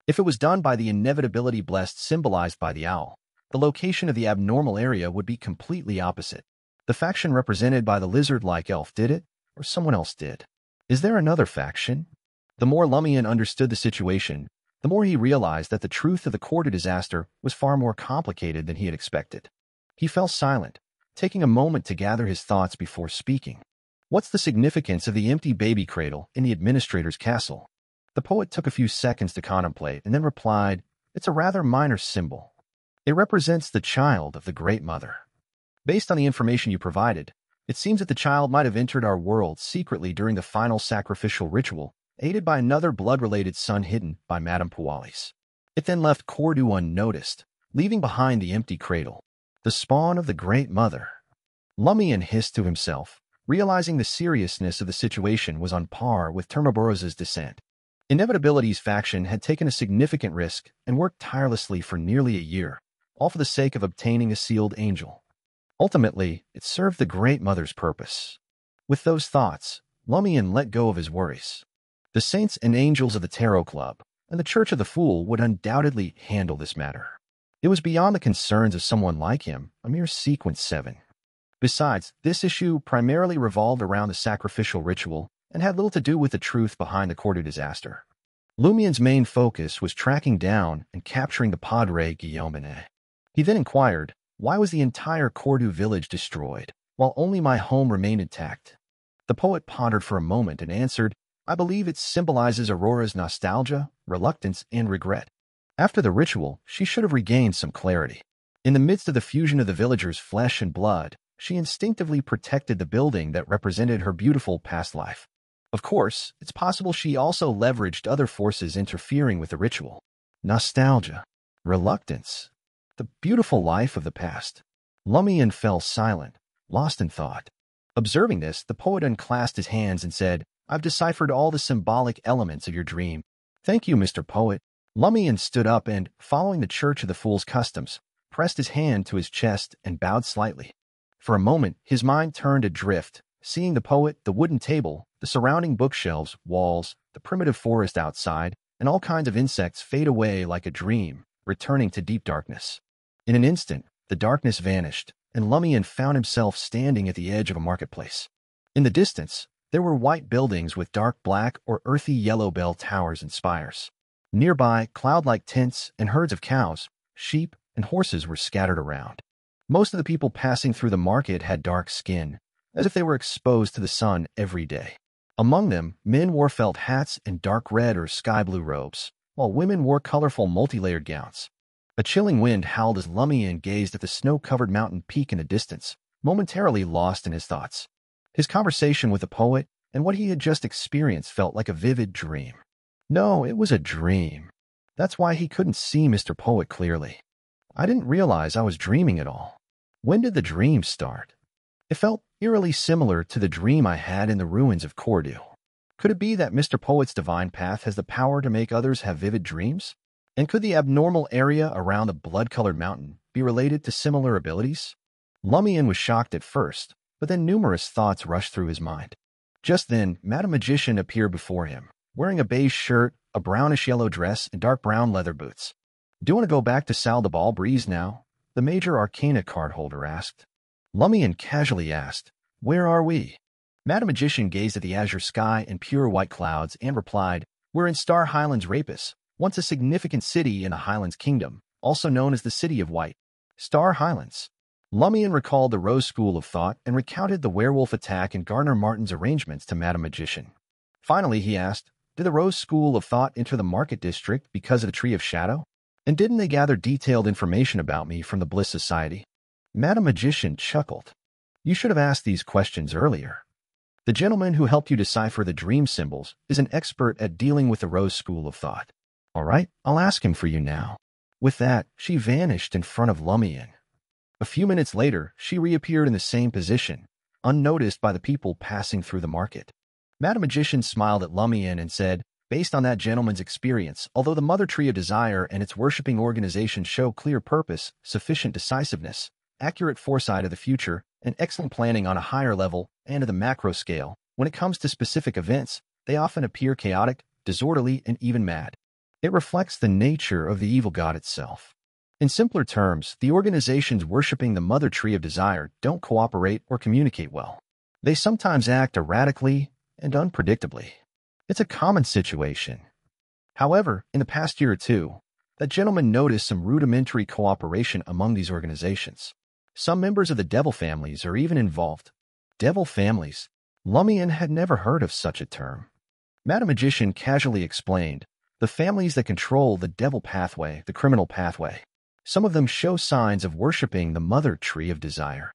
If it was done by the inevitability blessed symbolized by the owl, the location of the abnormal area would be completely opposite. The faction represented by the lizard-like elf did it, or someone else did. Is there another faction? The more Lumian understood the situation, the more he realized that the truth of the Cordu disaster was far more complicated than he had expected. He fell silent, taking a moment to gather his thoughts before speaking. What's the significance of the empty baby cradle in the administrator's castle? The poet took a few seconds to contemplate and then replied, it's a rather minor symbol. It represents the child of the Great Mother. Based on the information you provided, it seems that the child might have entered our world secretly during the final sacrificial ritual, aided by another blood-related son hidden by Madame Pualis. It then left Cordu unnoticed, leaving behind the empty cradle, the spawn of the Great Mother. Lumian hissed to himself, realizing the seriousness of the situation was on par with Termaboros's descent. Inevitability's faction had taken a significant risk and worked tirelessly for nearly a year, all for the sake of obtaining a sealed angel. Ultimately, it served the Great Mother's purpose. With those thoughts, Lumian let go of his worries. The saints and angels of the Tarot Club and the Church of the Fool would undoubtedly handle this matter. It was beyond the concerns of someone like him, a mere sequence 7. Besides, this issue primarily revolved around the sacrificial ritual and had little to do with the truth behind the Cordu disaster. Lumian's main focus was tracking down and capturing the Padre Guillaume. He then inquired, why was the entire Cordu village destroyed, while only my home remained intact? The poet pondered for a moment and answered, I believe it symbolizes Aurora's nostalgia, reluctance, and regret. After the ritual, she should have regained some clarity. In the midst of the fusion of the villagers' flesh and blood, she instinctively protected the building that represented her beautiful past life. Of course, it's possible she also leveraged other forces interfering with the ritual. Nostalgia, reluctance, the beautiful life of the past. Lumian fell silent, lost in thought. Observing this, the poet unclasped his hands and said, I've deciphered all the symbolic elements of your dream. Thank you, Mr. Poet. Lumian stood up and, following the Church of the Fool's customs, pressed his hand to his chest and bowed slightly. For a moment, his mind turned adrift, seeing the poet, the wooden table, the surrounding bookshelves, walls, the primitive forest outside, and all kinds of insects fade away like a dream, returning to deep darkness. In an instant, the darkness vanished, and Lumian found himself standing at the edge of a marketplace. In the distance, there were white buildings with dark black or earthy yellow bell towers and spires. Nearby, cloud-like tents and herds of cows, sheep, and horses were scattered around. Most of the people passing through the market had dark skin, as if they were exposed to the sun every day. Among them, men wore felt hats and dark red or sky blue robes, while women wore colorful multi-layered gowns. A chilling wind howled as Lumian gazed at the snow-covered mountain peak in the distance, momentarily lost in his thoughts. His conversation with the poet and what he had just experienced felt like a vivid dream. No, it was a dream. That's why he couldn't see Mr. Poet clearly. I didn't realize I was dreaming at all. When did the dream start? It felt eerily similar to the dream I had in the ruins of Cordu. Could it be that Mr. Poet's divine path has the power to make others have vivid dreams? And could the abnormal area around the blood-colored mountain be related to similar abilities? Lumian was shocked at first, but then numerous thoughts rushed through his mind. Just then, Madame Magician appeared before him, wearing a beige shirt, a brownish-yellow dress, and dark brown leather boots. "Do you want to go back to Salle de Ball Breeze now?" the Major Arcana card holder asked. Lumian casually asked, "Where are we?" Madame Magician gazed at the azure sky and pure white clouds and replied, "We're in Star Highlands Rapus, once a significant city in the Highlands Kingdom, also known as the City of White." Star Highlands. Lumian recalled the Rose School of Thought and recounted the werewolf attack and Gardner Martin's arrangements to Madame Magician. Finally, he asked, "Did the Rose School of Thought enter the Market District because of the Tree of Shadow? And didn't they gather detailed information about me from the Bliss Society?" Madame Magician chuckled. "You should have asked these questions earlier. The gentleman who helped you decipher the dream symbols is an expert at dealing with the Rose School of Thought. All right, I'll ask him for you now." With that, she vanished in front of Lumian. A few minutes later, she reappeared in the same position, unnoticed by the people passing through the market. Madame Magician smiled at Lumian and said, "Based on that gentleman's experience, although the Mother Tree of Desire and its worshipping organization show clear purpose, sufficient decisiveness, accurate foresight of the future, and excellent planning on a higher level and at the macro scale, when it comes to specific events, they often appear chaotic, disorderly, and even mad. It reflects the nature of the evil god itself. In simpler terms, the organizations worshipping the Mother Tree of Desire don't cooperate or communicate well. They sometimes act erratically and unpredictably. It's a common situation. However, in the past year or two, that gentleman noticed some rudimentary cooperation among these organizations. Some members of the devil families are even involved." Devil families? Lumian had never heard of such a term. Madame Magician casually explained, "The families that control the devil pathway, the criminal pathway. Some of them show signs of worshipping the Mother Tree of Desire.